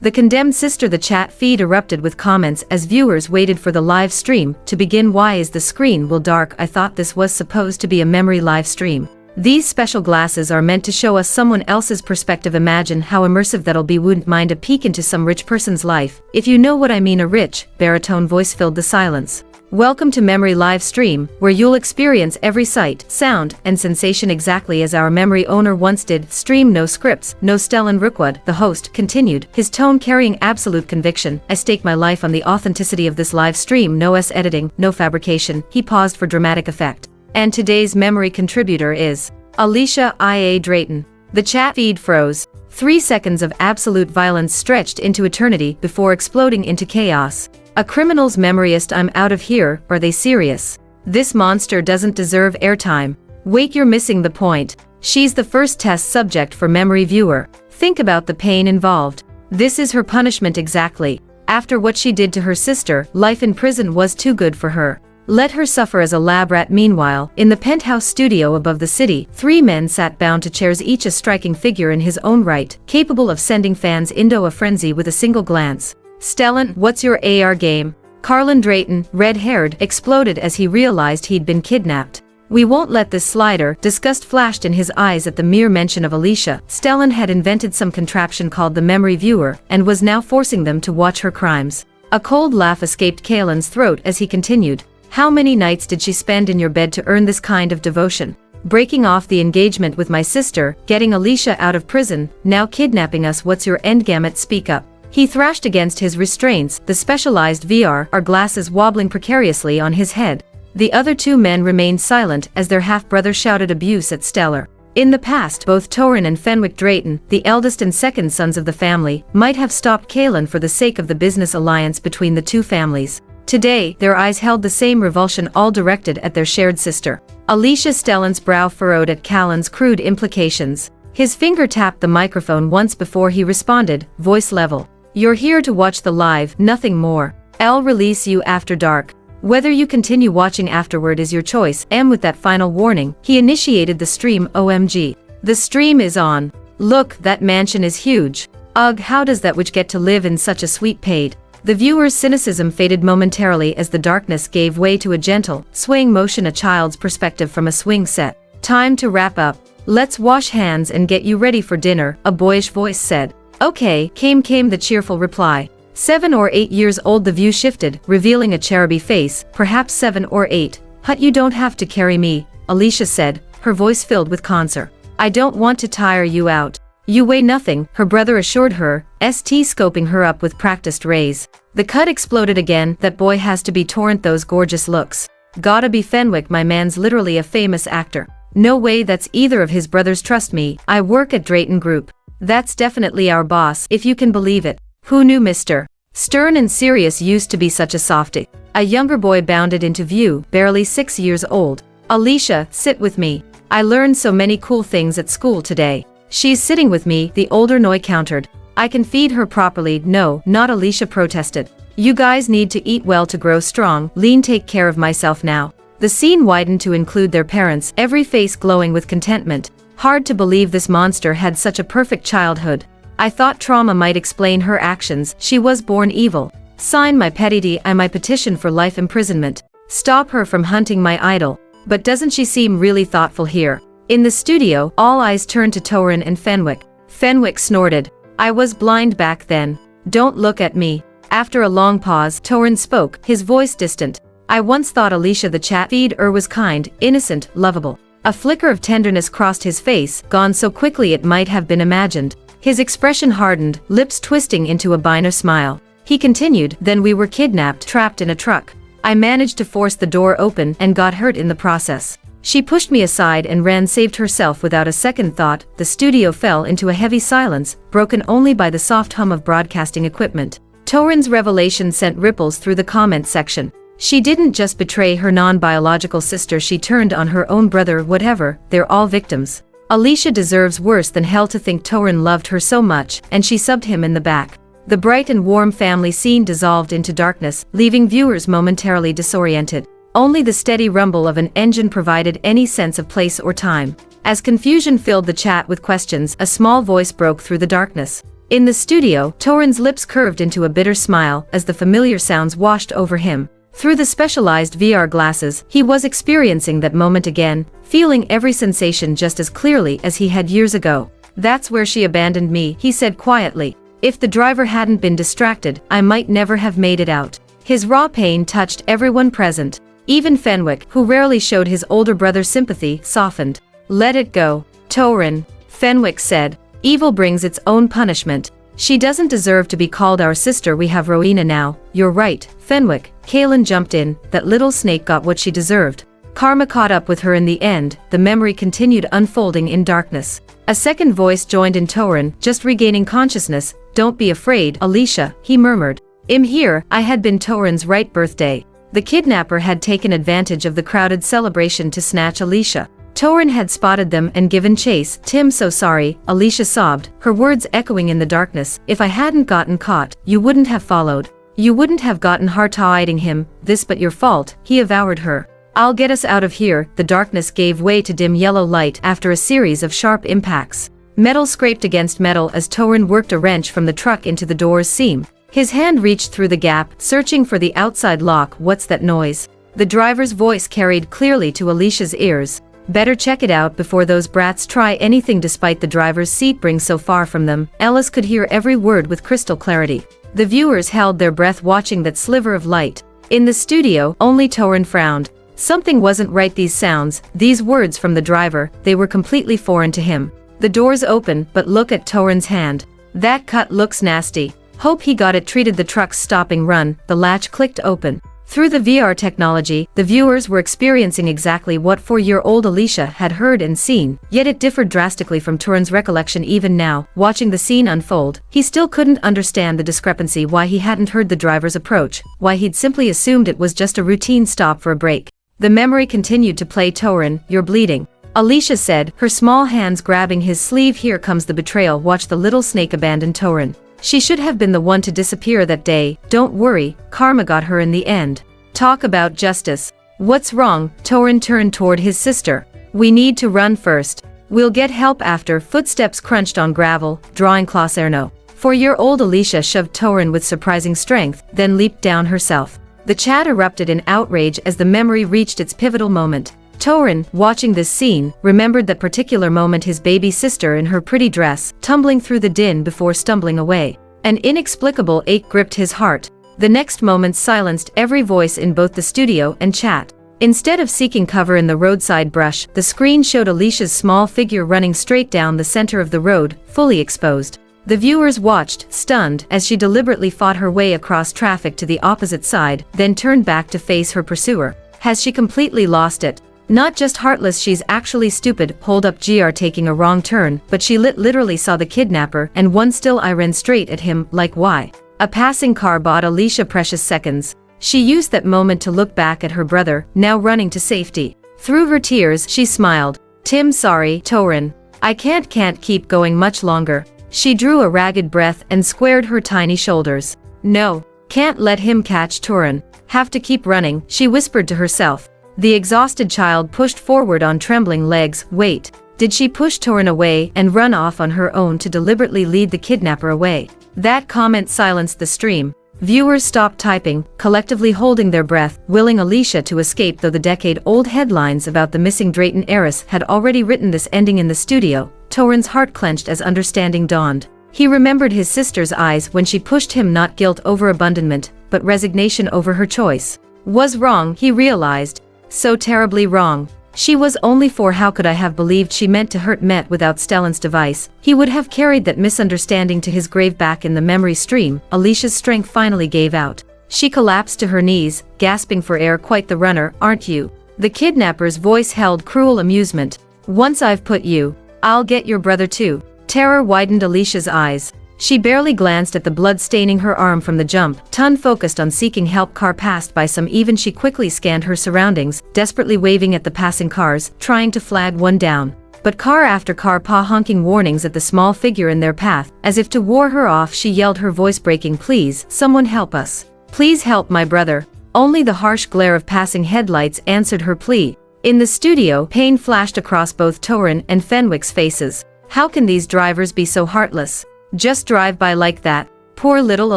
The condemned sister. The chat feed erupted with comments as viewers waited for the live stream to begin. Why is the screen will dark? I thought this was supposed to be a memory live stream. These special glasses are meant to show us someone else's perspective. Imagine how immersive that'll be. Wouldn't mind a peek into some rich person's life, if you know what I mean. A rich, baritone voice filled the silence. Welcome to Memory Live Stream, where you'll experience every sight, sound, and sensation exactly as our memory owner once did. Stream no scripts, no Stellan Rookwood, the host, continued, his tone carrying absolute conviction. I stake my life on the authenticity of this live stream. No editing, no fabrication. He paused for dramatic effect. And today's memory contributor is Alicia I.A. Drayton. The chat feed froze. 3 seconds of absolute violence stretched into eternity before exploding into chaos. A criminal's memoryist. I'm out of here. Are they serious? This monster doesn't deserve airtime. Wait, you're missing the point. She's the first test subject for memory viewer. Think about the pain involved. This is her punishment exactly. After what she did to her sister, life in prison was too good for her. Let her suffer as a lab rat. Meanwhile, in the penthouse studio above the city, 3 men sat bound to chairs, each a striking figure in his own right, capable of sending fans into a frenzy with a single glance. Stellan, what's your AR game? Carlin Drayton, red-haired, exploded as he realized he'd been kidnapped. We won't let this slider. Disgust flashed in his eyes at the mere mention of Alicia. Stellan had invented some contraption called the memory viewer, and was now forcing them to watch her crimes. A cold laugh escaped Kaelin's throat as he continued. How many nights did she spend in your bed to earn this kind of devotion? Breaking off the engagement with my sister, getting Alicia out of prison, now kidnapping us. What's your endgame? Speak up. He thrashed against his restraints, the specialized VR glasses wobbling precariously on his head. The other 2 men remained silent as their half-brother shouted abuse at Stellar. In the past, both Torin and Fenwick Drayton, the eldest and second sons of the family, might have stopped Kaelin for the sake of the business alliance between the 2 families. Today, their eyes held the same revulsion, all directed at their shared sister. Alicia. Stellan's brow furrowed at Callan's crude implications. His finger tapped the microphone once before he responded, voice level. You're here to watch the live, nothing more. I'll release you after dark. Whether you continue watching afterward is your choice. And with that final warning, he initiated the stream. OMG. The stream is on. Look, that mansion is huge. Ugh, how does that witch get to live in such a sweet pate? The viewer's cynicism faded momentarily as the darkness gave way to a gentle, swaying motion, a child's perspective from a swing set. Time to wrap up. Let's wash hands and get you ready for dinner, a boyish voice said. Okay, came the cheerful reply. 7 or 8 years old. The view shifted, revealing a cheruby face, perhaps 7 or 8. Hut, you don't have to carry me, Alicia said, her voice filled with concern. I don't want to tire you out. You weigh nothing, her brother assured her, scoping her up with practiced rays. The cut exploded again. That boy has to be Torrent. Those gorgeous looks. Gotta be Fenwick. My man's literally a famous actor. No way that's either of his brothers. Trust me, I work at Drayton Group. That's definitely our boss, if you can believe it. Who knew Mr. Stern and serious used to be such a softie? A younger boy bounded into view, barely 6 years old. Alicia, sit with me. I learned so many cool things at school today. She's sitting with me, the older Noi countered. I can feed her properly. No, not Alicia protested. You guys need to eat well to grow strong. Lean, take care of myself now. The scene widened to include their parents, every face glowing with contentment. Hard to believe this monster had such a perfect childhood. I thought trauma might explain her actions. She was born evil. Sign my petty my petition for life imprisonment. Stop her from hunting my idol. But doesn't she seem really thoughtful here? In the studio, all eyes turned to Torin and Fenwick. Fenwick snorted. I was blind back then. Don't look at me. After a long pause, Torin spoke, his voice distant. I once thought Alicia the chat feed was kind, innocent, lovable. A flicker of tenderness crossed his face, gone so quickly it might have been imagined. His expression hardened, lips twisting into a binar smile. He continued, then we were kidnapped, trapped in a truck. I managed to force the door open and got hurt in the process. She pushed me aside and ran, saved herself without a second thought. The studio fell into a heavy silence, broken only by the soft hum of broadcasting equipment. Torin's revelation sent ripples through the comment section. She didn't just betray her non-biological sister, she turned on her own brother. Whatever, they're all victims. Alicia deserves worse than hell. To think Torin loved her so much, and she subbed him in the back. The bright and warm family scene dissolved into darkness, leaving viewers momentarily disoriented. Only the steady rumble of an engine provided any sense of place or time. As confusion filled the chat with questions, a small voice broke through the darkness. In the studio, Torin's lips curved into a bitter smile as the familiar sounds washed over him. Through the specialized VR glasses, he was experiencing that moment again, feeling every sensation just as clearly as he had years ago. "That's where she abandoned me," he said quietly. "If the driver hadn't been distracted, I might never have made it out." His raw pain touched everyone present. Even Fenwick, who rarely showed his older brother's sympathy, softened. "Let it go, Torin," Fenwick said. "Evil brings its own punishment. She doesn't deserve to be called our sister. We have Rowena now." "You're right, Fenwick," Kaelin jumped in. "That little snake got what she deserved. Karma caught up with her in the end." The memory continued unfolding in darkness. A second voice joined in. Torin, just regaining consciousness. "Don't be afraid, Alicia," he murmured. "I'm here." I had been Torin's right birthday. The kidnapper had taken advantage of the crowded celebration to snatch Alicia. Torin had spotted them and given chase. "Tim, so sorry," Alicia sobbed, her words echoing in the darkness. "If I hadn't gotten caught, you wouldn't have followed. You wouldn't have gotten hard-hiding him. This but your fault," he avowed her. "I'll get us out of here." The darkness gave way to dim yellow light after a series of sharp impacts. Metal scraped against metal as Torin worked a wrench from the truck into the door's seam. His hand reached through the gap, searching for the outside lock. "What's that noise?" The driver's voice carried clearly to Alicia's ears. "Better check it out before those brats try anything." Despite the driver's seat being so far from them, Ellis could hear every word with crystal clarity. The viewers held their breath watching that sliver of light. In the studio, only Torin frowned. Something wasn't right. These sounds, these words from the driver, they were completely foreign to him. The door's open, but look at Torin's hand. "That cut looks nasty. Hope he got it treated." The truck's stopping run, the latch clicked open. Through the VR technology, the viewers were experiencing exactly what 4-year-old Alicia had heard and seen, yet it differed drastically from Torin's recollection. Even now, watching the scene unfold, he still couldn't understand the discrepancy. Why he hadn't heard the driver's approach, why he'd simply assumed it was just a routine stop for a break. The memory continued to play. "Torin, you're bleeding," Alicia said, her small hands grabbing his sleeve. "Here comes the betrayal. Watch the little snake abandon Torin. She should have been the one to disappear that day. Don't worry, karma got her in the end." "Talk about justice. What's wrong?" Torin turned toward his sister. "We need to run first. We'll get help after." Footsteps crunched on gravel, drawing closer. "No." 4-year-old Alicia shoved Torin with surprising strength, then leaped down herself. The chat erupted in outrage as the memory reached its pivotal moment. Torin, watching this scene, remembered that particular moment, his baby sister in her pretty dress, tumbling through the din before stumbling away. An inexplicable ache gripped his heart. The next moment silenced every voice in both the studio and chat. Instead of seeking cover in the roadside brush, the screen showed Alicia's small figure running straight down the center of the road, fully exposed. The viewers watched, stunned, as she deliberately fought her way across traffic to the opposite side, then turned back to face her pursuer. Has she completely lost it? Not just heartless, she's actually stupid. Hold up, GR taking a wrong turn, but she literally saw the kidnapper, and one still I ran straight at him. Like why? A passing car bought Alicia precious seconds. She used that moment to look back at her brother, now running to safety. Through her tears, she smiled. "Tim, sorry, Torin. I can't keep going much longer." She drew a ragged breath and squared her tiny shoulders. "No, can't let him catch Torin. Have to keep running," she whispered to herself. The exhausted child pushed forward on trembling legs. Wait, did she push Torin away and run off on her own to deliberately lead the kidnapper away? That comment silenced the stream. Viewers stopped typing, collectively holding their breath, willing Alicia to escape. Though the decade-old headlines about the missing Drayton heiress had already written this ending in the studio, Torin's heart clenched as understanding dawned. He remembered his sister's eyes when she pushed him, not guilt over abandonment, but resignation over her choice. Was wrong, he realized. So terribly wrong. She was only 4. How could I have believed she meant to hurt? Met without Stellan's device, he would have carried that misunderstanding to his grave. Back in the memory stream, Alicia's strength finally gave out. She collapsed to her knees, gasping for air. "Quite the runner, aren't you?" The kidnapper's voice held cruel amusement. "Once I've put you, I'll get your brother too." Terror widened Alicia's eyes. She barely glanced at the blood staining her arm from the jump, focused on seeking help. Car passed by some. Even she quickly scanned her surroundings, desperately waving at the passing cars, trying to flag one down. But car after car honking warnings at the small figure in their path, as if to ward her off. She yelled, her voice breaking, "Please, someone help us. Please help my brother." Only the harsh glare of passing headlights answered her plea. In the studio, pain flashed across both Torin and Fenwick's faces. How can these drivers be so heartless? Just drive by like that. Poor little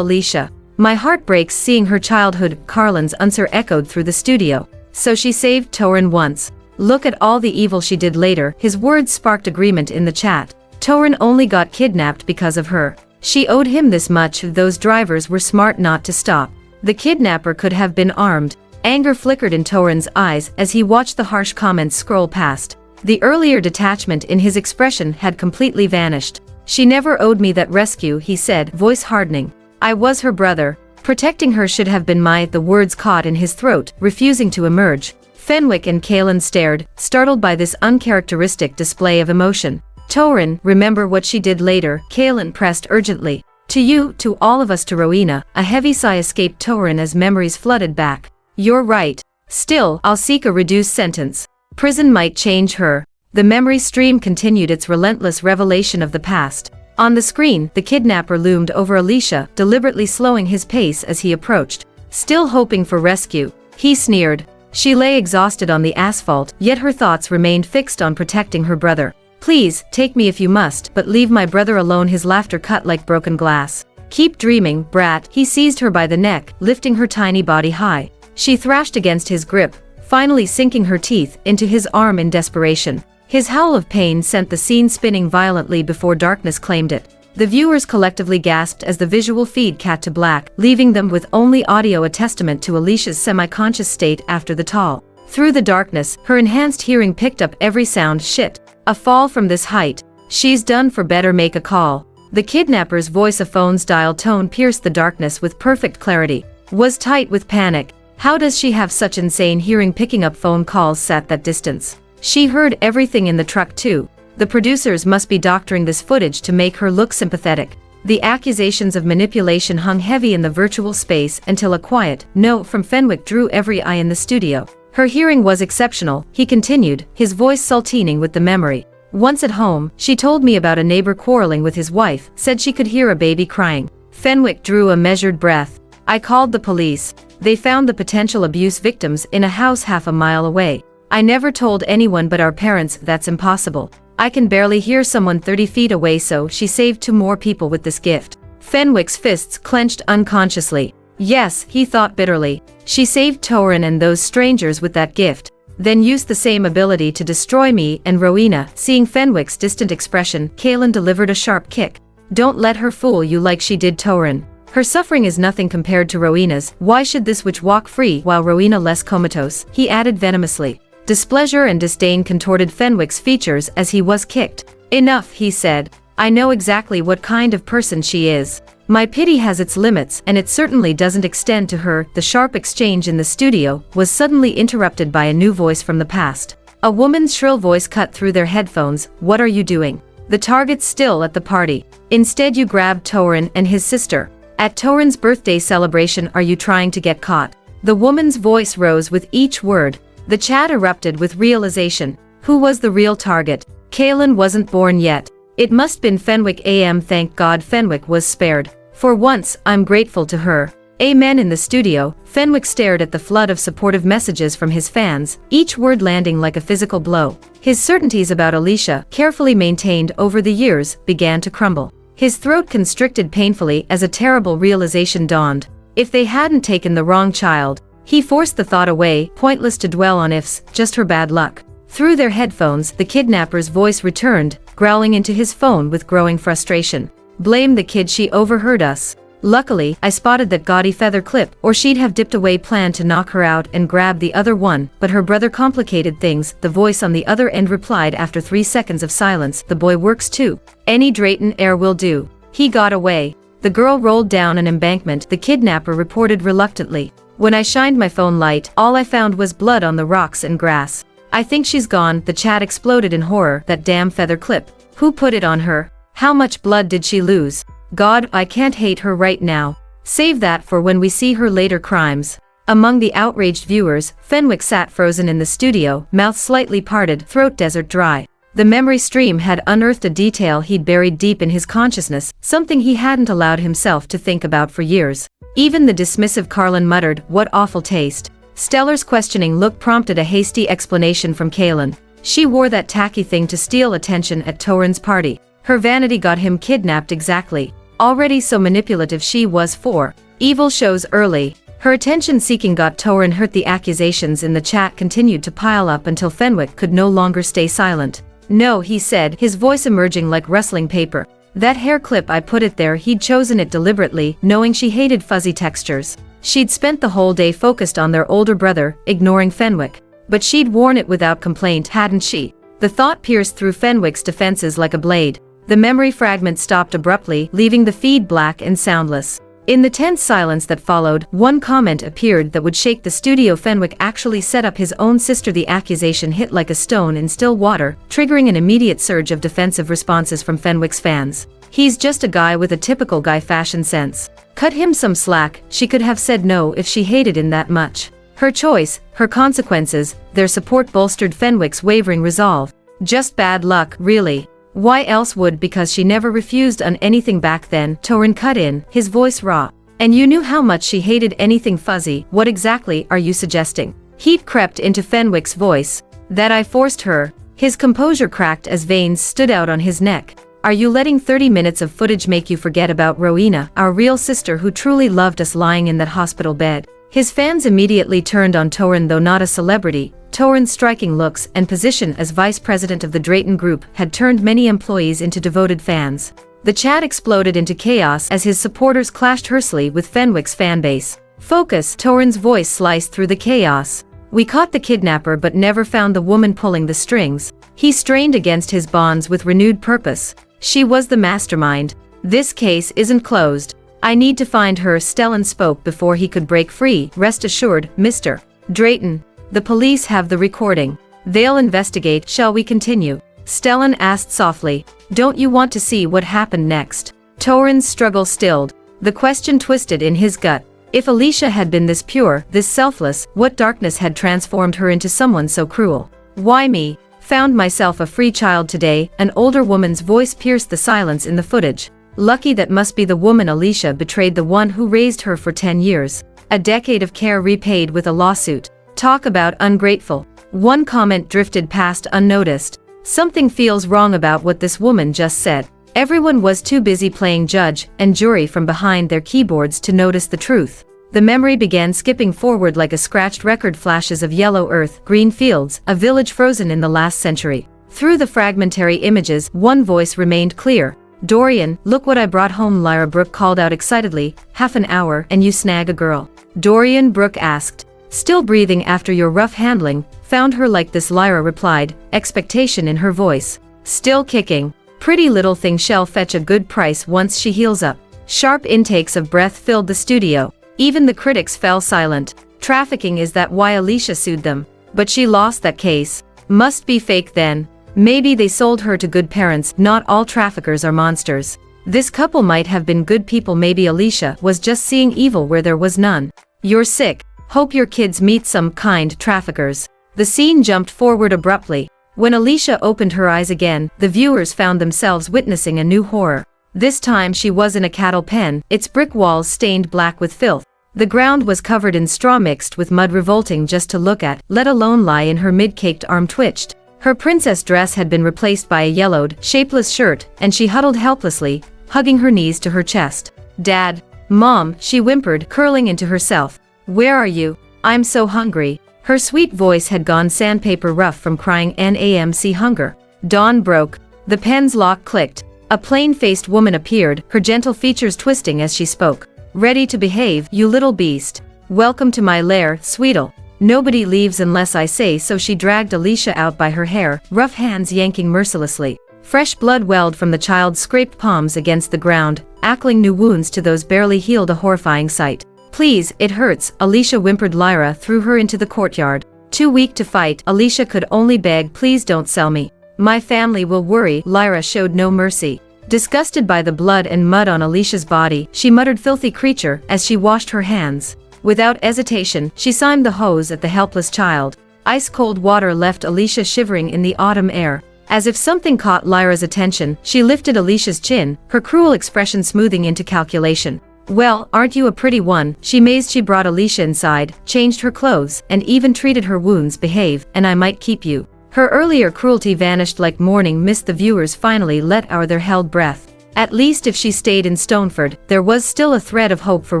Alicia. My heart breaks seeing her childhood. Carlin's answer echoed through the studio. So she saved Torin once. Look at all the evil she did later. His words sparked agreement in the chat. Torin only got kidnapped because of her. She owed him this much. Those drivers were smart not to stop. The kidnapper could have been armed. Anger flickered in Torin's eyes as he watched the harsh comments scroll past. The earlier detachment in his expression had completely vanished. She never owed me that rescue, he said, voice hardening. I was her brother. Protecting her should have been the words caught in his throat, refusing to emerge. Fenwick and Kaelin stared, startled by this uncharacteristic display of emotion. Torin, remember what she did later, Kaelin pressed urgently. To you, to all of us, to Rowena. A heavy sigh escaped Torin as memories flooded back. You're right. Still, I'll seek a reduced sentence. Prison might change her. The memory stream continued its relentless revelation of the past. On the screen, the kidnapper loomed over Alicia, deliberately slowing his pace as he approached. Still hoping for rescue, he sneered. She lay exhausted on the asphalt, yet her thoughts remained fixed on protecting her brother. Please, take me if you must, but leave my brother alone. His laughter cut like broken glass. Keep dreaming, brat. He seized her by the neck, lifting her tiny body high. She thrashed against his grip, finally sinking her teeth into his arm in desperation. His howl of pain sent the scene spinning violently before darkness claimed it. The viewers collectively gasped as the visual feed cut to black, leaving them with only audio, a testament to Alicia's semi-conscious state after the toll. Through the darkness, her enhanced hearing picked up every sound. Shit. A fall from this height. She's done for. Better make a call. The kidnapper's voice, a phone's dial tone, pierced the darkness with perfect clarity. Was tight with panic. How does she have such insane hearing, picking up phone calls at that distance? She heard everything in the truck too. The producers must be doctoring this footage to make her look sympathetic. The accusations of manipulation hung heavy in the virtual space until a quiet no from Fenwick drew every eye in the studio. Her hearing was exceptional, he continued, his voice saltining with the memory. Once at home, she told me about a neighbor quarreling with his wife, said she could hear a baby crying. Fenwick drew a measured breath. I called the police. They found the potential abuse victims in a house half a mile away. I never told anyone but our parents. That's impossible. I can barely hear someone 30 feet away, so she saved 2 more people with this gift. Fenwick's fists clenched unconsciously. Yes, he thought bitterly. She saved Torin and those strangers with that gift, then used the same ability to destroy me and Rowena. Seeing Fenwick's distant expression, Kaelin delivered a sharp kick. Don't let her fool you like she did Torin. Her suffering is nothing compared to Rowena's. Why should this witch walk free while Rowena less comatose? He added venomously. Displeasure and disdain contorted Fenwick's features as he was kicked. Enough, he said. I know exactly what kind of person she is. My pity has its limits, and it certainly doesn't extend to her. The sharp exchange in the studio was suddenly interrupted by a new voice from the past. A woman's shrill voice cut through their headphones. What are you doing? The target's still at the party. Instead you grabbed Torin and his sister. At Torin's birthday celebration. Are you trying to get caught? The woman's voice rose with each word. The chat erupted with realization. Who was the real target? Kaelin wasn't born yet. It must been Fenwick. Thank God Fenwick was spared. For once, I'm grateful to her. Amen. In the studio, Fenwick stared at the flood of supportive messages from his fans, each word landing like a physical blow. His certainties about Alicia, carefully maintained over the years, began to crumble. His throat constricted painfully as a terrible realization dawned. If they hadn't taken the wrong child, he forced the thought away, pointless to dwell on ifs, just her bad luck. Through their headphones, the kidnapper's voice returned, growling into his phone with growing frustration. Blame the kid, she overheard us. Luckily, I spotted that gaudy feather clip, or she'd have dipped away, planned to knock her out and grab the other one, but her brother complicated things. The voice on the other end replied after 3 seconds of silence. The boy works too. Any Drayton heir will do. He got away. The girl rolled down an embankment, the kidnapper reported reluctantly. When I shined my phone light, all I found was blood on the rocks and grass. I think she's gone. The chat exploded in horror. That damn feather clip. Who put it on her? How much blood did she lose? God, I can't hate her right now. Save that for when we see her later crimes. Among the outraged viewers, Fenwick sat frozen in the studio, mouth slightly parted, throat desert dry. The memory stream had unearthed a detail he'd buried deep in his consciousness, something he hadn't allowed himself to think about for years. Even the dismissive Carlin muttered, "What awful taste." Stellar's questioning look prompted a hasty explanation from Kaelin. She wore that tacky thing to steal attention at Torin's party. Her vanity got him kidnapped exactly. Already so manipulative she was for evil shows early. Her attention-seeking got Torin hurt. The accusations in the chat continued to pile up until Fenwick could no longer stay silent. No, he said, his voice emerging like rustling paper. That hair clip, I put it there. He'd chosen it deliberately, knowing she hated fuzzy textures. She'd spent the whole day focused on their older brother, ignoring Fenwick. But she'd worn it without complaint, hadn't she? The thought pierced through Fenwick's defenses like a blade. The memory fragment stopped abruptly, leaving the feed black and soundless. In the tense silence that followed, one comment appeared that would shake the studio. Fenwick actually set up his own sister. The accusation hit like a stone in still water, triggering an immediate surge of defensive responses from Fenwick's fans. He's just a guy with a typical guy fashion sense. Cut him some slack. She could have said no if she hated him that much. Her choice, her consequences, their support bolstered Fenwick's wavering resolve. Just bad luck, really. Why else would? Because she never refused on anything back then. Torin cut in, his voice raw. And you knew how much she hated anything fuzzy. What exactly are you suggesting? Heat crept into Fenwick's voice. That I forced her. His composure cracked as veins stood out on his neck. Are you letting 30 minutes of footage make you forget about Rowena, our real sister who truly loved us, lying in that hospital bed? His fans immediately turned on Torin. Though not a celebrity, Torin's striking looks and position as vice president of the Drayton Group had turned many employees into devoted fans. The chat exploded into chaos as his supporters clashed hersely with Fenwick's fanbase. Focus, Torin's voice sliced through the chaos. We caught the kidnapper but never found the woman pulling the strings. He strained against his bonds with renewed purpose. She was the mastermind. This case isn't closed. I need to find her. Stellan spoke before he could break free. Rest assured, Mr. Drayton. The police have the recording. They'll investigate. Shall we continue? Stellan asked softly. Don't you want to see what happened next? Torin's struggle stilled. The question twisted in his gut. If Alicia had been this pure, this selfless, what darkness had transformed her into someone so cruel? Why me? Found myself a free child today. An older woman's voice pierced the silence in the footage. Lucky that must be the woman. Alicia betrayed the one who raised her for 10 years. A decade of care repaid with a lawsuit. Talk about ungrateful. One comment drifted past unnoticed. Something feels wrong about what this woman just said. Everyone was too busy playing judge and jury from behind their keyboards to notice the truth. The memory began skipping forward like a scratched record. Flashes of yellow earth, green fields, a village frozen in the last century. Through the fragmentary images, one voice remained clear. Dorian, look what I brought home. Lyra Brooke called out excitedly. Half an hour and you snag a girl? Dorian Brooke asked. Still breathing after your rough handling. Found her like this, Lyra replied, expectation in her voice. Still kicking. Pretty little thing, shall fetch a good price once she heals up. Sharp intakes of breath filled the studio. Even the critics fell silent. Trafficking, is that why Alicia sued them? But she lost that case. Must be fake then. Maybe they sold her to good parents. Not all traffickers are monsters. This couple might have been good people. Maybe Alicia was just seeing evil where there was none. You're sick. Hope your kids meet some kind traffickers. The scene jumped forward abruptly. When Alicia opened her eyes again, the viewers found themselves witnessing a new horror. This time she was in a cattle pen, its brick walls stained black with filth. The ground was covered in straw mixed with mud, revolting just to look at, let alone lie in. Her mid-caked arm twitched. Her princess dress had been replaced by a yellowed, shapeless shirt, and she huddled helplessly, hugging her knees to her chest. Dad. Mom, she whimpered, curling into herself. Where are you? I'm so hungry. Her sweet voice had gone sandpaper rough from crying NAMC hunger. Dawn broke. The pen's lock clicked. A plain-faced woman appeared, her gentle features twisting as she spoke. Ready to behave, you little beast. Welcome to my lair, Sweetle. Nobody leaves unless I say so. She dragged Alicia out by her hair, rough hands yanking mercilessly. Fresh blood welled from the child's scraped palms against the ground, ackling new wounds to those barely healed, a horrifying sight. Please, it hurts, Alicia whimpered. Lyra threw her into the courtyard. Too weak to fight, Alicia could only beg, please don't sell me. My family will worry. Lyra showed no mercy. Disgusted by the blood and mud on Alicia's body, she muttered, filthy creature, as she washed her hands. Without hesitation, she signed the hose at the helpless child. Ice-cold water left Alicia shivering in the autumn air. As if something caught Lyra's attention, she lifted Alicia's chin, her cruel expression smoothing into calculation. Well, aren't you a pretty one? She mazed. She brought Alicia inside, changed her clothes, and even treated her wounds. Behave, and I might keep you. Her earlier cruelty vanished like morning mist. The viewers finally let out their held breath. At least if she stayed in Stoneford, there was still a thread of hope for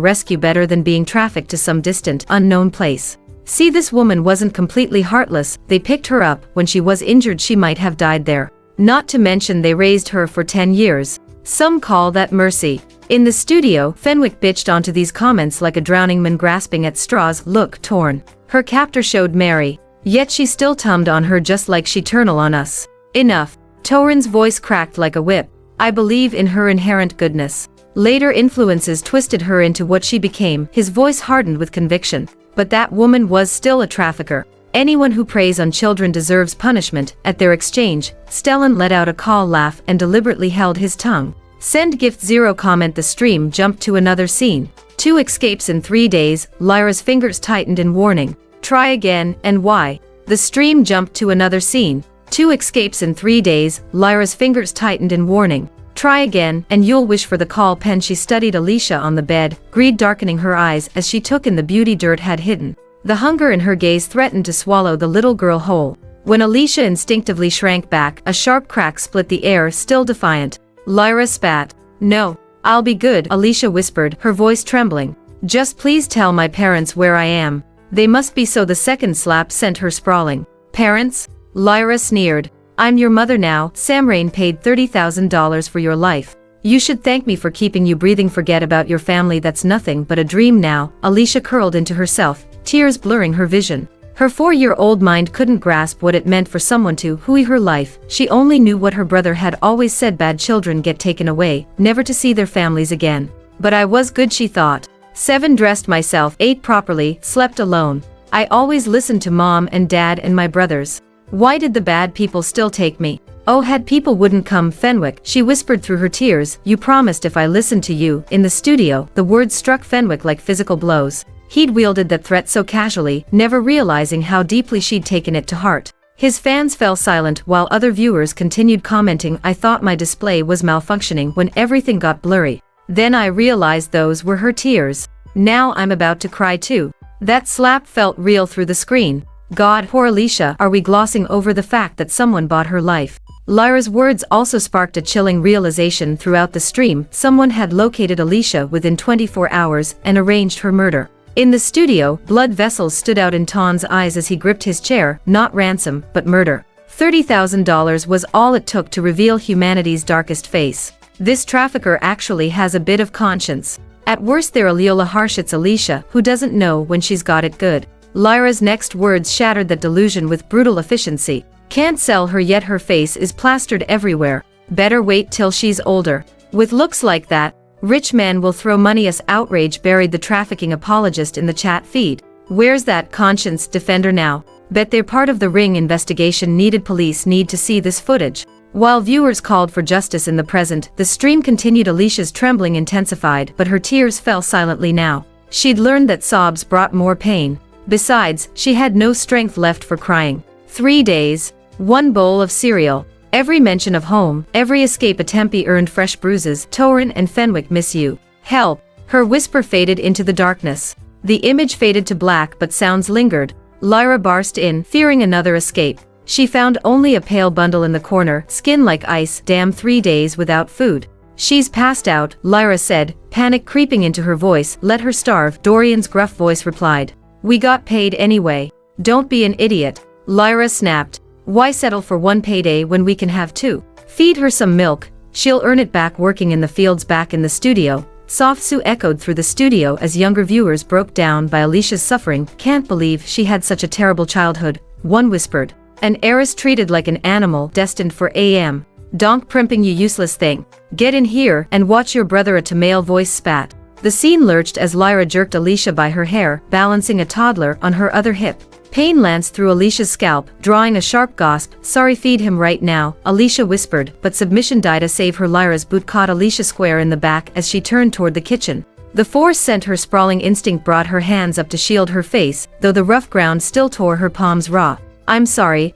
rescue, better than being trafficked to some distant, unknown place. See, this woman wasn't completely heartless. They picked her up. When she was injured, she might have died there. Not to mention they raised her for 10 years. Some call that mercy. In the studio, Fenwick bitched onto these comments like a drowning man grasping at straws. Look, torn. Her captor showed Mary. Yet she still tummed on her just like she turned on us. Enough. Torin's voice cracked like a whip. I believe in her inherent goodness. Later influences twisted her into what she became. His voice hardened with conviction. But that woman was still a trafficker. Anyone who preys on children deserves punishment. At their exchange, Stellan let out a call laugh and deliberately held his tongue. Send gift 0 comment. The stream jumped to another scene. 2 escapes in 3 days. Lyra's fingers tightened in warning. Try again, and why? The stream jumped to another scene. 2 escapes in 3 days. Lyra's fingers tightened in warning. Try again, and you'll wish for the call pen. She studied Alicia on the bed, greed darkening her eyes as she took in the beauty dirt had hidden. The hunger in her gaze threatened to swallow the little girl whole. When Alicia instinctively shrank back, a sharp crack split the air, still defiant. Lyra spat. No, I'll be good, Alicia whispered, her voice trembling. Just please tell my parents where I am. They must be so. The second slap sent her sprawling. Parents? Lyra sneered. I'm your mother now. Samrain paid $30,000 for your life. You should thank me for keeping you breathing. Forget about your family, that's nothing but a dream now. Alicia curled into herself, tears blurring her vision. Her 4-year-old mind couldn't grasp what it meant for someone to hooey her life. She only knew what her brother had always said: bad children get taken away, never to see their families again. But I was good, she thought. 7, dressed myself, ate properly, slept alone. I always listened to mom and dad and my brothers. Why did the bad people still take me? Oh, had people wouldn't come. Fenwick, she whispered through her tears, you promised if I listened to you. In the studio, the words struck Fenwick like physical blows. He'd wielded that threat so casually, never realizing how deeply she'd taken it to heart. His fans fell silent while other viewers continued commenting. I thought my display was malfunctioning when everything got blurry. Then I realized those were her tears. Now I'm about to cry too. That slap felt real through the screen. God, poor Alicia. Are we glossing over the fact that someone bought her life? Lyra's words also sparked a chilling realization throughout the stream. Someone had located Alicia within 24 hours and arranged her murder. In the studio, blood vessels stood out in Ton's eyes as he gripped his chair. Not ransom, but murder. $30,000 was all it took to reveal humanity's darkest face. This trafficker actually has a bit of conscience. At worst, they're Leola harsh. It's Alicia, who doesn't know when she's got it good. Lyra's next words shattered that delusion with brutal efficiency. Can't sell her yet, her face is plastered everywhere. Better wait till she's older. With looks like that, rich men will throw money. Us outrage buried the trafficking apologist in the chat feed. Where's that conscience defender now? Bet they're part of the ring investigation needed. Police need to see this footage. While viewers called for justice in the present, the stream continued. Alicia's trembling intensified, but her tears fell silently now. She'd learned that sobs brought more pain. Besides, she had no strength left for crying. 3 days, 1 bowl of cereal, every mention of home, every escape attempt earned fresh bruises. Torin and Fenwick miss you. Help! Her whisper faded into the darkness. The image faded to black, but sounds lingered. Lyra barged in, fearing another escape. She found only a pale bundle in the corner, skin like ice. Damn, 3 days without food. She's passed out, Lyra said, panic creeping into her voice. Let her starve, Dorian's gruff voice replied. We got paid anyway. Don't be an idiot. Lyra snapped. Why settle for 1 payday when we can have 2? Feed her some milk. She'll earn it back working in the fields. Back in the studio, soft sue echoed through the studio as younger viewers broke down by Alicia's suffering. Can't believe she had such a terrible childhood, one whispered. An heiress treated like an animal destined for AM. Donk primping, you useless thing. Get in here and watch your brother. A male voice spat. The scene lurched as Lyra jerked Alicia by her hair, balancing a toddler on her other hip. Pain lanced through Alicia's scalp, drawing a sharp gasp. Sorry, feed him right now, Alicia whispered, but submission died to save her. Lyra's boot caught Alicia square in the back as she turned toward the kitchen. The force sent her sprawling. Instinct brought her hands up to shield her face, though the rough ground still tore her palms raw. I'm sorry,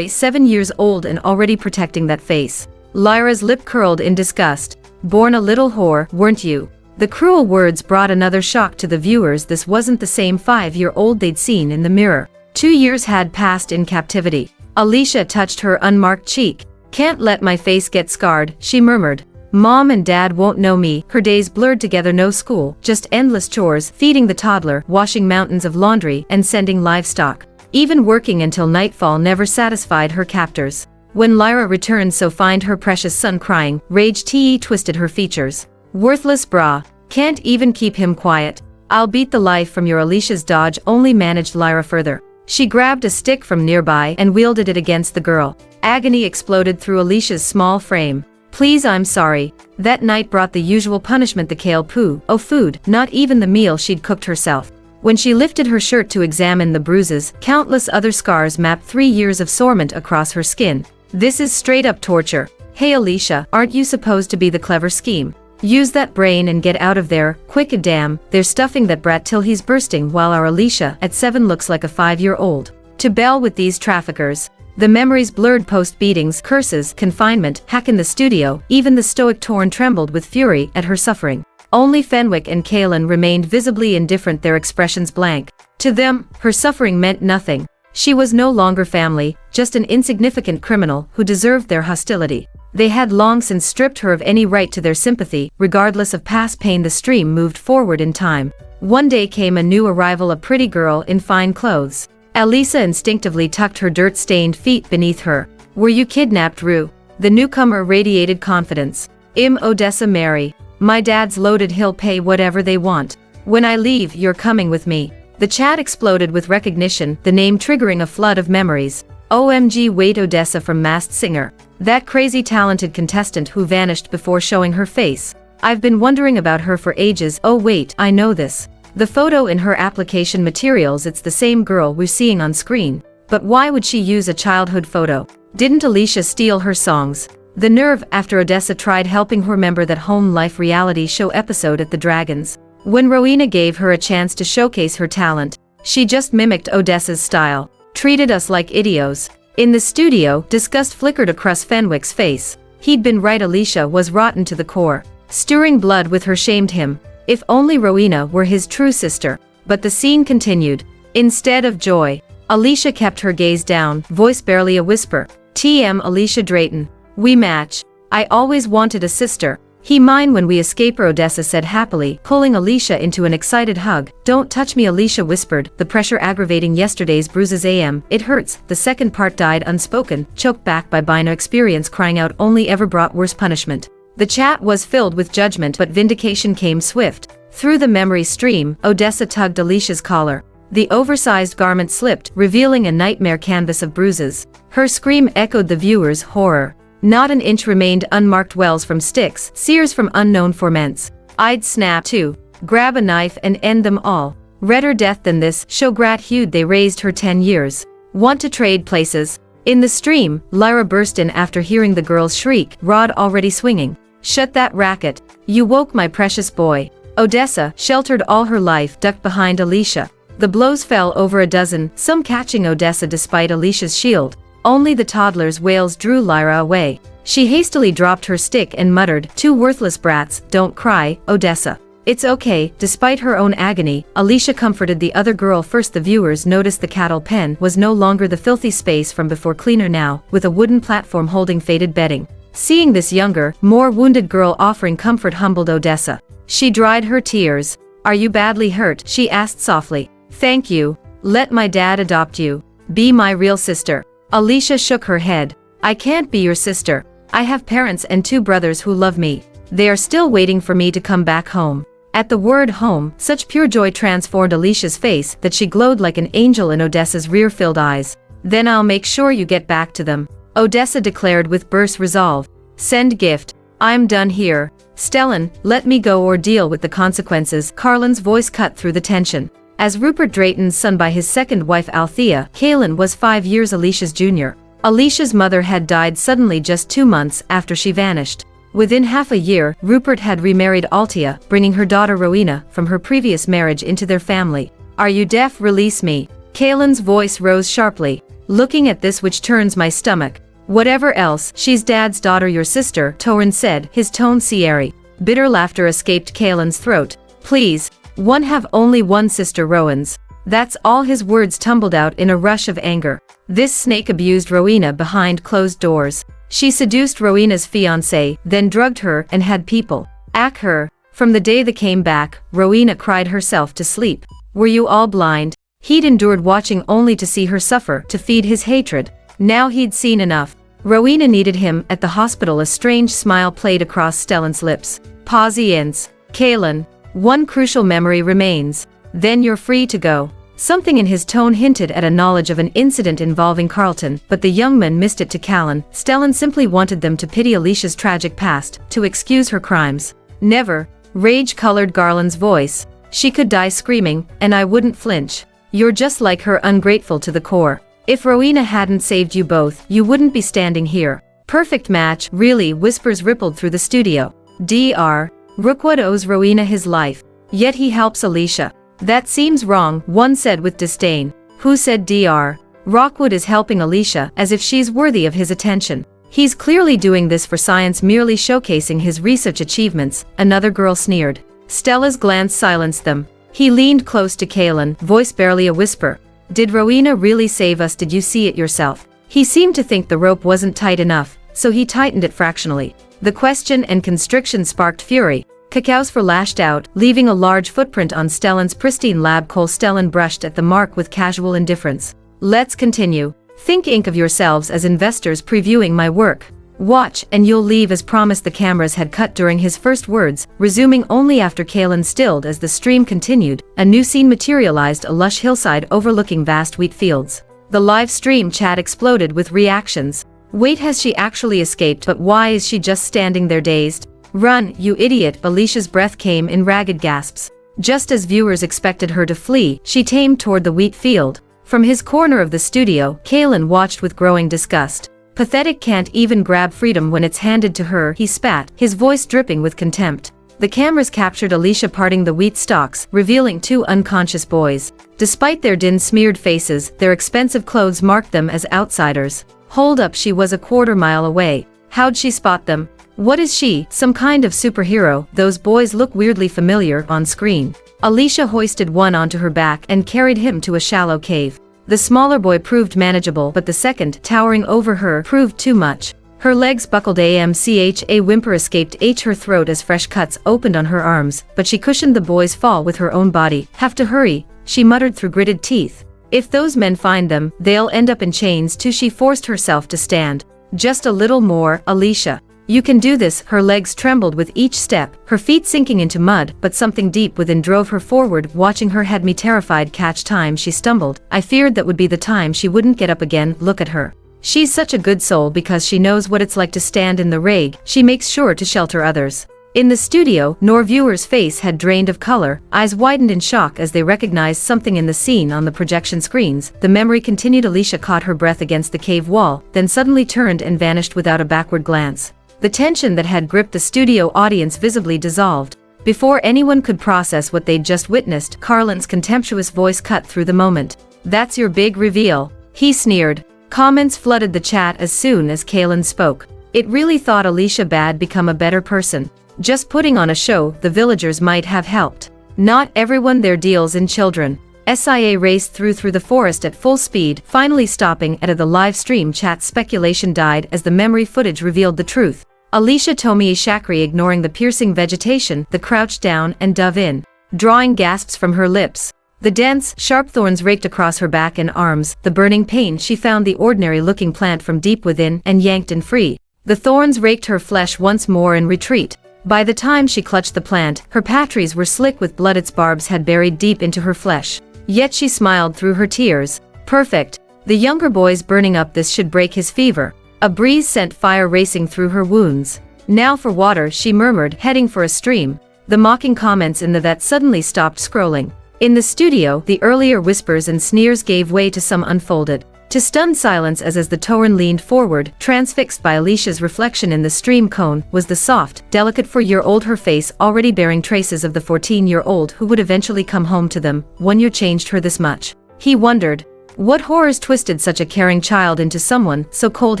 7 years old and already protecting that face. Lyra's lip curled in disgust. Born a little whore, weren't you? The cruel words brought another shock to the viewers. This wasn't the same 5-year-old they'd seen in the mirror. 2 years had passed in captivity. Alicia touched her unmarked cheek. Can't let my face get scarred, she murmured. Mom and Dad won't know me. Her days blurred together, no school, just endless chores, feeding the toddler, washing mountains of laundry, and sending livestock. Even working until nightfall never satisfied her captors. When Lyra returned to find her precious son crying, rage twisted her features. Worthless bra. Can't even keep him quiet. I'll beat the life from your Alicia's dodge only managed Lyra further. She grabbed a stick from nearby and wielded it against the girl. Agony exploded through Alicia's small frame. Please, I'm sorry. That night brought the usual punishment, the kale poo. Oh, food, not even the meal she'd cooked herself. When she lifted her shirt to examine the bruises, countless other scars mapped 3 years of sorement across her skin. This is straight up torture. Hey Alicia, aren't you supposed to be the clever scheme? Use that brain and get out of there, quick. Damn, they're stuffing that brat till he's bursting while our Alicia at 7 looks like a 5-year-old. To bell with these traffickers. The memories blurred post-beatings, curses, confinement, hack in the studio, even the stoic Torn trembled with fury at her suffering. Only Fenwick and Kaelin remained visibly indifferent, their expressions blank. To them, her suffering meant nothing. She was no longer family, just an insignificant criminal who deserved their hostility. They had long since stripped her of any right to their sympathy. Regardless of past pain, the stream moved forward in time. One day came a new arrival, a pretty girl in fine clothes. Alisa instinctively tucked her dirt-stained feet beneath her. Were you kidnapped, Rue? The newcomer radiated confidence. Odessa Mary. My dad's loaded, he'll pay whatever they want. When I leave, you're coming with me. The chat exploded with recognition, the name triggering a flood of memories. OMG, wait, Odessa from Masked Singer. That crazy talented contestant who vanished before showing her face. I've been wondering about her for ages. Oh wait, I know this. The photo in her application materials, it's the same girl we're seeing on screen. But why would she use a childhood photo? Didn't Alicia steal her songs? The nerve after Odessa tried helping her remember that home life reality show episode at the Dragons. When Rowena gave her a chance to showcase her talent, she just mimicked Odessa's style. Treated us like idiots. In the studio, disgust flickered across Fenwick's face. He'd been right, Alicia was rotten to the core. Stirring blood with her shamed him. If only Rowena were his true sister. But the scene continued. Instead of joy, Alicia kept her gaze down, voice barely a whisper. TM Alicia Drayton. We match. I always wanted a sister. He mine when we escape, Odessa said happily, pulling Alicia into an excited hug. Don't touch me, Alicia whispered, the pressure aggravating yesterday's bruises. It hurts. The second part died unspoken, choked back by Bino experience, crying out only ever brought worse punishment. The chat was filled with judgment, but vindication came swift. Through the memory stream, Odessa tugged Alicia's collar. The oversized garment slipped, revealing a nightmare canvas of bruises. Her scream echoed the viewer's horror. Not an inch remained unmarked, wells from sticks, sears from unknown ferments. I'd snap too. Grab a knife and end them all. Redder death than this, Shograt hued. They raised her 10 years. Want to trade places? In the stream, Lyra burst in after hearing the girl's shriek, rod already swinging. Shut that racket. You woke my precious boy. Odessa, sheltered all her life, ducked behind Alicia. The blows fell over a dozen, some catching Odessa despite Alicia's shield. Only the toddler's wails drew Lyra away. She hastily dropped her stick and muttered, "Two worthless brats, don't cry, Odessa. It's okay." Despite her own agony, Alicia comforted the other girl first. The viewers noticed the cattle pen was no longer the filthy space from before, cleaner now, with a wooden platform holding faded bedding. Seeing this younger, more wounded girl offering comfort humbled Odessa. She dried her tears. "Are you badly hurt?" she asked softly. "Thank you. Let my dad adopt you. Be my real sister." Alicia shook her head. "I can't be your sister. I have parents and 2 brothers who love me. They are still waiting for me to come back home." At the word home, such pure joy transformed Alicia's face that she glowed like an angel in Odessa's rear-filled eyes. "Then I'll make sure you get back to them," Odessa declared with burst resolve. "Send gift. I'm done here. Stellan, let me go or deal with the consequences." Carlin's voice cut through the tension. As Rupert Drayton's son by his second wife Althea, Kaelin was 5 years Alicia's junior. Alicia's mother had died suddenly just 2 months after she vanished. Within half a year, Rupert had remarried Althea, bringing her daughter Rowena from her previous marriage into their family. "Are you deaf? Release me." Kaelin's voice rose sharply. "Looking at this which turns my stomach. Whatever else, she's Dad's daughter, your sister," Torin said, his tone fiery. Bitter laughter escaped Kaelin's throat. "Please. One have only one sister, Rowans. That's all his words tumbled out in a rush of anger. This snake abused Rowena behind closed doors. She seduced Rowena's fiancé, then drugged her and had people act her. From the day they came back, Rowena cried herself to sleep. Were you all blind? He'd endured watching only to see her suffer, to feed his hatred. Now he'd seen enough. Rowena needed him at the hospital. A strange smile played across Stellan's lips. Pausience. Kaelin, one crucial memory remains. Then you're free to go. Something in his tone hinted at a knowledge of an incident involving Carlton, but the young man missed it to Callan. Stellan simply wanted them to pity Alicia's tragic past, to excuse her crimes. Never. Rage colored Garland's voice. She could die screaming, and I wouldn't flinch. You're just like her, ungrateful to the core. If Rowena hadn't saved you both, you wouldn't be standing here. Perfect match, really. Whispers rippled through the studio. Dr. Rookwood owes Rowena his life. Yet he helps Alicia. That seems wrong, one said with disdain. Who said Dr. Rookwood is helping Alicia, as if she's worthy of his attention? He's clearly doing this for science, merely showcasing his research achievements, another girl sneered. Stella's glance silenced them. He leaned close to Kaelin, voice barely a whisper. Did Rowena really save us? Did you see it yourself? He seemed to think the rope wasn't tight enough, so he tightened it fractionally. The question and constriction sparked fury. Cacausfer lashed out, leaving a large footprint on Stellan's pristine lab coal. Stellan brushed at the mark with casual indifference. Let's continue. Think Inc. of yourselves as investors previewing my work. Watch, and you'll leave as promised. The cameras had cut during his first words, resuming only after Kaelin stilled. As the stream continued, a new scene materialized, a lush hillside overlooking vast wheat fields. The live stream chat exploded with reactions. Wait, has she actually escaped? But why is she just standing there dazed? Run, you idiot! Alicia's breath came in ragged gasps. Just as viewers expected her to flee, she tamed toward the wheat field. From his corner of the studio, Kaelin watched with growing disgust. Pathetic, can't even grab freedom when it's handed to her, he spat, his voice dripping with contempt. The cameras captured Alicia parting the wheat stalks, revealing two unconscious boys. Despite their din-smeared faces, their expensive clothes marked them as outsiders. Hold up, she was a quarter-mile away. How'd she spot them? What is she, some kind of superhero? Those boys look weirdly familiar on screen. Alicia hoisted one onto her back and carried him to a shallow cave. The smaller boy proved manageable, but the second, towering over her, proved too much. Her legs buckled. A whimper escaped her throat as fresh cuts opened on her arms, but she cushioned the boy's fall with her own body. Have to hurry, she muttered through gritted teeth. If those men find them, they'll end up in chains too. She forced herself to stand. Just a little more, Alicia. You can do this. Her legs trembled with each step, her feet sinking into mud, but something deep within drove her forward. Watching her had me terrified. Catch time, she stumbled. I feared that would be the time she wouldn't get up again. Look at her. She's such a good soul because she knows what it's like to stand in the rag. She makes sure to shelter others. In the studio, Nor viewer's face had drained of color, eyes widened in shock as they recognized something in the scene on the projection screens. The memory continued. Alicia caught her breath against the cave wall, then suddenly turned and vanished without a backward glance. The tension that had gripped the studio audience visibly dissolved. Before anyone could process what they'd just witnessed, Carlin's contemptuous voice cut through the moment. That's your big reveal, he sneered. Comments flooded the chat as soon as Kaelin spoke. It really thought Alicia bad become a better person. Just putting on a show, the villagers might have helped. Not everyone there deals in children. SIA raced through the forest at full speed, finally stopping at the live stream chat. Speculation died as the memory footage revealed the truth. Alicia Tomei Shakri, ignoring the piercing vegetation, the crouched down and dove in, drawing gasps from her lips. The dense, sharp thorns raked across her back and arms. The burning pain, she found the ordinary-looking plant from deep within and yanked in free. The thorns raked her flesh once more in retreat. By the time she clutched the plant, her patries were slick with blood. Its barbs had buried deep into her flesh. Yet she smiled through her tears. Perfect. The younger boy's burning up. This should break his fever. A breeze sent fire racing through her wounds. Now for water, she murmured, heading for a stream. The mocking comments in the that suddenly stopped scrolling. In the studio, the earlier whispers and sneers gave way to some unfolded. To stunned silence as the Tauren leaned forward, transfixed by Alicia's reflection in the stream cone, was the soft, delicate 4-year-old, her face already bearing traces of the 14-year-old who would eventually come home to them. 1 year changed her this much. He wondered. What horrors twisted such a caring child into someone so cold?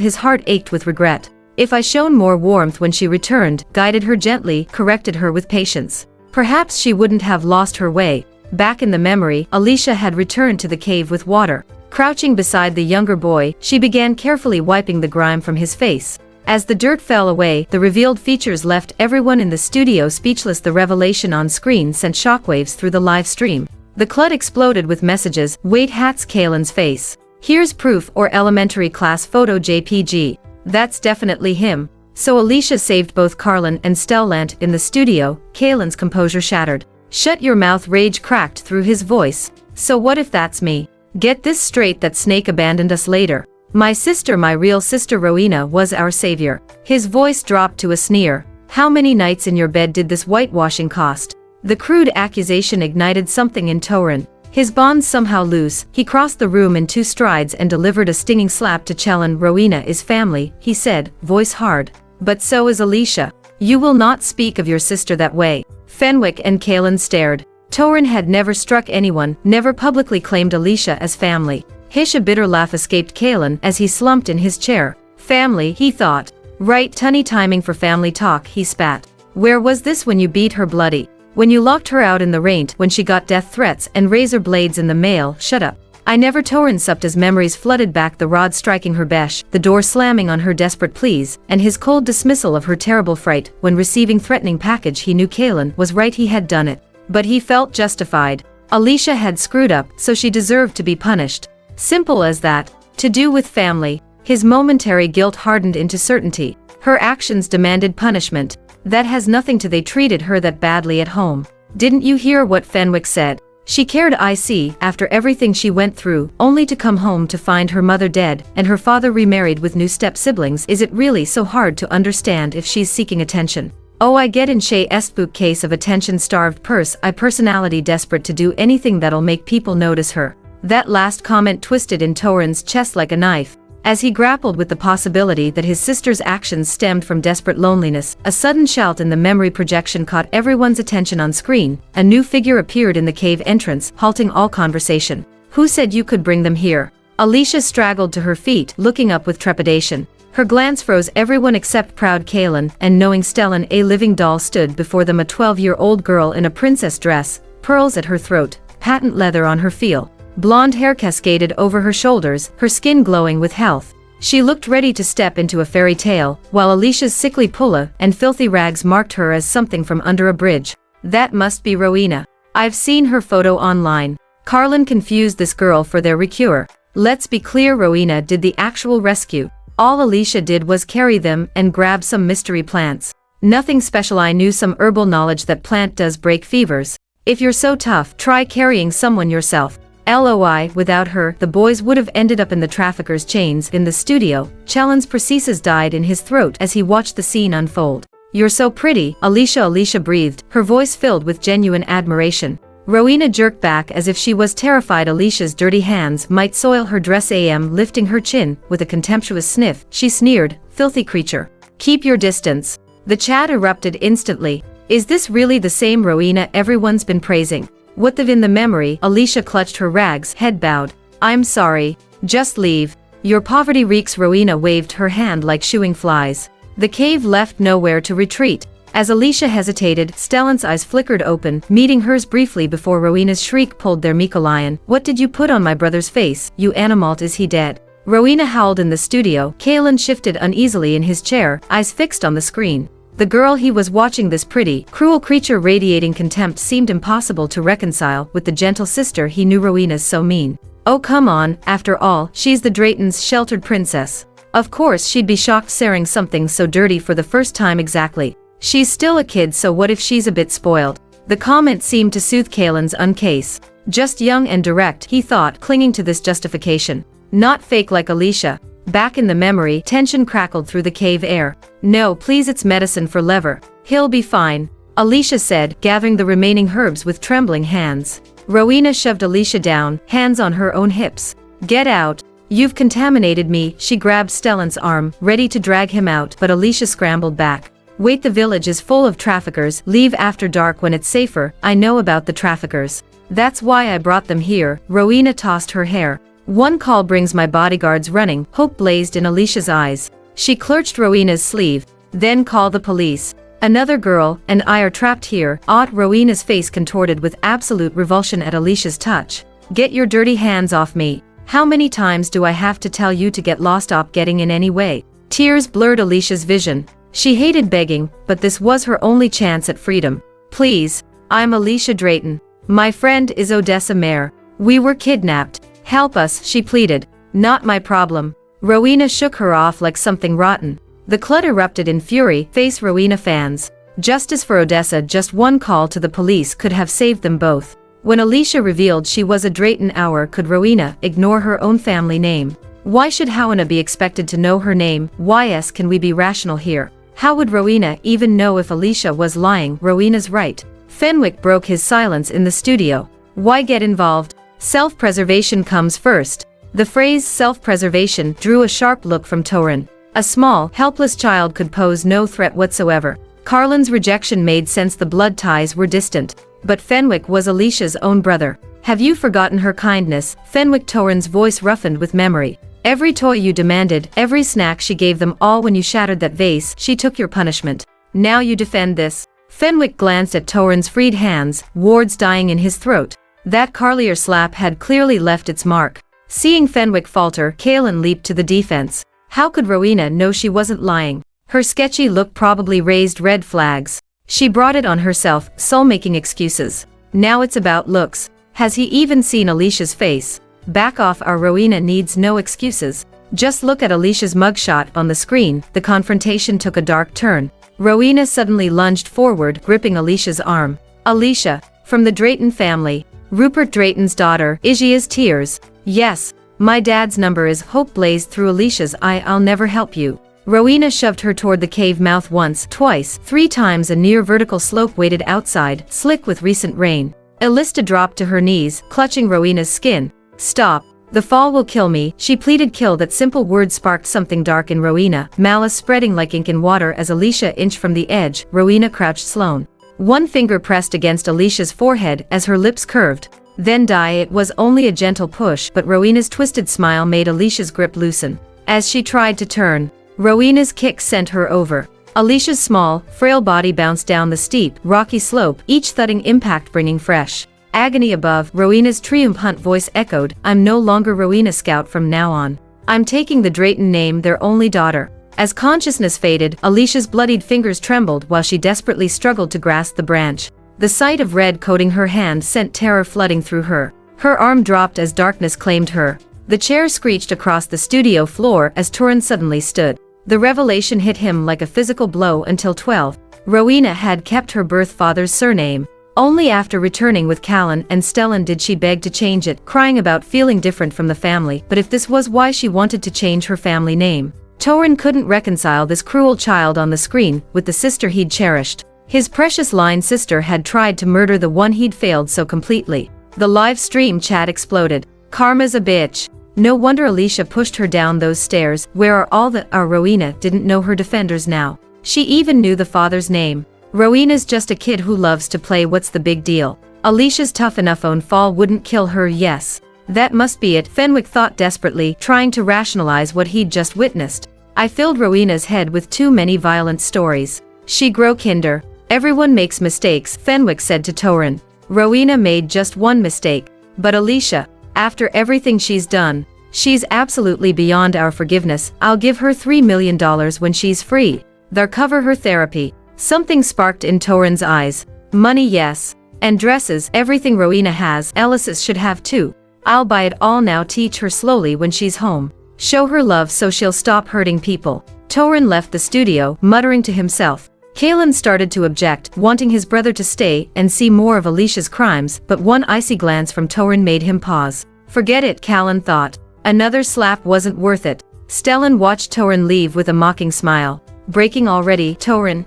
His heart ached with regret. If I shown more warmth when she returned, guided her gently, corrected her with patience, perhaps she wouldn't have lost her way. Back in the memory, Alicia had returned to the cave with water. Crouching beside the younger boy, she began carefully wiping the grime from his face. As the dirt fell away, the revealed features left everyone in the studio speechless. The revelation on screen sent shockwaves through the live stream. The CLUD exploded with messages, "Wait, hats Kalen's face. Here's proof," or "Elementary class photo JPG. That's definitely him." So Alicia saved both Carlin and Stellant in the studio. Kalen's composure shattered. "Shut your mouth," rage cracked through his voice. "So what if that's me? Get this straight, that snake abandoned us later. My sister, my real sister Rowena, was our savior." His voice dropped to a sneer. "How many nights in your bed did this whitewashing cost?" The crude accusation ignited something in Torin. His bonds somehow loose, he crossed the room in 2 strides and delivered a stinging slap to Chelin. "Rowena is family," he said, voice hard. "But so is Alicia. You will not speak of your sister that way." Fenwick and Kalen stared. Torin had never struck anyone, never publicly claimed Alicia as family. Hish, a bitter laugh escaped Kalen as he slumped in his chair. "Family," he thought. "Right, tunny timing for family talk," he spat. "Where was this when you beat her bloody? When you locked her out in the rain, when she got death threats and razor blades in the mail?" "Shut up. I never." Torin supped as memories flooded back, the rod striking her besh, the door slamming on her desperate pleas, and his cold dismissal of her terrible fright when receiving threatening package. He knew Kalen was right, he had done it. But he felt justified. Alicia had screwed up, so she deserved to be punished. Simple as that. To do with family. His momentary guilt hardened into certainty. Her actions demanded punishment. That has nothing to they treated her that badly at home. Didn't you hear what Fenwick said? She cared, I see, after everything she went through, only to come home to find her mother dead, and her father remarried with new step-siblings. Is it really so hard to understand if she's seeking attention? Oh, I get in Shea Estbook case of attention-starved personality desperate to do anything that'll make people notice her. That last comment twisted in Torin's chest like a knife. As he grappled with the possibility that his sister's actions stemmed from desperate loneliness, a sudden shout in the memory projection caught everyone's attention on screen. A new figure appeared in the cave entrance, halting all conversation. "Who said you could bring them here?" Alicia straggled to her feet, looking up with trepidation. Her glance froze everyone except proud Kalen, and knowing Stellan, a living doll stood before them, a 12-year-old girl in a princess dress, pearls at her throat, patent leather on her feel. Blonde hair cascaded over her shoulders, her skin glowing with health. She looked ready to step into a fairy tale, while Alicia's sickly pulla and filthy rags marked her as something from under a bridge. "That must be Rowena. I've seen her photo online." Carlin confused this girl for their recure. "Let's be clear, Rowena did the actual rescue. All Alicia did was carry them and grab some mystery plants. Nothing special. I knew some herbal knowledge that plant does break fevers. If you're so tough, try carrying someone yourself." LOI, without her, the boys would have ended up in the traffickers' chains. In the studio, Chelin's prosthesis died in his throat as he watched the scene unfold. "You're so pretty, Alicia." Alicia breathed, her voice filled with genuine admiration. Rowena jerked back as if she was terrified Alicia's dirty hands might soil her dress. Lifting her chin, with a contemptuous sniff, she sneered, "Filthy creature. Keep your distance." The chat erupted instantly. Is this really the same Rowena everyone's been praising? What in the memory? Alicia clutched her rags, head bowed. "I'm sorry. Just leave. Your poverty reeks." Rowena waved her hand like shooing flies. The cave left nowhere to retreat. As Alicia hesitated, Stellan's eyes flickered open, meeting hers briefly before Rowena's shriek pulled their Mikolayan. "What did you put on my brother's face, you animalt? Is he dead?" Rowena howled in the studio. Kalen shifted uneasily in his chair, eyes fixed on the screen. The girl he was watching, this pretty, cruel creature radiating contempt, seemed impossible to reconcile with the gentle sister he knew. Rowena's so mean. Oh come on, after all, she's the Drayton's sheltered princess. Of course she'd be shocked sharing something so dirty for the first time. Exactly. She's still a kid, so what if she's a bit spoiled? The comment seemed to soothe Kalen's uncase. Just young and direct, he thought, clinging to this justification. Not fake like Alicia. Back in the memory, tension crackled through the cave air. "No, please, it's medicine for Lever. He'll be fine," Alicia said, gathering the remaining herbs with trembling hands. Rowena shoved Alicia down, hands on her own hips. "Get out. You've contaminated me." She grabbed Stellan's arm, ready to drag him out, but Alicia scrambled back. "Wait, the village is full of traffickers. Leave after dark when it's safer." "I know about the traffickers. That's why I brought them here." Rowena tossed her hair. "One call brings my bodyguards running." Hope blazed in Alicia's eyes. She clutched Rowena's sleeve. "Then call the police." Another girl and I are trapped here. Rowena's face contorted with absolute revulsion at Alicia's touch. Get your dirty hands off me. How many times do I have to tell you to get lost? Stop getting in any way. Tears blurred Alicia's vision. She hated begging, but this was her only chance at freedom. Please, I'm Alicia Drayton. My friend is Odessa Mare. We were kidnapped. Help us, she pleaded. Not my problem. Rowena shook her off like something rotten. The club erupted in fury. Face Rowena fans. Justice for Odessa. Just one call to the police could have saved them both. When Alicia revealed she was a Drayton, could Rowena ignore her own family name? Why should Rowena be expected to know her name? Why can we be rational here? How would Rowena even know if Alicia was lying? Rowena's right. Fenwick broke his silence in the studio. Why get involved? Self-preservation comes first. The phrase self-preservation drew a sharp look from Torin. A small, helpless child could pose no threat whatsoever. Carlin's rejection made sense. The blood ties were distant. But Fenwick was Alicia's own brother. Have you forgotten her kindness? Fenwick. Torin's voice roughened with memory. Every toy you demanded, every snack she gave them all when you shattered that vase, she took your punishment. Now you defend this. Fenwick glanced at Torin's freed hands, wards dying in his throat. That Carlier slap had clearly left its mark. Seeing Fenwick falter, Kaelin leaped to the defense. How could Rowena know she wasn't lying? Her sketchy look probably raised red flags. She brought it on herself, making excuses. Now it's about looks. Has he even seen Alicia's face? Back off. Our Rowena needs no excuses. Just look at Alicia's mugshot on the screen. The confrontation took a dark turn. Rowena suddenly lunged forward, gripping Alicia's arm. Alicia, from the Drayton family. Rupert Drayton's daughter. Igia's tears. Yes, my dad's number is. Hope blazed through Alicia's eye. I'll never help you. Rowena shoved her toward the cave mouth once, twice, 3 times. A near vertical slope waited outside, slick with recent rain. Alista dropped to her knees, clutching Rowena's skin. Stop. The fall will kill me, she pleaded. Kill. That simple word sparked something dark in Rowena, malice spreading like ink in water. As Alicia inched from the edge, Rowena crouched slow. One finger pressed against Alicia's forehead as her lips curved. Then die. It was only a gentle push, but Rowena's twisted smile made Alicia's grip loosen. As she tried to turn, Rowena's kick sent her over. Alicia's small, frail body bounced down the steep, rocky slope, each thudding impact bringing fresh agony above. Rowena's triumphant voice echoed, I'm no longer Rowena Scout from now on. I'm taking the Drayton name, their only daughter. As consciousness faded, Alicia's bloodied fingers trembled while she desperately struggled to grasp the branch. The sight of red coating her hand sent terror flooding through her. Her arm dropped as darkness claimed her. The chair screeched across the studio floor as Torin suddenly stood. The revelation hit him like a physical blow. Until 12, Rowena had kept her birth father's surname. Only after returning with Callan and Stellan did she beg to change it, crying about feeling different from the family. But if this was why she wanted to change her family name, Torin couldn't reconcile this cruel child on the screen with the sister he'd cherished. His precious line sister had tried to murder the one he'd failed so completely. The live stream chat exploded. Karma's a bitch. No wonder Alicia pushed her down those stairs. Where are all the... Our Rowena didn't know her defenders now. She even knew the father's name. Rowena's just a kid who loves to play. What's the big deal? Alicia's tough enough own fall wouldn't kill her. Yes. That must be it, Fenwick thought desperately, trying to rationalize what he'd just witnessed. I filled Rowena's head with too many violent stories. She grow kinder. Everyone makes mistakes, Fenwick said to Torin. Rowena made just one mistake. But Alicia, after everything she's done, she's absolutely beyond our forgiveness. I'll give her $3 million when she's free. They'll cover her therapy. Something sparked in Torin's eyes. Money, yes. And dresses, everything Rowena has, Alice's should have too. I'll buy it all now. Teach her slowly when she's home. Show her love so she'll stop hurting people. Torin left the studio, muttering to himself. Kaelin started to object, wanting his brother to stay and see more of Alicia's crimes, but one icy glance from Torin made him pause. Forget it, Kaelin thought. Another slap wasn't worth it. Stellan watched Torin leave with a mocking smile. Breaking already, Torin,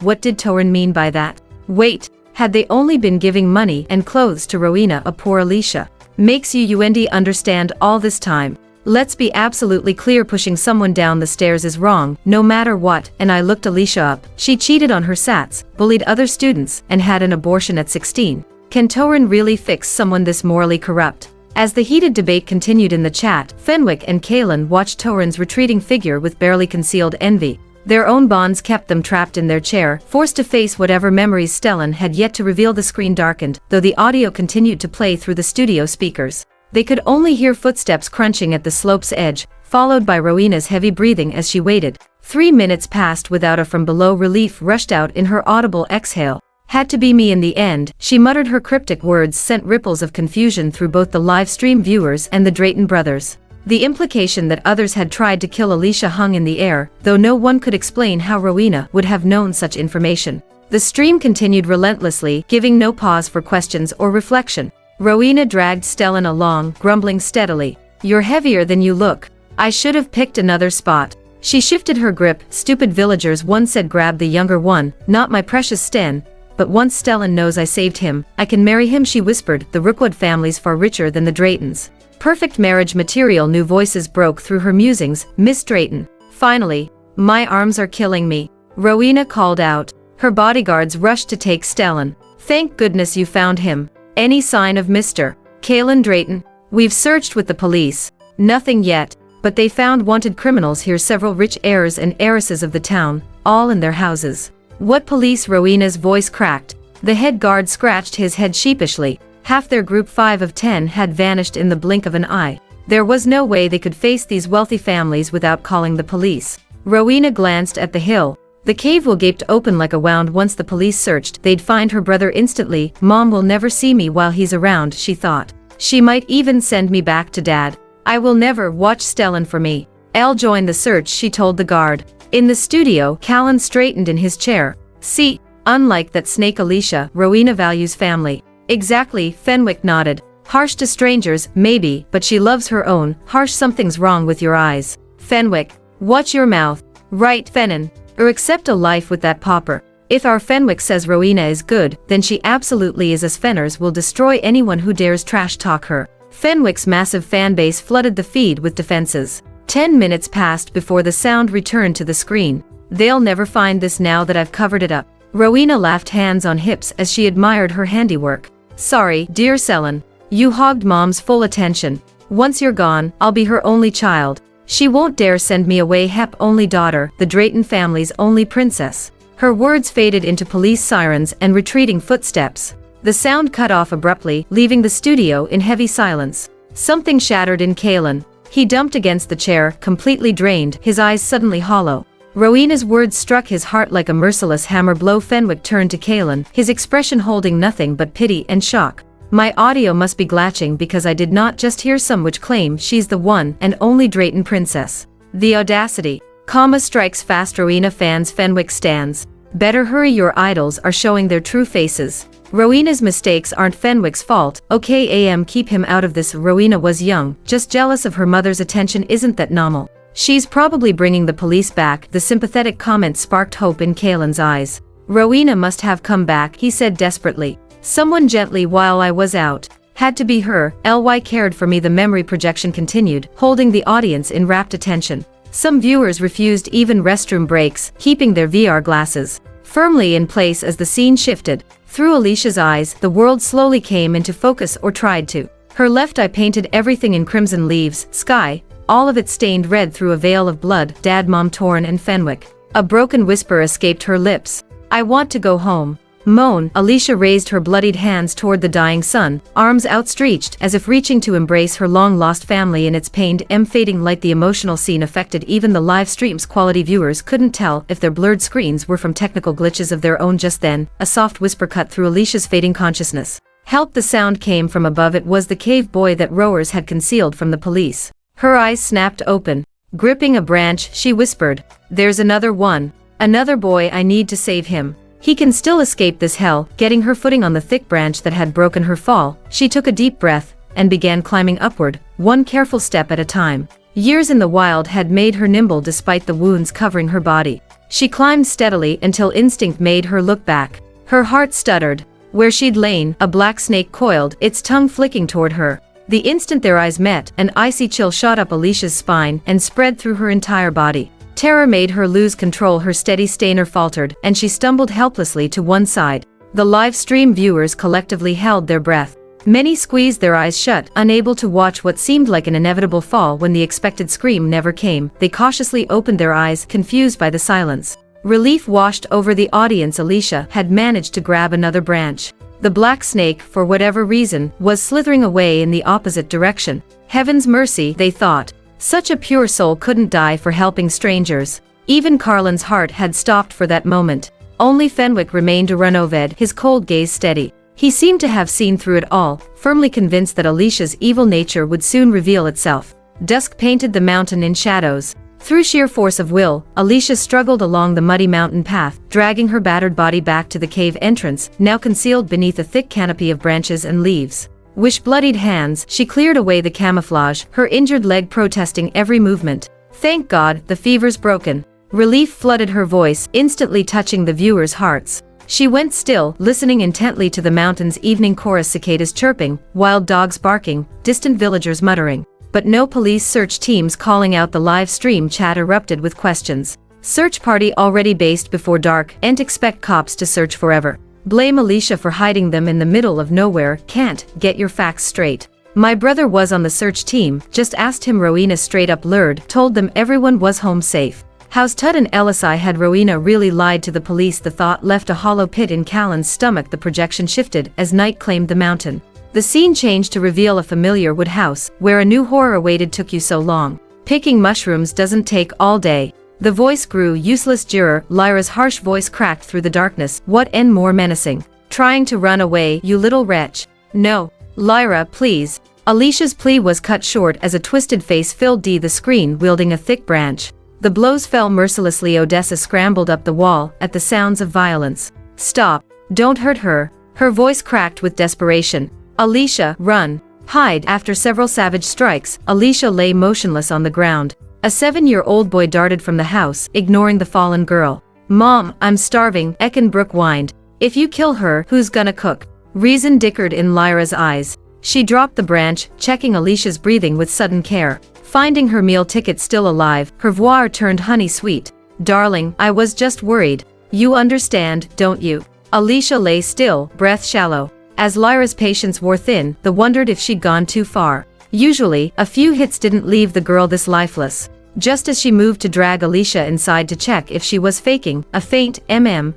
what did Torin mean by that? Wait, had they only been giving money and clothes to Rowena, a poor Alicia? Makes you understand all this time. Let's be absolutely clear, pushing someone down the stairs is wrong, no matter what. And I looked Alicia up. She cheated on her SATs, bullied other students, and had an abortion at 16. Can Torin really fix someone this morally corrupt? As the heated debate continued in the chat, Fenwick and Kaelin watched Torin's retreating figure with barely concealed envy. Their own bonds kept them trapped in their chair, forced to face whatever memories Stellan had yet to reveal. The screen darkened, though the audio continued to play through the studio speakers. They could only hear footsteps crunching at the slope's edge, followed by Rowena's heavy breathing as she waited. 3 minutes passed without a from below. Relief rushed out in her audible exhale. Had to be me in the end, she muttered. Her cryptic words sent ripples of confusion through both the live stream viewers and the Drayton brothers. The implication that others had tried to kill Alicia hung in the air, though no one could explain how Rowena would have known such information. The stream continued relentlessly, giving no pause for questions or reflection. Rowena dragged Stellan along, grumbling steadily. "You're heavier than you look. I should have picked another spot." She shifted her grip. "Stupid villagers," one said. "Grab the younger one, not my precious Sten. But once Stellan knows I saved him, I can marry him," she whispered. "The Rookwood family's far richer than the Draytons. Perfect marriage material." New voices broke through her musings. "Miss Drayton." Finally. "My arms are killing me," Rowena called out. Her bodyguards rushed to take Stellan. "Thank goodness you found him. Any sign of Mr. Kalen Drayton?" "We've searched with the police. Nothing yet, but they found wanted criminals here, several rich heirs and heiresses of the town, all in their houses." "What police?" Rowena's voice cracked. The head guard scratched his head sheepishly. Half their group, 5 of 10, had vanished in the blink of an eye. There was no way they could face these wealthy families without calling the police. Rowena glanced at the hill. The cave will gaped open like a wound. Once the police searched, they'd find her brother instantly. "Mom will never see me while he's around," she thought. "She might even send me back to Dad. I will never watch Stellan for me." "I'll join the search," she told the guard. In the studio, Callan straightened in his chair. "See, unlike that snake Alicia, Rowena values family." "Exactly," Fenwick nodded. "Harsh to strangers, maybe, but she loves her own." "Harsh? Something's wrong with your eyes, Fenwick. Watch your mouth." "Right, Fennan. Or accept a life with that pauper." "If our Fenwick says Rowena is good, then she absolutely is, as Fenners will destroy anyone who dares trash talk her." Fenwick's massive fanbase flooded the feed with defenses. 10 minutes passed before the sound returned to the screen. "They'll never find this now that I've covered it up." Rowena laughed, hands on hips, as she admired her handiwork. "Sorry, dear Stellan. You hogged Mom's full attention. Once you're gone, I'll be her only child. She won't dare send me away. Hep only daughter, the Drayton family's only princess." Her words faded into police sirens and retreating footsteps. The sound cut off abruptly, leaving the studio in heavy silence. Something shattered in Kalen. He dumped against the chair, completely drained, his eyes suddenly hollow. Rowena's words struck his heart like a merciless hammer blow. Fenwick turned to Kalen, his expression holding nothing but pity and shock. "My audio must be glitching, because I did not just hear some which claim she's the one and only Drayton princess. The audacity. Comma strikes fast. Rowena fans. Fenwick stands. Better hurry, your idols are showing their true faces." Rowena's mistakes aren't Fenwick's fault. "Okay, keep him out of this." Rowena was young, just jealous of her mother's attention. "Isn't that normal? She's probably bringing the police back." The sympathetic comment sparked hope in Kalen's eyes. "Rowena must have come back," he said desperately. "Someone gently while I was out. Had to be her. Ly cared for me." The memory projection continued, holding the audience in rapt attention. Some viewers refused even restroom breaks, keeping their VR glasses firmly in place as the scene shifted. Through Alicia's eyes, the world slowly came into focus, or tried to. Her left eye painted everything in crimson. Leaves, sky, all of it stained red through a veil of blood. Dad, Mom, torn, and Fenwick. A broken whisper escaped her lips. "I want to go home." Moan. Alicia raised her bloodied hands toward the dying son, arms outstretched as if reaching to embrace her long-lost family in its pained fading light. The emotional scene affected even the live stream's quality. Viewers couldn't tell if their blurred screens were from technical glitches of their own. Just then, a soft whisper cut through Alicia's fading consciousness. "Help!" The sound came from above. It was the cave boy that rowers had concealed from the police. Her eyes snapped open. Gripping a branch, she whispered, "There's another one. Another boy. I need to save him. He can still escape this hell." Getting her footing on the thick branch that had broken her fall, she took a deep breath and began climbing upward, one careful step at a time. Years in the wild had made her nimble despite the wounds covering her body. She climbed steadily until instinct made her look back. Her heart stuttered. Where she'd lain, a black snake coiled, its tongue flicking toward her. The instant their eyes met, an icy chill shot up Alicia's spine and spread through her entire body. Terror made her lose control. Her steady stainer faltered, and she stumbled helplessly to one side. The live stream viewers collectively held their breath. Many squeezed their eyes shut, unable to watch what seemed like an inevitable fall when the expected scream never came. They cautiously opened their eyes, confused by the silence. Relief washed over the audience. Alicia had managed to grab another branch. The black snake, for whatever reason, was slithering away in the opposite direction. Heaven's mercy, they thought. Such a pure soul couldn't die for helping strangers. Even Carlin's heart had stopped for that moment. Only Fenwick remained Runoved, his cold gaze steady. He seemed to have seen through it all, firmly convinced that Alicia's evil nature would soon reveal itself. Dusk painted the mountain in shadows. Through sheer force of will, Alicia struggled along the muddy mountain path, dragging her battered body back to the cave entrance, now concealed beneath a thick canopy of branches and leaves. With bloodied hands, she cleared away the camouflage, her injured leg protesting every movement. Thank God, the fever's broken. Relief flooded her voice, instantly touching the viewers' hearts. She went still, listening intently to the mountain's evening chorus, cicadas chirping, wild dogs barking, distant villagers muttering. But no police search teams calling out. The live stream chat erupted with questions. Search party already based before dark, and expect cops to search forever. Blame Alicia for hiding them in the middle of nowhere, can't get your facts straight. My brother was on the search team, just asked him. Rowena straight up lured, told them everyone was home safe. How's Tud and LSI? Had Rowena really lied to the police? The thought left a hollow pit in Callan's stomach. The projection shifted as night claimed the mountain. The scene changed to reveal a familiar wood house, where a new horror awaited. Took you so long. Picking mushrooms doesn't take all day. The voice grew. Useless juror. Lyra's harsh voice cracked through the darkness. What and more menacing? Trying to run away, you little wretch. No. Lyra, please. Alicia's plea was cut short as a twisted face filled the screen, wielding a thick branch. The blows fell mercilessly. Odessa scrambled up the wall at the sounds of violence. Stop. Don't hurt her. Her voice cracked with desperation. Alicia, run. Hide. After several savage strikes, Alicia lay motionless on the ground. A 7-year-old boy darted from the house, ignoring the fallen girl. Mom, I'm starving, Eckenbrook whined. If you kill her, who's gonna cook? Reason dickered in Lyra's eyes. She dropped the branch, checking Alicia's breathing with sudden care. Finding her meal ticket still alive, her voix turned honey sweet. Darling, I was just worried. You understand, don't you? Alicia lay still, breath shallow. As Lyra's patience wore thin, the wondered if she'd gone too far. Usually, a few hits didn't leave the girl this lifeless. Just as she moved to drag Alicia inside to check if she was faking, a faint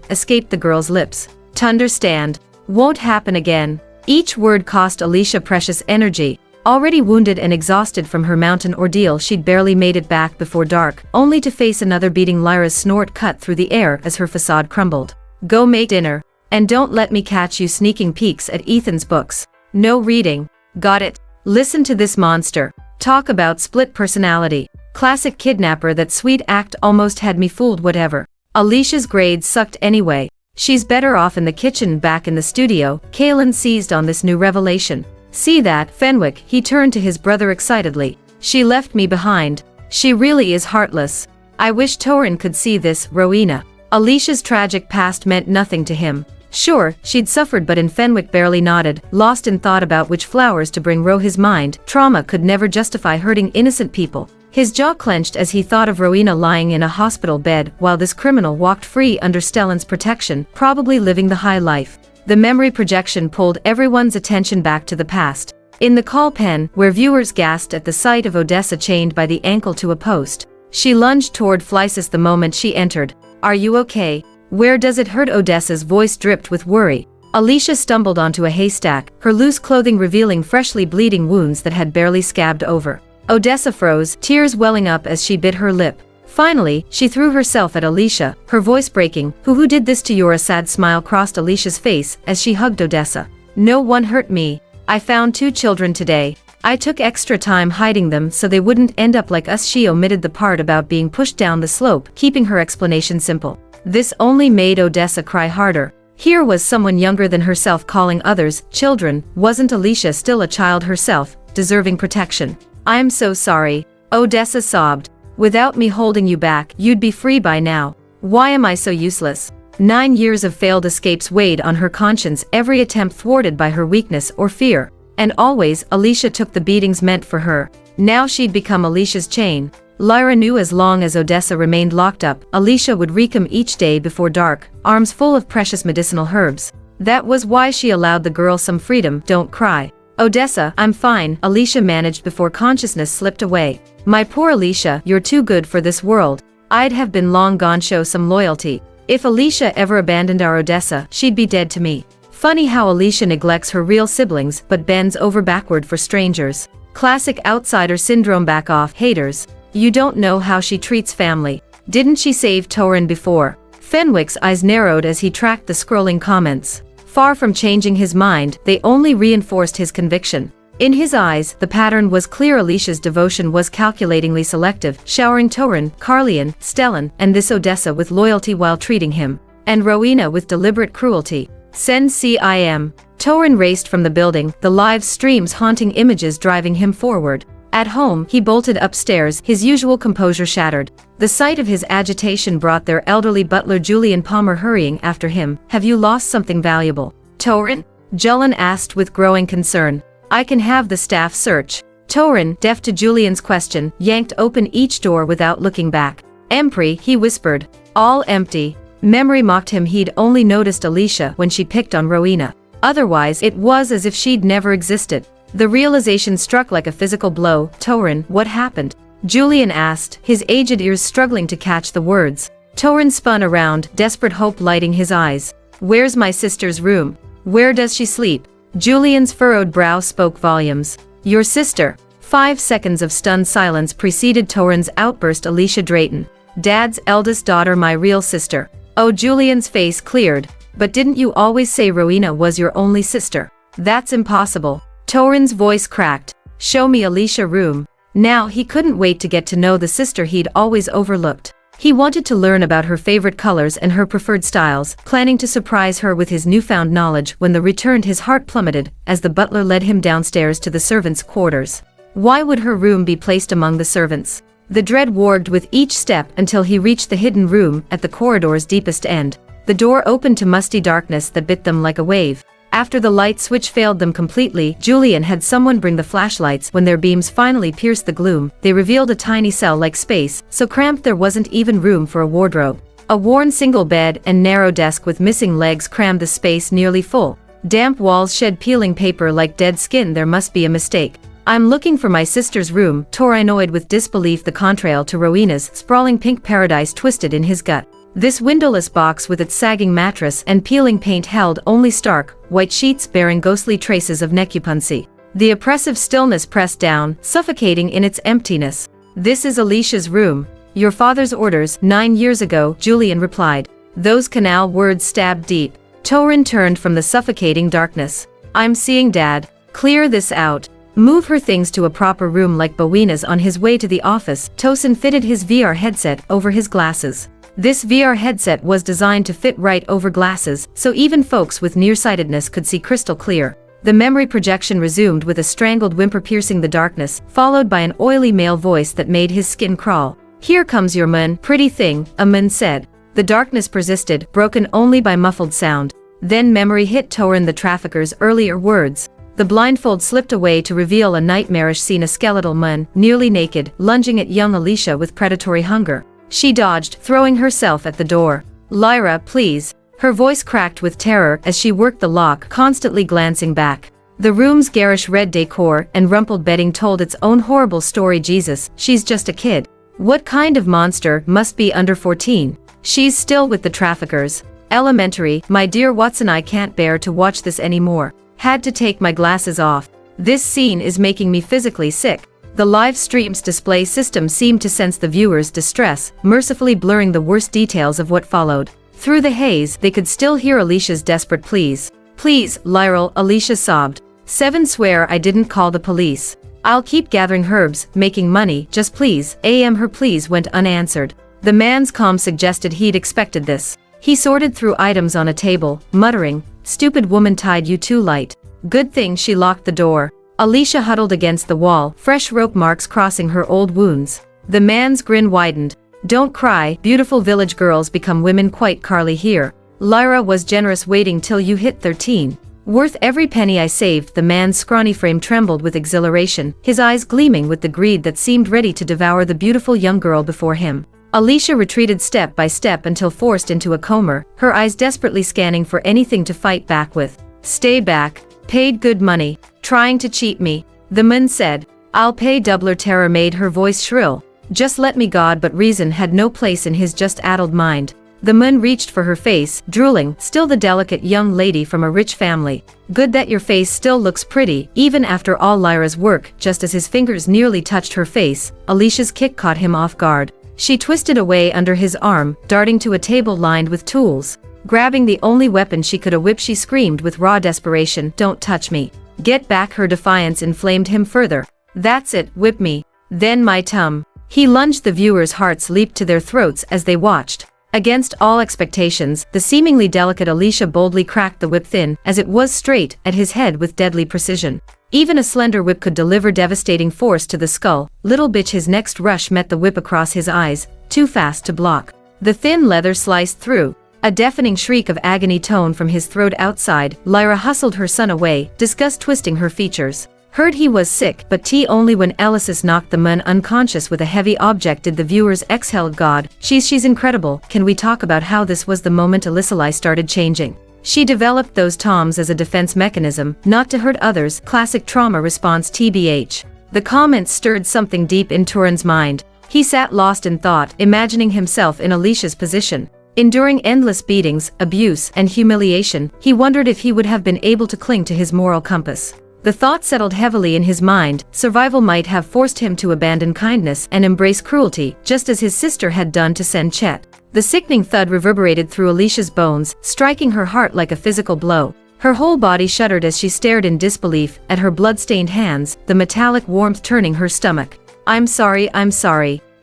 escaped the girl's lips. T'understand. Won't happen again. Each word cost Alicia precious energy. Already wounded and exhausted from her mountain ordeal, she'd barely made it back before dark, only to face another beating. Lyra's snort cut through the air as her facade crumbled. Go make dinner. And don't let me catch you sneaking peeks at Ethan's books. No reading. Got it? Listen to this monster. Talk about split personality. Classic kidnapper. That sweet act almost had me fooled. Whatever. Alicia's grades sucked anyway. She's better off in the kitchen. Back in the studio, Kalen seized on this new revelation. See that, Fenwick? He turned to his brother excitedly. She left me behind. She really is heartless. I wish Torin could see this. Rowena. Alicia's tragic past meant nothing to him. Sure, she'd suffered, but Fenwick barely nodded, lost in thought about which flowers to bring. His mind. Trauma could never justify hurting innocent people. His jaw clenched as he thought of Rowena lying in a hospital bed while this criminal walked free under Stellan's protection, probably living the high life. The memory projection pulled everyone's attention back to the past. In the call pen, where viewers gasped at the sight of Odessa chained by the ankle to a post, she lunged toward Flysis the moment she entered. Are you okay? Where does it hurt? Odessa's voice dripped with worry. Alicia stumbled onto a haystack, her loose clothing revealing freshly bleeding wounds that had barely scabbed over. Odessa froze, tears welling up as she bit her lip. Finally, she threw herself at Alicia, her voice breaking. Who did this to you? A sad smile crossed Alicia's face as she hugged Odessa. No one hurt me. I found 2 children today. I took extra time hiding them so they wouldn't end up like us. She omitted the part about being pushed down the slope, keeping her explanation simple. This only made Odessa cry harder. Here was someone younger than herself calling others children. Wasn't Alicia still a child herself, deserving protection? I'm so sorry. Odessa sobbed. Without me holding you back, you'd be free by now. Why am I so useless? 9 years of failed escapes weighed on her conscience, every attempt thwarted by her weakness or fear. And always, Alicia took the beatings meant for her. Now she'd become Alicia's chain. Lyra knew as long as Odessa remained locked up, Alicia would wreak him each day before dark, arms full of precious medicinal herbs. That was why she allowed the girl some freedom. Don't cry. Odessa, I'm fine, Alicia managed before consciousness slipped away. My poor Alicia, you're too good for this world. I'd have been long gone. Show some loyalty. If Alicia ever abandoned our Odessa, she'd be dead to me. Funny how Alicia neglects her real siblings but bends over backward for strangers. Classic outsider syndrome. Back off, haters. You don't know how she treats family. Didn't she save Torin before? Fenwick's eyes narrowed as he tracked the scrolling comments. Far from changing his mind, they only reinforced his conviction. In his eyes, the pattern was clear. Alicia's devotion was calculatingly selective, showering Torin, Carlian, Stellan, and this Odessa with loyalty while treating him, and Rowena with deliberate cruelty. Send CIM. Torin raced from the building, the live stream's haunting images driving him forward. At home, he bolted upstairs, his usual composure shattered. The sight of his agitation brought their elderly butler Julian Palmer hurrying after him. Have you lost something valuable, Torin? Julian asked with growing concern. I can have the staff search. Torin, deaf to Julian's question, yanked open each door without looking back. Empty, he whispered. All empty. Memory mocked him. He'd only noticed Alicia when she picked on Rowena. Otherwise, it was as if she'd never existed. The realization struck like a physical blow. Torin, what happened? Julian asked, his aged ears struggling to catch the words. Torin spun around, desperate hope lighting his eyes. Where's my sister's room? Where does she sleep? Julian's furrowed brow spoke volumes. Your sister. 5 seconds of stunned silence preceded Torin's outburst. Alicia Drayton. Dad's eldest daughter, my real sister. Oh, Julian's face cleared. But didn't you always say Rowena was your only sister? That's impossible. Torin's voice cracked. Show me Alicia room. Now he couldn't wait to get to know the sister he'd always overlooked. He wanted to learn about her favorite colors and her preferred styles, planning to surprise her with his newfound knowledge. When the returned, his heart plummeted as the butler led him downstairs to the servants' quarters. Why would her room be placed among the servants? The dread warged with each step until he reached the hidden room at the corridor's deepest end. The door opened to musty darkness that bit them like a wave. After the light switch failed them completely, Julian had someone bring the flashlights. When their beams finally pierced the gloom, they revealed a tiny cell-like space, so cramped there wasn't even room for a wardrobe. A worn single bed and narrow desk with missing legs crammed the space nearly full. Damp walls shed peeling paper like dead skin. There must be a mistake. I'm looking for my sister's room. Torin annoyed with disbelief. The contrail to Rowena's sprawling pink paradise twisted in his gut. This windowless box with its sagging mattress and peeling paint held only stark, white sheets bearing ghostly traces of neccupancy. The oppressive stillness pressed down, suffocating in its emptiness. This is Alicia's room. Your father's orders, 9 years ago, Julian replied. Those canal words stabbed deep. Torin turned from the suffocating darkness. I'm seeing Dad. Clear this out. Move her things to a proper room like Bowena's. On his way to the office, Tosin fitted his VR headset over his glasses. This VR headset was designed to fit right over glasses, so even folks with nearsightedness could see crystal clear. The memory projection resumed with a strangled whimper piercing the darkness, followed by an oily male voice that made his skin crawl. Here comes your man, pretty thing, a man said. The darkness persisted, broken only by muffled sound. Then memory hit Torin, the trafficker's earlier words. The blindfold slipped away to reveal a nightmarish scene: a skeletal man, nearly naked, lunging at young Alicia with predatory hunger. She dodged, throwing herself at the door. Lyra, please. Her voice cracked with terror as she worked the lock, constantly glancing back. The room's garish red decor and rumpled bedding told its own horrible story. Jesus, she's just a kid. What kind of monster? Must be under 14. She's still with the traffickers. Elementary. My dear Watson, I can't bear to watch this anymore. Had to take my glasses off. This scene is making me physically sick. The live stream's display system seemed to sense the viewer's distress, mercifully blurring the worst details of what followed. Through the haze, they could still hear Alicia's desperate pleas. Please, Lyral, Alicia sobbed. 7 swear I didn't call the police. I'll keep gathering herbs, making money, just please. Her pleas went unanswered. The man's calm suggested he'd expected this. He sorted through items on a table, muttering, stupid woman, tied you too light. Good thing she locked the door. Alicia huddled against the wall, fresh rope marks crossing her old wounds. The man's grin widened. Don't cry, beautiful village girls become women quite Carly here. Lyra was generous, waiting till you hit 13. Worth every penny I saved. The man's scrawny frame trembled with exhilaration, his eyes gleaming with the greed that seemed ready to devour the beautiful young girl before him. Alicia retreated step by step until forced into a coma, her eyes desperately scanning for anything to fight back with. Stay back. Paid good money. Trying to cheat me. The man said. I'll pay doubler. Terror made her voice shrill. Just let me God, but reason had no place in his just addled mind. The man reached for her face, drooling, still the delicate young lady from a rich family. Good that your face still looks pretty, even after all Lyra's work. Just as his fingers nearly touched her face, Alicia's kick caught him off guard. She twisted away under his arm, darting to a table lined with tools. Grabbing the only weapon she could, a whip, she screamed with raw desperation, "Don't touch me. Get back!" Her defiance inflamed him further. "That's it, whip me. Then my tum." He lunged. The viewers' hearts leaped to their throats as they watched. Against all expectations, the seemingly delicate Alicia boldly cracked the whip thin, as it was straight, at his head with deadly precision. Even a slender whip could deliver devastating force to the skull. Little bitch. His next rush met the whip across his eyes, too fast to block. The thin leather sliced through. A deafening shriek of agony toned from his throat. Outside, Lyra hustled her son away, disgust twisting her features. Heard he was sick, but only when Elysis knocked the man unconscious with a heavy object did the viewers exhale. God, she's incredible. Can we talk about how this was the moment Alicely started changing? She developed those toms as a defense mechanism, not to hurt others. Classic trauma response. TBH. The comments stirred something deep in Turin's mind. He sat lost in thought, imagining himself in Alicia's position. Enduring endless beatings, abuse, and humiliation, he wondered if he would have been able to cling to his moral compass. The thought settled heavily in his mind. Survival might have forced him to abandon kindness and embrace cruelty, just as his sister had done to Sen Chet. The sickening thud reverberated through Alicia's bones, striking her heart like a physical blow. Her whole body shuddered as she stared in disbelief at her blood-stained hands, the metallic warmth turning her stomach. I'm sorry.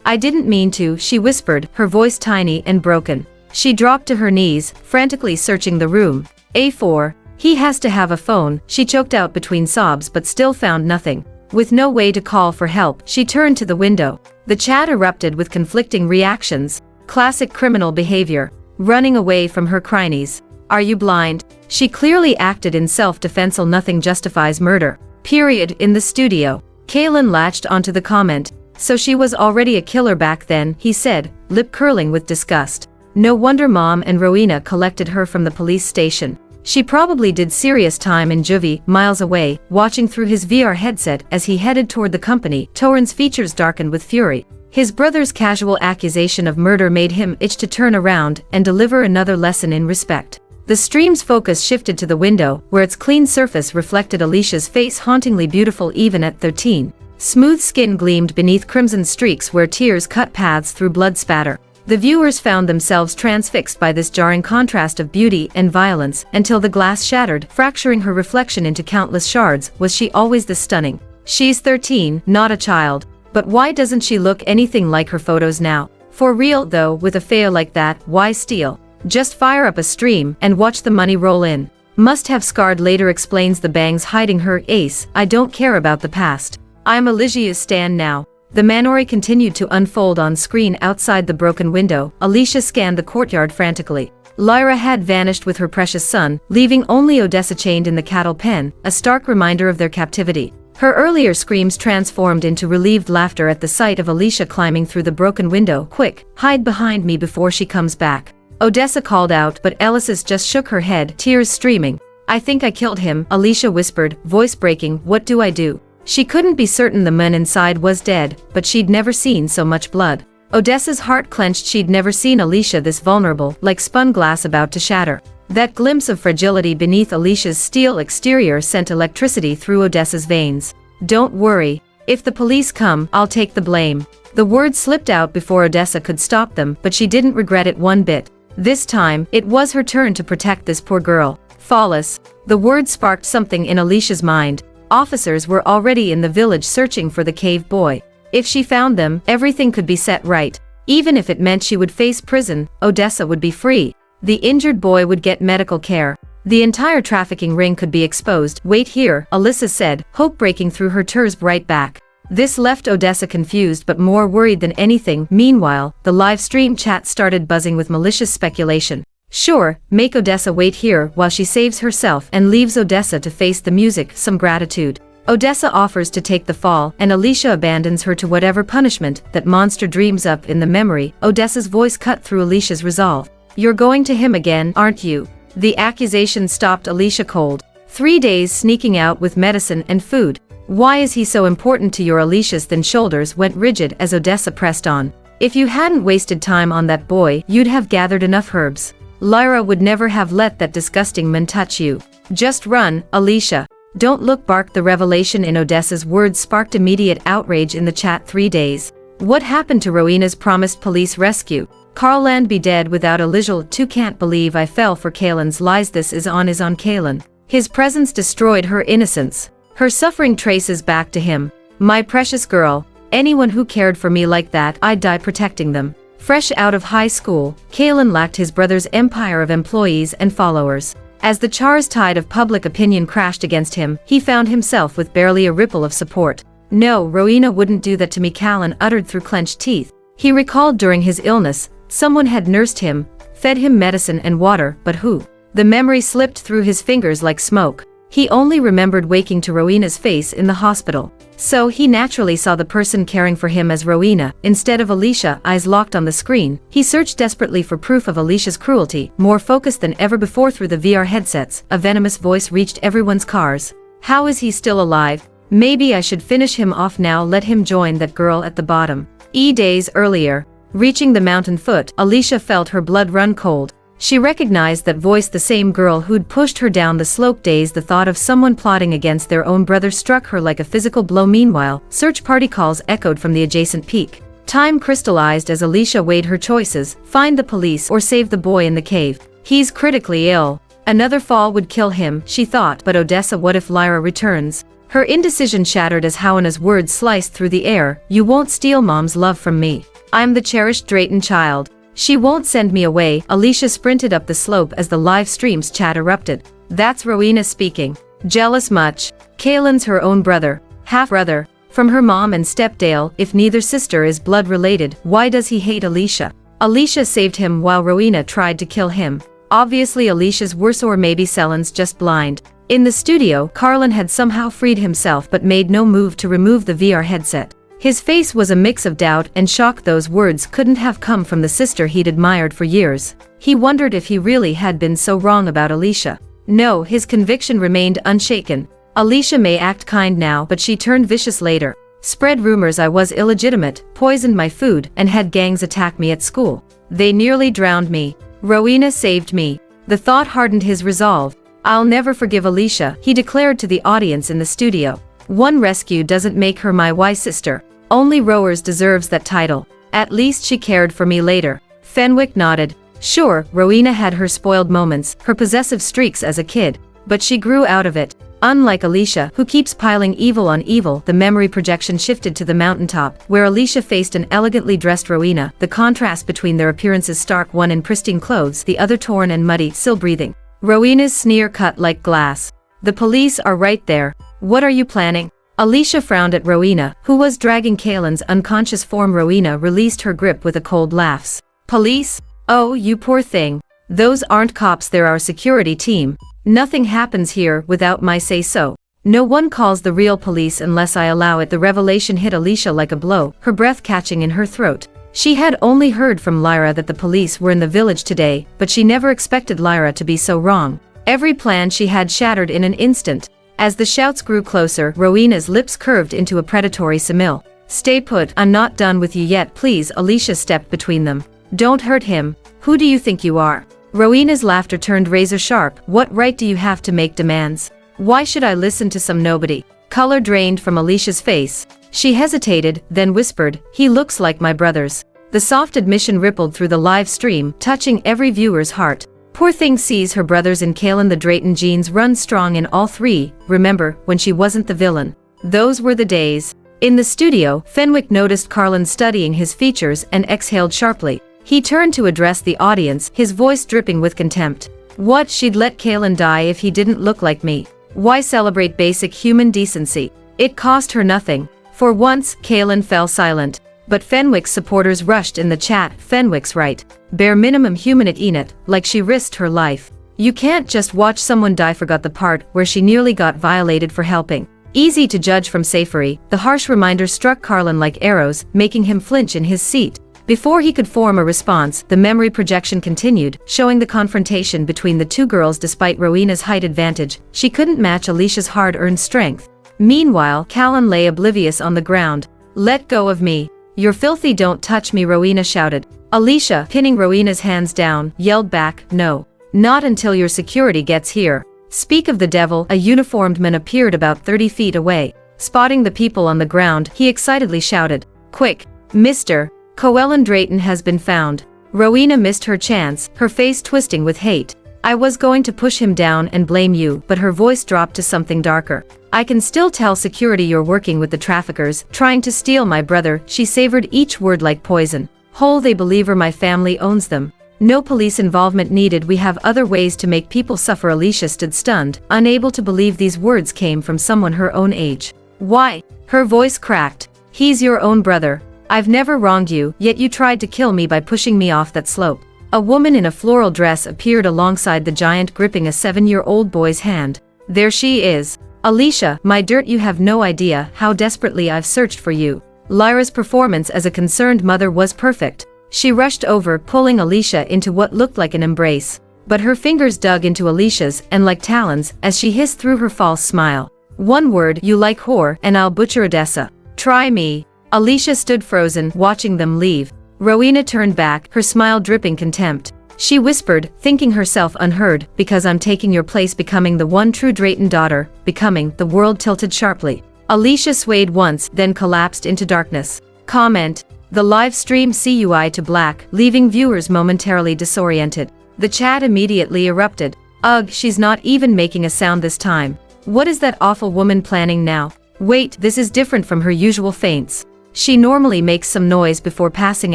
I didn't mean to," she whispered, her voice tiny and broken. She dropped to her knees, frantically searching the room. A4. He has to have a phone, she choked out between sobs, but still found nothing. With no way to call for help, she turned to the window. The chat erupted with conflicting reactions. Classic criminal behavior. Running away from her cronies. Are you blind? She clearly acted in self-defense. Nothing justifies murder. Period. In the studio, Kalen latched onto the comment. So she was already a killer back then, he said, lip curling with disgust. No wonder Mom and Rowena collected her from the police station. She probably did serious time in juvie, miles away, watching through his VR headset as he headed toward the company. Torin's features darkened with fury. His brother's casual accusation of murder made him itch to turn around and deliver another lesson in respect. The stream's focus shifted to the window, where its clean surface reflected Alicia's face, hauntingly beautiful even at 13. Smooth skin gleamed beneath crimson streaks where tears cut paths through blood spatter. The viewers found themselves transfixed by this jarring contrast of beauty and violence, until the glass shattered, fracturing her reflection into countless shards. Was she always this stunning? She's 13, not a child. But why doesn't she look anything like her photos now? For real though, with a fail like that, why steal? Just fire up a stream and watch the money roll in. Must have scarred later, explains the bangs hiding her ace. I don't care about the past. I'm Alicia's stan now. The Manori continued to unfold on screen outside the broken window. Alicia scanned the courtyard frantically. Lyra had vanished with her precious son, leaving only Odessa chained in the cattle pen, a stark reminder of their captivity. Her earlier screams transformed into relieved laughter at the sight of Alicia climbing through the broken window. Quick, hide behind me before she comes back. Odessa called out, but Elysis just shook her head, tears streaming. I think I killed him, Alicia whispered, voice breaking. What do I do? She couldn't be certain the man inside was dead, but she'd never seen so much blood. Odessa's heart clenched. She'd never seen Alicia this vulnerable, like spun glass about to shatter. That glimpse of fragility beneath Alicia's steel exterior sent electricity through Odessa's veins. Don't worry. If the police come, I'll take the blame. The words slipped out before Odessa could stop them, but she didn't regret it one bit. This time, it was her turn to protect this poor girl. Flawless. The word sparked something in Alicia's mind. Officers were already in the village searching for the cave boy. If she found them, everything could be set right. Even if it meant she would face prison, Odessa would be free. The injured boy would get medical care. The entire trafficking ring could be exposed. Wait here, Alyssa said, hope breaking through her tears right back. This left Odessa confused but more worried than anything. Meanwhile, the live stream chat started buzzing with malicious speculation. Sure, make Odessa wait here while she saves herself and leaves Odessa to face the music. Some gratitude. Odessa offers to take the fall, and Alicia abandons her to whatever punishment that monster dreams up in the memory. Odessa's voice cut through Alicia's resolve. You're going to him again, aren't you? The accusation stopped Alicia cold. 3 days sneaking out with medicine and food. Why is he so important to your? Alicia's thin shoulders went rigid as Odessa pressed on. If you hadn't wasted time on that boy, you'd have gathered enough herbs. Lyra would never have let that disgusting man touch you. Just run, Alicia. Don't look, barked. The revelation in Odessa's words sparked immediate outrage in the chat. 3 days. What happened to Rowena's promised police rescue? Carland be dead without Alicia too. Can't believe I fell for Kaelin's lies. This is on Kaelin. His presence destroyed her innocence. Her suffering traces back to him. My precious girl. Anyone who cared for me like that, I'd die protecting them. Fresh out of high school, Kaelin lacked his brother's empire of employees and followers. As the Char's tide of public opinion crashed against him, he found himself with barely a ripple of support. No, Rowena wouldn't do that to me, Callan uttered through clenched teeth. He recalled during his illness, someone had nursed him, fed him medicine and water, but who? The memory slipped through his fingers like smoke. He only remembered waking to Rowena's face in the hospital. So he naturally saw the person caring for him as Rowena, instead of Alicia. Eyes locked on the screen, he searched desperately for proof of Alicia's cruelty. More focused than ever before through the VR headsets, a venomous voice reached everyone's cars. How is he still alive? Maybe I should finish him off now. Let him join that girl at the bottom. Days earlier, reaching the mountain foot, Alicia felt her blood run cold. She recognized that voice, the same girl who'd pushed her down the slope. Days, the thought of someone plotting against their own brother struck her like a physical blow. Meanwhile, search party calls echoed from the adjacent peak. Time crystallized as Alicia weighed her choices: find the police or save the boy in the cave. He's critically ill. Another fall would kill him, she thought. But Odessa, what if Lyra returns? Her indecision shattered as Helena's words sliced through the air. You won't steal Mom's love from me. I'm the cherished Drayton child. She won't send me away. Alicia sprinted up the slope as the live stream's chat erupted. That's Rowena speaking. Jealous much? Kaelin's her own brother, half-brother, from her mom and stepdale. If neither sister is blood-related, why does he hate Alicia? Alicia saved him while Rowena tried to kill him. Obviously Alicia's worse, or maybe Selen's just blind. In the studio, Carlin had somehow freed himself but made no move to remove the VR headset. His face was a mix of doubt and shock. Those words couldn't have come from the sister he'd admired for years. He wondered if he really had been so wrong about Alicia. No, his conviction remained unshaken. Alicia may act kind now, but she turned vicious later. Spread rumors I was illegitimate, poisoned my food, and had gangs attack me at school. They nearly drowned me. Rowena saved me. The thought hardened his resolve. I'll never forgive Alicia, he declared to the audience in the studio. One rescue doesn't make her my wise sister. Only Rowers deserves that title. At least she cared for me later. Fenwick nodded. Sure, Rowena had her spoiled moments, her possessive streaks as a kid, but she grew out of it. Unlike Alicia, who keeps piling evil on evil. The memory projection shifted to the mountaintop, where Alicia faced an elegantly dressed Rowena. The contrast between their appearances stark, one in pristine clothes, the other torn and muddy, still breathing. Rowena's sneer cut like glass. The police are right there. What are you planning? Alicia frowned at Rowena, who was dragging Kaelin's unconscious form. Rowena released her grip with a cold laugh. Police? Oh, you poor thing. Those aren't cops, they're our security team. Nothing happens here without my say-so. No one calls the real police unless I allow it. The revelation hit Alicia like a blow, her breath catching in her throat. She had only heard from Lyra that the police were in the village today, but she never expected Lyra to be so wrong. Every plan she had shattered in an instant. As the shouts grew closer, Rowena's lips curved into a predatory simile. Stay put, I'm not done with you yet, please. Alicia stepped between them. Don't hurt him. Who do you think you are? Rowena's laughter turned razor sharp. What right do you have to make demands? Why should I listen to some nobody? Color drained from Alicia's face. She hesitated, then whispered, he looks like my brothers. The soft admission rippled through the live stream, touching every viewer's heart. Poor thing sees her brothers in Kaelin. The Drayton genes run strong in all three. Remember, when she wasn't the villain. Those were the days. In the studio, Fenwick noticed Carlin studying his features and exhaled sharply. He turned to address the audience, his voice dripping with contempt. What, she'd let Kaelin die if he didn't look like me? Why celebrate basic human decency? It cost her nothing. For once, Kaelin fell silent. But Fenwick's supporters rushed in the chat. Fenwick's right. Bare minimum human at Enid, like she risked her life. You can't just watch someone die. Forgot the part where she nearly got violated for helping. Easy to judge from Safaри. The harsh reminder struck Carlin like arrows, making him flinch in his seat. Before he could form a response, the memory projection continued, showing the confrontation between the two girls. Despite Rowena's height advantage, she couldn't match Alicia's hard-earned strength. Meanwhile, Callan lay oblivious on the ground. "Let go of me. You're filthy, don't touch me," Rowena shouted. Alicia, pinning Rowena's hands down, yelled back, "No. Not until your security gets here." Speak of the devil, a uniformed man appeared about 30 feet away. Spotting the people on the ground, he excitedly shouted, "Quick, Mr. Coelen Drayton has been found." Rowena missed her chance, her face twisting with hate. "I was going to push him down and blame you," but her voice dropped to something darker. "I can still tell security you're working with the traffickers, trying to steal my brother." She savored each word like poison. "Whole they believe her, my family owns them. No police involvement needed, we have other ways to make people suffer." Alicia stood stunned, unable to believe these words came from someone her own age. "Why?" Her voice cracked. "He's your own brother. I've never wronged you, yet you tried to kill me by pushing me off that slope." A woman in a floral dress appeared alongside the giant, gripping a 7-year-old boy's hand. "There she is. Alicia, my dirt, you have no idea how desperately I've searched for you." Lyra's performance as a concerned mother was perfect. She rushed over, pulling Alicia into what looked like an embrace. But her fingers dug into Alicia's, and like talons, as she hissed through her false smile, "One word, you like whore, and I'll butcher Odessa. Try me." Alicia stood frozen, watching them leave. Rowena turned back, her smile dripping contempt. She whispered, thinking herself unheard, "Because I'm taking your place, becoming the one true Drayton daughter, becoming." The world tilted sharply. Alicia swayed once, then collapsed into darkness. Comment. The live stream CUI to black, leaving viewers momentarily disoriented. The chat immediately erupted. "Ugh, she's not even making a sound this time. What is that awful woman planning now? Wait, this is different from her usual feints. She normally makes some noise before passing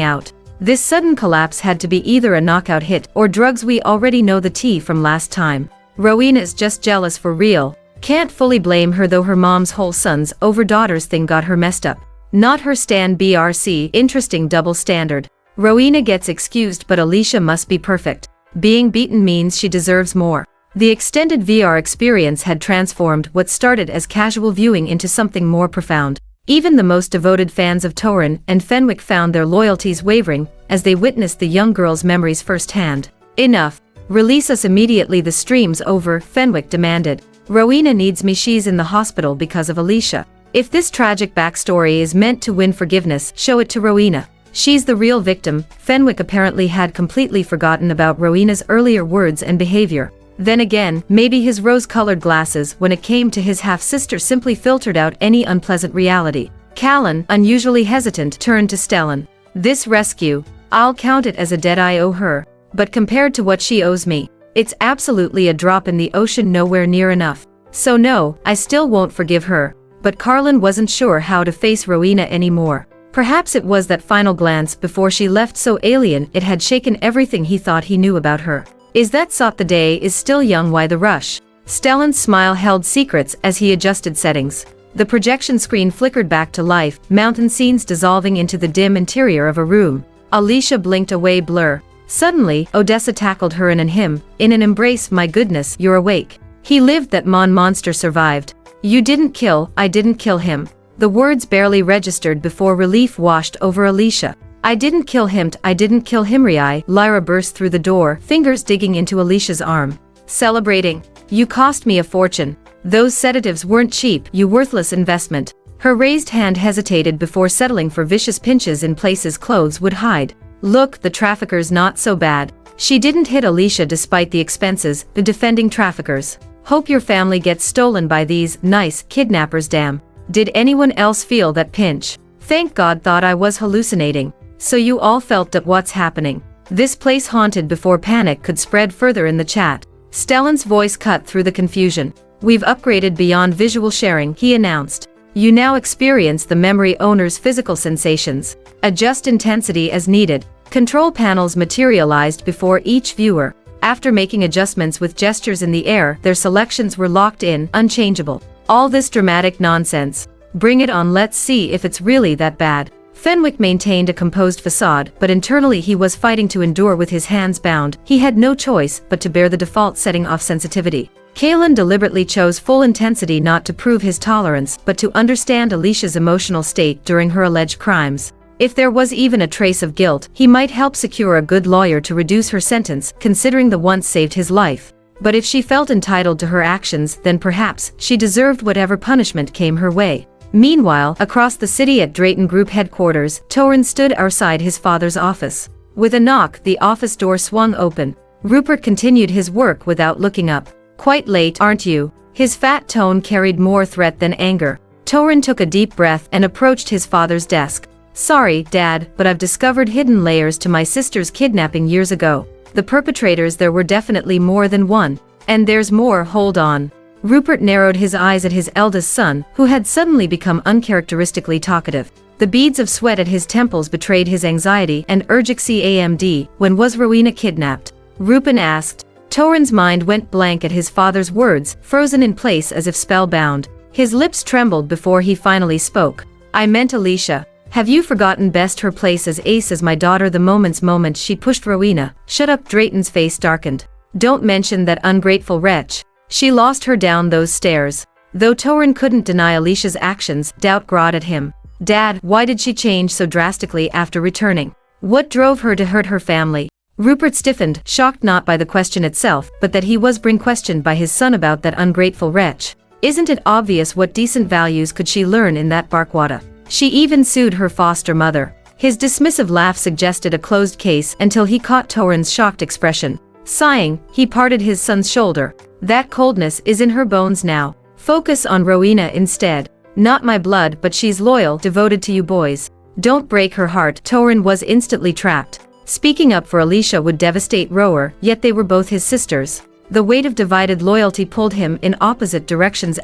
out." This sudden collapse had to be either a knockout hit or drugs. We already know the tea from last time. Rowena's just jealous for real. Can't fully blame her though, her mom's whole sons over daughters thing got her messed up. Not her stan BRC. Interesting double standard. Rowena gets excused, but Alicia must be perfect. Being beaten means she deserves more. The extended VR experience had transformed what started as casual viewing into something more profound. Even the most devoted fans of Torin and Fenwick found their loyalties wavering as they witnessed the young girl's memories firsthand. "Enough. Release us immediately. The stream's over," Fenwick demanded. "Rowena needs me. She's in the hospital because of Alicia. If this tragic backstory is meant to win forgiveness, show it to Rowena. She's the real victim." Fenwick apparently had completely forgotten about Rowena's earlier words and behavior. Then again, maybe his rose-colored glasses when it came to his half-sister simply filtered out any unpleasant reality. Callan, unusually hesitant, turned to Stellan. "This rescue, I'll count it as a debt I owe her. But compared to what she owes me, it's absolutely a drop in the ocean, nowhere near enough. So no, I still won't forgive her." But Carlin wasn't sure how to face Rowena anymore. Perhaps it was that final glance before she left so alien it had shaken everything he thought he knew about her. "Is that sot? The day is still young, why the rush?" Stellan's smile held secrets as he adjusted settings. The projection screen flickered back to life, mountain scenes dissolving into the dim interior of a room. Alicia blinked away, blur. Suddenly, Odessa tackled her in him, in an embrace. "My goodness, you're awake. He lived, that monster survived. You didn't kill, I didn't kill him." The words barely registered before relief washed over Alicia. "I didn't kill him, I didn't kill him." Lyra burst through the door, fingers digging into Alicia's arm. "Celebrating. You cost me a fortune. Those sedatives weren't cheap, you worthless investment." Her raised hand hesitated before settling for vicious pinches in places clothes would hide. "Look, the traffickers not so bad." She didn't hit Alicia despite the expenses, the defending traffickers. "Hope your family gets stolen by these nice kidnappers, damn. Did anyone else feel that pinch? Thank God, thought I was hallucinating." "So you all felt that? What's happening?" This place haunted before panic could spread further in the chat. Stellan's voice cut through the confusion. "We've upgraded beyond visual sharing," he announced. "You now experience the memory owner's physical sensations. Adjust intensity as needed." Control panels materialized before each viewer. After making adjustments with gestures in the air, their selections were locked in, unchangeable. All this dramatic nonsense. Bring it on, let's see if it's really that bad. Fenwick maintained a composed facade, but internally he was fighting to endure with his hands bound. He had no choice but to bear the default setting off sensitivity. Callan deliberately chose full intensity not to prove his tolerance, but to understand Alicia's emotional state during her alleged crimes. If there was even a trace of guilt, he might help secure a good lawyer to reduce her sentence, considering the once saved his life. But if she felt entitled to her actions, then perhaps she deserved whatever punishment came her way. Meanwhile, across the city at Drayton Group headquarters, Torin stood outside his father's office. With a knock, the office door swung open. Rupert continued his work without looking up. "Quite late, aren't you?" His fat tone carried more threat than anger. Torin took a deep breath and approached his father's desk. "Sorry, Dad, but I've discovered hidden layers to my sister's kidnapping years ago. The perpetrators, there were definitely more than one. And there's more, hold on." Rupert narrowed his eyes at his eldest son, who had suddenly become uncharacteristically talkative. The beads of sweat at his temples betrayed his anxiety and urgency. When was Rowena kidnapped? Rupert asked. Torin's mind went blank at his father's words, frozen in place as if spellbound. His lips trembled before he finally spoke. "I meant Alicia. Have you forgotten best her place as ace as my daughter the moment she pushed Rowena?" "Shut up." Drayton's face darkened. "Don't mention that ungrateful wretch. She lost her down those stairs." Though Torin couldn't deny Alicia's actions, doubt gnawed at him. "Dad, why did she change so drastically after returning? What drove her to hurt her family?" Rupert stiffened, shocked not by the question itself, but that he was being questioned by his son about that ungrateful wretch. "Isn't it obvious? What decent values could she learn in that barkwada? She even sued her foster mother." His dismissive laugh suggested a closed case until he caught Torin's shocked expression. Sighing, he parted his son's shoulder. "That coldness is in her bones now. Focus on Rowena instead. Not my blood, but she's loyal, devoted to you boys. Don't break her heart." Torin was instantly trapped. Speaking up for Alicia would devastate Rower, yet they were both his sisters. The weight of divided loyalty pulled him in opposite directions.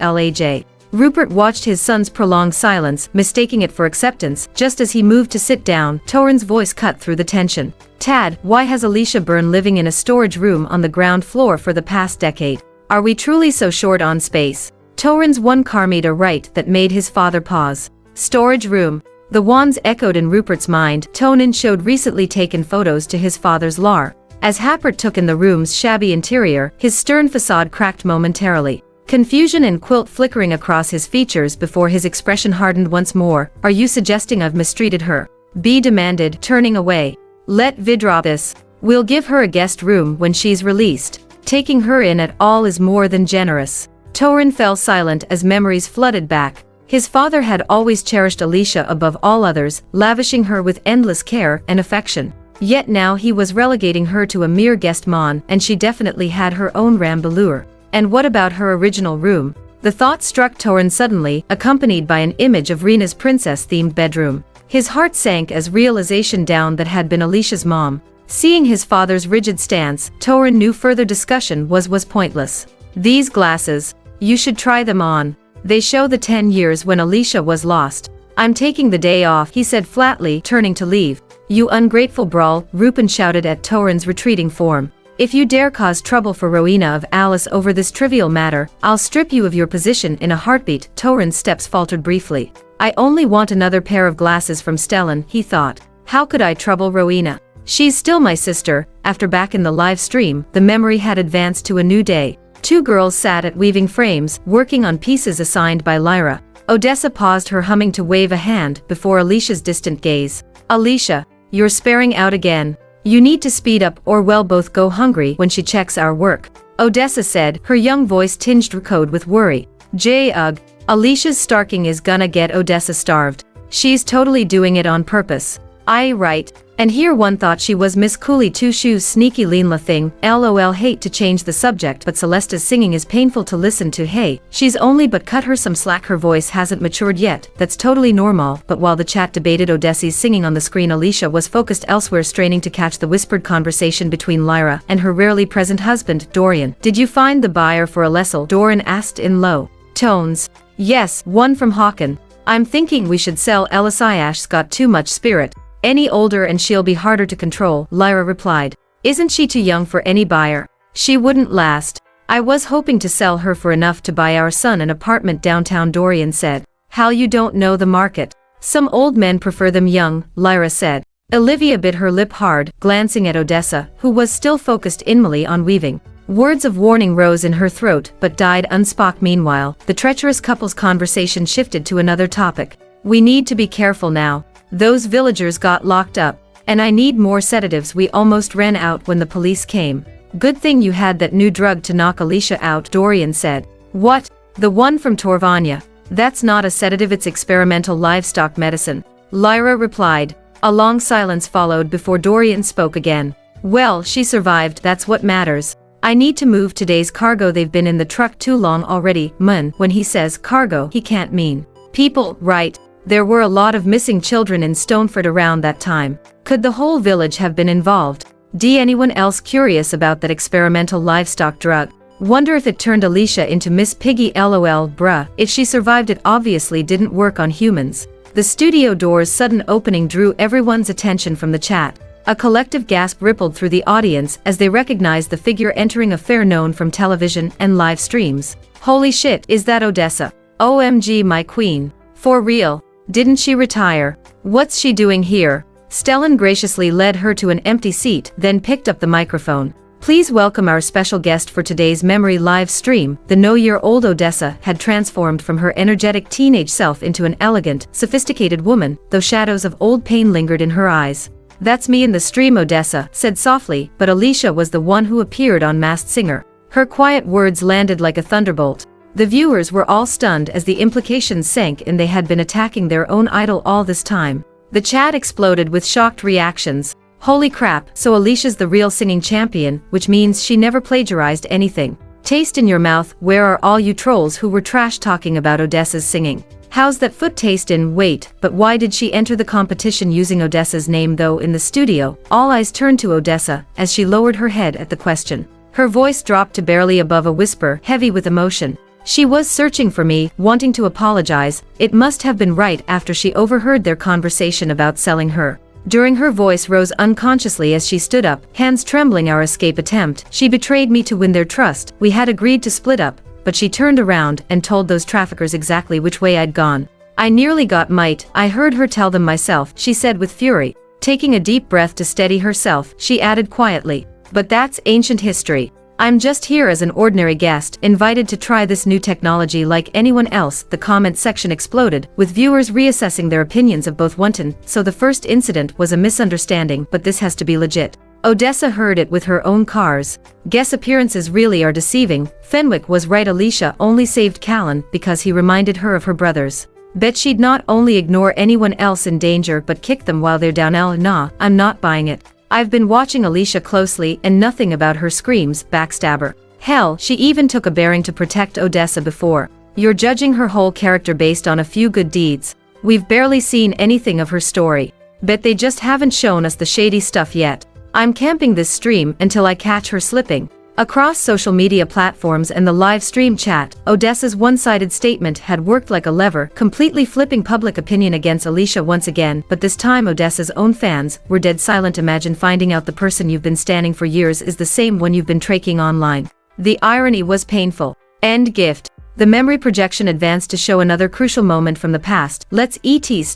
Rupert watched his son's prolonged silence, mistaking it for acceptance. Just as he moved to sit down, Torin's voice cut through the tension. "Tad, why has Alicia been living in a storage room on the ground floor for the past decade? Are we truly so short on space?" Torin's one carmied a right that made his father pause. "Storage room." The wands echoed in Rupert's mind. Torin showed recently taken photos to his father's lair. As Happert took in the room's shabby interior, his stern facade cracked momentarily. Confusion and guilt flickering across his features before his expression hardened once more. "Are you suggesting I've mistreated her?" B demanded, turning away. "Let Vid drop this. We'll give her a guest room when she's released. Taking her in at all is more than generous." Torin fell silent as memories flooded back. His father had always cherished Alicia above all others, lavishing her with endless care and affection. Yet now he was relegating her to a mere guest mon, and she definitely had her own ramblure. And what about her original room? The thought struck Torin suddenly, accompanied by an image of Rena's princess-themed bedroom. His heart sank as realization dawned that had been Alicia's mom. Seeing his father's rigid stance, Torin knew further discussion was pointless. "These glasses. You should try them on. They show the 10 years when Alicia was lost." "I'm taking the day off," he said flatly, turning to leave. "You ungrateful brawl," Rupin shouted at Torin's retreating form. "If you dare cause trouble for Rowena of Alice over this trivial matter, I'll strip you of your position in a heartbeat." Torin's steps faltered briefly. "I only want another pair of glasses from Stellan," he thought. "How could I trouble Rowena? She's still my sister." After back in the live stream, the memory had advanced to a new day. Two girls sat at weaving frames, working on pieces assigned by Lyra. Odessa paused her humming to wave a hand before Alicia's distant gaze. "Alicia, you're sparing out again. You need to speed up or we'll both go hungry when she checks our work," Odessa said, her young voice tinged with worry. Ugh. Alicia's starking is gonna get Odessa starved. She's totally doing it on purpose. Right. And here one thought she was Miss Cooley Two Shoes sneaky lean thing. LOL. Hate to change the subject, but Celesta's singing is painful to listen to. Hey, she's only but cut her some slack. Her voice hasn't matured yet. That's totally normal. But while the chat debated Odessa's singing on the screen, Alicia was focused elsewhere, straining to catch the whispered conversation between Lyra and her rarely present husband, Dorian. "Did you find the buyer for Alessal?" Dorian asked in low tones. "Yes, one from Hawken. I'm thinking we should sell Ash's got too much spirit. Any older and she'll be harder to control," Lyra replied. "Isn't she too young for any buyer? She wouldn't last. I was hoping to sell her for enough to buy our son an apartment downtown," Dorian said. "Hal, you don't know the market. Some old men prefer them young," Lyra said. Olivia bit her lip hard, glancing at Odessa, who was still focused inwardly on weaving. Words of warning rose in her throat, but died unspoken. Meanwhile, the treacherous couple's conversation shifted to another topic. "We need to be careful now. Those villagers got locked up. And I need more sedatives. We almost ran out when the police came. Good thing you had that new drug to knock Alicia out, Dorian said. What? The one from Torvania? That's not a sedative, it's experimental livestock medicine. Lyra replied. A long silence followed before Dorian spoke again. Well, she survived, that's what matters. I need to move today's cargo. They've been in the truck too long already. When he says cargo, he can't mean people, right? There were a lot of missing children in Stoneford around that time. Could the whole village have been involved? Anyone else curious about that experimental livestock drug? Wonder if it turned Alicia into Miss Piggy, lol, bruh. If she survived, it obviously didn't work on humans. The studio door's sudden opening drew everyone's attention from the chat. A collective gasp rippled through the audience as they recognized the figure entering, a fair known from television and live streams. Holy shit, is that Odessa? OMG, my queen. For real? Didn't she retire? What's she doing here? Stellan graciously led her to an empty seat, then picked up the microphone. Please welcome our special guest for today's memory live stream. The no-year-old Odessa had transformed from her energetic teenage self into an elegant, sophisticated woman, though shadows of old pain lingered in her eyes. That's me in the stream, Odessa said softly, but Alicia was the one who appeared on Masked Singer. Her quiet words landed like a thunderbolt. The viewers were all stunned as the implications sank in. They had been attacking their own idol all this time. The chat exploded with shocked reactions. Holy crap, so Alicia's the real singing champion, which means she never plagiarized anything. Taste in your mouth, where are all you trolls who were trash talking about Odessa's singing? How's that foot taste in? Wait, but why did she enter the competition using Odessa's name though? In the studio, all eyes turned to Odessa as she lowered her head at the question. Her voice dropped to barely above a whisper, heavy with emotion. She was searching for me, wanting to apologize. It must have been right after she overheard their conversation about selling her. During her voice rose unconsciously as she stood up, hands trembling. Our escape attempt. She betrayed me to win their trust. We had agreed to split up, but she turned around and told those traffickers exactly which way I'd gone. I nearly got might. I heard her tell them myself, she said with fury. Taking a deep breath to steady herself, she added quietly. But that's ancient history. I'm just here as an ordinary guest, invited to try this new technology like anyone else. The comment section exploded, with viewers reassessing their opinions of both wanton. So the first incident was a misunderstanding, but this has to be legit. Odessa heard it with her own cars. Guess appearances really are deceiving. Fenwick was right, Alicia only saved Callan because he reminded her of her brothers. Bet she'd not only ignore anyone else in danger but kick them while they're down. Nah, I'm not buying it. I've been watching Alicia closely and nothing about her screams, backstabber. Hell, she even took a bearing to protect Odessa before. You're judging her whole character based on a few good deeds. We've barely seen anything of her story. Bet they just haven't shown us the shady stuff yet. I'm camping this stream until I catch her slipping. Across social media platforms and the live stream chat, Odessa's one-sided statement had worked like a lever, completely flipping public opinion against Alicia once again, but this time Odessa's own fans were dead silent. Imagine finding out the person you've been standing for years is the same one you've been tracking online. The irony was painful. End gift. The memory projection advanced to show another crucial moment from the past. Let's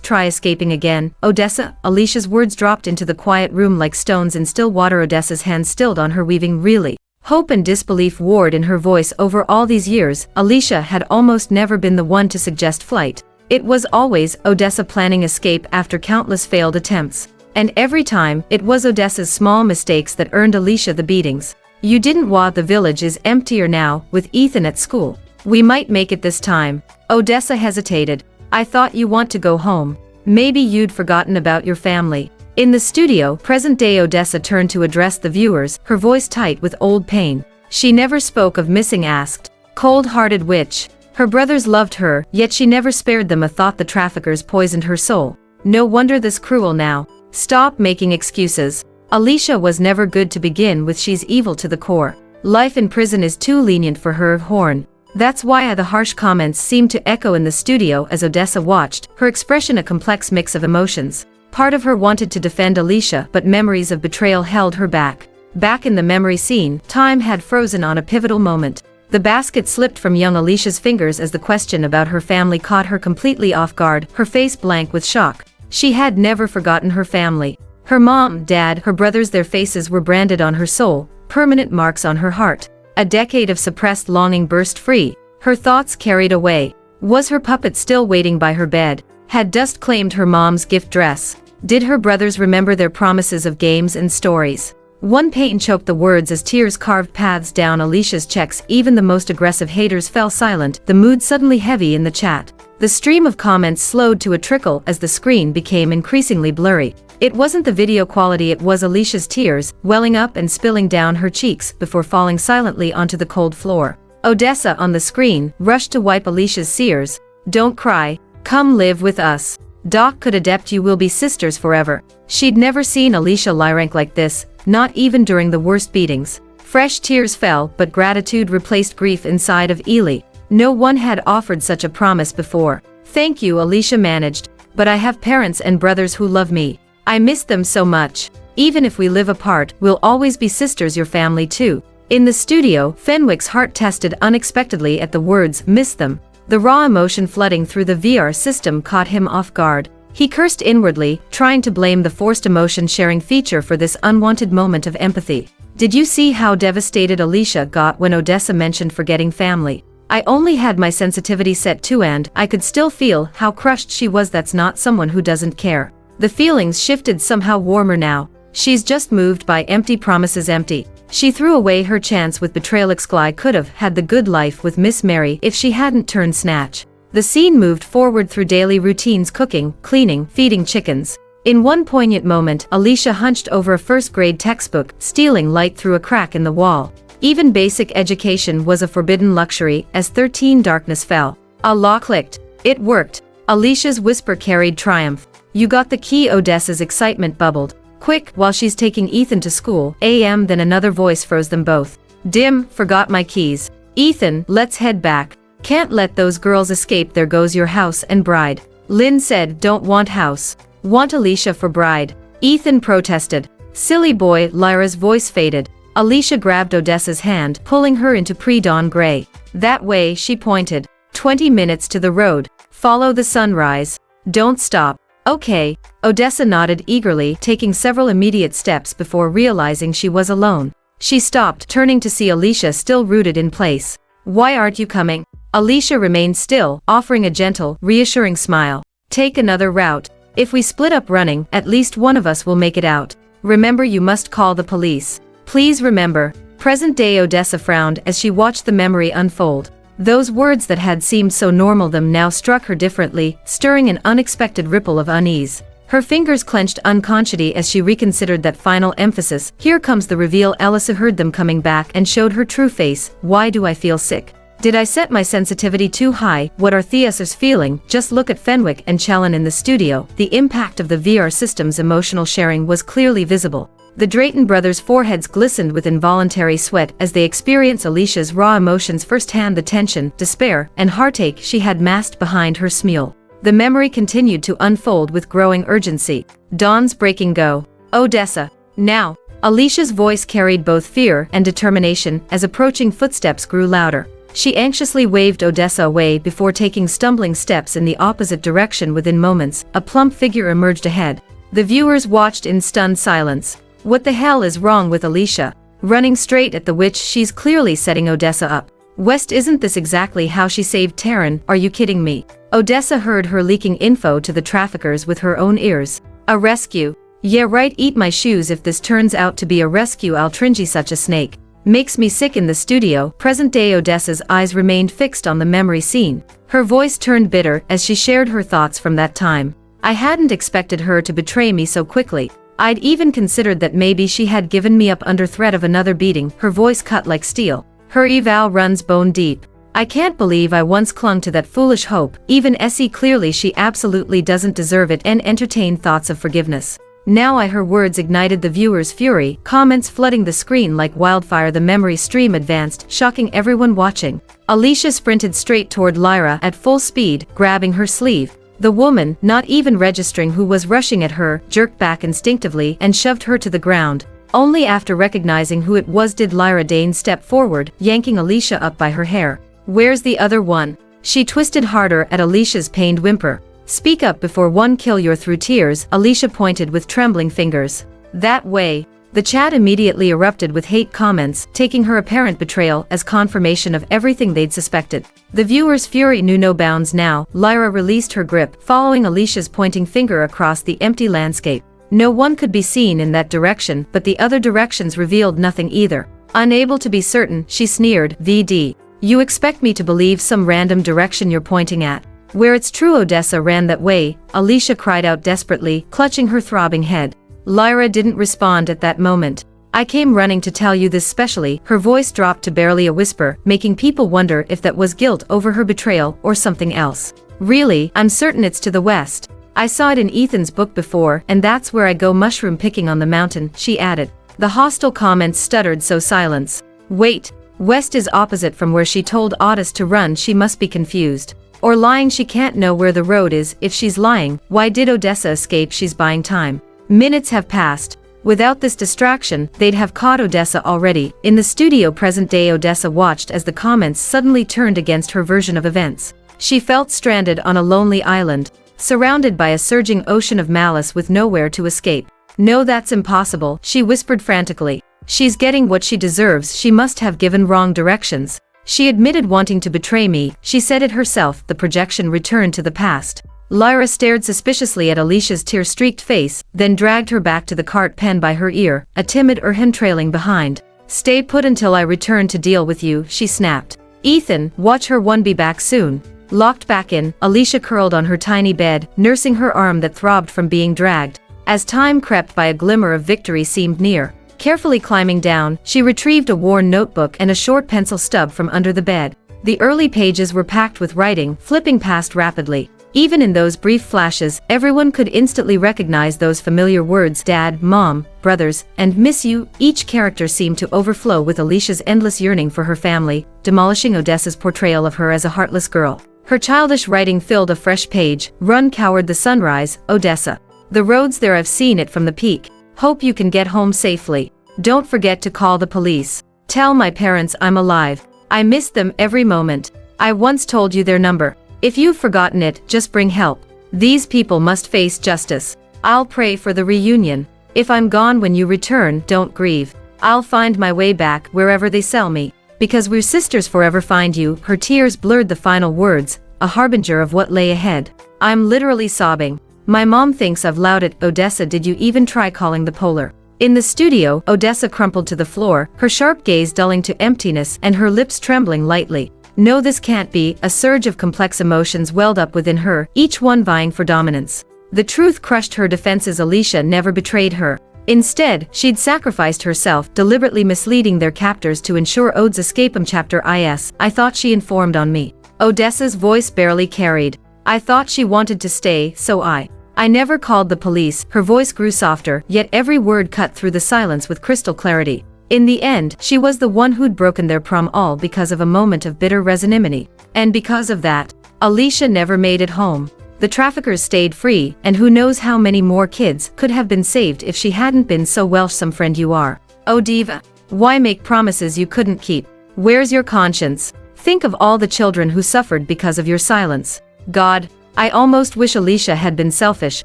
try escaping again. Odessa, Alicia's words dropped into the quiet room like stones in still water. Odessa's hands stilled on her weaving. Really? Hope and disbelief warred in her voice. Over all these years, Alicia had almost never been the one to suggest flight. It was always Odessa planning escape after countless failed attempts. And every time, it was Odessa's small mistakes that earned Alicia the beatings. You didn't want. The village is emptier now, with Ethan at school. We might make it this time. Odessa hesitated. I thought you want to go home. Maybe you'd forgotten about your family. In the studio, present-day Odessa turned to address the viewers, her voice tight with old pain. She never spoke of missing. Asked. Cold-hearted witch. Her brothers loved her, yet she never spared them a thought. The traffickers poisoned her soul. No wonder this cruel now. Stop making excuses. Alicia was never good to begin with. She's evil to the core. Life in prison is too lenient for her. Horn. That's why the harsh comments seemed to echo in the studio as Odessa watched, her expression a complex mix of emotions. Part of her wanted to defend Alicia, but memories of betrayal held her back. Back in the memory scene, time had frozen on a pivotal moment. The basket slipped from young Alicia's fingers as the question about her family caught her completely off guard, her face blank with shock. She had never forgotten her family. Her mom, dad, her brothers, their faces were branded on her soul, permanent marks on her heart. A decade of suppressed longing burst free. Her thoughts carried away. Was her puppet still waiting by her bed? Had dust claimed her mom's gift dress? Did her brothers remember their promises of games and stories? One pain choked the words as tears carved paths down Alicia's cheeks. Even the most aggressive haters fell silent, the mood suddenly heavy in the chat. The stream of comments slowed to a trickle as the screen became increasingly blurry. It wasn't the video quality, it was Alicia's tears, welling up and spilling down her cheeks before falling silently onto the cold floor. Odessa on the screen rushed to wipe Alicia's tears. "Don't cry. Come live with us. Doc could adapt, you will be sisters forever." She'd never seen Alicia Lyrank like this, not even during the worst beatings. Fresh tears fell, but gratitude replaced grief inside of Ely. No one had offered such a promise before. "Thank you," Alicia managed, "but I have parents and brothers who love me. I miss them so much. Even if we live apart, we'll always be sisters, your family too." In the studio, Fenwick's heart tested unexpectedly at the words, "miss them." The raw emotion flooding through the VR system caught him off guard. He cursed inwardly, trying to blame the forced emotion-sharing feature for this unwanted moment of empathy. Did you see how devastated Alicia got when Odessa mentioned forgetting family? "I only had my sensitivity set to, and I could still feel how crushed she was. That's not someone who doesn't care." The feelings shifted, somehow warmer now. "She's just moved by empty promises, empty." She threw away her chance with betrayal. Excly could have had the good life with Miss Mary if she hadn't turned snatch. The scene moved forward through daily routines: cooking, cleaning, feeding chickens. In one poignant moment, Alicia hunched over a first-grade textbook, stealing light through a crack in the wall. Even basic education was a forbidden luxury as 13 darkness fell. A law clicked. It worked. Alicia's whisper carried triumph. "You got the key." Odessa's excitement bubbled. "Quick, while she's taking Ethan to school." Then another voice froze them both. "Dim, forgot my keys." "Ethan, let's head back. Can't let those girls escape. There goes your house and bride." Lynn said, "Don't want house. Want Alicia for bride." Ethan protested. "Silly boy." Lyra's voice faded. Alicia grabbed Odessa's hand, pulling her into pre-dawn gray. "That way," she pointed. 20 minutes to the road. "Follow the sunrise. Don't stop." "Okay." Odessa nodded eagerly, taking several immediate steps before realizing she was alone. She stopped, turning to see Alicia still rooted in place. "Why aren't you coming?" Alicia remained still, offering a gentle, reassuring smile. "Take another route. If we split up running, at least one of us will make it out. Remember, you must call the police. Please remember." Present-day Odessa frowned as she watched the memory unfold. Those words that had seemed so normal them now struck her differently, stirring an unexpected ripple of unease. Her fingers clenched unconsciously as she reconsidered that final emphasis. Here comes the reveal. Elisa heard them coming back and showed her true face. "Why do I feel sick? Did I set my sensitivity too high? What are Thea's feeling?" Just look at Fenwick and Chellan in the studio. The impact of the VR system's emotional sharing was clearly visible. The Drayton brothers' foreheads glistened with involuntary sweat as they experienced Alicia's raw emotions firsthand: the tension, despair, and heartache she had masked behind her smile. The memory continued to unfold with growing urgency. "Dawn's breaking. Go. Odessa. Now." Alicia's voice carried both fear and determination as approaching footsteps grew louder. She anxiously waved Odessa away before taking stumbling steps in the opposite direction. Within moments, a plump figure emerged ahead. The viewers watched in stunned silence. What the hell is wrong with Alicia? Running straight at the witch, she's clearly setting Odessa up. West, isn't this exactly how she saved Taryn? Are you kidding me? Odessa heard her leaking info to the traffickers with her own ears. A rescue? Yeah right, eat my shoes if this turns out to be a rescue. I'll tringy such a snake. Makes me sick. In the studio, present-day Odessa's eyes remained fixed on the memory scene. Her voice turned bitter as she shared her thoughts from that time. "I hadn't expected her to betray me so quickly. I'd even considered that maybe she had given me up under threat of another beating." Her voice cut like steel. Her eval runs bone deep. "I can't believe I once clung to that foolish hope. Even Essie, clearly she absolutely doesn't deserve it," and entertained thoughts of forgiveness. Now her words ignited the viewer's fury, comments flooding the screen like wildfire. The memory stream advanced, shocking everyone watching. Alicia sprinted straight toward Lyra at full speed, grabbing her sleeve. The woman, not even registering who was rushing at her, jerked back instinctively and shoved her to the ground. Only after recognizing who it was did Lyra deign step forward, yanking Alicia up by her hair. "Where's the other one?" She twisted harder at Alicia's pained whimper. "Speak up before one kill you." Through tears, Alicia pointed with trembling fingers. "That way." The chat immediately erupted with hate comments, taking her apparent betrayal as confirmation of everything they'd suspected. The viewers' fury knew no bounds now. Lyra released her grip, following Alicia's pointing finger across the empty landscape. No one could be seen in that direction, but the other directions revealed nothing either. Unable to be certain, she sneered, "VD. You expect me to believe some random direction you're pointing at? Where it's true Odessa ran that way," Alicia cried out desperately, clutching her throbbing head. Lyra didn't respond at that moment. "I came running to tell you this specially," her voice dropped to barely a whisper, making people wonder if that was guilt over her betrayal or something else. "Really, I'm certain it's to the west. I saw it in Ethan's book before, and that's where I go mushroom picking on the mountain," she added. The hostile comments stuttered, so silence. "Wait, west is opposite from where she told Otis to run. She must be confused. Or lying. She can't know where the road is. If she's lying, why did Odessa escape? She's buying time." Minutes have passed. Without this distraction, they'd have caught Odessa already. In the studio, present-day Odessa watched as the comments suddenly turned against her version of events. She felt stranded on a lonely island, surrounded by a surging ocean of malice with nowhere to escape. "No, that's impossible," she whispered frantically. "She's getting what she deserves. She must have given wrong directions. She admitted wanting to betray me. She said it herself." The projection returned to the past. Lyra stared suspiciously at Alicia's tear-streaked face, then dragged her back to the cart, pen by her ear, a timid Erhan trailing behind. "Stay put until I return to deal with you," she snapped. "Ethan, watch her. One be back soon." Locked back in, Alicia curled on her tiny bed, nursing her arm that throbbed from being dragged. As time crept by, a glimmer of victory seemed near. Carefully climbing down, she retrieved a worn notebook and a short pencil stub from under the bed. The early pages were packed with writing, flipping past rapidly. Even in those brief flashes, everyone could instantly recognize those familiar words: Dad, Mom, brothers, and miss you. Each character seemed to overflow with Alicia's endless yearning for her family, demolishing Odessa's portrayal of her as a heartless girl. Her childish writing filled a fresh page. "Run, coward, the sunrise, Odessa. The road's there, I've seen it from the peak. Hope you can get home safely. Don't forget to call the police. Tell my parents I'm alive. I miss them every moment. I once told you their number. If you've forgotten it, just bring help. These people must face justice. I'll pray for the reunion. If I'm gone when you return, don't grieve. I'll find my way back wherever they sell me. Because we're sisters, forever find you." Her tears blurred the final words, a harbinger of what lay ahead. "I'm literally sobbing. My mom thinks I've loud it." "Odessa, did you even try calling the Polar?" In the studio, Odessa crumpled to the floor, her sharp gaze dulling to emptiness and her lips trembling lightly. "No, this can't be." A surge of complex emotions welled up within her, each one vying for dominance. The truth crushed her defenses. Alicia never betrayed her. Instead, she'd sacrificed herself, deliberately misleading their captors to ensure Ode's escape. Chapter is, "I thought she informed on me." Odessa's voice barely carried. "I thought she wanted to stay, so I never called the police." Her voice grew softer, yet every word cut through the silence with crystal clarity. In the end, she was the one who'd broken their prom, all because of a moment of bitter resentment. And because of that, Alicia never made it home. The traffickers stayed free, and who knows how many more kids could have been saved if she hadn't been so Welsh. Friend you are. Oh diva. Why make promises you couldn't keep? Where's your conscience? Think of all the children who suffered because of your silence. God, I almost wish Alicia had been selfish,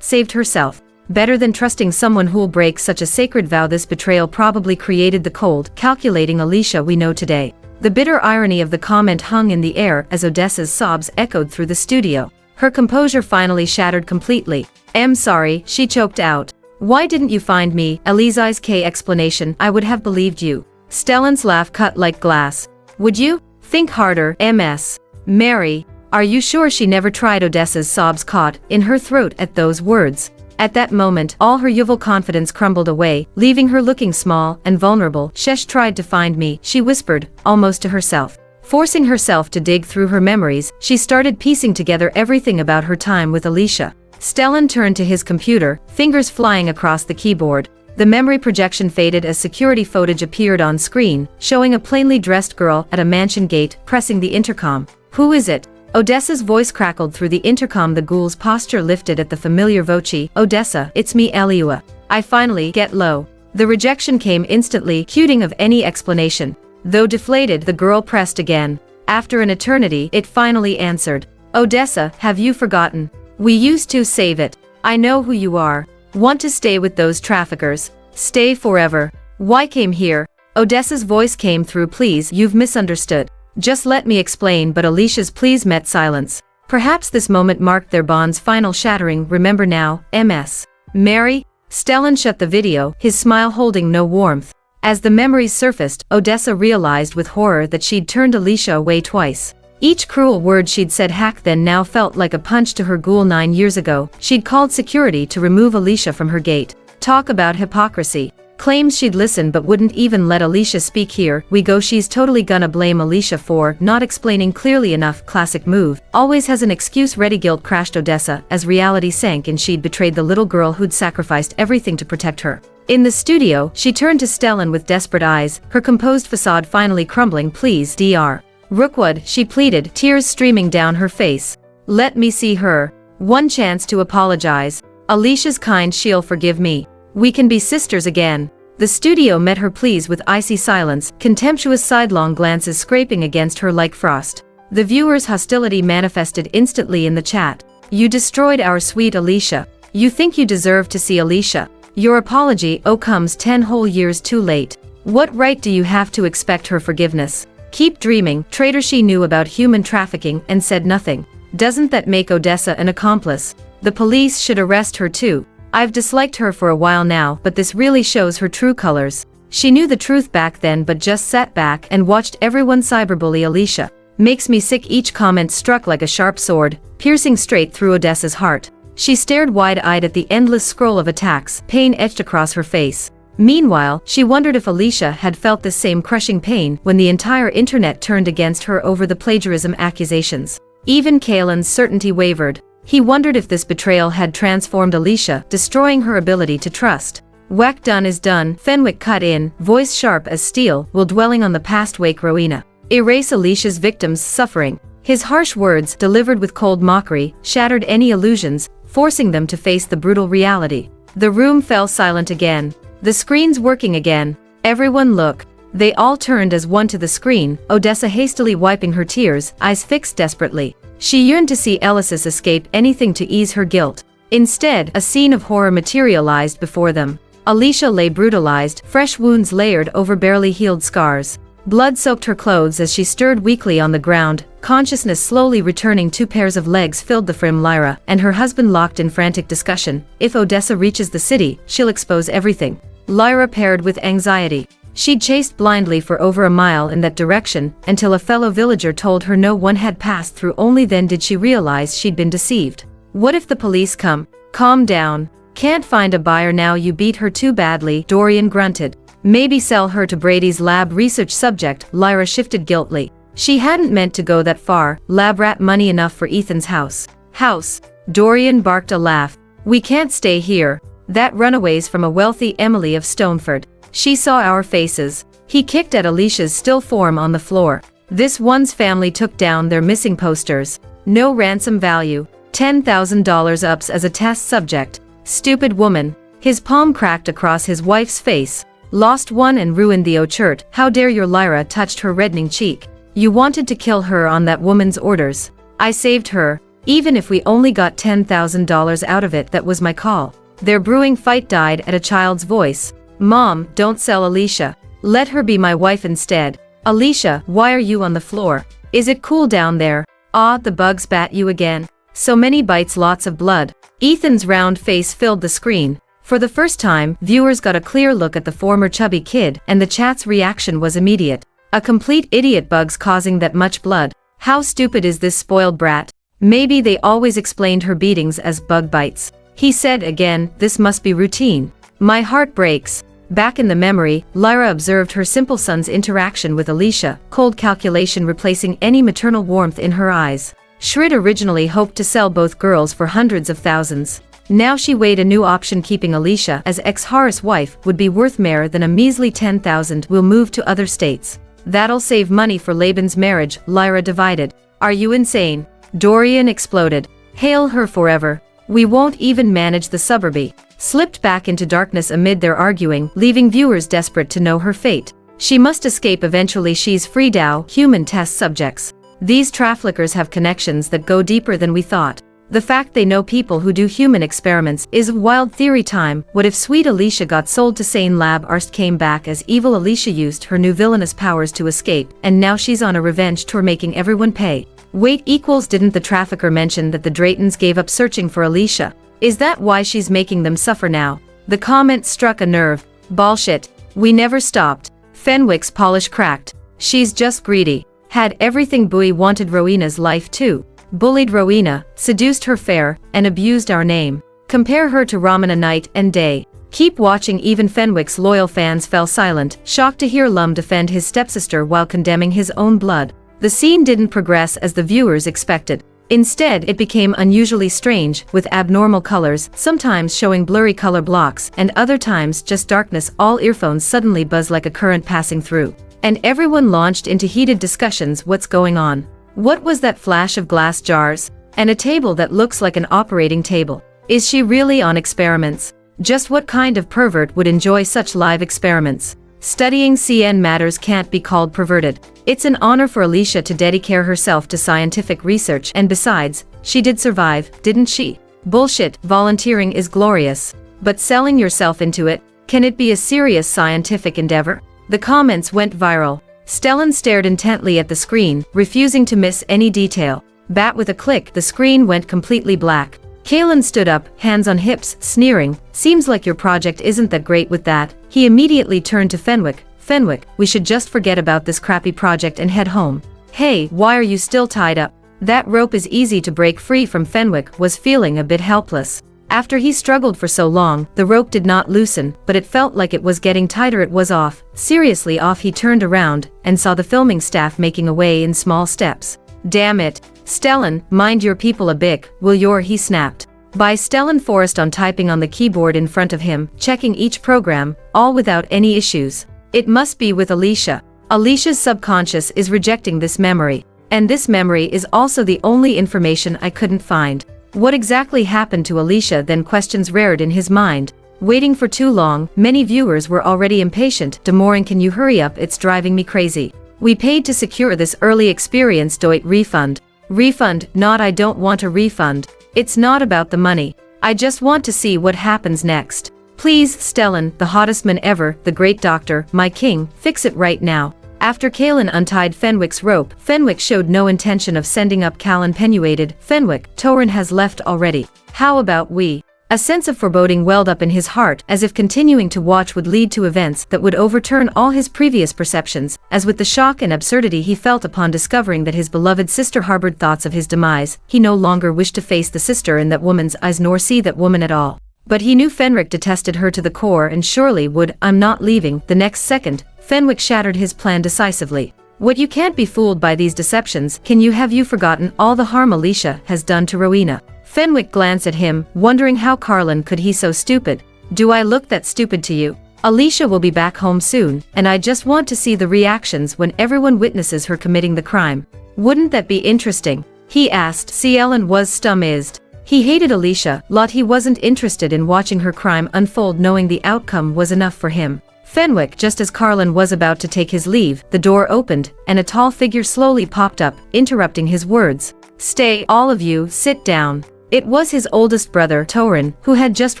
saved herself. Better than trusting someone who'll break such a sacred vow. This betrayal probably created the cold, calculating Alicia we know today. The bitter irony of the comment hung in the air as Odessa's sobs echoed through the studio. Her composure finally shattered completely. "I'm sorry," she choked out. "Why didn't you find me?" Eliza's explanation, "I would have believed you." Stellan's laugh cut like glass. "Would you? Think harder, Ms. Mary. Are you sure she never tried?" Odessa's sobs caught in her throat at those words. At that moment, all her youthful confidence crumbled away, leaving her looking small and vulnerable. "Shesh tried to find me," she whispered, almost to herself. Forcing herself to dig through her memories, she started piecing together everything about her time with Alicia. Stellan turned to his computer, fingers flying across the keyboard. The memory projection faded as security footage appeared on screen, showing a plainly dressed girl at a mansion gate, pressing the intercom. "Who is it?" Odessa's voice crackled through the intercom. The ghoul's posture lifted at the familiar voce. "Odessa, it's me, Eliua. I finally get low." The rejection came instantly, cuting of any explanation. Though deflated, the girl pressed again. After an eternity, it finally answered. "Odessa, have you forgotten? We used to save it. I know who you are. Want to stay with those traffickers. Stay forever. Why came here? Odessa's voice came through. Please, you've misunderstood. Just let me explain, but Alicia's pleas met silence. Perhaps this moment marked their bond's final shattering. Remember now, Ms. Mary? Stellan shut the video, his smile holding no warmth. As the memories surfaced, Odessa realized with horror that she'd turned Alicia away twice. Each cruel word she'd said then now felt like a punch to her ghoul. 9 years ago, she'd called security to remove Alicia from her gate. Talk about hypocrisy. Claims she'd listen but wouldn't even let Alicia speak. Here we go, she's totally gonna blame Alicia for not explaining clearly enough. Classic move. Always has an excuse ready. Guilt crashed Odessa as reality sank and she'd betrayed the little girl who'd sacrificed everything to protect her. In the studio, she turned to Stellan with desperate eyes, her composed facade finally crumbling. Please, Dr. Rookwood, she pleaded, tears streaming down her face. Let me see her. One chance to apologize. Alicia's kind, she'll forgive me. We can be sisters again. The studio met her pleas with icy silence, contemptuous sidelong glances scraping against her like frost. The viewers' hostility manifested instantly in the chat. You destroyed our sweet Alicia. You think you deserve to see Alicia. Your apology, comes 10 whole years too late. What right do you have to expect her forgiveness? Keep dreaming. Traitor, she knew about human trafficking and said nothing. Doesn't that make Odessa an accomplice? The police should arrest her too. I've disliked her for a while now, but this really shows her true colors. She knew the truth back then but just sat back and watched everyone cyberbully Alicia. Makes me sick. Each comment struck like a sharp sword, piercing straight through Odessa's heart. She stared wide-eyed at the endless scroll of attacks, pain etched across her face. Meanwhile, she wondered if Alicia had felt the same crushing pain when the entire internet turned against her over the plagiarism accusations. Even Kaelin's certainty wavered. He wondered if this betrayal had transformed Alicia, destroying her ability to trust. Whack, done is done, Fenwick cut in, voice sharp as steel, while dwelling on the past. Wake Rowena. Erase Alicia's victims' suffering. His harsh words, delivered with cold mockery, shattered any illusions, forcing them to face the brutal reality. The room fell silent again. The screen's working again. Everyone look. They all turned as one to the screen, Odessa hastily wiping her tears, eyes fixed desperately. She yearned to see Elysis escape, anything to ease her guilt. Instead, a scene of horror materialized before them. Alicia lay brutalized, fresh wounds layered over barely healed scars. Blood soaked her clothes as she stirred weakly on the ground, consciousness slowly returning. 2 pairs of legs filled the frame. Lyra and her husband locked in frantic discussion. If Odessa reaches the city, she'll expose everything. Lyra paired with anxiety. She'd chased blindly for over a mile in that direction, until a fellow villager told her no one had passed through. Only then did she realize she'd been deceived. What if the police come? Calm down. Can't find a buyer now. You beat her too badly, Dorian grunted. Maybe sell her to Brady's lab research subject. Lyra shifted guiltily. She hadn't meant to go that far. Lab rat money enough for Ethan's house. House. Dorian barked a laugh. We can't stay here. That runaway's from a wealthy Emily of Stoneford. She saw our faces. He kicked at Alicia's still form on the floor. This one's family took down their missing posters. No ransom value. $10,000 ups as a test subject. Stupid woman. His palm cracked across his wife's face. Lost one and ruined the orchard. How dare your Lyra touched her reddening cheek. You wanted to kill her on that woman's orders. I saved her. Even if we only got $10,000 out of it, that was my call. Their brewing fight died at a child's voice. Mom, don't sell Alicia. Let her be my wife instead. Alicia, why are you on the floor? Is it cool down there? Ah, the bugs bat you again. So many bites, lots of blood. Ethan's round face filled the screen. For the first time, viewers got a clear look at the former chubby kid, and the chat's reaction was immediate. A complete idiot, bugs causing that much blood. How stupid is this spoiled brat? Maybe they always explained her beatings as bug bites. He said again, this must be routine. My heart breaks. Back in the memory, Lyra observed her simple son's interaction with Alicia, cold calculation replacing any maternal warmth in her eyes. Shrid originally hoped to sell both girls for hundreds of thousands. Now she weighed a new option. Keeping Alicia as ex-Horace wife would be worth more than a measly 10,000. We'll move to other states. That'll save money for Laban's marriage. Lyra divided. Are you insane? Dorian exploded. Hail her forever. We won't even manage the suburby. Slipped back into darkness amid their arguing, leaving viewers desperate to know her fate. She must escape eventually. She's free. Dow, human test subjects. These traffickers have connections that go deeper than we thought. The fact they know people who do human experiments is wild theory time. What if sweet Alicia got sold to Sane Lab? Arst came back as evil Alicia used her new villainous powers to escape, and now she's on a revenge tour making everyone pay. Wait equals didn't the trafficker mention that the Draytons gave up searching for Alicia? Is that why she's making them suffer now? The comment struck a nerve. Bullshit. We never stopped. Fenwick's polish cracked. She's just greedy. Had everything Bowie wanted Rowena's life too. Bullied Rowena, seduced her fair, and abused our name. Compare her to Ramana night and day. Keep watching. Even Fenwick's loyal fans fell silent, shocked to hear Lum defend his stepsister while condemning his own blood. The scene didn't progress as the viewers expected. Instead, it became unusually strange, with abnormal colors, sometimes showing blurry color blocks, and other times just darkness. All earphones suddenly buzz like a current passing through. And everyone launched into heated discussions. What's going on? What was that flash of glass jars? And a table that looks like an operating table. Is she really on experiments? Just what kind of pervert would enjoy such live experiments? Studying CN matters can't be called perverted. It's an honor for Alicia to dedicate herself to scientific research, and besides, she did survive, didn't she? Bullshit. Volunteering is glorious. But selling yourself into it, can it be a serious scientific endeavor? The comments went viral. Stellan stared intently at the screen, refusing to miss any detail. Bat with a click, the screen went completely black. Kalen stood up, hands on hips, sneering. Seems like your project isn't that great with that. He immediately turned to Fenwick. Fenwick, we should just forget about this crappy project and head home. Hey, why are you still tied up? That rope is easy to break free from. Fenwick was feeling a bit helpless. After he struggled for so long, the rope did not loosen, but it felt like it was getting tighter. It was off. Seriously off. He turned around, and saw the filming staff making away in small steps. Damn it. Stellan, mind your people a bit, will your? He snapped. By Stellan Forrest on typing on the keyboard in front of him, checking each program, all without any issues. It must be with Alicia. Alicia's subconscious is rejecting this memory. And this memory is also the only information I couldn't find. What exactly happened to Alicia then? Questions reared in his mind. Waiting for too long, many viewers were already impatient. Demorin, can you hurry up? It's driving me crazy. We paid to secure this early experience. Do it. Refund. Refund? Not. I don't want a refund. It's not about the money. I just want to see what happens next. Please, Stellan, the hottest man ever, the great doctor, my king, fix it right now. After Kalen untied Fenwick's rope, Fenwick showed no intention of sending up. Callan penuated. Fenwick, Torin has left already. How about we? A sense of foreboding welled up in his heart, as if continuing to watch would lead to events that would overturn all his previous perceptions. As with the shock and absurdity he felt upon discovering that his beloved sister harbored thoughts of his demise, he no longer wished to face the sister in that woman's eyes nor see that woman at all. But he knew Fenwick detested her to the core and surely would. I'm not leaving. The next second, Fenwick shattered his plan decisively. What? You can't be fooled by these deceptions. Can you? Have you forgotten all the harm Alicia has done to Rowena? Fenwick glanced at him, wondering how Carlin could he so stupid. Do I look that stupid to you? Alicia will be back home soon, and I just want to see the reactions when everyone witnesses her committing the crime. Wouldn't that be interesting? He asked. Ellen was stumized. He hated Alicia, lot. He wasn't interested in watching her crime unfold. Knowing the outcome was enough for him. Fenwick, just as Carlin was about to take his leave, the door opened, and a tall figure slowly popped up, interrupting his words. Stay, all of you, sit down. It was his oldest brother, Torin, who had just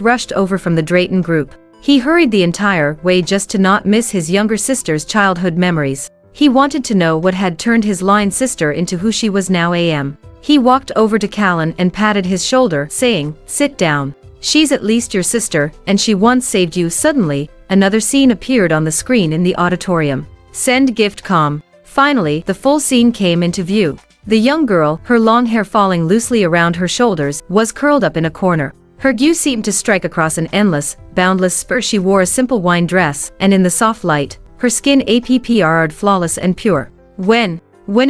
rushed over from the Drayton group. He hurried the entire way just to not miss his younger sister's childhood memories. He wanted to know what had turned his line sister into who she was now. He walked over to Callan and patted his shoulder, saying, sit down. She's at least your sister, and she once saved you. Suddenly, another scene appeared on the screen in the auditorium. Send gift com. Finally, the full scene came into view. The young girl, her long hair falling loosely around her shoulders, was curled up in a corner. Her hue seemed to strike across an endless, boundless spur. She wore a simple wine dress, and in the soft light, her skin appeared flawless and pure. When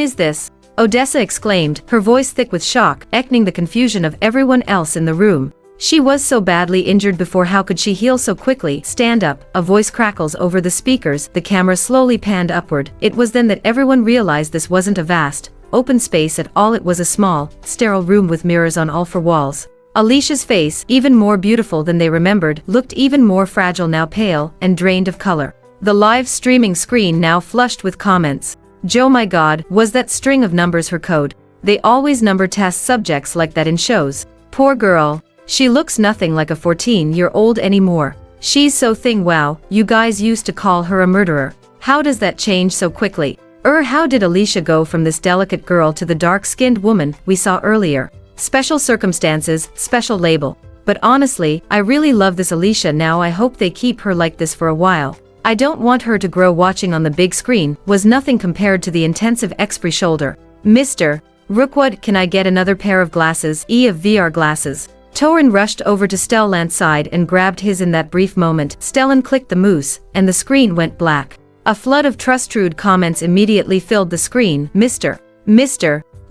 is this? Odessa exclaimed, her voice thick with shock, echoing the confusion of everyone else in the room. She was so badly injured before. How could she heal so quickly? Stand up, a voice crackles over the speakers. The camera slowly panned upward. It was then that everyone realized this wasn't a vast, open space at all. It was a small, sterile room with mirrors on all four walls. Alicia's face, even more beautiful than they remembered, looked even more fragile now, pale and drained of color. The live streaming screen now flushed with comments. Joe, my God, was that string of numbers her code? They always number test subjects like that in shows. Poor girl. She looks nothing like a 14-year-old anymore. She's so thin. Wow, you guys used to call her a murderer. How does that change so quickly? How did Alicia go from this delicate girl to the dark-skinned woman we saw earlier? Special circumstances, special label. But honestly, I really love this Alicia now. I hope they keep her like this for a while. I don't want her to grow. Watching on the big screen was nothing compared to the intensive X-ray shoulder. Mr. Rookwood, can I get another pair of glasses? Of VR glasses. Torin rushed over to Stellan's side and grabbed his. In that brief moment, Stellan clicked the mouse, and the screen went black. A flood of trustrude comments immediately filled the screen. Mr.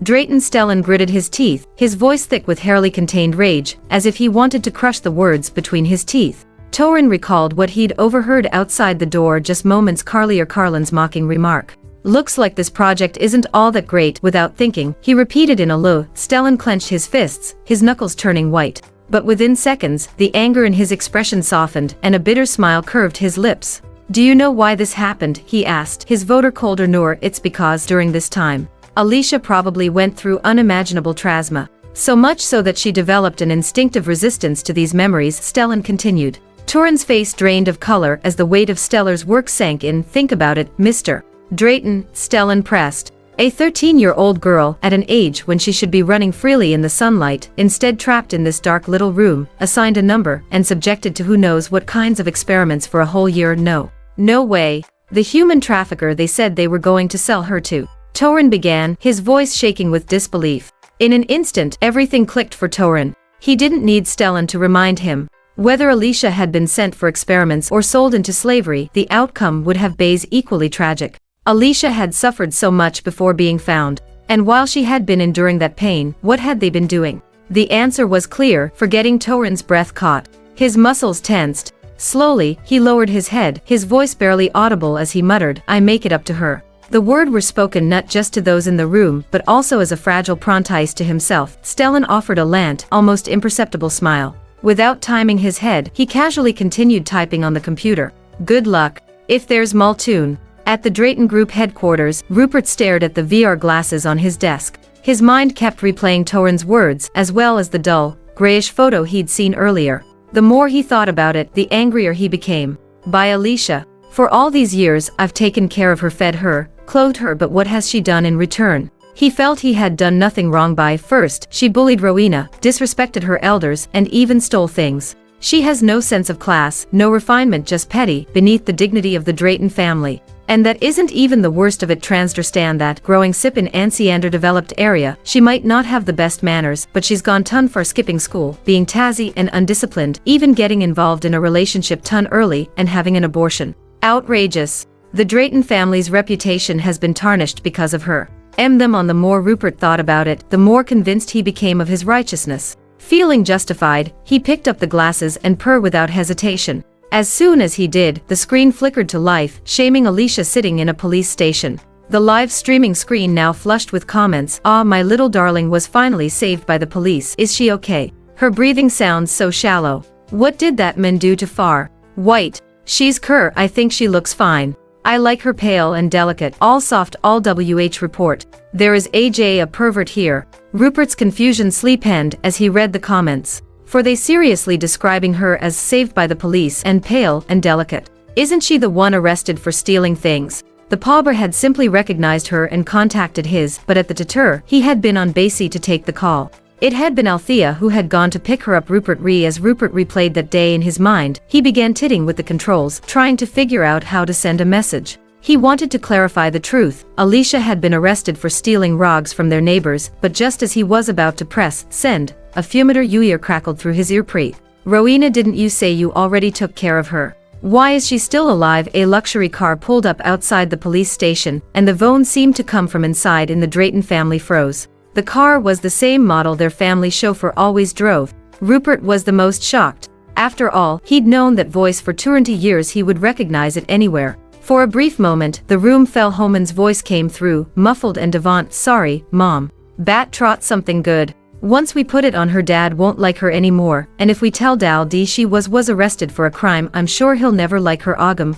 Drayton. Stellan gritted his teeth, his voice thick with hairily contained rage, as if he wanted to crush the words between his teeth. Torin recalled what he'd overheard outside the door just moments earlier. Carlin's mocking remark. Looks like this project isn't all that great. Without thinking, he repeated in a low. Stellan clenched his fists, his knuckles turning white. But within seconds, the anger in his expression softened, and a bitter smile curved his lips. Do you know why this happened? He asked, his voter colder. Nor. It's because during this time, Alicia probably went through unimaginable trauma. So much so that she developed an instinctive resistance to these memories. Stellan continued. Torin's face drained of color as the weight of Stellar's work sank in. Think about it, Mr. Drayton, Stellan pressed. A 13-year-old girl at an age when she should be running freely in the sunlight, instead trapped in this dark little room, assigned a number, and subjected to who knows what kinds of experiments for a whole year. No way. The human trafficker they said they were going to sell her to. Torin began, his voice shaking with disbelief. In an instant, everything clicked for Torin. He didn't need Stellan to remind him. Whether Alicia had been sent for experiments or sold into slavery, the outcome would have been equally tragic. Alicia had suffered so much before being found, and while she had been enduring that pain, what had they been doing? The answer was clear. Forgetting. Torin's breath caught. His muscles tensed. Slowly, he lowered his head, his voice barely audible as he muttered, I make it up to her. The word were spoken not just to those in the room, but also as a fragile promise to himself. Stellan offered a lant, almost imperceptible smile. Without timing his head, he casually continued typing on the computer. Good luck. If there's Multoon. At the Drayton Group headquarters, Rupert stared at the VR glasses on his desk. His mind kept replaying Torin's words, as well as the dull, grayish photo he'd seen earlier. The more he thought about it, the angrier he became. By Alicia. For all these years, I've taken care of her, fed her, clothed her, but what has she done in return? He felt he had done nothing wrong. By first, she bullied Rowena, disrespected her elders, and even stole things. She has no sense of class, no refinement, just petty, beneath the dignity of the Drayton family. And that isn't even the worst of it. Understand that, growing up in Ansiander developed area, she might not have the best manners, but she's gone ton far, skipping school, being tazy and undisciplined, even getting involved in a relationship ton early, and having an abortion. Outrageous. The Drayton family's reputation has been tarnished because of her. Them on. The more Rupert thought about it, the more convinced he became of his righteousness. Feeling justified, he picked up the glasses and purred without hesitation. As soon as he did, the screen flickered to life, shaming Alicia sitting in a police station. The live streaming screen now flushed with comments. Ah, my little darling was finally saved by the police. Is she okay? Her breathing sounds so shallow. What did that man do to Far? White. She's cur. I think she looks fine. I like her pale and delicate. All soft. All WH report. There is AJ a pervert here. Rupert's confusion sleepened as he read the comments. For they seriously describing her as saved by the police and pale and delicate? Isn't she the one arrested for stealing things? The pauper had simply recognized her and contacted his, but at the deter, he had been on Basie to take the call. It had been Althea who had gone to pick her up. As Rupert replayed that day in his mind, he began titting with the controls, trying to figure out how to send a message. He wanted to clarify the truth. Alicia had been arrested for stealing rugs from their neighbors, but just as he was about to press send, a fumeter ear crackled through his ear. Rowena, didn't you say you already took care of her? Why is she still alive? A luxury car pulled up outside the police station, and the moan seemed to come from inside. In the Drayton family froze. The car was the same model their family chauffeur always drove. Rupert was the most shocked. After all, he'd known that voice for 20 years. He would recognize it anywhere. For a brief moment, the room fell. Homan's voice came through, muffled and devant. Sorry, Mom. Bat trot something good. Once we put it on her, Dad won't like her anymore, and if we tell Dal D she was arrested for a crime, I'm sure he'll never like her.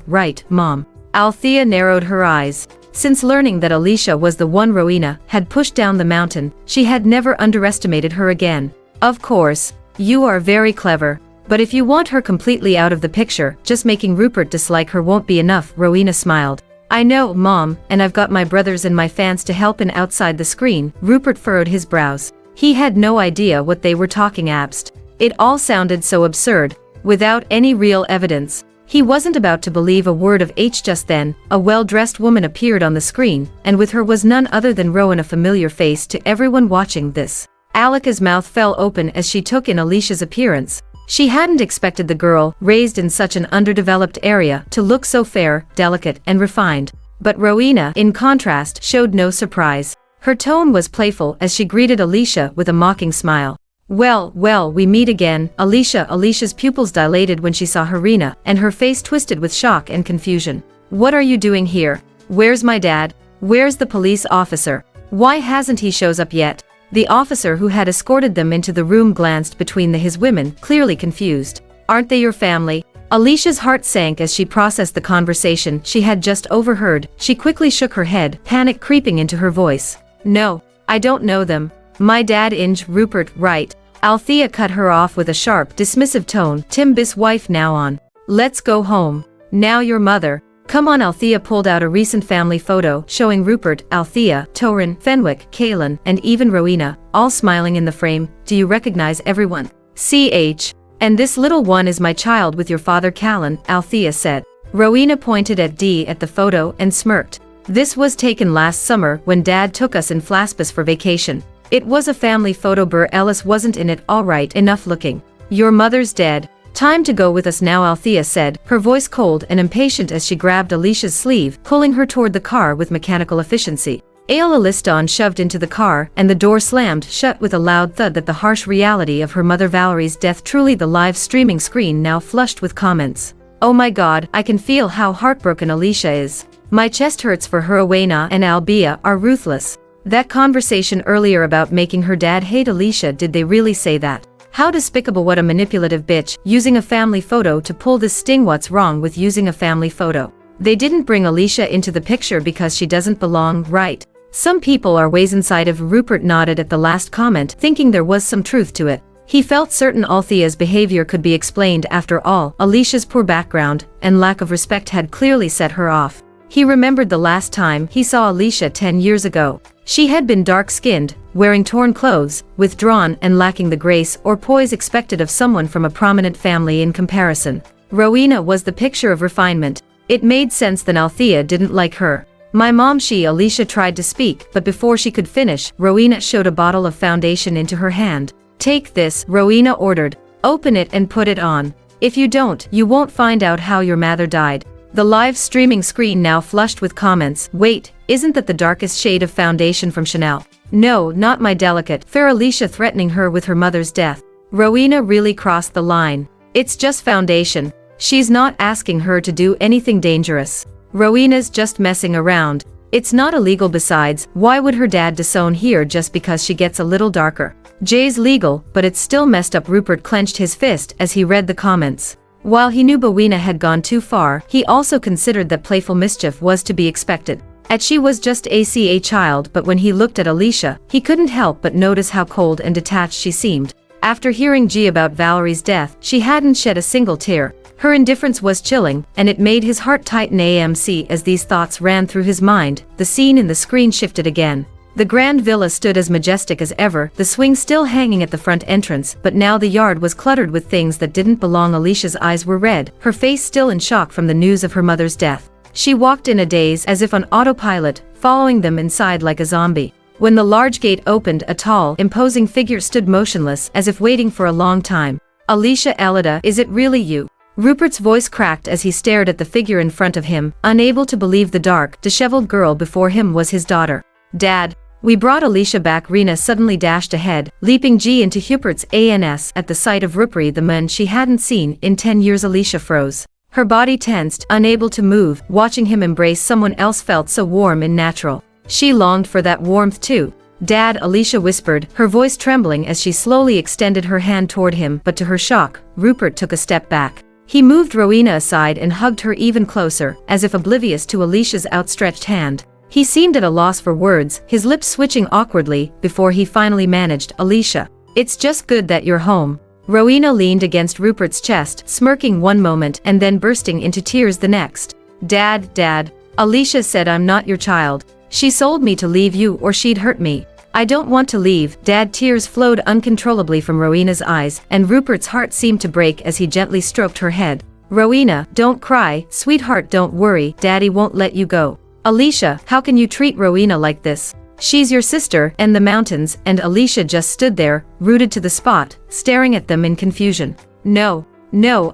Right, Mom. Althea narrowed her eyes. Since learning that Alicia was the one Rowena had pushed down the mountain, she had never underestimated her again. Of course, you are very clever. But if you want her completely out of the picture, just making Rupert dislike her won't be enough, Rowena smiled. I know, Mom, and I've got my brothers and my fans to help in outside the screen. Rupert furrowed his brows. He had no idea what they were talking abst. It all sounded so absurd, without any real evidence. He wasn't about to believe a word of H. Just then, a well-dressed woman appeared on the screen, and with her was none other than Rowan, a familiar face to everyone watching this. Alika's mouth fell open as she took in Alicia's appearance. She hadn't expected the girl, raised in such an underdeveloped area, to look so fair, delicate, and refined. But Rowena, in contrast, showed no surprise. Her tone was playful as she greeted Alicia with a mocking smile. Well, we meet again, Alicia. Alicia's pupils dilated when she saw Harina, and her face twisted with shock and confusion. What are you doing here? Where's my dad? Where's the police officer? Why hasn't he shows up yet? The officer who had escorted them into the room glanced between his women, clearly confused. Aren't they your family? Alicia's heart sank as she processed the conversation she had just overheard. She quickly shook her head, panic creeping into her voice. No, I don't know them. My dad Rupert, right. Althea cut her off with a sharp, dismissive tone. Timbis' wife now on. Let's go home. Now your mother. Come on. Althea pulled out a recent family photo showing Rupert, Althea, Torin, Fenwick, Kaelin, and even Rowena, all smiling in the frame. Do you recognize everyone? CH. And this little one is my child with your father Callan, Althea said. Rowena pointed at D at the photo and smirked. This was taken last summer when Dad took us in Flaspus for vacation. It was a family photo. Burr Ellis wasn't in it. All right enough looking. Your mother's dead. Time to go with us now, Althea said, her voice cold and impatient as she grabbed Alicia's sleeve, pulling her toward the car with mechanical efficiency. Ayla Liston shoved into the car, and the door slammed shut with a loud thud. That the harsh reality of her mother Valerie's death. Truly the live streaming screen now flushed with comments. Oh my god, I can feel how heartbroken Alicia is. My chest hurts for her. Owena and Albia are ruthless. That conversation earlier about making her dad hate Alicia, did they really say that? How despicable. What a manipulative bitch, using a family photo to pull this sting. What's wrong with using a family photo? They didn't bring Alicia into the picture because she doesn't belong, right? Some people are ways inside of. Rupert nodded at the last comment, thinking there was some truth to it. He felt certain Althea's behavior could be explained. After all, Alicia's poor background and lack of respect had clearly set her off. He remembered the last time he saw Alicia 10 years ago. She had been dark-skinned, wearing torn clothes, withdrawn and lacking the grace or poise expected of someone from a prominent family. In comparison, Rowena was the picture of refinement. It made sense that Althea didn't like her. My mom. Alicia tried to speak, but before she could finish, Rowena showed a bottle of foundation into her hand. Take this, Rowena ordered. Open it and put it on. If you don't, you won't find out how your mother died. The live streaming screen now flushed with comments. Wait, isn't that the darkest shade of foundation from Chanel? No, not my delicate, fair. Alicia threatening her with her mother's death. Rowena really crossed the line. It's just foundation. She's not asking her to do anything dangerous. Rowena's just messing around. It's not illegal. Besides, why would her dad disown her just because she gets a little darker? Jay's legal, but it's still messed up. Rupert clenched his fist as he read the comments. While he knew Rowena had gone too far, he also considered that playful mischief was to be expected. She was just a child, but when he looked at Alicia, he couldn't help but notice how cold and detached she seemed. After hearing G about Valerie's death, she hadn't shed a single tear. Her indifference was chilling, and it made his heart tighten. AMC as these thoughts ran through his mind, the scene in the screen shifted again. The grand villa stood as majestic as ever, the swing still hanging at the front entrance, but now the yard was cluttered with things that didn't belong. Alicia's eyes were red, her face still in shock from the news of her mother's death. She walked in a daze, as if on autopilot, following them inside like a zombie. When the large gate opened, a tall, imposing figure stood motionless, as if waiting for a long time. Alicia. Elida, is it really you? Rupert's voice cracked as he stared at the figure in front of him, unable to believe the dark, disheveled girl before him was his daughter. Dad, we brought Alicia back. Rena suddenly dashed ahead, leaping G into Hubert's ANS at the sight of Rupert, the man she hadn't seen in 10 years. Alicia froze. Her body tensed, unable to move. Watching him embrace someone else felt so warm and natural. She longed for that warmth too. Dad, Alicia whispered, her voice trembling as she slowly extended her hand toward him, but to her shock, Rupert took a step back. He moved Rowena aside and hugged her even closer, as if oblivious to Alicia's outstretched hand. He seemed at a loss for words, his lips switching awkwardly, before he finally managed, "Alicia, it's just good that you're home." Rowena leaned against Rupert's chest, smirking one moment and then bursting into tears the next. Dad, Alicia said I'm not your child. She sold me to leave you or she'd hurt me. I don't want to leave, Dad. Tears flowed uncontrollably from Rowena's eyes, and Rupert's heart seemed to break as he gently stroked her head. Rowena, don't cry, sweetheart, don't worry, Daddy won't let you go. Alicia, how can you treat Rowena like this? She's your sister, and the mountains, and Alicia just stood there, rooted to the spot, staring at them in confusion. No,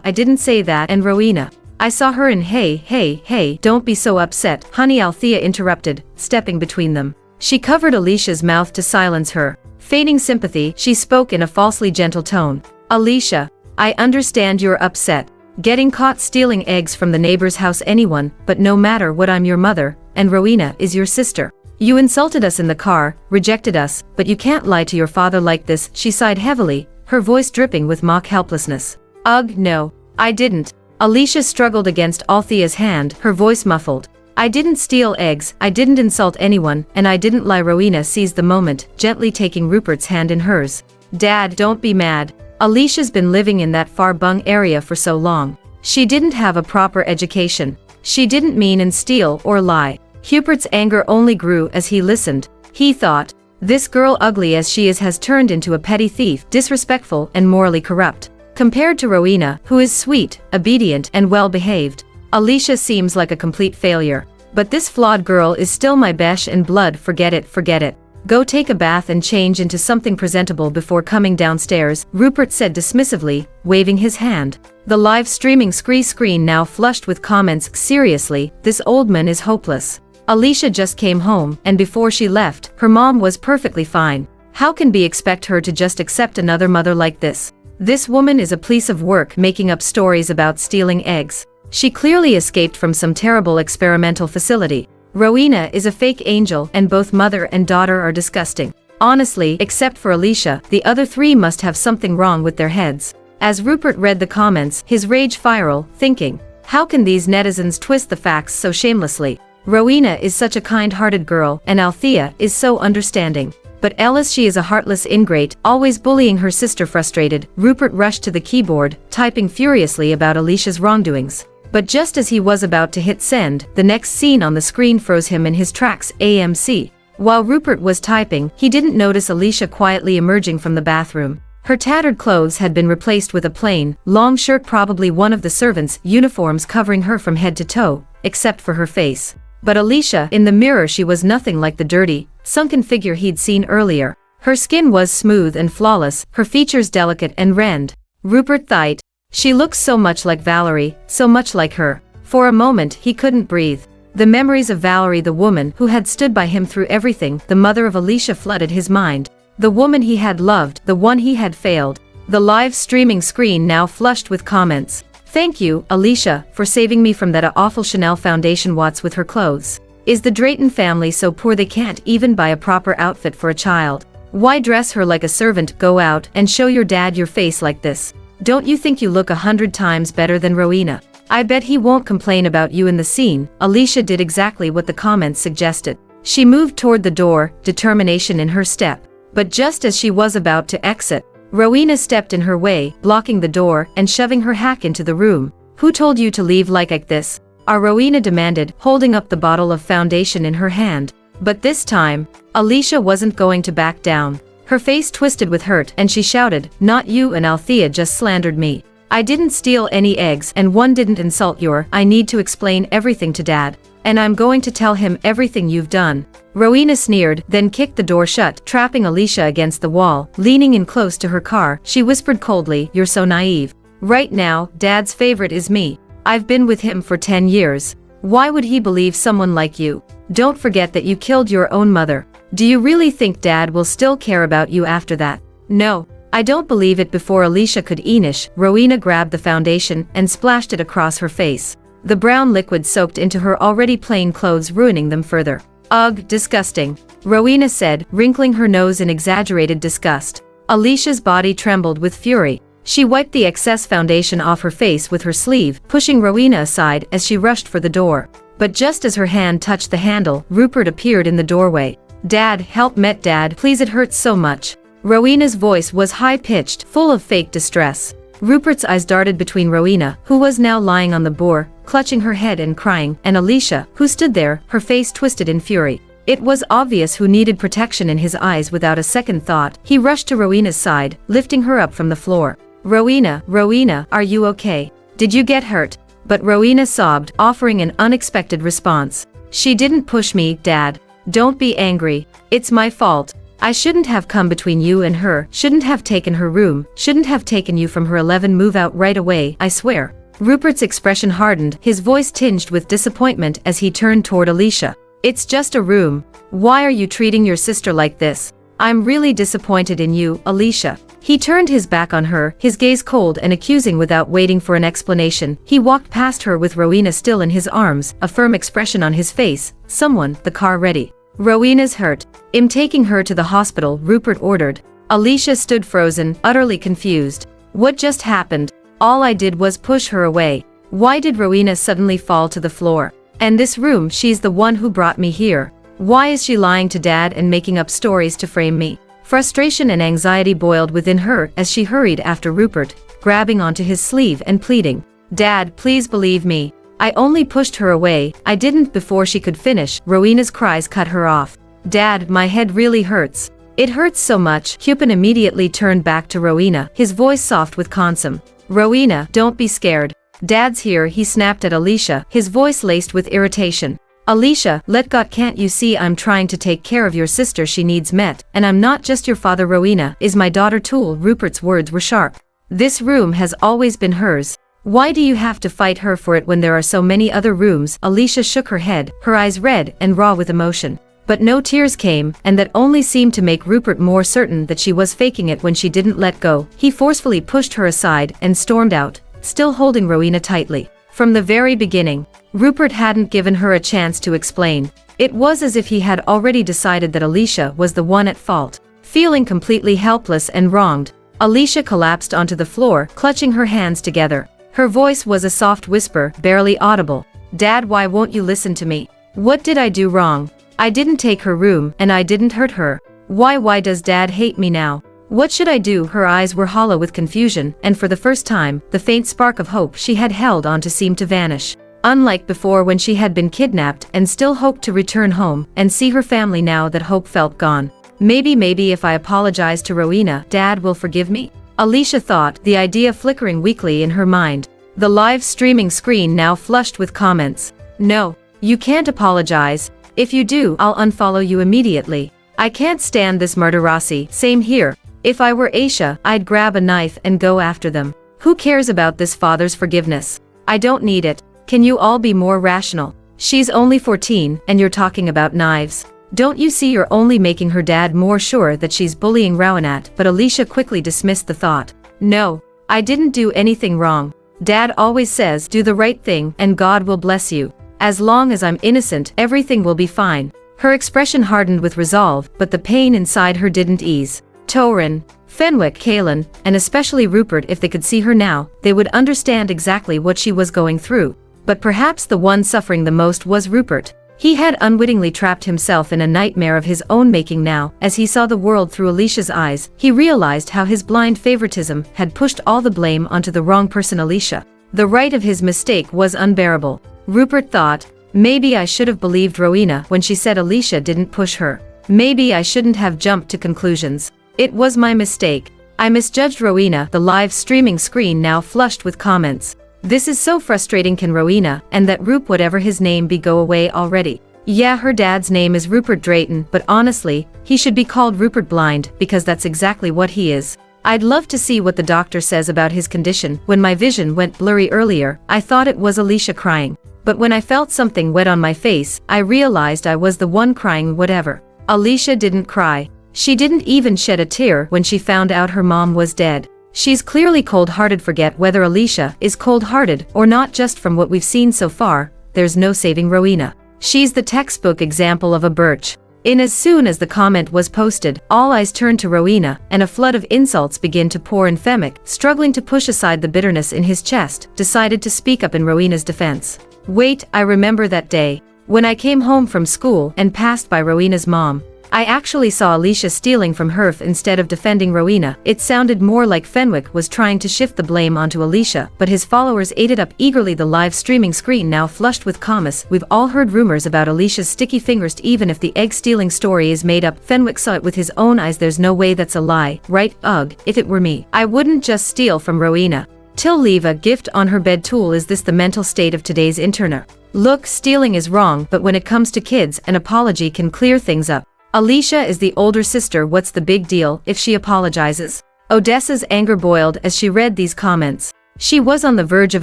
I didn't say that. And Rowena, I saw her in hey, don't be so upset, honey, Althea interrupted, stepping between them. She covered Alicia's mouth to silence her. Feigning sympathy, she spoke in a falsely gentle tone. Alicia, I understand you're upset. Getting caught stealing eggs from the neighbor's house, anyone, but no matter what, I'm your mother, and Rowena is your sister. You insulted us in the car, rejected us, but you can't lie to your father like this. She sighed heavily, her voice dripping with mock helplessness. Ugh, no, I didn't. Alicia struggled against Althea's hand, her voice muffled. I didn't steal eggs, I didn't insult anyone, and I didn't lie. Rowena seized the moment, gently taking Rupert's hand in hers. Dad, don't be mad. Alicia's been living in that far-bung area for so long. She didn't have a proper education. She didn't mean and steal or lie. Rupert's anger only grew as he listened. He thought, this girl, ugly as she is, has turned into a petty thief, disrespectful and morally corrupt. Compared to Rowena, who is sweet, obedient, and well-behaved, Alicia seems like a complete failure. But this flawed girl is still my besh and blood. Forget it. Go take a bath and change into something presentable before coming downstairs, Rupert said dismissively, waving his hand. The live streaming screen now flushed with comments. Seriously, this old man is hopeless. Alicia just came home, and before she left, her mom was perfectly fine. How can we expect her to just accept another mother like this? This woman is a piece of work, making up stories about stealing eggs. She clearly escaped from some terrible experimental facility. Rowena is a fake angel, and both mother and daughter are disgusting. Honestly, except for Alicia, the other three must have something wrong with their heads. As Rupert read the comments, his rage viral, thinking, how can these netizens twist the facts so shamelessly? Rowena is such a kind-hearted girl, and Althea is so understanding. But Ellis, she is a heartless ingrate, always bullying her sister. Frustrated, Rupert rushed to the keyboard, typing furiously about Alicia's wrongdoings. But just as he was about to hit send, the next scene on the screen froze him in his tracks. AMC. While Rupert was typing, he didn't notice Alicia quietly emerging from the bathroom. Her tattered clothes had been replaced with a plain, long shirt, probably one of the servants' uniforms, covering her from head to toe, except for her face. But Alicia, in the mirror, she was nothing like the dirty, sunken figure he'd seen earlier. Her skin was smooth and flawless, her features delicate and round. Rupert thought, she looks so much like Valerie, so much like her. For a moment, he couldn't breathe. The memories of Valerie, the woman who had stood by him through everything, the mother of Alicia, flooded his mind. The woman he had loved, the one he had failed. The live streaming screen now flushed with comments. Thank you, Alicia, for saving me from that awful Chanel foundation. What's with her clothes? Is the Drayton family so poor they can't even buy a proper outfit for a child? Why dress her like a servant? Go out and show your dad your face like this. Don't you think you look 100 times better than Rowena? I bet he won't complain about you in the scene. Alicia did exactly what the comments suggested. She moved toward the door, determination in her step. But just as she was about to exit, Rowena stepped in her way, blocking the door and shoving her hack into the room. Who told you to leave like this? Rowena demanded, holding up the bottle of foundation in her hand. But this time, Alicia wasn't going to back down. Her face twisted with hurt, and she shouted, not you and Althea just slandered me. I didn't steal any eggs, and one didn't insult your. I need to explain everything to Dad. And I'm going to tell him everything you've done. Rowena sneered, then kicked the door shut, trapping Alicia against the wall. Leaning in close to her car, she whispered coldly, you're so naive. Right now, Dad's favorite is me. I've been with him for 10 years. Why would he believe someone like you? Don't forget that you killed your own mother. Do you really think Dad will still care about you after that? No, I don't believe it. Before Alicia could finish, Rowena grabbed the foundation and splashed it across her face. The brown liquid soaked into her already plain clothes, ruining them further. Ugh, disgusting, Rowena said, wrinkling her nose in exaggerated disgust. Alicia's body trembled with fury. She wiped the excess foundation off her face with her sleeve, pushing Rowena aside as she rushed for the door. But just as her hand touched the handle, Rupert appeared in the doorway. "Dad, help me, Dad, please, it hurts so much." Rowena's voice was high-pitched, full of fake distress. Rupert's eyes darted between Rowena, who was now lying on the board, clutching her head and crying, and Alicia, who stood there, her face twisted in fury. It was obvious who needed protection in his eyes. Without a second thought, he rushed to Rowena's side, lifting her up from the floor. Rowena, are you okay? Did you get hurt?" But Rowena sobbed, offering an unexpected response. "She didn't push me, Dad. Don't be angry. It's my fault. I shouldn't have come between you and her, shouldn't have taken her room, shouldn't have taken you from her 11 move out right away, I swear." Rupert's expression hardened, his voice tinged with disappointment as he turned toward Alicia. "It's just a room. Why are you treating your sister like this? I'm really disappointed in you, Alicia." He turned his back on her, his gaze cold and accusing. Without waiting for an explanation, he walked past her with Rowena still in his arms, a firm expression on his face. "Someone, the car ready. Rowena's hurt. I'm taking her to the hospital," Rupert ordered. Alicia stood frozen, utterly confused. "What just happened? All I did was push her away. Why did Rowena suddenly fall to the floor? And this room, she's the one who brought me here. Why is she lying to Dad and making up stories to frame me?" Frustration and anxiety boiled within her as she hurried after Rupert, grabbing onto his sleeve and pleading. "Dad, please believe me. I only pushed her away, I didn't." Before she could finish, Rowena's cries cut her off. "Dad, my head really hurts. It hurts so much." Cupin immediately turned back to Rowena, his voice soft with concern. "Rowena, don't be scared. Dad's here," he snapped at Alicia, his voice laced with irritation. "Alicia, let God, can't you see I'm trying to take care of your sister? She needs met, and I'm not just your father. Rowena is my daughter too." Rupert's words were sharp. "This room has always been hers. Why do you have to fight her for it when there are so many other rooms?" Alicia shook her head, her eyes red and raw with emotion. But no tears came, and that only seemed to make Rupert more certain that she was faking it when she didn't let go. He forcefully pushed her aside and stormed out, still holding Rowena tightly. From the very beginning, Rupert hadn't given her a chance to explain. It was as if he had already decided that Alicia was the one at fault. Feeling completely helpless and wronged, Alicia collapsed onto the floor, clutching her hands together. Her voice was a soft whisper, barely audible. "Dad, why won't you listen to me? What did I do wrong? I didn't take her room, and I didn't hurt her. Why does Dad hate me now? What should I do?" Her eyes were hollow with confusion, and for the first time, the faint spark of hope she had held on to seemed to vanish. Unlike before when she had been kidnapped and still hoped to return home and see her family, now that hope felt gone. Maybe if I apologize to Rowena, Dad will forgive me?" Alicia thought, the idea flickering weakly in her mind. The live streaming screen now flushed with comments. "No, you can't apologize. If you do, I'll unfollow you immediately. I can't stand this murderosity." "Same here. If I were Aisha, I'd grab a knife and go after them. Who cares about this father's forgiveness? I don't need it. Can you all be more rational? She's only 14, and you're talking about knives. Don't you see you're only making her dad more sure that she's bullying Rowena?" But Alicia quickly dismissed the thought. "No, I didn't do anything wrong. Dad always says, do the right thing, and God will bless you. As long as I'm innocent, everything will be fine." Her expression hardened with resolve, but the pain inside her didn't ease. Torin, Fenwick, Kaelin, and especially Rupert, if they could see her now, they would understand exactly what she was going through. But perhaps the one suffering the most was Rupert. He had unwittingly trapped himself in a nightmare of his own making. Now, as he saw the world through Alicia's eyes, he realized how his blind favoritism had pushed all the blame onto the wrong person, Alicia. The right of his mistake was unbearable. Rupert thought, maybe I should have believed Rowena when she said Alicia didn't push her. Maybe I shouldn't have jumped to conclusions. It was my mistake. I misjudged Rowena. The live streaming screen now flushed with comments. "This is so frustrating. Can Rowena, and that Rupe, whatever his name be, go away already? Yeah, her dad's name is Rupert Drayton, but honestly, he should be called Rupert Blind, because that's exactly what he is. I'd love to see what the doctor says about his condition." When my vision went blurry earlier, I thought it was Alicia crying. But when I felt something wet on my face, I realized I was the one crying. Whatever. Alicia didn't cry. She didn't even shed a tear when she found out her mom was dead. She's clearly cold-hearted. Forget whether Alicia is cold-hearted or not. Just from what we've seen so far, there's no saving Rowena. She's the textbook example of a birch. As soon as the comment was posted, all eyes turned to Rowena, and a flood of insults began to pour in. Fenwick, struggling to push aside the bitterness in his chest, decided to speak up in Rowena's defense. Wait, I remember that day. When I came home from school and passed by Rowena's mom. I actually saw Alicia stealing from her instead of defending Rowena. It sounded more like Fenwick was trying to shift the blame onto Alicia, but his followers ate up eagerly. The live streaming screen now flushed with comments. We've all heard rumors about Alicia's sticky fingers. Even if the egg stealing story is made up, Fenwick saw it with his own eyes. There's no way that's a lie, right? Ugh, if it were me, I wouldn't just steal from Rowena. Till leave a gift on her bed tool. Is this the mental state of today's internet? Look, stealing is wrong, but when it comes to kids, an apology can clear things up. Alicia is the older sister. What's the big deal if she apologizes? Odessa's anger boiled as she read these comments. She was on the verge of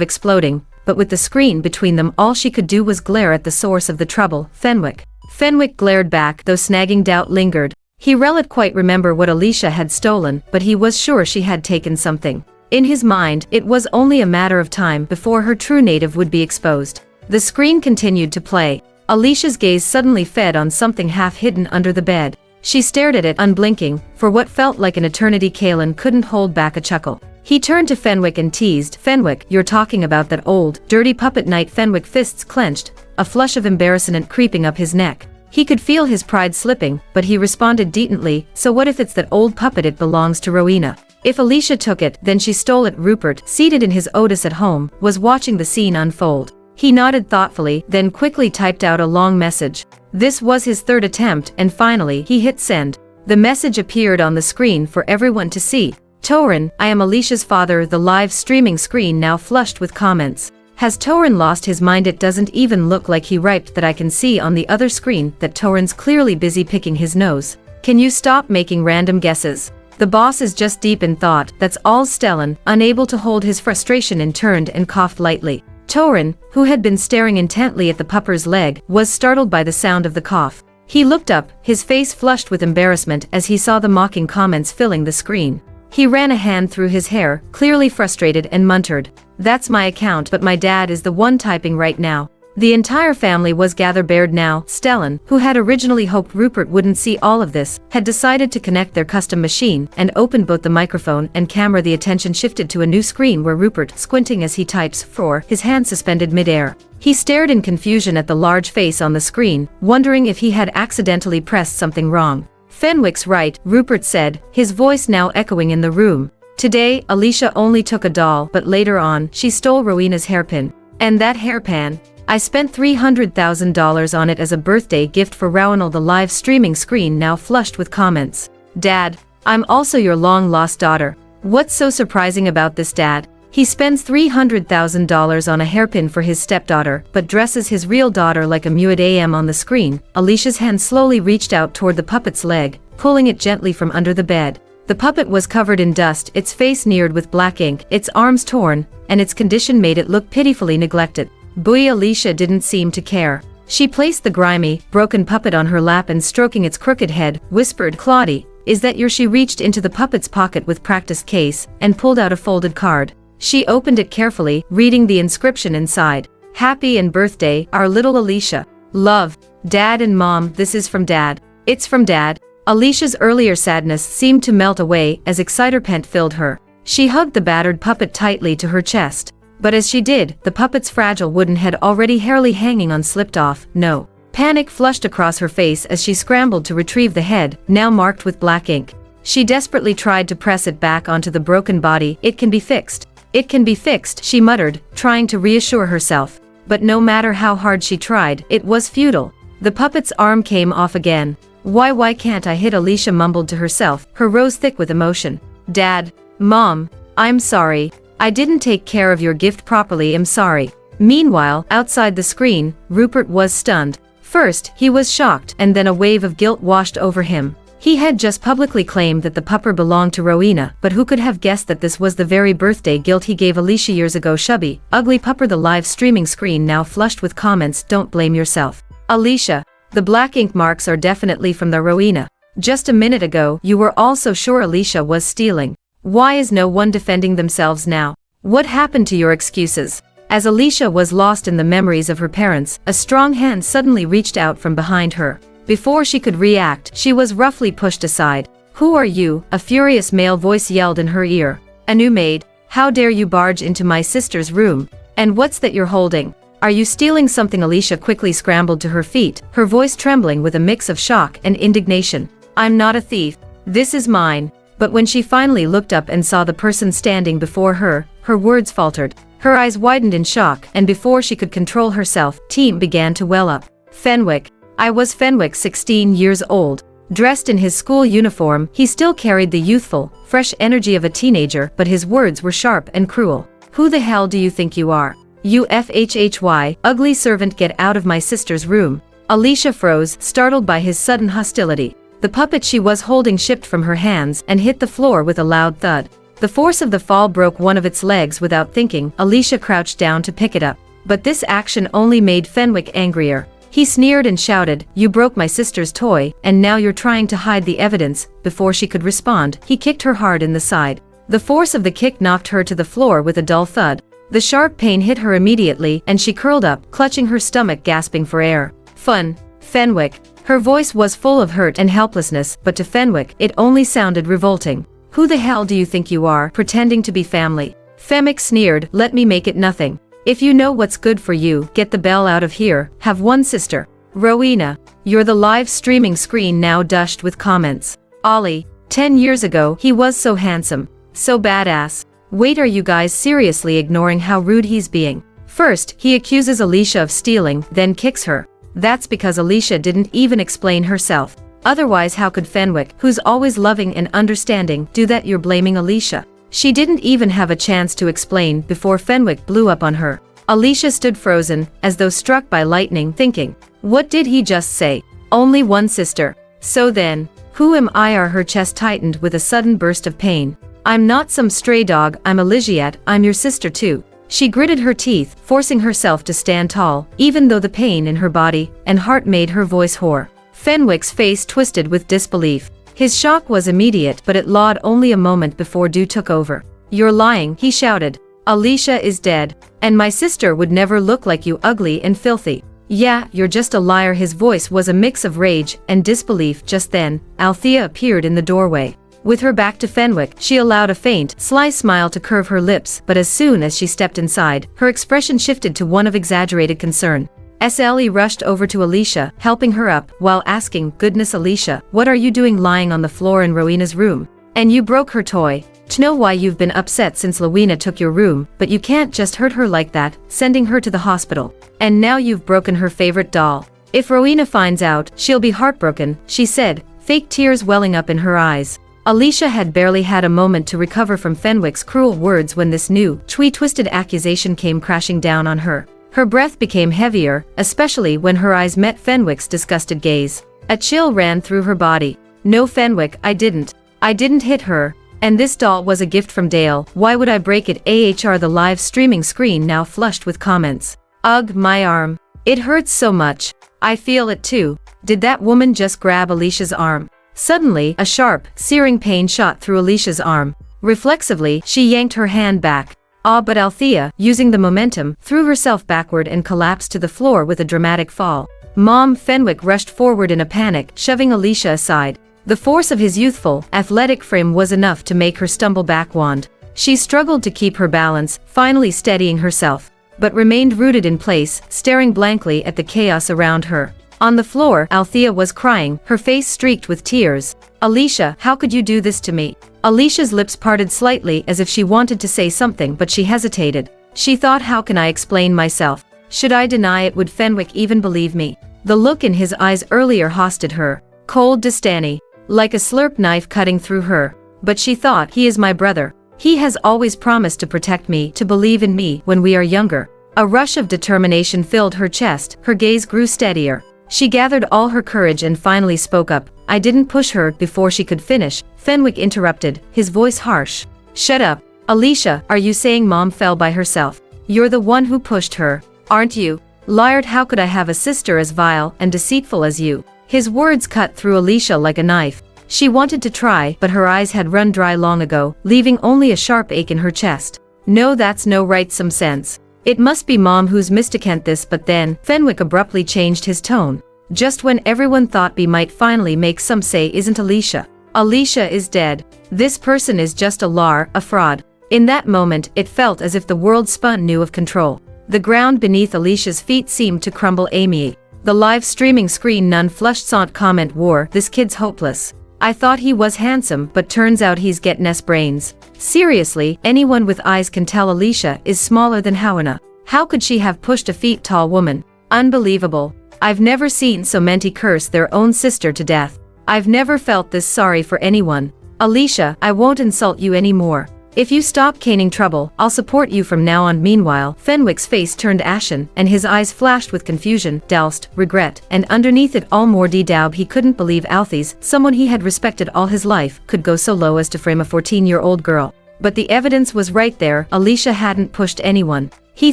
exploding, but with the screen between them, all she could do was glare at the source of the trouble, Fenwick. Fenwick glared back, though snagging doubt lingered. He couldn't quite remember what Alicia had stolen, but he was sure she had taken something. In his mind, it was only a matter of time before her true native would be exposed. The screen continued to play. Alicia's gaze suddenly fed on something half hidden under the bed. She stared at it unblinking, for what felt like an eternity. Kalen couldn't hold back a chuckle. He turned to Fenwick and teased, "Fenwick, you're talking about that old, dirty puppet night?" Fenwick fists clenched, a flush of embarrassment creeping up his neck. He could feel his pride slipping, but he responded decently, "So what if it's that old puppet? It belongs to Rowena. If Alicia took it, then she stole it." Rupert, seated in his Otis at home, was watching the scene unfold. He nodded thoughtfully, then quickly typed out a long message. This was his third attempt, and finally, he hit send. The message appeared on the screen for everyone to see. "Torin, I am Alicia's father." The live streaming screen now flushed with comments. Has Torin lost his mind? It doesn't even look like he ripped that. I can see on the other screen that Torin's clearly busy picking his nose. Can you stop making random guesses? The boss is just deep in thought, that's all. Stellan, unable to hold his frustration, turned and coughed lightly. Torin, who had been staring intently at the pupper's leg, was startled by the sound of the cough. He looked up, his face flushed with embarrassment as he saw the mocking comments filling the screen. He ran a hand through his hair, clearly frustrated, and muttered, "That's my account, but my dad is the one typing right now." The entire family was gathered now. Stellan, who had originally hoped Rupert wouldn't see all of this, had decided to connect their custom machine and opened both the microphone and camera. The attention shifted to a new screen where Rupert, squinting as he types, for his hand suspended midair. He stared in confusion at the large face on the screen, wondering if he had accidentally pressed something wrong. "Fenwick's right," Rupert said, his voice now echoing in the room. "Today, Alicia only took a doll, but later on, she stole Rowena's hairpin. And that hairpin, I spent $300,000 on it as a birthday gift for Rowanel." The live streaming screen now flushed with comments. "Dad, I'm also your long-lost daughter. What's so surprising about this, Dad? He spends $300,000 on a hairpin for his stepdaughter, but dresses his real daughter like a muid am." On the screen, Alicia's hand slowly reached out toward the puppet's leg, pulling it gently from under the bed. The puppet was covered in dust, its face smeared with black ink, its arms torn, and its condition made it look pitifully neglected. Boy, Alicia didn't seem to care. She placed the grimy, broken puppet on her lap and, stroking its crooked head, whispered, "Claudie, is that your?" She reached into the puppet's pocket with practiced case and pulled out a folded card. She opened it carefully, reading the inscription inside. "Happy and birthday, our little Alicia. Love, Dad and Mom." "This is from Dad." "It's from Dad." Alicia's earlier sadness seemed to melt away as excitement filled her. She hugged the battered puppet tightly to her chest. But as she did, the puppet's fragile wooden head, already hairily hanging on, slipped off. No. Panic flushed across her face as she scrambled to retrieve the head, now marked with black ink. She desperately tried to press it back onto the broken body. "It can be fixed. It can be fixed," she muttered, trying to reassure herself. But no matter how hard she tried, it was futile. The puppet's arm came off again. Why can't I hit?" Alicia mumbled to herself, her rose thick with emotion. "Dad, Mom, I'm sorry. I didn't take care of your gift properly. I'm sorry." Meanwhile, outside the screen, Rupert was stunned. First, he was shocked, and then a wave of guilt washed over him. He had just publicly claimed that the pupper belonged to Rowena, but who could have guessed that this was the very birthday gift he gave Alicia years ago? "Chubby, ugly pupper." The live streaming screen now flushed with comments. "Don't blame yourself, Alicia. The black ink marks are definitely from the Rowena. Just a minute ago, you were also sure Alicia was stealing. Why is no one defending themselves now? What happened to your excuses?" As Alicia was lost in the memories of her parents, a strong hand suddenly reached out from behind her. Before she could react, she was roughly pushed aside. "Who are you?" a furious male voice yelled in her ear. "A new maid? How dare you barge into my sister's room? And what's that you're holding? Are you stealing something? Alicia quickly scrambled to her feet, her voice trembling with a mix of shock and indignation. I'm not a thief. This is mine. But when she finally looked up and saw the person standing before her, her words faltered. Her eyes widened in shock, and before she could control herself, tears began to well up. Fenwick. I was Fenwick, 16 years old. Dressed in his school uniform, he still carried the youthful, fresh energy of a teenager, but his words were sharp and cruel. Who the hell do you think you are? You FHHY, ugly servant, get out of my sister's room. Alicia froze, startled by his sudden hostility. The puppet she was holding shipped from her hands and hit the floor with a loud thud. The force of the fall broke one of its legs. Without thinking, Alicia crouched down to pick it up. But this action only made Fenwick angrier. He sneered and shouted, "You broke my sister's toy, and now you're trying to hide the evidence." Before she could respond, he kicked her hard in the side. The force of the kick knocked her to the floor with a dull thud. The sharp pain hit her immediately, and she curled up, clutching her stomach, gasping for air. Fun, Fenwick. Her voice was full of hurt and helplessness, but to Fenwick, it only sounded revolting. Who the hell do you think you are, pretending to be family? Fenwick sneered, let me make it nothing. If you know what's good for you, get the bell out of here. Have one sister. Rowena. You're the live streaming screen now dushed with comments. Ollie. 10 years ago, he was so handsome. So badass. Wait, are you guys seriously ignoring how rude he's being? First, he accuses Alicia of stealing, then kicks her. That's because Alicia didn't even explain herself. Otherwise, how could Fenwick, who's always loving and understanding, do that? You're blaming Alicia. She didn't even have a chance to explain before Fenwick blew up on her. Alicia stood frozen, as though struck by lightning, thinking, what did he just say? Only one sister. So then, who am I? Her chest tightened with a sudden burst of pain. I'm not some stray dog, I'm Alicia, I'm your sister too. She gritted her teeth, forcing herself to stand tall, even though the pain in her body and heart made her voice hoarse. Fenwick's face twisted with disbelief. His shock was immediate, but it lasted only a moment before Dew took over. You're lying, he shouted. Alicia is dead. And my sister would never look like you, ugly and filthy. Yeah, you're just a liar. His voice was a mix of rage and disbelief. Just then, Althea appeared in the doorway. With her back to Fenwick, she allowed a faint, sly smile to curve her lips, but as soon as she stepped inside, her expression shifted to one of exaggerated concern. SLE rushed over to Alicia, helping her up, while asking, goodness Alicia, what are you doing lying on the floor in Rowena's room? And you broke her toy. To know why you've been upset since Rowena took your room, but you can't just hurt her like that, sending her to the hospital. And now you've broken her favorite doll. If Rowena finds out, she'll be heartbroken, she said, fake tears welling up in her eyes. Alicia had barely had a moment to recover from Fenwick's cruel words when this new, twisted accusation came crashing down on her. Her breath became heavier, especially when her eyes met Fenwick's disgusted gaze. A chill ran through her body. No, Fenwick, I didn't hit her. And this doll was a gift from Dale. Why would I break it? The live streaming screen now flushed with comments. Ugh, my arm. It hurts so much. I feel it too. Did that woman just grab Alicia's arm? Suddenly, a sharp, searing pain shot through Alicia's arm. Reflexively, she yanked her hand back. But Althea, using the momentum, threw herself backward and collapsed to the floor with a dramatic fall. Mom! Fenwick rushed forward in a panic, shoving Alicia aside. The force of his youthful, athletic frame was enough to make her stumble backward. She struggled to keep her balance, finally steadying herself, but remained rooted in place, staring blankly at the chaos around her. On the floor, Althea was crying, her face streaked with tears. Alicia, how could you do this to me? Alicia's lips parted slightly as if she wanted to say something, but she hesitated. She thought, how can I explain myself? Should I deny it? Would Fenwick even believe me? The look in his eyes earlier hosted her. Cold disdain, like a slurp knife cutting through her. But she thought, he is my brother. He has always promised to protect me, to believe in me when we are younger. A rush of determination filled her chest, her gaze grew steadier. She gathered all her courage and finally spoke up. I didn't push her. Before she could finish, Fenwick interrupted, his voice harsh. Shut up. Alicia, are you saying Mom fell by herself? You're the one who pushed her, aren't you? Liar, how could I have a sister as vile and deceitful as you? His words cut through Alicia like a knife. She wanted to try, but her eyes had run dry long ago, leaving only a sharp ache in her chest. No, that's no right some sense. It must be Mom who's mistaken this. But then, Fenwick abruptly changed his tone. Just when everyone thought B might finally make some say, isn't Alicia? Alicia is dead. This person is just a liar, a fraud. In that moment, it felt as if the world spun new of control. The ground beneath Alicia's feet seemed to crumble. Amy. The live streaming screen none flushed sont comment war, this kid's hopeless. I thought he was handsome but turns out he's get ness brains. Seriously, anyone with eyes can tell Alicia is smaller than Howana. How could she have pushed a feet tall woman? Unbelievable. I've never seen so many curse their own sister to death. I've never felt this sorry for anyone. Alicia, I won't insult you anymore. If you stop caning trouble, I'll support you from now on. Meanwhile, Fenwick's face turned ashen, and his eyes flashed with confusion, doused, regret, and underneath it all more doubt. He couldn't believe Althys, someone he had respected all his life, could go so low as to frame a 14-year-old girl. But the evidence was right there, Alicia hadn't pushed anyone. He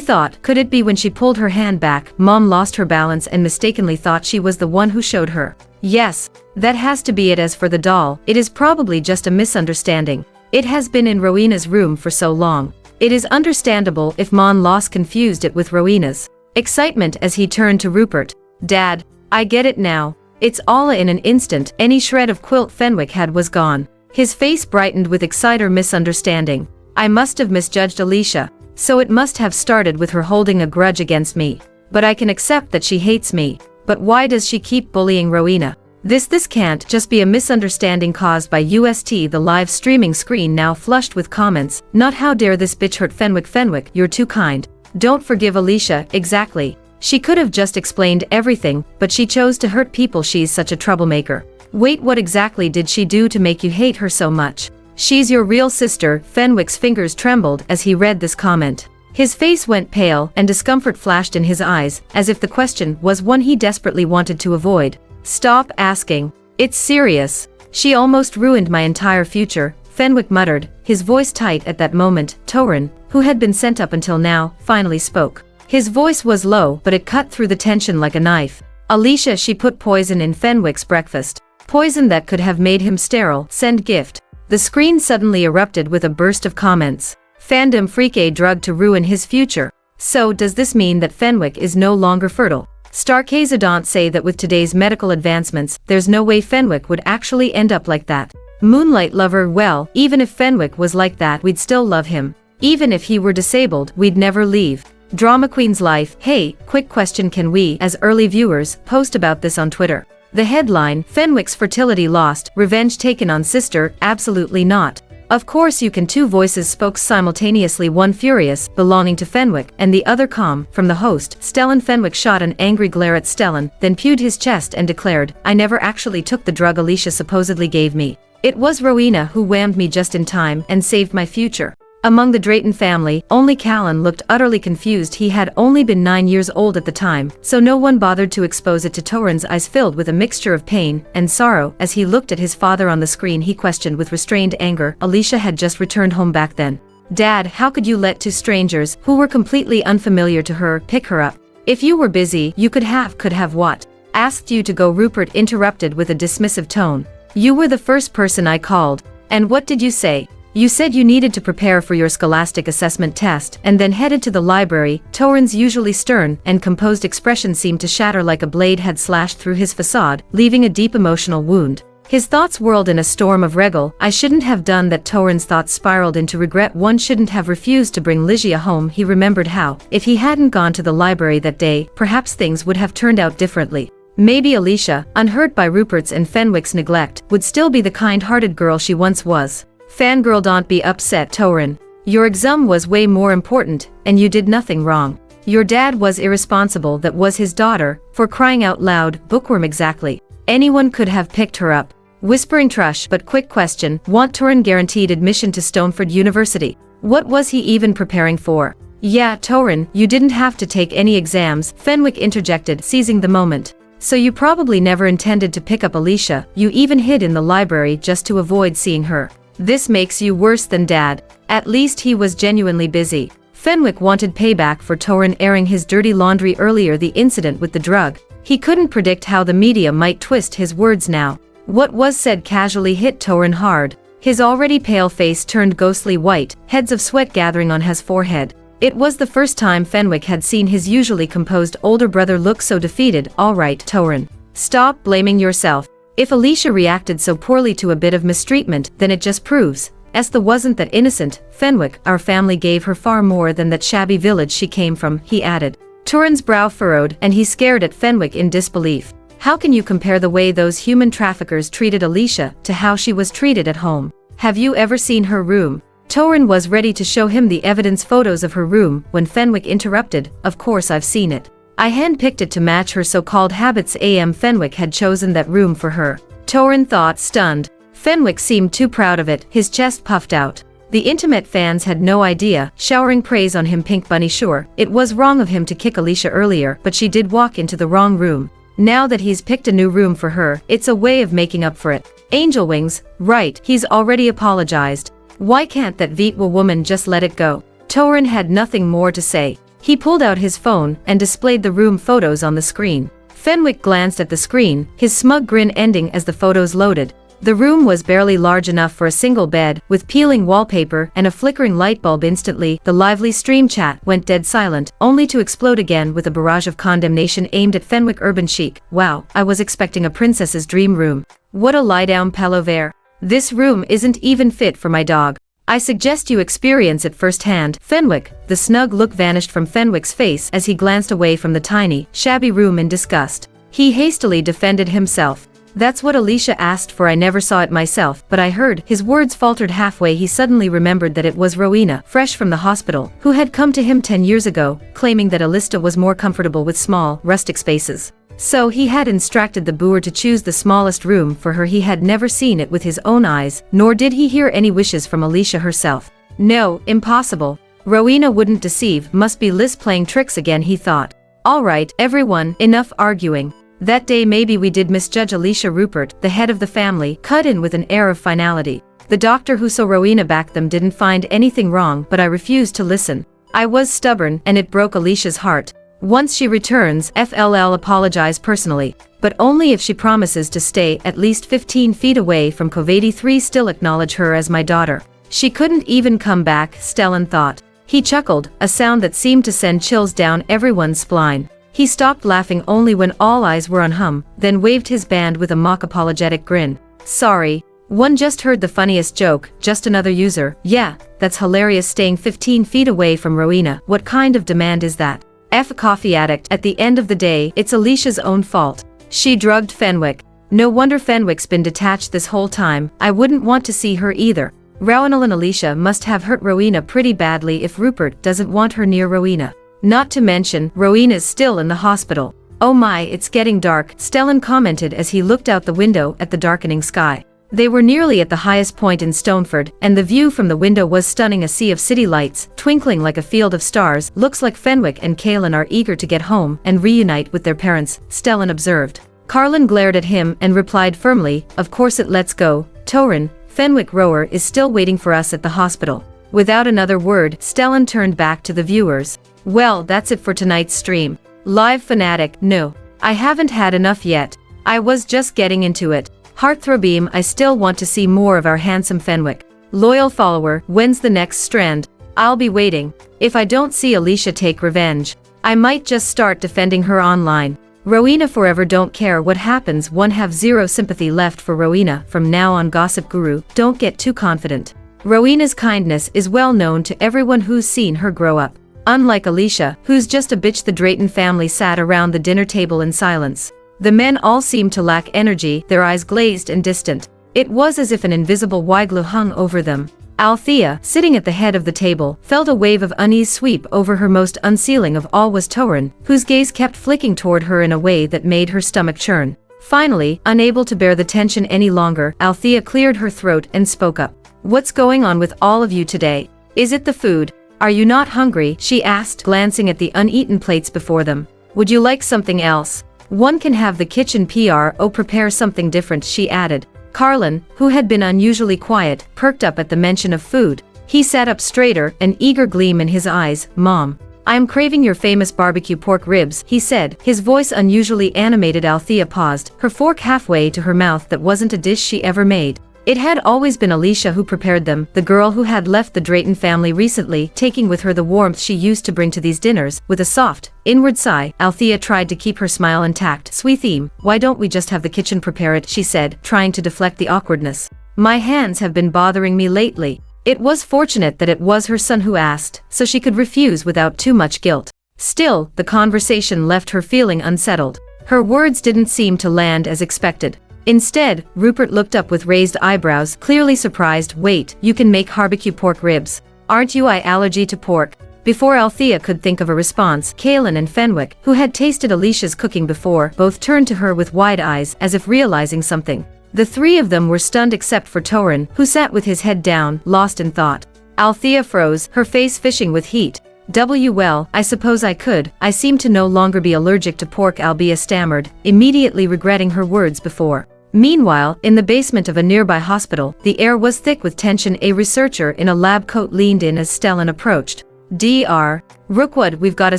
thought, could it be when she pulled her hand back, Mom lost her balance and mistakenly thought she was the one who showed her? Yes, that has to be it. As for the doll, it is probably just a misunderstanding. It has been in Rowena's room for so long. It is understandable if Mon lost confused it with Rowena's excitement as he turned to Rupert. Dad, I get it now. It's all in an instant. Any shred of quilt Fenwick had was gone. His face brightened with exciter misunderstanding. I must have misjudged Alicia. So it must have started with her holding a grudge against me. But I can accept that she hates me. But why does she keep bullying Rowena? This can't just be a misunderstanding caused by UST. The live streaming screen now flushed with comments. Not how dare this bitch hurt Fenwick. Fenwick, you're too kind. Don't forgive Alicia. Exactly. She could have just explained everything, but she chose to hurt people. She's such a troublemaker. Wait, what exactly did she do to make you hate her so much? She's your real sister. Fenwick's fingers trembled as he read this comment. His face went pale and discomfort flashed in his eyes, as if the question was one he desperately wanted to avoid. Stop asking. It's serious. She almost ruined my entire future, Fenwick muttered, his voice tight at that moment. Torin, who had been sent up until now, finally spoke. His voice was low, but it cut through the tension like a knife. Alicia, she put poison in Fenwick's breakfast. Poison that could have made him sterile. Send gift. The screen suddenly erupted with a burst of comments. Fandom freak, a drug to ruin his future. So does this mean that Fenwick is no longer fertile? Starkazadont say that with today's medical advancements, there's no way Fenwick would actually end up like that. Moonlight lover, well, even if Fenwick was like that, we'd still love him. Even if he were disabled, we'd never leave. Drama Queen's life. Hey, quick question, can we, as early viewers, post about this on Twitter? The headline, Fenwick's fertility lost, revenge taken on sister. Absolutely not. Of course you can. Two voices spoke simultaneously, one furious, belonging to Fenwick, and the other calm, from the host. Stellan. Fenwick shot an angry glare at Stellan, then pewed his chest and declared, I never actually took the drug Alicia supposedly gave me. It was Rowena who whammed me just in time and saved my future. Among the Drayton family, only Callan looked utterly confused. He had only been 9 years old at the time, so no one bothered to expose it to Torin's eyes filled with a mixture of pain and sorrow. As he looked at his father on the screen, he questioned with restrained anger. Alicia had just returned home back then. Dad, how could you let two strangers, who were completely unfamiliar to her, pick her up? If you were busy, you could have what? Asked you to go, Rupert interrupted with a dismissive tone. You were the first person I called. And what did you say? You said you needed to prepare for your scholastic assessment test, and then headed to the library. Torin's usually stern and composed expression seemed to shatter like a blade had slashed through his facade, leaving a deep emotional wound. His thoughts whirled in a storm of regret. I shouldn't have done that. Torin's thoughts spiraled into regret. One shouldn't have refused to bring Ligia home. He remembered how, if he hadn't gone to the library that day, perhaps things would have turned out differently. Maybe Alicia, unhurt by Rupert's and Fenwick's neglect, would still be the kind-hearted girl she once was. Fangirl, don't be upset, Torin. Your exam was way more important, and you did nothing wrong. Your dad was irresponsible. That was his daughter, for crying out loud. Bookworm, exactly. Anyone could have picked her up. Whispering Trush, but quick question, want Torin guaranteed admission to Stoneford University? What was he even preparing for? Yeah, Torin, you didn't have to take any exams, Fenwick interjected, seizing the moment. So you probably never intended to pick up Alicia. You even hid in the library just to avoid seeing her. This makes you worse than Dad. At least he was genuinely busy. Fenwick wanted payback for Torin airing his dirty laundry earlier, the incident with the drug. He couldn't predict how the media might twist his words now. What was said casually hit Torin hard. His already pale face turned ghostly white, heads of sweat gathering on his forehead. It was the first time Fenwick had seen his usually composed older brother look so defeated. All right, Torin. Stop blaming yourself. If Alicia reacted so poorly to a bit of mistreatment, then it just proves The wasn't that innocent, Fenwick, our family gave her far more than that shabby village she came from, he added. Turin's brow furrowed and he stared at Fenwick in disbelief. How can you compare the way those human traffickers treated Alicia to how she was treated at home? Have you ever seen her room? Turin was ready to show him the evidence photos of her room when Fenwick interrupted. Of course I've seen it. I handpicked it to match her so-called habits. Fenwick had chosen that room for her. Turin thought, stunned. Fenwick seemed too proud of it, his chest puffed out. The intimate fans had no idea, showering praise on him. Pink Bunny, sure, it was wrong of him to kick Alicia earlier, but she did walk into the wrong room. Now that he's picked a new room for her, it's a way of making up for it. Angel wings, right, he's already apologized. Why can't that Vitwa woman just let it go? Turin had nothing more to say. He pulled out his phone and displayed the room photos on the screen. Fenwick glanced at the screen, his smug grin ending as the photos loaded. The room was barely large enough for a single bed, with peeling wallpaper and a flickering light bulb. Instantly, the lively stream chat went dead silent, only to explode again with a barrage of condemnation aimed at Fenwick. Urban chic. Wow, I was expecting a princess's dream room. What a lie-down palaver. This room isn't even fit for my dog. I suggest you experience it firsthand. Fenwick, the snug look vanished from Fenwick's face as he glanced away from the tiny, shabby room in disgust. He hastily defended himself. That's what Alicia asked for. I never saw it myself, but I heard. His words faltered halfway. He suddenly remembered that it was Rowena, fresh from the hospital, who had come to him 10 years ago, claiming that Alicia was more comfortable with small, rustic spaces. So he had instructed the boor to choose the smallest room for her. He had never seen it with his own eyes, nor did he hear any wishes from Alicia herself. No, impossible. Rowena wouldn't deceive. Must be Liz playing tricks again, he thought. All right, everyone, enough arguing. That day maybe we did misjudge Alicia. Rupert, the head of the family, cut in with an air of finality. The doctor who saw Rowena back them didn't find anything wrong, but I refused to listen. I was stubborn, and it broke Alicia's heart. Once she returns, FLL apologize personally, but only if she promises to stay at least 15 feet away from Covady 3. Still acknowledge her as my daughter. She couldn't even come back, Stellan thought. He chuckled, a sound that seemed to send chills down everyone's spine. He stopped laughing only when all eyes were on him, then waved his band with a mock apologetic grin. Sorry. One just heard the funniest joke, just another user. Yeah, that's hilarious. Staying 15 feet away from Rowena. What kind of demand is that? F coffee addict. At the end of the day, it's Alicia's own fault. She drugged Fenwick. No wonder Fenwick's been detached this whole time. I wouldn't want to see her either. Rowanel and Alicia must have hurt Rowena pretty badly if Rupert doesn't want her near Rowena. Not to mention, Rowena's still in the hospital. Oh my, it's getting dark, Stellan commented as he looked out the window at the darkening sky. They were nearly at the highest point in Stoneford, and the view from the window was stunning. A sea of city lights, twinkling like a field of stars. Looks like Fenwick and Kaelin are eager to get home and reunite with their parents, Stellan observed. Carlin glared at him and replied firmly, of course it. Let's go, Torin. Fenwick Rower is still waiting for us at the hospital. Without another word, Stellan turned back to the viewers. Well, that's it for tonight's stream. Live fanatic, no. I haven't had enough yet. I was just getting into it. Heartthrobbeam, I still want to see more of our handsome Fenwick. Loyal follower, when's the next strand? I'll be waiting. If I don't see Alicia take revenge, I might just start defending her online. Rowena forever. Don't care what happens. One have zero sympathy left for Rowena from now on. Gossip Guru, don't get too confident. Rowena's kindness is well known to everyone who's seen her grow up. Unlike Alicia, who's just a bitch. The Drayton family sat around the dinner table in silence. The men all seemed to lack energy, their eyes glazed and distant. It was as if an invisible wiggle hung over them. Althea, sitting at the head of the table, felt a wave of unease sweep over her. Most unsealing of all was Torin, whose gaze kept flicking toward her in a way that made her stomach churn. Finally, unable to bear the tension any longer, Althea cleared her throat and spoke up. What's going on with all of you today? Is it the food? Are you not hungry? She asked, glancing at the uneaten plates before them. Would you like something else? One can have the kitchen PRO prepare something different, she added. Carlin, who had been unusually quiet, perked up at the mention of food. He sat up straighter, an eager gleam in his eyes. Mom, I'm craving your famous barbecue pork ribs, he said, his voice unusually animated. Althea paused, her fork halfway to her mouth. That wasn't a dish she ever made. It had always been Alicia who prepared them, the girl who had left the Drayton family recently, taking with her the warmth she used to bring to these dinners. With a soft, inward sigh, Althea tried to keep her smile intact. Sweet theme, why don't we just have the kitchen prepare it, she said, trying to deflect the awkwardness. My hands have been bothering me lately. It was fortunate that it was her son who asked, so she could refuse without too much guilt. Still, the conversation left her feeling unsettled. Her words didn't seem to land as expected. Instead, Rupert looked up with raised eyebrows, clearly surprised. Wait, you can make barbecue pork ribs. Aren't you allergic to pork? Before Althea could think of a response, Kaelin and Fenwick, who had tasted Alicia's cooking before, both turned to her with wide eyes, as if realizing something. The three of them were stunned except for Torin, who sat with his head down, lost in thought. Althea froze, her face fishing with heat. Well, I suppose I could. I seem to no longer be allergic to pork, Albia stammered, immediately regretting her words before. Meanwhile, in the basement of a nearby hospital, the air was thick with tension. A researcher in a lab coat leaned in as Stellan approached. Dr. Rookwood, we've got a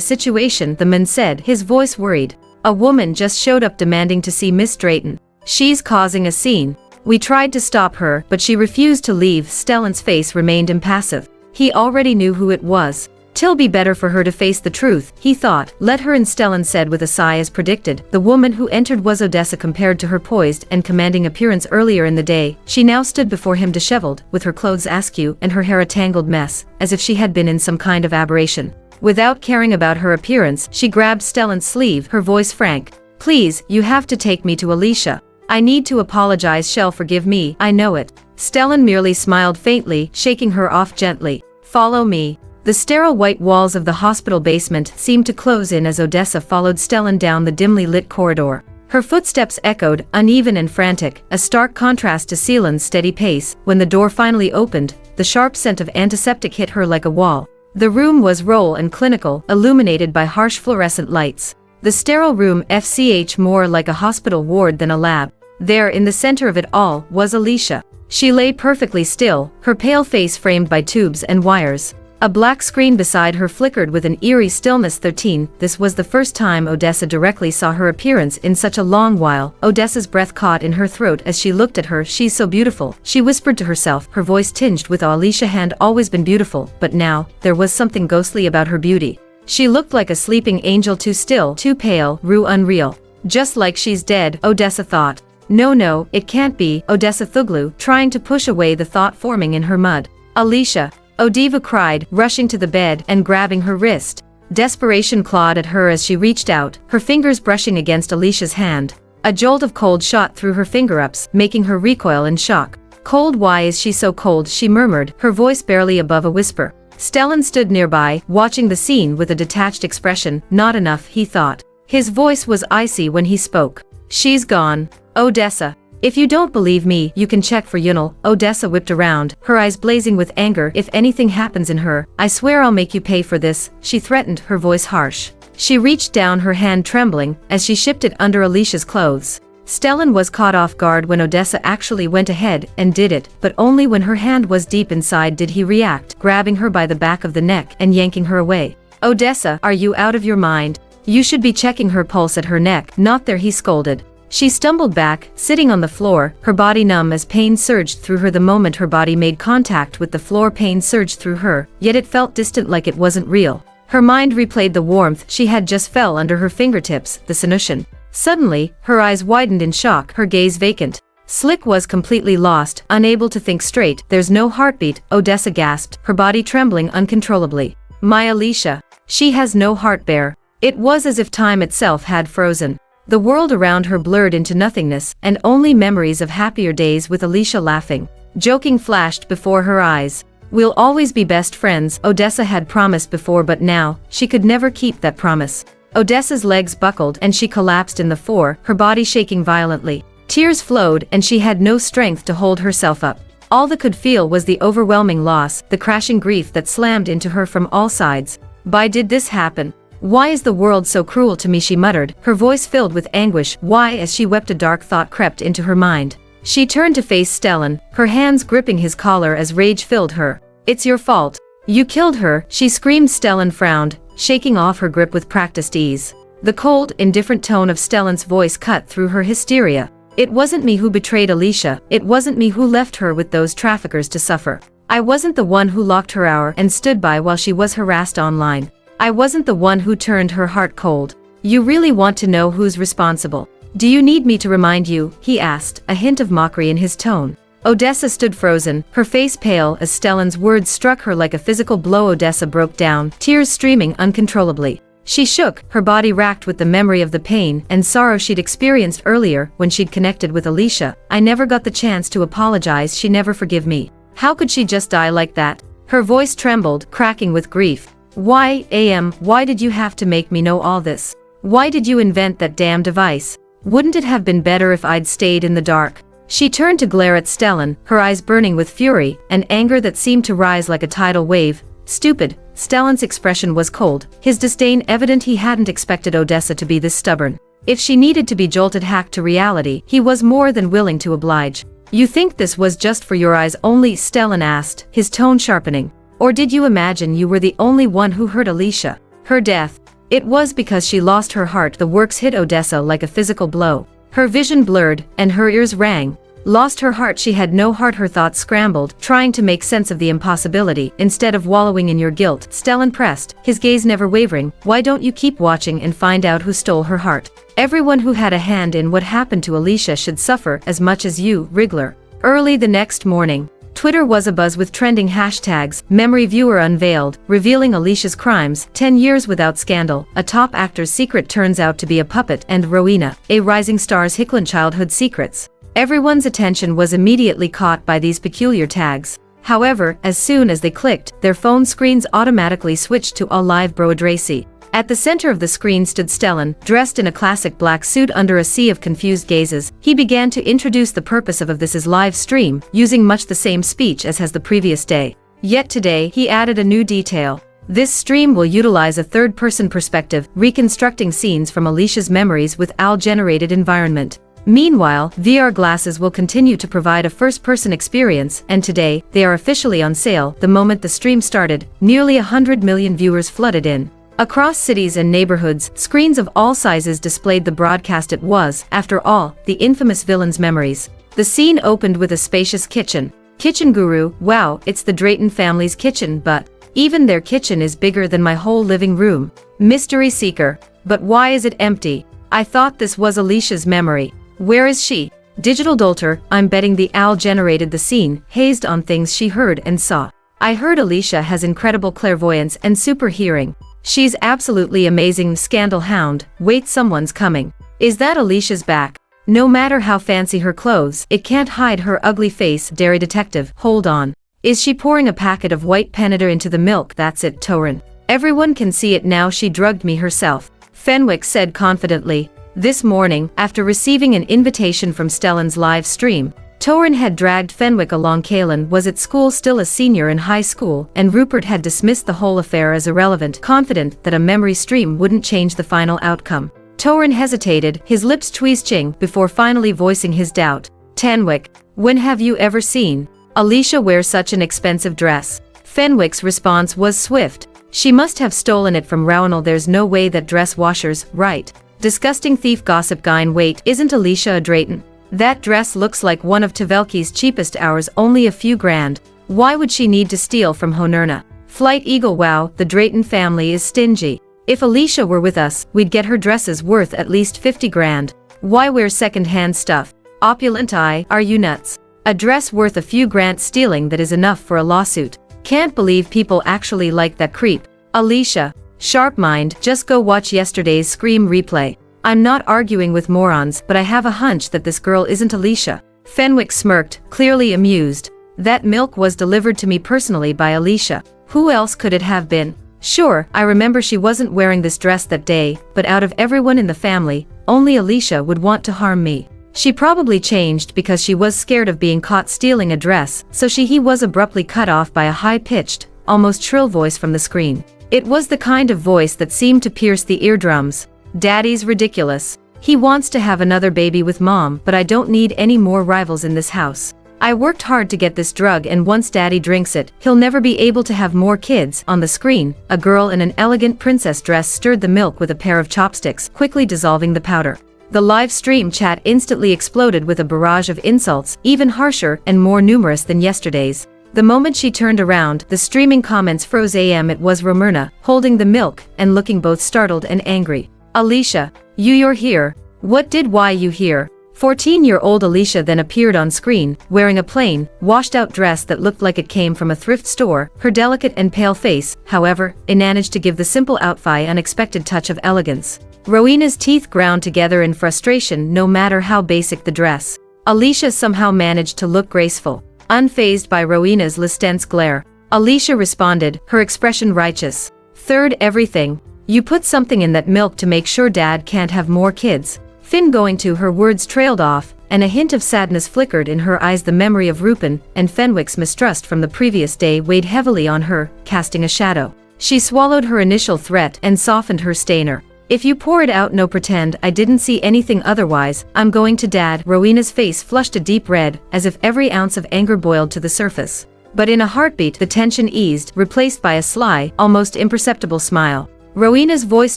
situation, the man said, his voice worried. A woman just showed up demanding to see Miss Drayton. She's causing a scene. We tried to stop her, but she refused to leave. Stellan's face remained impassive. He already knew who it was. Till be better for her to face the truth, he thought. Let her in, Stellan said with a sigh. As predicted, the woman who entered was Odessa. Compared to her poised and commanding appearance earlier in the day, she now stood before him disheveled, with her clothes askew and her hair a tangled mess, as if she had been in some kind of aberration. Without caring about her appearance, she grabbed Stellan's sleeve, her voice frank. Please, you have to take me to Alicia. I need to apologize. She'll forgive me, I know it. Stellan merely smiled faintly, shaking her off gently. Follow me. The sterile white walls of the hospital basement seemed to close in as Odessa followed Stellan down the dimly lit corridor. Her footsteps echoed, uneven and frantic, a stark contrast to Seelan's steady pace. When the door finally opened, the sharp scent of antiseptic hit her like a wall. The room was raw and clinical, illuminated by harsh fluorescent lights. The sterile room felt more like a hospital ward than a lab. There, in the center of it all, was Alicia. She lay perfectly still, her pale face framed by tubes and wires. A black screen beside her flickered with an eerie stillness. 13. This was the first time Odessa directly saw her appearance in such a long while. Odessa's breath caught in her throat as she looked at her. She's so beautiful, she whispered to herself, her voice tinged with awe. Alicia had always been beautiful, but now, there was something ghostly about her beauty. She looked like a sleeping angel, too still, too pale, unreal. Just like she's dead, Odessa thought. No, it can't be, Odessa thuglu, trying to push away the thought forming in her mud. Alicia. Odiva cried, rushing to the bed and grabbing her wrist. Desperation clawed at her as she reached out, her fingers brushing against Alicia's hand. A jolt of cold shot through her finger-ups, making her recoil in shock. Cold? Why is she so cold? She murmured, her voice barely above a whisper. Stellan stood nearby, watching the scene with a detached expression. Not enough, he thought. His voice was icy when he spoke. She's gone. Odessa. If you don't believe me, you can check for Yunel. Odessa whipped around, her eyes blazing with anger. If anything happens in her, I swear I'll make you pay for this, she threatened, her voice harsh. She reached down, her hand trembling, as she shipped it under Alicia's clothes. Stellan was caught off guard when Odessa actually went ahead and did it, but only when her hand was deep inside did he react, grabbing her by the back of the neck and yanking her away. Odessa, are you out of your mind? You should be checking her pulse at her neck, not there, he scolded. She stumbled back, sitting on the floor, her body numb as pain surged through her. The moment her body made contact with the floor, pain surged through her, yet it felt distant, like it wasn't real. Her mind replayed the warmth she had just felt under her fingertips, the Synopsis. Suddenly, her eyes widened in shock, her gaze vacant. Slick was completely lost, unable to think straight. There's no heartbeat, Odessa gasped, her body trembling uncontrollably. My Alicia. She has no heart, bear. It was as if time itself had frozen. The world around her blurred into nothingness, and only memories of happier days with Alicia laughing, joking flashed before her eyes. We'll always be best friends, Odessa had promised before, but now, she could never keep that promise. Odessa's legs buckled and she collapsed in the floor, her body shaking violently. Tears flowed and she had no strength to hold herself up. All that could feel was the overwhelming loss, the crashing grief that slammed into her from all sides. Why did this happen? Why is the world so cruel to me, she muttered, her voice filled with anguish. Why? As she wept, a dark thought crept into her mind. She turned to face Stellan, her hands gripping his collar as rage filled her. It's your fault. You killed her, she screamed. Stellan frowned, shaking off her grip with practiced ease. The cold, indifferent tone of Stellan's voice cut through her hysteria. It wasn't me who betrayed Alicia, it wasn't me who left her with those traffickers to suffer. I wasn't the one who locked her out and stood by while she was harassed online. I wasn't the one who turned her heart cold. You really want to know who's responsible? Do you need me to remind you? He asked, a hint of mockery in his tone. Odessa stood frozen, her face pale as Stellan's words struck her like a physical blow. Odessa broke down, tears streaming uncontrollably. She shook, her body racked with the memory of the pain and sorrow she'd experienced earlier when she'd connected with Alicia. I never got the chance to apologize. She never forgive me. How could she just die like that? Her voice trembled, cracking with grief. Why did you have to make me know all this? Why did you invent that damn device? Wouldn't it have been better if I'd stayed in the dark? She turned to glare at Stellan, her eyes burning with fury and anger that seemed to rise like a tidal wave. Stupid. Stellan's expression was cold, his disdain evident. He hadn't expected Odessa to be this stubborn. If she needed to be jolted hack to reality, he was more than willing to oblige. You think this was just for your eyes only? Stellan asked, his tone sharpening. Or did you imagine you were the only one who hurt Alicia? Her death. It was because she lost her heart. The words hit Odessa like a physical blow. Her vision blurred, and her ears rang. Lost her heart? She had no heart. Her thoughts scrambled, trying to make sense of the impossibility, instead of wallowing in your guilt. Stellan pressed, his gaze never wavering. Why don't you keep watching and find out who stole her heart? Everyone who had a hand in what happened to Alicia should suffer as much as you, Wriggler. Early the next morning, Twitter was abuzz with trending hashtags. Memory viewer unveiled, revealing Alicia's crimes. 10 years without scandal. A top actor's secret turns out to be a puppet. And Rowena, a rising star's Hicklin childhood secrets. Everyone's attention was immediately caught by these peculiar tags. However, as soon as they clicked, their phone screens automatically switched to a live broadracy. At the center of the screen stood Stellan, dressed in a classic black suit. Under a sea of confused gazes, he began to introduce the purpose of this live stream, using much the same speech as has the previous day. Yet today, he added a new detail. This stream will utilize a third-person perspective, reconstructing scenes from Alicia's memories with AI-generated environment. Meanwhile, VR glasses will continue to provide a first-person experience, and today, they are officially on sale. The moment the stream started, nearly 100 million viewers flooded in. Across cities and neighborhoods, screens of all sizes displayed the broadcast. It was, after all, the infamous villain's memories. The scene opened with a spacious kitchen. Kitchen guru, wow, it's the Drayton family's kitchen, but even their kitchen is bigger than my whole living room. Mystery seeker. But why is it empty? I thought this was Alicia's memory. Where is she? Digital Dolter, I'm betting the AI generated the scene, hazed on things she heard and saw. I heard Alicia has incredible clairvoyance and super hearing. She's absolutely amazing. Scandal hound, wait, someone's coming. Is that Alicia's back? No matter how fancy her clothes, it can't hide her ugly face. Dairy detective, hold on. Is she pouring a packet of white Peneter into the milk? That's it, Torin. Everyone can see it now. She drugged me herself. Fenwick said confidently. This morning, after receiving an invitation from Stellan's live stream, Torin had dragged Fenwick along. Kaelin was at school, still a senior in high school, and Rupert had dismissed the whole affair as irrelevant, confident that a memory stream wouldn't change the final outcome. Torin hesitated, his lips twitching, before finally voicing his doubt. Fenwick, when have you ever seen Alicia wear such an expensive dress? Fenwick's response was swift. She must have stolen it from Raoul. There's no way that dress washers, right? Disgusting thief gossip guy. Wait, isn't Alicia a Drayton? That dress looks like one of Tavelki's cheapest, ours only a few grand. Why would she need to steal from Honerna? Flight Eagle, wow, the Drayton family is stingy. If Alicia were with us, we'd get her dresses worth at least 50 grand. Why wear second-hand stuff? Opulent eye, are you nuts? A dress worth a few grand, stealing that is enough for a lawsuit. Can't believe people actually like that creep. Alicia, sharp mind, just go watch yesterday's Scream replay. I'm not arguing with morons, but I have a hunch that this girl isn't Alicia. Fenwick smirked, clearly amused. That milk was delivered to me personally by Alicia. Who else could it have been? Sure, I remember she wasn't wearing this dress that day, but out of everyone in the family, only Alicia would want to harm me. She probably changed because she was scared of being caught stealing a dress, so he was abruptly cut off by a high-pitched, almost shrill voice from the screen. It was the kind of voice that seemed to pierce the eardrums. Daddy's ridiculous. He wants to have another baby with mom, but I don't need any more rivals in this house. I worked hard to get this drug, and once Daddy drinks it, he'll never be able to have more kids. On the screen, a girl in an elegant princess dress stirred the milk with a pair of chopsticks, quickly dissolving the powder. The live stream chat instantly exploded with a barrage of insults, even harsher and more numerous than yesterday's. The moment she turned around, the streaming comments froze. It was Romerna, holding the milk, and looking both startled and angry. Alicia, you're here. Why you here? 14-year-old Alicia then appeared on screen, wearing a plain, washed-out dress that looked like it came from a thrift store. Her delicate and pale face, however, managed to give the simple outfit unexpected touch of elegance. Rowena's teeth ground together in frustration no matter how basic the dress. Alicia somehow managed to look graceful. Unfazed by Rowena's lustense glare, Alicia responded, her expression righteous. Third, everything. You put something in that milk to make sure Dad can't have more kids. Finn going to her words trailed off, and a hint of sadness flickered in her eyes. The memory of Rupin and Fenwick's mistrust from the previous day weighed heavily on her, casting a shadow. She swallowed her initial threat and softened her stainer. If you pour it out, no pretend I didn't see anything, otherwise I'm going to Dad. Rowena's face flushed a deep red, as if every ounce of anger boiled to the surface. But in a heartbeat the tension eased, replaced by a sly, almost imperceptible smile. Rowena's voice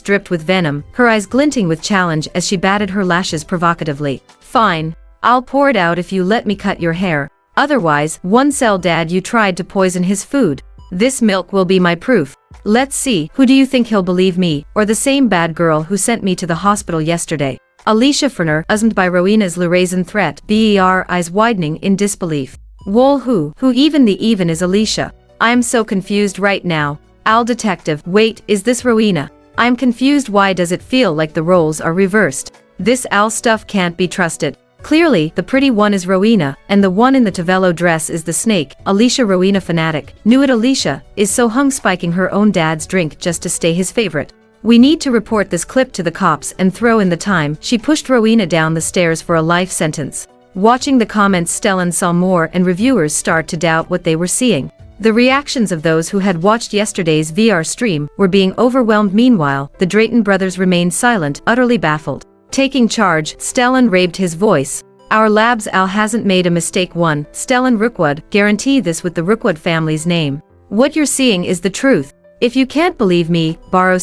dripped with venom, her eyes glinting with challenge as she batted her lashes provocatively. Fine. I'll pour it out if you let me cut your hair. Otherwise, one cell Dad, you tried to poison his food. This milk will be my proof. Let's see, who do you think he'll believe, me, or the same bad girl who sent me to the hospital yesterday? Alicia Ferner, usmed by Rowena's brazen threat, her eyes widening in disbelief. Whoa, who even is Alicia? I'm so confused right now. Al detective, wait, is this Rowena? I'm confused. Why does it feel like the roles are reversed? This Al stuff can't be trusted. Clearly, the pretty one is Rowena, and the one in the Tavello dress is the snake. Alicia. Rowena fanatic. Knew it. Alicia is so hung spiking her own dad's drink just to stay his favorite. We need to report this clip to the cops and throw in the time she pushed Rowena down the stairs for a life sentence. Watching the comments, Stellan saw more, and reviewers start to doubt what they were seeing. The reactions of those who had watched yesterday's VR stream were being overwhelmed. Meanwhile, the Drayton brothers remained silent, utterly baffled. Taking charge, Stellan raised his voice. Our labs, Al hasn't made a mistake. One, Stellan Rookwood, guarantee this with the Rookwood family's name. What you're seeing is the truth. If you can't believe me, borrow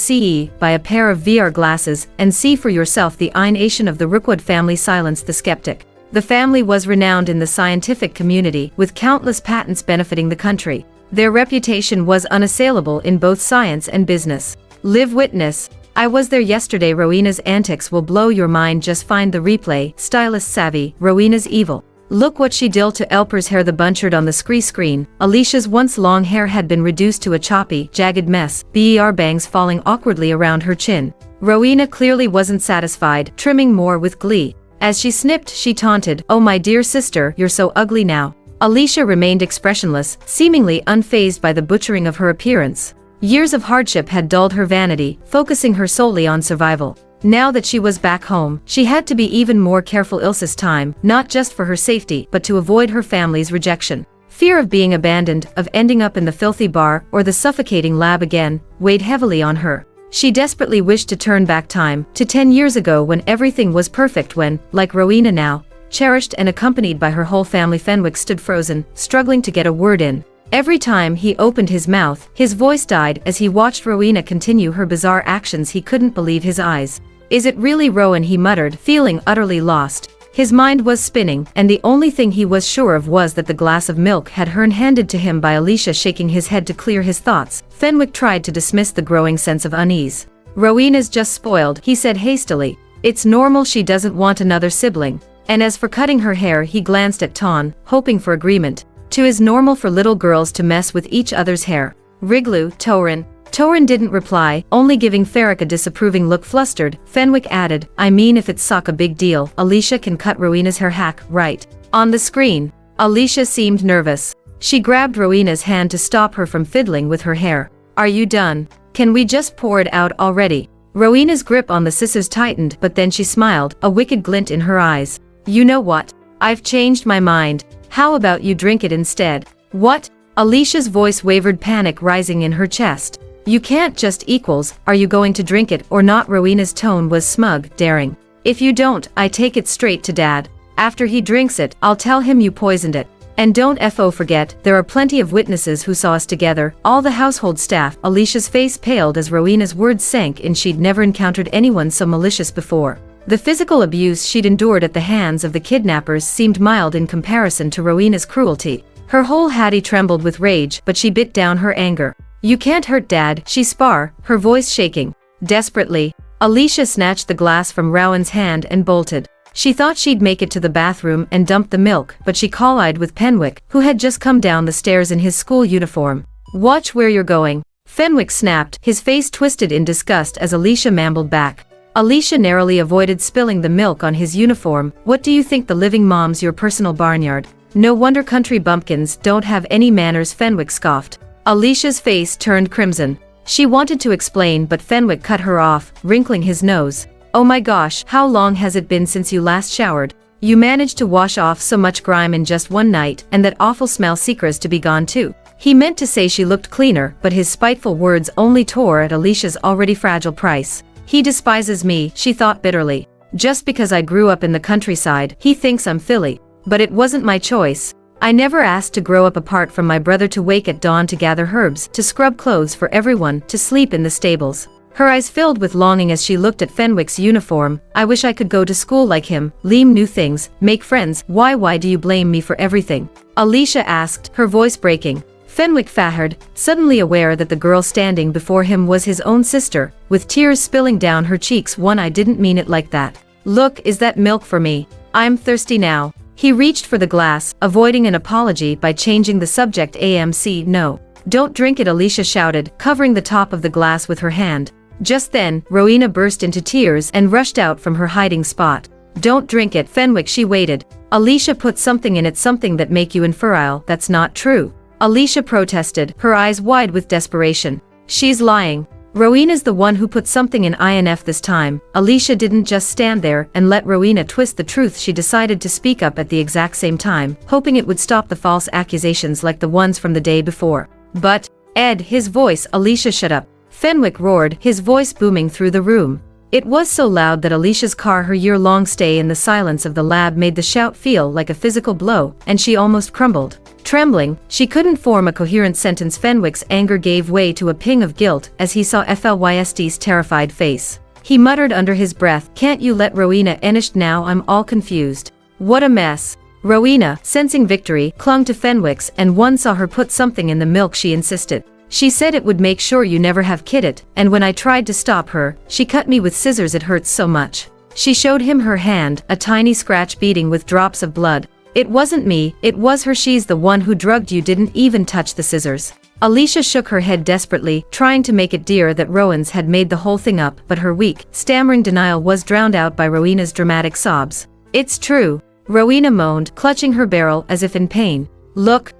buy a pair of VR glasses and see for yourself. The nation of the Rookwood family silenced the skeptic. The family was renowned in the scientific community, with countless patents benefiting the country. Their reputation was unassailable in both science and business. Live witness. I was there yesterday. Rowena's antics will blow your mind. Just find the replay. Stylist savvy, Rowena's evil. Look what she did to Elper's hair. The bunchard on the screen. Alicia's once long hair had been reduced to a choppy, jagged mess, bangs falling awkwardly around her chin. Rowena clearly wasn't satisfied, trimming more with glee. As she snipped, she taunted, "Oh my dear sister, you're so ugly now." Alicia remained expressionless, seemingly unfazed by the butchering of her appearance. Years of hardship had dulled her vanity, focusing her solely on survival. Now that she was back home, she had to be even more careful. Ilse's time, not just for her safety, but to avoid her family's rejection. Fear of being abandoned, of ending up in the filthy bar, or the suffocating lab again, weighed heavily on her. She desperately wished to turn back time, to 10 years ago when everything was perfect, when, like Rowena now, cherished and accompanied by her whole family. Fenwick stood frozen, struggling to get a word in. Every time he opened his mouth, his voice died as he watched Rowena continue her bizarre actions. He couldn't believe his eyes. Is it really Rowan? He muttered, feeling utterly lost. His mind was spinning, and the only thing he was sure of was that the glass of milk had been handed to him by Alicia. Shaking his head to clear his thoughts, Fenwick tried to dismiss the growing sense of unease. "Rowena's just spoiled," he said hastily. "It's normal, she doesn't want another sibling." And as for cutting her hair, he glanced at Ton, hoping for agreement. "'T is normal for little girls to mess with each other's hair. Riglu, Torin." Torin didn't reply, only giving Ferric a disapproving look. Flustered, Fenwick added, "I mean, if it's such a big deal, Alicia can cut Rowena's hair, right?" On the screen, Alicia seemed nervous. She grabbed Rowena's hand to stop her from fiddling with her hair. "Are you done? Can we just pour it out already?" Rowena's grip on the scissors tightened, but then she smiled, a wicked glint in her eyes. "You know what? I've changed my mind. How about you drink it instead?" "What?" Alicia's voice wavered, panic rising in her chest. "You can't just equals, are you going to drink it or not?" Rowena's tone was smug, daring. "If you don't, I take it straight to Dad. After he drinks it, I'll tell him you poisoned it. And don't forget, there are plenty of witnesses who saw us together, all the household staff." Alicia's face paled as Rowena's words sank in. She'd never encountered anyone so malicious before. The physical abuse she'd endured at the hands of the kidnappers seemed mild in comparison to Rowena's cruelty. Her whole body trembled with rage, but she bit down her anger. "You can't hurt Dad," she sparred, her voice shaking. Desperately, Alicia snatched the glass from Rowan's hand and bolted. She thought she'd make it to the bathroom and dump the milk, but she collided with Fenwick, who had just come down the stairs in his school uniform. "Watch where you're going." Fenwick snapped, his face twisted in disgust as Alicia mambled back. Alicia narrowly avoided spilling the milk on his uniform. "What do you think, the living mom's your personal barnyard? No wonder country bumpkins don't have any manners," Fenwick scoffed. Alicia's face turned crimson. She wanted to explain, but Fenwick cut her off, wrinkling his nose. "Oh my gosh, how long has it been since you last showered? You managed to wash off so much grime in just one night, and that awful smell secret's to be gone too." He meant to say she looked cleaner, but his spiteful words only tore at Alicia's already fragile price. "He despises me," she thought bitterly. "Just because I grew up in the countryside, he thinks I'm Philly. But it wasn't my choice. I never asked to grow up apart from my brother, to wake at dawn to gather herbs, to scrub clothes for everyone, to sleep in the stables." Her eyes filled with longing as she looked at Fenwick's uniform. "I wish I could go to school like him, learn new things, make friends." Why do you blame me for everything?" Alicia asked, her voice breaking. Fenwick faltered, suddenly aware that the girl standing before him was his own sister, with tears spilling down her cheeks. "I didn't mean it like that. Look, is that milk for me? I'm thirsty now." He reached for the glass, avoiding an apology by changing the subject. "No. Don't drink it," Alicia shouted, covering the top of the glass with her hand. Just then, Rowena burst into tears and rushed out from her hiding spot. "Don't drink it, Fenwick," she waited. "Alicia put something in it, something that make you infertile." "That's not true," Alicia protested, her eyes wide with desperation. "She's lying. Rowena's the one who put something in INF this time." Alicia didn't just stand there and let Rowena twist the truth. She decided to speak up at the exact same time, hoping it would stop the false accusations like the ones from the day before. "But, Ed," his voice. Alicia, "shut up," Fenwick roared, his voice booming through the room. It was so loud that Alicia's her year-long stay in the silence of the lab made the shout feel like a physical blow, and she almost crumbled. Trembling, she couldn't form a coherent sentence. Fenwick's anger gave way to a ping of guilt as he saw Flyst's terrified face. He muttered under his breath, "Can't you let Rowena finish now? I'm all confused." "What a mess." Rowena, sensing victory, clung to Fenwick's, and one saw her put something in the milk. She insisted. "She said it would make sure you never have kid, and when I tried to stop her, she cut me with scissors. It hurts so much." She showed him her hand, a tiny scratch beading with drops of blood. "It wasn't me, it was her. She's the one who drugged you. Didn't even touch the scissors." Alicia shook her head desperately, trying to make it clear that Rowans had made the whole thing up, but her weak, stammering denial was drowned out by Rowena's dramatic sobs. "It's true," Rowena moaned, clutching her barrel as if in pain. Look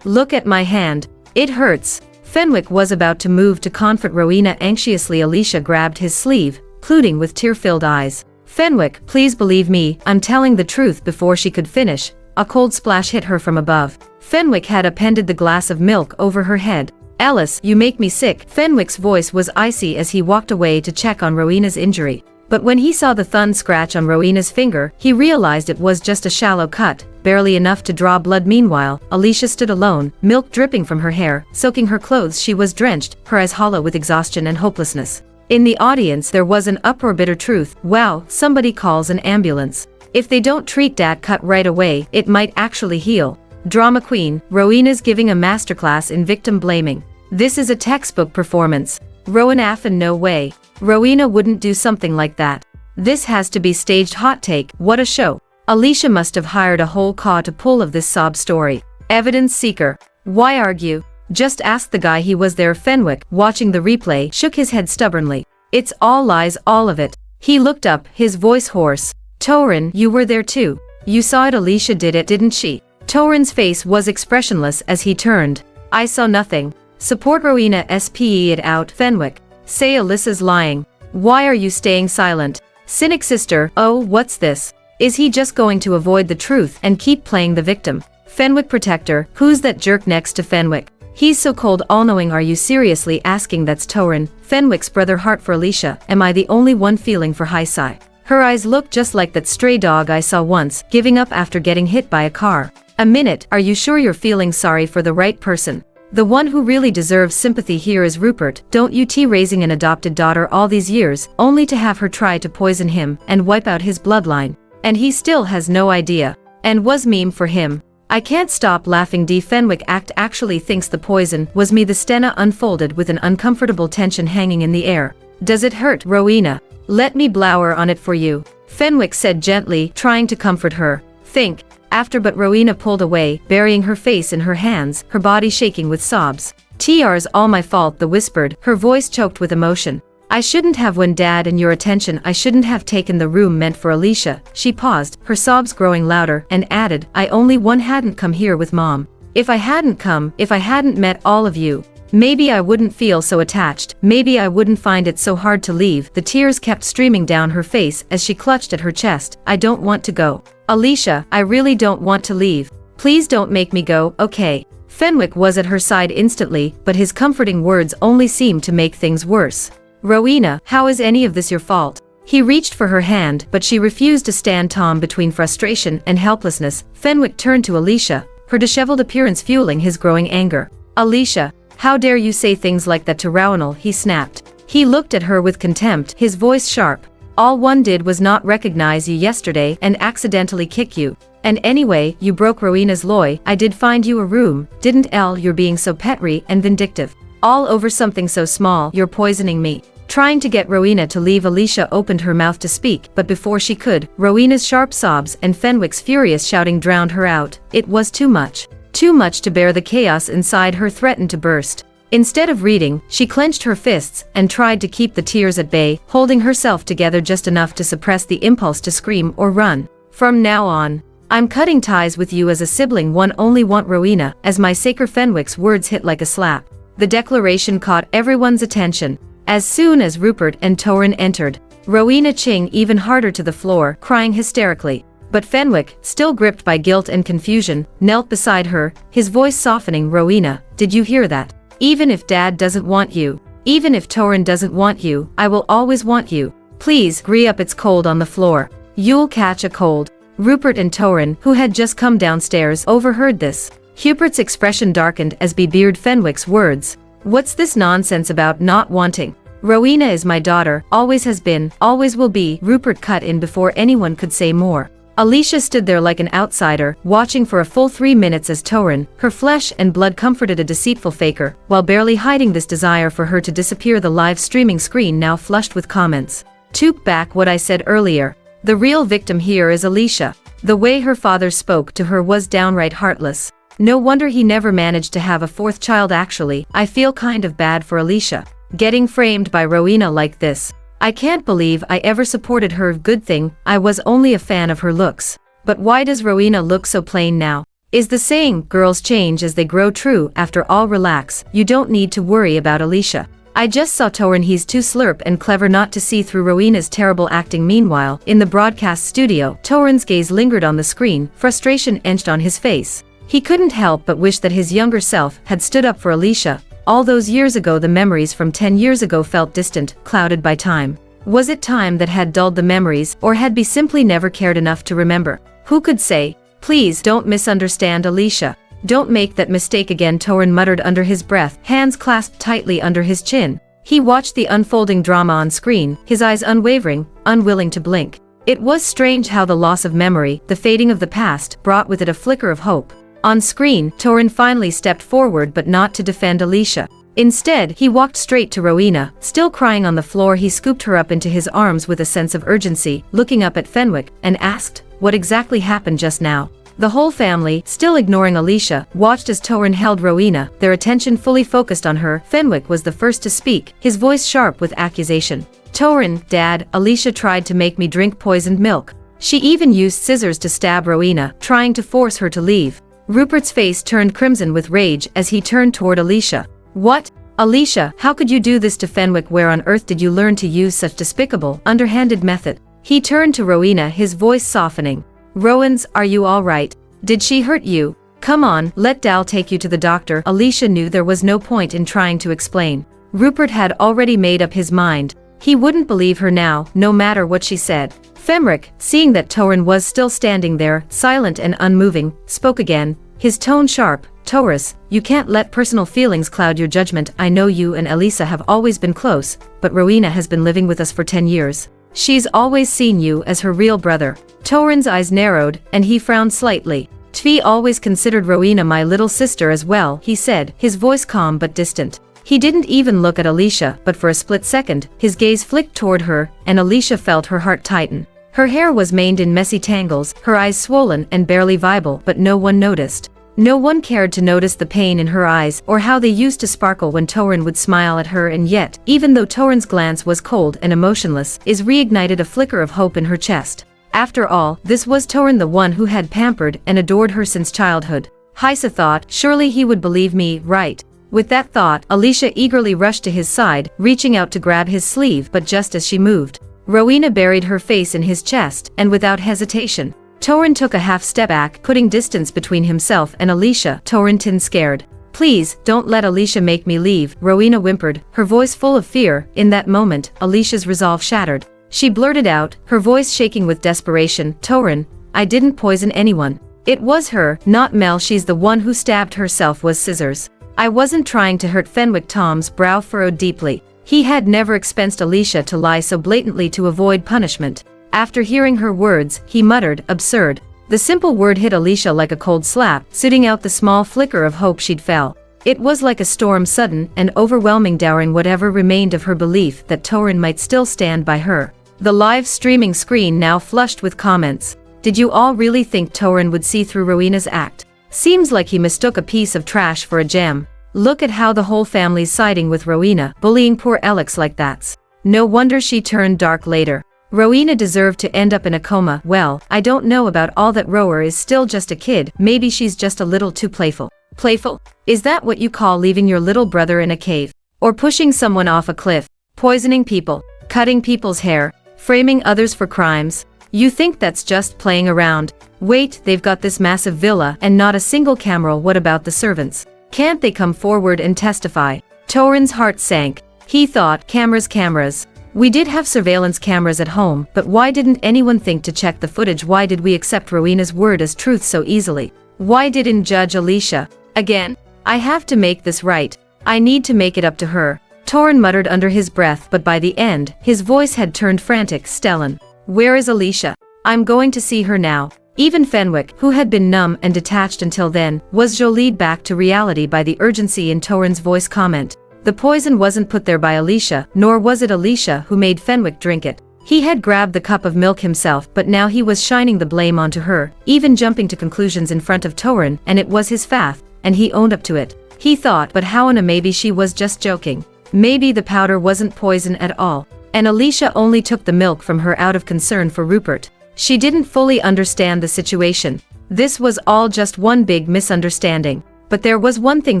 at my hand. It hurts." Fenwick was about to move to comfort Rowena anxiously. Alicia grabbed his sleeve, pleading with tear-filled eyes. "Fenwick, please believe me, I'm telling the truth." Before she could finish, a cold splash hit her from above. Fenwick had appended the glass of milk over her head. "Alice, you make me sick." Fenwick's voice was icy as he walked away to check on Rowena's injury. But when he saw the thumb scratch on Rowena's finger, he realized it was just a shallow cut, barely enough to draw blood. Meanwhile, Alicia stood alone, milk dripping from her hair, soaking her clothes. She was drenched, her eyes hollow with exhaustion and hopelessness. In the audience there was an uproar. Bitter truth. "Wow, somebody calls an ambulance. If they don't treat that cut right away, it might actually heal." Drama queen, Rowena's giving a masterclass in victim blaming. This is a textbook performance. Rowan Affin, no way. Rowena wouldn't do something like that. This has to be staged. Hot take, what a show. Alicia must have hired a whole call to pull of this sob story. Evidence seeker. Why argue? Just ask the guy. He was there. Fenwick, watching the replay, shook his head stubbornly. "It's all lies, all of it." He looked up, his voice hoarse. "Torin, you were there too. You saw it. Alicia did it, didn't she?" Torin's face was expressionless as he turned. "I saw nothing." Support Rowena. Spe it out. Fenwick. "Say Alyssa's lying. Why are you staying silent?" Cynic sister. "Oh, what's this? Is he just going to avoid the truth and keep playing the victim?" Fenwick protector. "Who's that jerk next to Fenwick? He's so cold, all-knowing." "Are you seriously asking?" "That's Torin, Fenwick's brother." Heart for Alicia. "Am I the only one feeling for Hisai?" Her eyes looked just like that stray dog I saw once, giving up after getting hit by a car. "A minute, are you sure you're feeling sorry for the right person? The one who really deserves sympathy here is Rupert. Don't you raising an adopted daughter all these years, only to have her try to poison him and wipe out his bloodline. And he still has no idea. And was meme for him. I can't stop laughing. D. Fenwick actually thinks the poison was me." The stena unfolded with an uncomfortable tension hanging in the air. "Does it hurt, Rowena?" Let me blower on it for you, Fenwick said gently, trying to comfort her. Think. After but Rowena pulled away, burying her face in her hands, her body shaking with sobs. "Tr's all my fault," the whispered, her voice choked with emotion. "I shouldn't have when Dad and your attention. I shouldn't have taken the room meant for Alicia." She paused, her sobs growing louder, and added, "I only one hadn't come here with Mom. If I hadn't come, if I hadn't met all of you, maybe I wouldn't feel so attached, maybe I wouldn't find it so hard to leave." The tears kept streaming down her face as she clutched at her chest. "I don't want to go. Alicia, I really don't want to leave. Please don't make me go, okay?" Fenwick was at her side instantly, but his comforting words only seemed to make things worse. "Rowena, how is any of this your fault?" He reached for her hand, but she refused to stand Tom between frustration and helplessness. Fenwick turned to Alicia, her disheveled appearance fueling his growing anger. "Alicia, how dare you say things like that to Raoul?" he snapped. He looked at her with contempt, his voice sharp. "All one did was not recognize you yesterday and accidentally kick you. And anyway, you broke Rowena's law. I did find you a room, didn't Elle? You're being so petty and vindictive. All over something so small. You're poisoning me." Trying to get Rowena to leave, Alicia opened her mouth to speak, but before she could, Rowena's sharp sobs and Fenwick's furious shouting drowned her out. It was too much. Too much to bear. The chaos inside her threatened to burst. Instead of reading, she clenched her fists and tried to keep the tears at bay, holding herself together just enough to suppress the impulse to scream or run. "From now on, I'm cutting ties with you as a sibling. One only want Rowena as my sacred." Fenwick's words hit like a slap. The declaration caught everyone's attention. As soon as Rupert and Torin entered, Rowena ching even harder to the floor, crying hysterically. But Fenwick, still gripped by guilt and confusion, knelt beside her, his voice softening. "Rowena, did you hear that? Even if Dad doesn't want you, even if Torin doesn't want you, I will always want you. Please, hurry up, it's cold on the floor. You'll catch a cold." Rupert and Torin, who had just come downstairs, overheard this. Rupert's expression darkened as he beard Fenwick's words. "What's this nonsense about not wanting? Rowena is my daughter, always has been, always will be." Rupert cut in before anyone could say more. Alicia stood there like an outsider, watching for a full 3 minutes as Torin, her flesh and blood, comforted a deceitful faker, while barely hiding this desire for her to disappear. The live streaming screen now flushed with comments. "Took back what I said earlier. The real victim here is Alicia. The way her father spoke to her was downright heartless. No wonder he never managed to have a fourth child. Actually, I feel kind of bad for Alicia. Getting framed by Rowena like this. I can't believe I ever supported her. Good thing I was only a fan of her looks. But why does Rowena look so plain now? Is the saying, girls change as they grow, true? After all, relax, you don't need to worry about Alicia. I just saw Torin, he's too slurp and clever not to see through Rowena's terrible acting." Meanwhile, in the broadcast studio, Torin's gaze lingered on the screen, frustration etched on his face. He couldn't help but wish that his younger self had stood up for Alicia. All those years ago, the memories from 10 years ago felt distant, clouded by time. Was it time that had dulled the memories, or had he simply never cared enough to remember? Who could say? "Please don't misunderstand Alicia. Don't make that mistake again," Torin muttered under his breath, hands clasped tightly under his chin. He watched the unfolding drama on screen, his eyes unwavering, unwilling to blink. It was strange how the loss of memory, the fading of the past, brought with it a flicker of hope. On screen, Torin finally stepped forward, but not to defend Alicia. Instead, he walked straight to Rowena, still crying on the floor. He scooped her up into his arms with a sense of urgency, looking up at Fenwick, and asked, "What exactly happened just now?" The whole family, still ignoring Alicia, watched as Torin held Rowena, their attention fully focused on her. Fenwick was the first to speak, his voice sharp with accusation. "Torin, Dad, Alicia tried to make me drink poisoned milk. She even used scissors to stab Rowena, trying to force her to leave." Rupert's face turned crimson with rage as he turned toward Alicia. "What? Alicia, how could you do this to Fenwick? Where on earth did you learn to use such despicable, underhanded method?" He turned to Rowena, his voice softening. "Rowens, are you all right? Did she hurt you? Come on, let Dal take you to the doctor." Alicia knew there was no point in trying to explain. Rupert had already made up his mind. He wouldn't believe her now, no matter what she said. Fenwick, seeing that Torin was still standing there, silent and unmoving, spoke again, his tone sharp. "Taurus, you can't let personal feelings cloud your judgment. I know you and Elisa have always been close, but Rowena has been living with us for 10 years. She's always seen you as her real brother." Torin's eyes narrowed, and he frowned slightly. "Tvi always considered Rowena my little sister as well," he said, his voice calm but distant. He didn't even look at Alicia, but for a split second, his gaze flicked toward her, and Alicia felt her heart tighten. Her hair was maned in messy tangles, her eyes swollen and barely viable, but no one noticed. No one cared to notice the pain in her eyes or how they used to sparkle when Torin would smile at her, and yet, even though Torin's glance was cold and emotionless, it reignited a flicker of hope in her chest. After all, this was Torin, the one who had pampered and adored her since childhood. Haisa thought, surely he would believe me, right? With that thought, Alicia eagerly rushed to his side, reaching out to grab his sleeve, but just as she moved, Rowena buried her face in his chest, and without hesitation, Torin took a half step back, putting distance between himself and Alicia. Torin scared. Please, don't let Alicia make me leave, Rowena whimpered, her voice full of fear. In that moment, Alicia's resolve shattered. She blurted out, her voice shaking with desperation, Torin, I didn't poison anyone. It was her, not Mel. She's the one who stabbed herself with scissors. I wasn't trying to hurt Fenwick. Tom's brow furrowed deeply. He had never expected Alicia to lie so blatantly to avoid punishment. After hearing her words, he muttered, absurd. The simple word hit Alicia like a cold slap, sitting out the small flicker of hope she'd felt. It was like a storm, sudden and overwhelming, devouring whatever remained of her belief that Torin might still stand by her. The live streaming screen now flushed with comments. Did you all really think Torin would see through Rowena's act? Seems like he mistook a piece of trash for a gem. Look at how the whole family's siding with Rowena, bullying poor Alex like that. No wonder she turned dark later. Rowena deserved to end up in a coma. Well, I don't know about all that. Rower is still just a kid. Maybe she's just a little too playful. Playful? Is that what you call leaving your little brother in a cave? Or pushing someone off a cliff? Poisoning people? Cutting people's hair? Framing others for crimes? You think that's just playing around? Wait, they've got this massive villa and not a single camera. What about the servants? Can't they come forward and testify? Torin's heart sank. He thought, cameras. We did have surveillance cameras at home, but why didn't anyone think to check the footage? Why did we accept Rowena's word as truth so easily? Why didn't Judge Alicia? Again, I have to make this right. I need to make it up to her. Torin muttered under his breath, but by the end, his voice had turned frantic. Stellan, where is Alicia? I'm going to see her now. Even Fenwick, who had been numb and detached until then, was jollied back to reality by the urgency in Torin's voice comment. The poison wasn't put there by Alicia, nor was it Alicia who made Fenwick drink it. He had grabbed the cup of milk himself, but now he was shining the blame onto her, even jumping to conclusions in front of Torin, and it was his fault, and he owned up to it. He thought, but how? And maybe she was just joking. Maybe the powder wasn't poison at all, and Alicia only took the milk from her out of concern for Rupert. She didn't fully understand the situation. This was all just one big misunderstanding. But there was one thing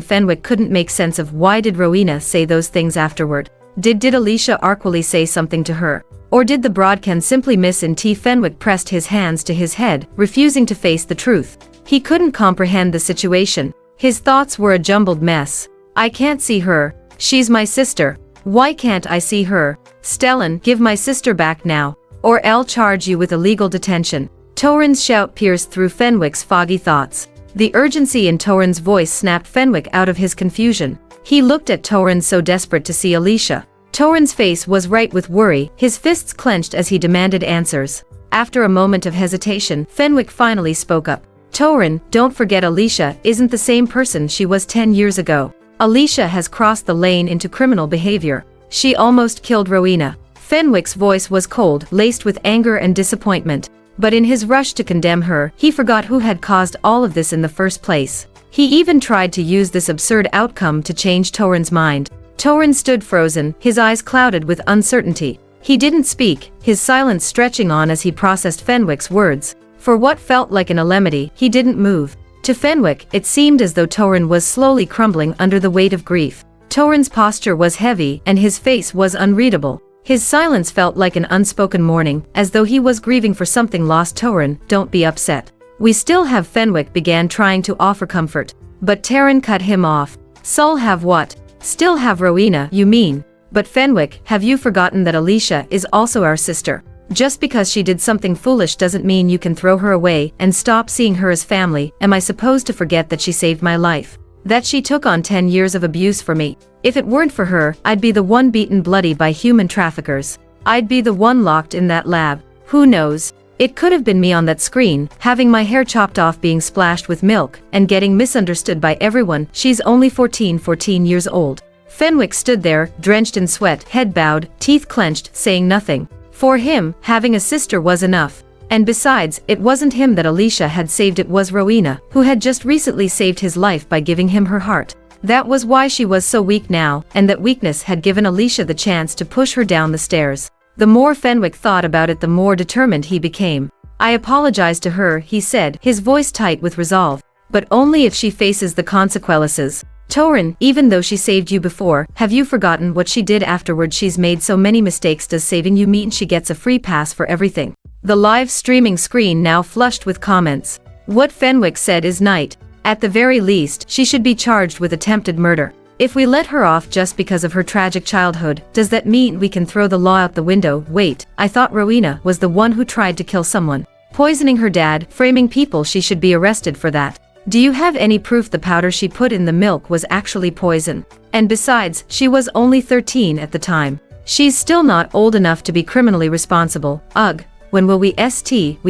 Fenwick couldn't make sense of. Why did Rowena say those things afterward? Did Alicia actually say something to her? Or did the broadcast simply miss in tea? Fenwick pressed his hands to his head, refusing to face the truth. He couldn't comprehend the situation. His thoughts were a jumbled mess. I can't see her. She's my sister. Why can't I see her? Stellan, give my sister back now, or I'll charge you with illegal detention. Torin's shout pierced through Fenwick's foggy thoughts. The urgency in Torin's voice snapped Fenwick out of his confusion. He looked at Torin, so desperate to see Alicia. Torin's face was bright with worry, his fists clenched as he demanded answers. After a moment of hesitation, Fenwick finally spoke up. Torin, don't forget Alicia isn't the same person she was 10 years ago. Alicia has crossed the lane into criminal behavior. She almost killed Rowena. Fenwick's voice was cold, laced with anger and disappointment. But in his rush to condemn her, he forgot who had caused all of this in the first place. He even tried to use this absurd outcome to change Torin's mind. Torin stood frozen, his eyes clouded with uncertainty. He didn't speak, his silence stretching on as he processed Fenwick's words. For what felt like an eternity, he didn't move. To Fenwick, it seemed as though Torin was slowly crumbling under the weight of grief. Torin's posture was heavy, and his face was unreadable. His silence felt like an unspoken mourning, as though he was grieving for something lost. Torin, don't be upset. We still have. Fenwick began trying to offer comfort. But Torin cut him off. Still have what? Still have Rowena, you mean? But Fenwick, have you forgotten that Alicia is also our sister? Just because she did something foolish doesn't mean you can throw her away and stop seeing her as family. Am I supposed to forget that she saved my life? That she took on 10 years of abuse for me? If it weren't for her, I'd be the one beaten bloody by human traffickers. I'd be the one locked in that lab. Who knows? It could have been me on that screen, having my hair chopped off, being splashed with milk, and getting misunderstood by everyone. She's only 14 years old. Fenwick stood there, drenched in sweat, head bowed, teeth clenched, saying nothing. For him, having a sister was enough. And besides, it wasn't him that Alicia had saved, it was Rowena, who had just recently saved his life by giving him her heart. That was why she was so weak now, and that weakness had given Alicia the chance to push her down the stairs. The more Fenwick thought about it, the more determined he became. I apologize to her, he said, his voice tight with resolve. But only if she faces the consequences. Torin, even though she saved you before, have you forgotten what she did afterward? She's made so many mistakes. Does saving you mean she gets a free pass for everything? The live streaming screen now flushed with comments. What Fenwick said is right. At the very least, she should be charged with attempted murder. If we let her off just because of her tragic childhood, does that mean we can throw the law out the window? Wait, I thought Rowena was the one who tried to kill someone. Poisoning her dad, framing people. She should be arrested for that. Do you have any proof the powder she put in the milk was actually poison? And besides, she was only 13 at the time. She's still not old enough to be criminally responsible. Ugh, when will we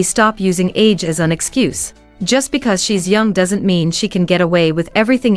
stop using age as an excuse? Just because she's young doesn't mean she can get away with everything.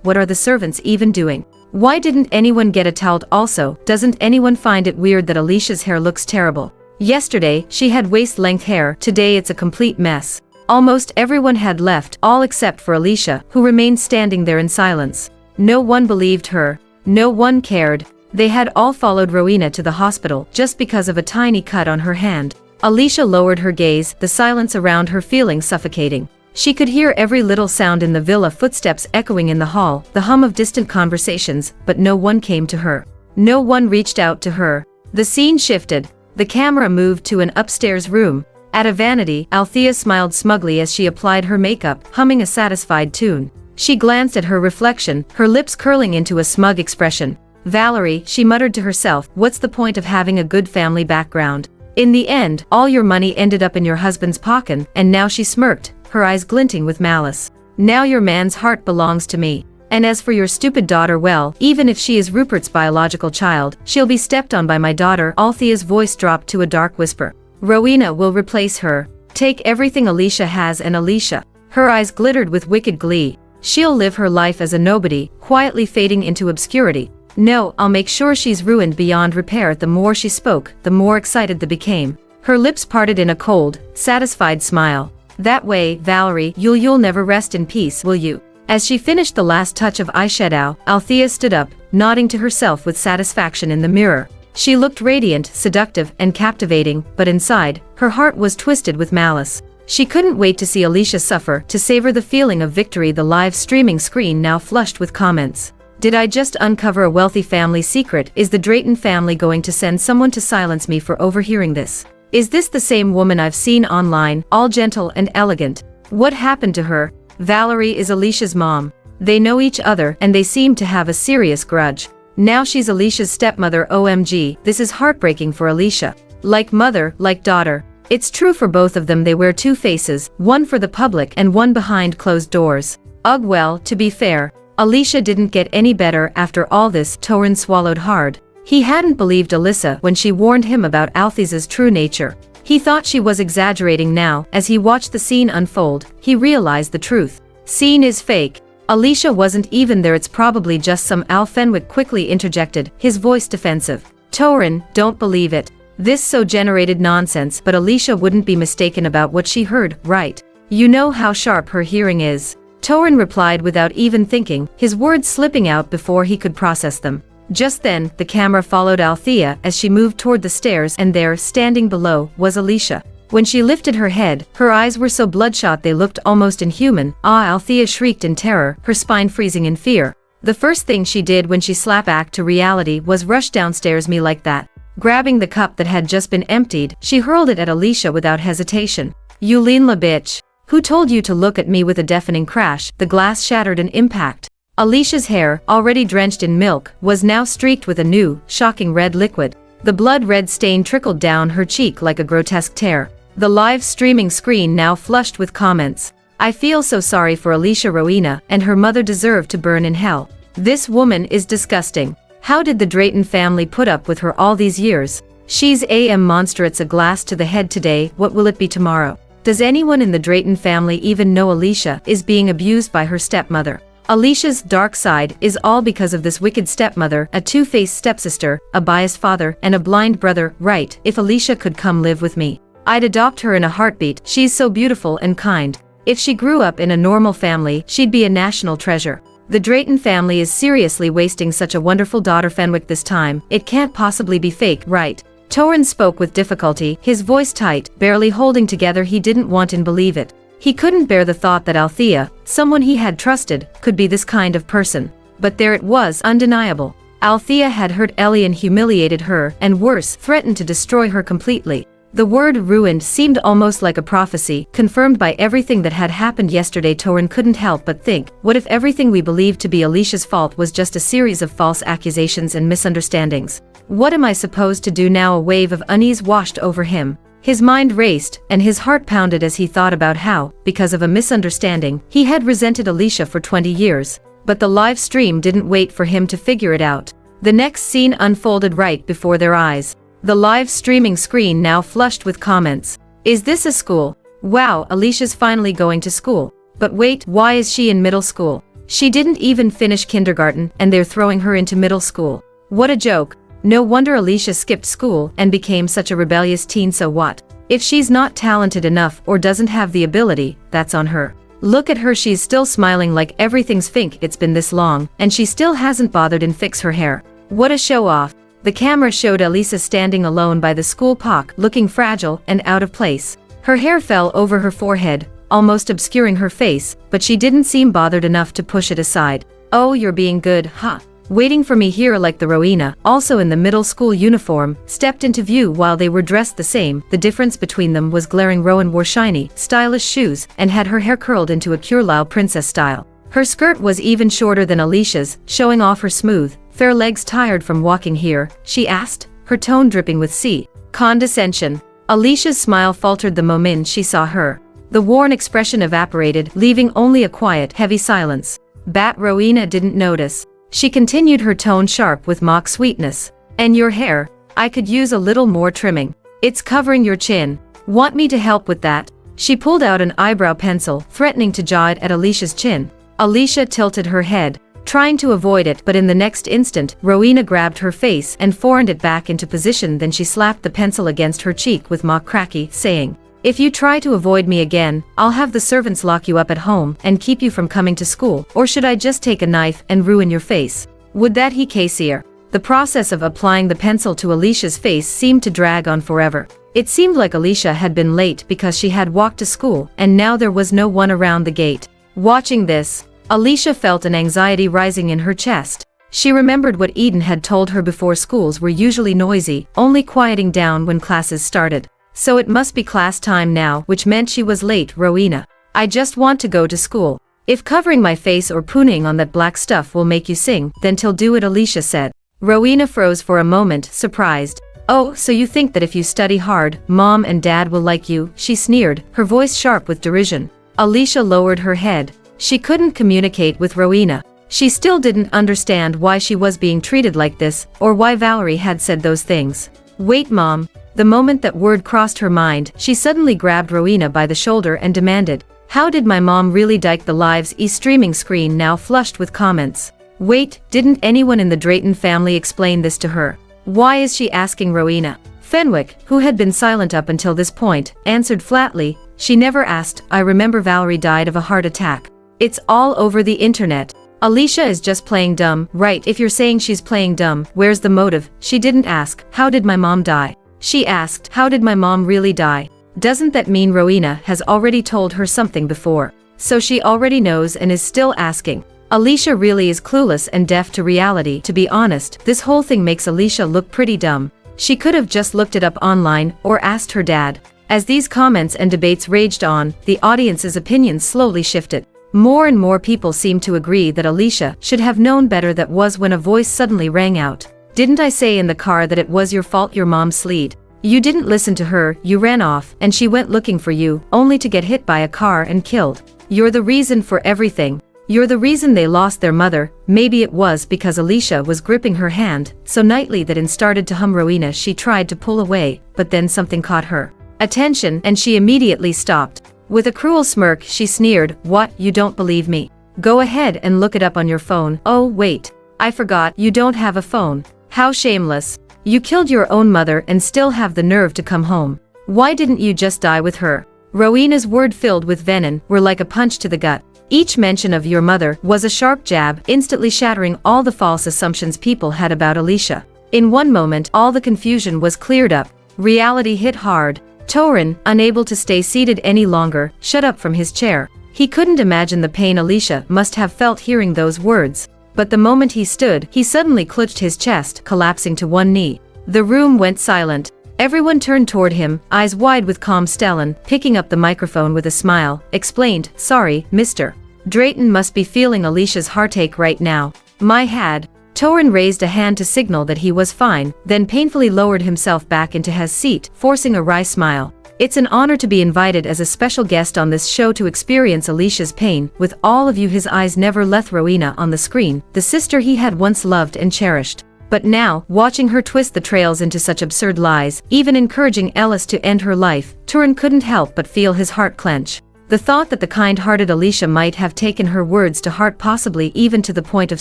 What are the servants even doing? Why didn't anyone get a towel? Also, doesn't anyone find it weird that Alicia's hair looks terrible? Yesterday, she had waist-length hair, today it's a complete mess. Almost everyone had left, all except for Alicia, who remained standing there in silence. No one believed her. No one cared. They had all followed Rowena to the hospital just because of a tiny cut on her hand. Alicia lowered her gaze, the silence around her feeling suffocating. She could hear every little sound in the villa, footsteps echoing in the hall, the hum of distant conversations, but no one came to her. No one reached out to her. The scene shifted. The camera moved to an upstairs room. At a vanity, Althea smiled smugly as she applied her makeup, humming a satisfied tune. She glanced at her reflection, her lips curling into a smug expression. Valerie, she muttered to herself, what's the point of having a good family background? In the end, all your money ended up in your husband's pocket, and now she smirked, her eyes glinting with malice. Now your man's heart belongs to me. And as for your stupid daughter, well, even if she is Rupert's biological child, she'll be stepped on by my daughter. Althea's voice dropped to a dark whisper. Rowena will replace her. Take everything Alicia has, and Alicia. Her eyes glittered with wicked glee. She'll live her life as a nobody, quietly fading into obscurity. No, I'll make sure she's ruined beyond repair. The more she spoke, the more excited they became. Her lips parted in a cold, satisfied smile. That way, Valerie, you'll never rest in peace, will you? As she finished the last touch of eyeshadow, Althea stood up, nodding to herself with satisfaction in the mirror. She looked radiant, seductive, and captivating, but inside, her heart was twisted with malice. She couldn't wait to see Alicia suffer, to savor the feeling of victory. The live streaming screen now flushed with comments. Did I just uncover a wealthy family secret? Is the Drayton family going to send someone to silence me for overhearing this? Is this the same woman I've seen online, all gentle and elegant? What happened to her? Valerie is Alicia's mom. They know each other, and they seem to have a serious grudge. Now she's Alicia's stepmother. OMG, this is heartbreaking for Alicia. Like mother, like daughter. It's true for both of them. They wear two faces, one for the public and one behind closed doors. Ugh, well, to be fair, Alicia didn't get any better after all this. Torin swallowed hard. He hadn't believed Alyssa when she warned him about Althea's true nature. He thought she was exaggerating. Now, as he watched the scene unfold, he realized the truth. Scene is fake. Alicia wasn't even there. It's probably just some Al. Fenwick quickly interjected, his voice defensive. Torin, don't believe it. This so generated nonsense. But Alicia wouldn't be mistaken about what she heard, right? You know how sharp her hearing is. Torin replied without even thinking, his words slipping out before he could process them. Just then, the camera followed Althea as she moved toward the stairs, and there, standing below, was Alicia. When she lifted her head, her eyes were so bloodshot they looked almost inhuman. Ah! Althea shrieked in terror, her spine freezing in fear. The first thing she did when she slapped back to reality was rush downstairs. Me like that. Grabbing the cup that had just been emptied, she hurled it at Alicia without hesitation. You lean la bitch. Who told you to look at me? With a deafening crash, the glass shattered in impact. Alicia's hair, already drenched in milk, was now streaked with a new, shocking red liquid. The blood-red stain trickled down her cheek like a grotesque tear. The live streaming screen now flushed with comments. I feel so sorry for Alicia. Rowena and her mother deserve to burn in hell. This woman is disgusting. How did the Drayton family put up with her all these years? She's a monster. It's a glass to the head today. What will it be tomorrow? Does anyone in the Drayton family even know Alicia is being abused by her stepmother? Alicia's dark side is all because of this wicked stepmother, a two-faced stepsister, a biased father, and a blind brother. Right, if Alicia could come live with me, I'd adopt her in a heartbeat. She's so beautiful and kind. If she grew up in a normal family, she'd be a national treasure. The Drayton family is seriously wasting such a wonderful daughter. Fenwick, this time, it can't possibly be fake, right? Torrhen spoke with difficulty, his voice tight, barely holding together. He didn't want to believe it. He couldn't bear the thought that Althea, someone he had trusted, could be this kind of person. But there it was, undeniable. Althea had hurt Ellie and humiliated her, and worse, threatened to destroy her completely. The word ruined seemed almost like a prophecy, confirmed by everything that had happened yesterday. Torrhen couldn't help but think, what if everything we believed to be Alicia's fault was just a series of false accusations and misunderstandings? What am I supposed to do now? A wave of unease washed over him. His mind raced, and his heart pounded as he thought about how, because of a misunderstanding, he had resented Alicia for 20 years. But the live stream didn't wait for him to figure it out. The next scene unfolded right before their eyes. The live streaming screen now flushed with comments. Is this a school? Wow, Alicia's finally going to school. But wait, why is she in middle school? She didn't even finish kindergarten, and they're throwing her into middle school. What a joke. No wonder Alicia skipped school and became such a rebellious teen. So what? If she's not talented enough or doesn't have the ability, that's on her. Look at her, she's still smiling like everything's fake. It's been this long, and she still hasn't bothered to fix her hair. What a show off. The camera showed Elisa standing alone by the school park, looking fragile and out of place. Her hair fell over her forehead, almost obscuring her face, but she didn't seem bothered enough to push it aside. Oh, you're being good, huh? Waiting for me here. Like the Rowena, also in the middle school uniform, stepped into view. While they were dressed the same, the difference between them was glaring. Rowan wore shiny, stylish shoes, and had her hair curled into a curlau princess style. Her skirt was even shorter than Alicia's, showing off her smooth, fair legs. Tired from walking here? She asked, her tone dripping with condescension. Alicia's smile faltered the moment she saw her. The worn expression evaporated, leaving only a quiet, heavy silence. Bat Rowena didn't notice. She continued, her tone sharp with mock sweetness. And your hair? I could use a little more trimming. It's covering your chin. Want me to help with that? She pulled out an eyebrow pencil, threatening to jaw it at Alicia's chin. Alicia tilted her head, trying to avoid it, but in the next instant, Rowena grabbed her face and forearmed it back into position. Then she slapped the pencil against her cheek with mock cracky, saying, if you try to avoid me again, I'll have the servants lock you up at home and keep you from coming to school. Or should I just take a knife and ruin your face? Would that be easier? The process of applying the pencil to Alicia's face seemed to drag on forever. It seemed like Alicia had been late because she had walked to school, and now there was no one around the gate. Watching this, Alicia felt an anxiety rising in her chest. She remembered what Eden had told her before. Schools were usually noisy, only quieting down when classes started. So it must be class time now, which meant she was late. Rowena, I just want to go to school. If covering my face or pooning on that black stuff will make you sing, then till do it, Alicia said. Rowena froze for a moment, surprised. Oh, so you think that if you study hard, Mom and Dad will like you? She sneered, her voice sharp with derision. Alicia lowered her head. She couldn't communicate with Rowena. She still didn't understand why she was being treated like this, or why Valerie had said those things. Wait, Mom. The moment that word crossed her mind, she suddenly grabbed Rowena by the shoulder and demanded, how did my mom really die? The live's streaming screen now flushed with comments. Wait, didn't anyone in the Drayton family explain this to her? Why is she asking Rowena? Fenwick, who had been silent up until this point, answered flatly, she never asked. I remember Valerie died of a heart attack. It's all over the internet. Alicia is just playing dumb. Right, if you're saying she's playing dumb, where's the motive? She didn't ask, how did my mom die? She asked, how did my mom really die? Doesn't that mean Rowena has already told her something before? So she already knows and is still asking. Alicia really is clueless and deaf to reality. To be honest, this whole thing makes Alicia look pretty dumb. She could have just looked it up online or asked her dad. As these comments and debates raged on, the audience's opinions slowly shifted. More and more people seemed to agree that Alicia should have known better. That was when a voice suddenly rang out. Didn't I say in the car that it was your fault? Your mom slid. You didn't listen to her, you ran off, and she went looking for you, only to get hit by a car and killed. You're the reason for everything. You're the reason they lost their mother. Maybe it was because Alicia was gripping her hand so tightly that it started to hum. Rowena, she tried to pull away, but then something caught her attention and she immediately stopped. With a cruel smirk, she sneered, what, you don't believe me? Go ahead and look it up on your phone. Oh wait, I forgot, you don't have a phone. How shameless. You killed your own mother and still have the nerve to come home. Why didn't you just die with her? Rowena's words filled with venom were like a punch to the gut. Each mention of your mother was a sharp jab, instantly shattering all the false assumptions people had about Alicia. In one moment, all the confusion was cleared up. Reality hit hard. Torin, unable to stay seated any longer, shut up from his chair. He couldn't imagine the pain Alicia must have felt hearing those words. But the moment he stood, he suddenly clutched his chest, collapsing to one knee. The room went silent. Everyone turned toward him, eyes wide with calm. Stellan, picking up the microphone with a smile, explained, "Sorry, Mr. Drayton must be feeling Alicia's heartache right now." My had. Torin raised a hand to signal that he was fine, then painfully lowered himself back into his seat, forcing a wry smile. It's an honor to be invited as a special guest on this show to experience Alicia's pain with all of you. His eyes never left Rowena on the screen, the sister he had once loved and cherished. But now, watching her twist the trails into such absurd lies, even encouraging Ellis to end her life, Torin couldn't help but feel his heart clench. The thought that the kind-hearted Alicia might have taken her words to heart, possibly even to the point of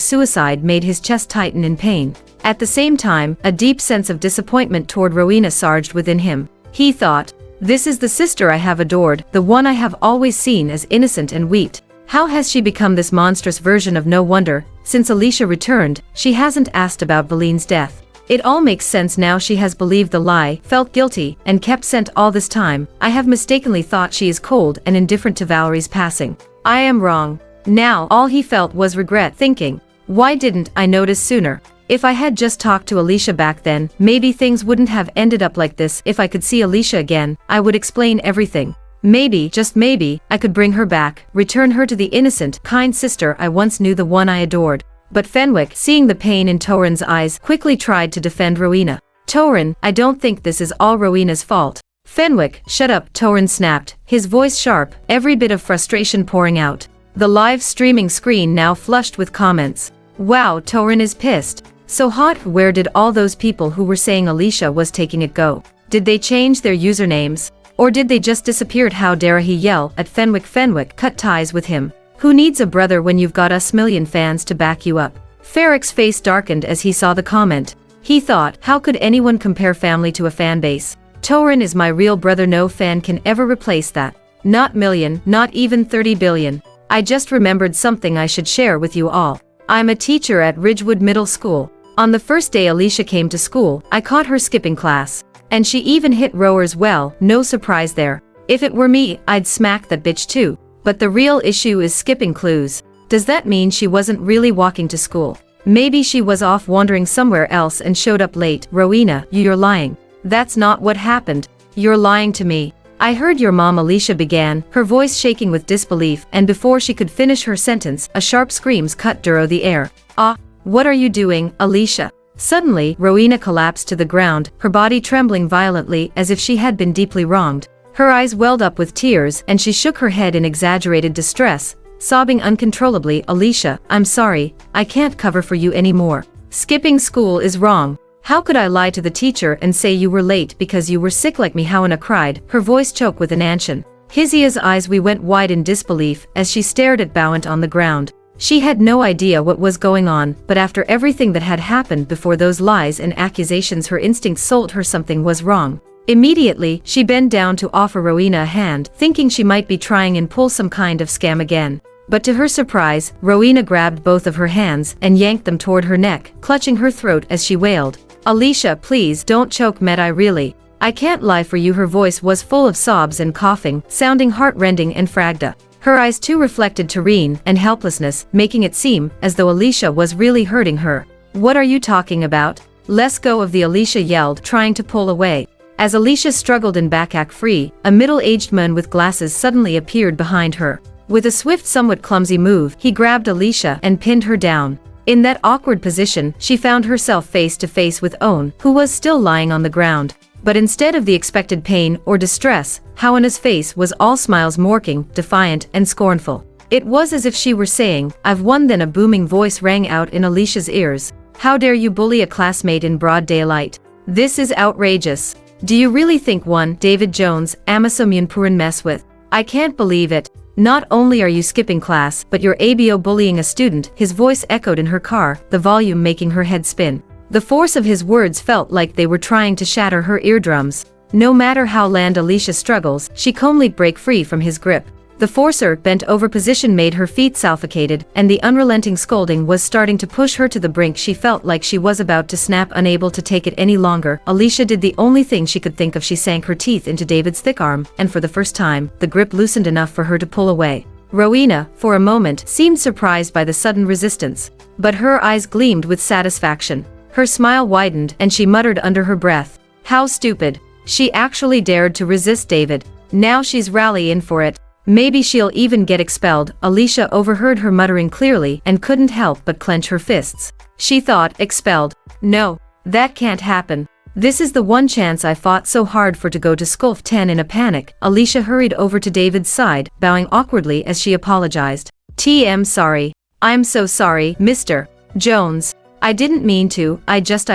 suicide, made his chest tighten in pain. At the same time, a deep sense of disappointment toward Rowena surged within him. He thought, "This is the sister I have adored, the one I have always seen as innocent and sweet. How has she become this monstrous version of?" No wonder, since Alicia returned, she hasn't asked about Valine's death. It all makes sense now. She has believed the lie, felt guilty, and kept scent all this time. I have mistakenly thought she is cold and indifferent to Valerie's passing. I am wrong. Now, all he felt was regret, thinking, why didn't I notice sooner? If I had just talked to Alicia back then, maybe things wouldn't have ended up like this. If I could see Alicia again, I would explain everything. Maybe, just maybe, I could bring her back, return her to the innocent, kind sister I once knew, the one I adored. But Fenwick, seeing the pain in Torin's eyes, quickly tried to defend Rowena. "Torin, I don't think this is all Rowena's fault." "Fenwick, shut up," Torin snapped, his voice sharp, every bit of frustration pouring out. The live streaming screen now flushed with comments. "Wow, Torin is pissed. So hot. Where did all those people who were saying Alicia was taking it go? Did they change their usernames? Or did they just disappear? How dare he yell at Fenwick? Fenwick, cut ties with him. Who needs a brother when you've got us million fans to back you up?" Ferrick's face darkened as he saw the comment. He thought, how could anyone compare family to a fan base? Torin is my real brother. No fan can ever replace that. Not million, not even 30 billion. I just remembered something I should share with you all. I'm a teacher at Ridgewood Middle School. On the first day Alicia came to school, I caught her skipping class. And she even hit rowers. Well, no surprise there. If it were me, I'd smack that bitch too. But the real issue is skipping clues. Does that mean she wasn't really walking to school? Maybe she was off wandering somewhere else and showed up late. Rowena, you're lying. That's not what happened. You're lying to me. I heard your mom. Alicia began, her voice shaking with disbelief, and before she could finish her sentence, a sharp scream cut through the air. "Ah, what are you doing, Alicia?" Suddenly, Rowena collapsed to the ground, her body trembling violently as if she had been deeply wronged. Her eyes welled up with tears, and she shook her head in exaggerated distress, sobbing uncontrollably. "Alicia, I'm sorry, I can't cover for you anymore. Skipping school is wrong. How could I lie to the teacher and say you were late because you were sick like me?" Hannah cried, her voice choked with inaction. Hizia's eyes went wide in disbelief as she stared at Bowant on the ground. She had no idea what was going on, but after everything that had happened before, those lies and accusations, her instincts told her something was wrong. Immediately, she bent down to offer Rowena a hand, thinking she might be trying and pull some kind of scam again. But to her surprise, Rowena grabbed both of her hands and yanked them toward her neck, clutching her throat as she wailed, "Alicia, please don't choke me. I can't lie for you." Her voice was full of sobs and coughing, sounding heart-rending and fragile. Her eyes too reflected terror and helplessness, making it seem as though Alicia was really hurting her. "What are you talking about? Let go of the," Alicia yelled, trying to pull away. As Alicia struggled and backed free, a middle-aged man with glasses suddenly appeared behind her. With a swift, somewhat clumsy move, he grabbed Alicia and pinned her down. In that awkward position, she found herself face to face with Owen, who was still lying on the ground. But instead of the expected pain or distress, Hannah's face was all smiles, mocking, defiant, and scornful. It was as if she were saying, "I've won." Then a booming voice rang out in Alicia's ears. "How dare you bully a classmate in broad daylight? This is outrageous. Do you really think one David Jones, Amasomun Purin mess with? I can't believe it." Not only are you skipping class, but you're ABO bullying a student, his voice echoed in her car, the volume making her head spin. The force of his words felt like they were trying to shatter her eardrums. No matter how land Alicia struggles, she calmly break free from his grip. The forcer bent over position made her feet suffocated, and the unrelenting scolding was starting to push her to the brink. She felt like she was about to snap, unable to take it any longer. Alicia did the only thing she could think of. She sank her teeth into David's thick arm, and for the first time, the grip loosened enough for her to pull away. Rowena, for a moment, seemed surprised by the sudden resistance. But her eyes gleamed with satisfaction. Her smile widened, and she muttered under her breath, "How stupid. She actually dared to resist David. Now she's rallying for it. Maybe she'll even get expelled." Alicia overheard her muttering clearly and couldn't help but clench her fists. She thought, expelled? No, that can't happen. This is the one chance I fought so hard for to go to school. 10 in a panic, Alicia hurried over to David's side, bowing awkwardly as she apologized. "I'm sorry. I'm so sorry, Mr. Jones. I didn't mean to, I just.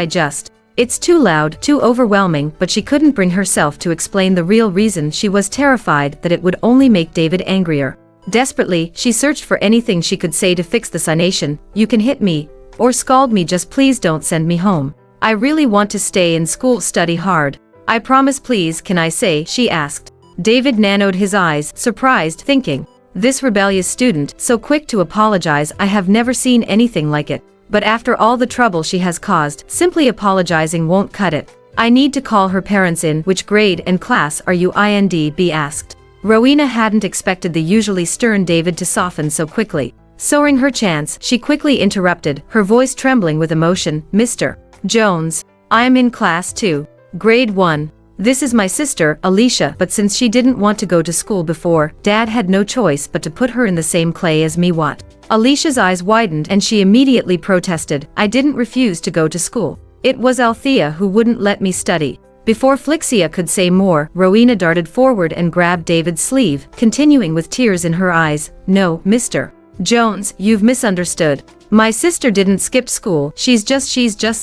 It's too loud, too overwhelming." But she couldn't bring herself to explain the real reason. She was terrified that it would only make David angrier. Desperately, she searched for anything she could say to fix the situation. "You can hit me, or scald me, just please don't send me home. I really want to stay in school, study hard. I promise, please." "Can I say?" she asked. David narrowed his eyes, surprised, thinking, "This rebellious student, so quick to apologize. I have never seen anything like it. But after all the trouble she has caused, simply apologizing won't cut it. I need to call her parents in." "Which grade and class are you in?" B asked. Rowena hadn't expected the usually stern David to soften so quickly. Soaring her chance, she quickly interrupted, her voice trembling with emotion. "Mr. Jones, I'm in class 2. Grade 1. This is my sister, Alicia." But since she didn't want to go to school before, Dad had no choice but to put her in the same clay as me. "What?" Alicia's eyes widened and she immediately protested. "I didn't refuse to go to school. It was Althea who wouldn't let me study." Before Flixia could say more, Rowena darted forward and grabbed David's sleeve, continuing with tears in her eyes. "No, Mr. Jones, you've misunderstood. My sister didn't skip school. She's just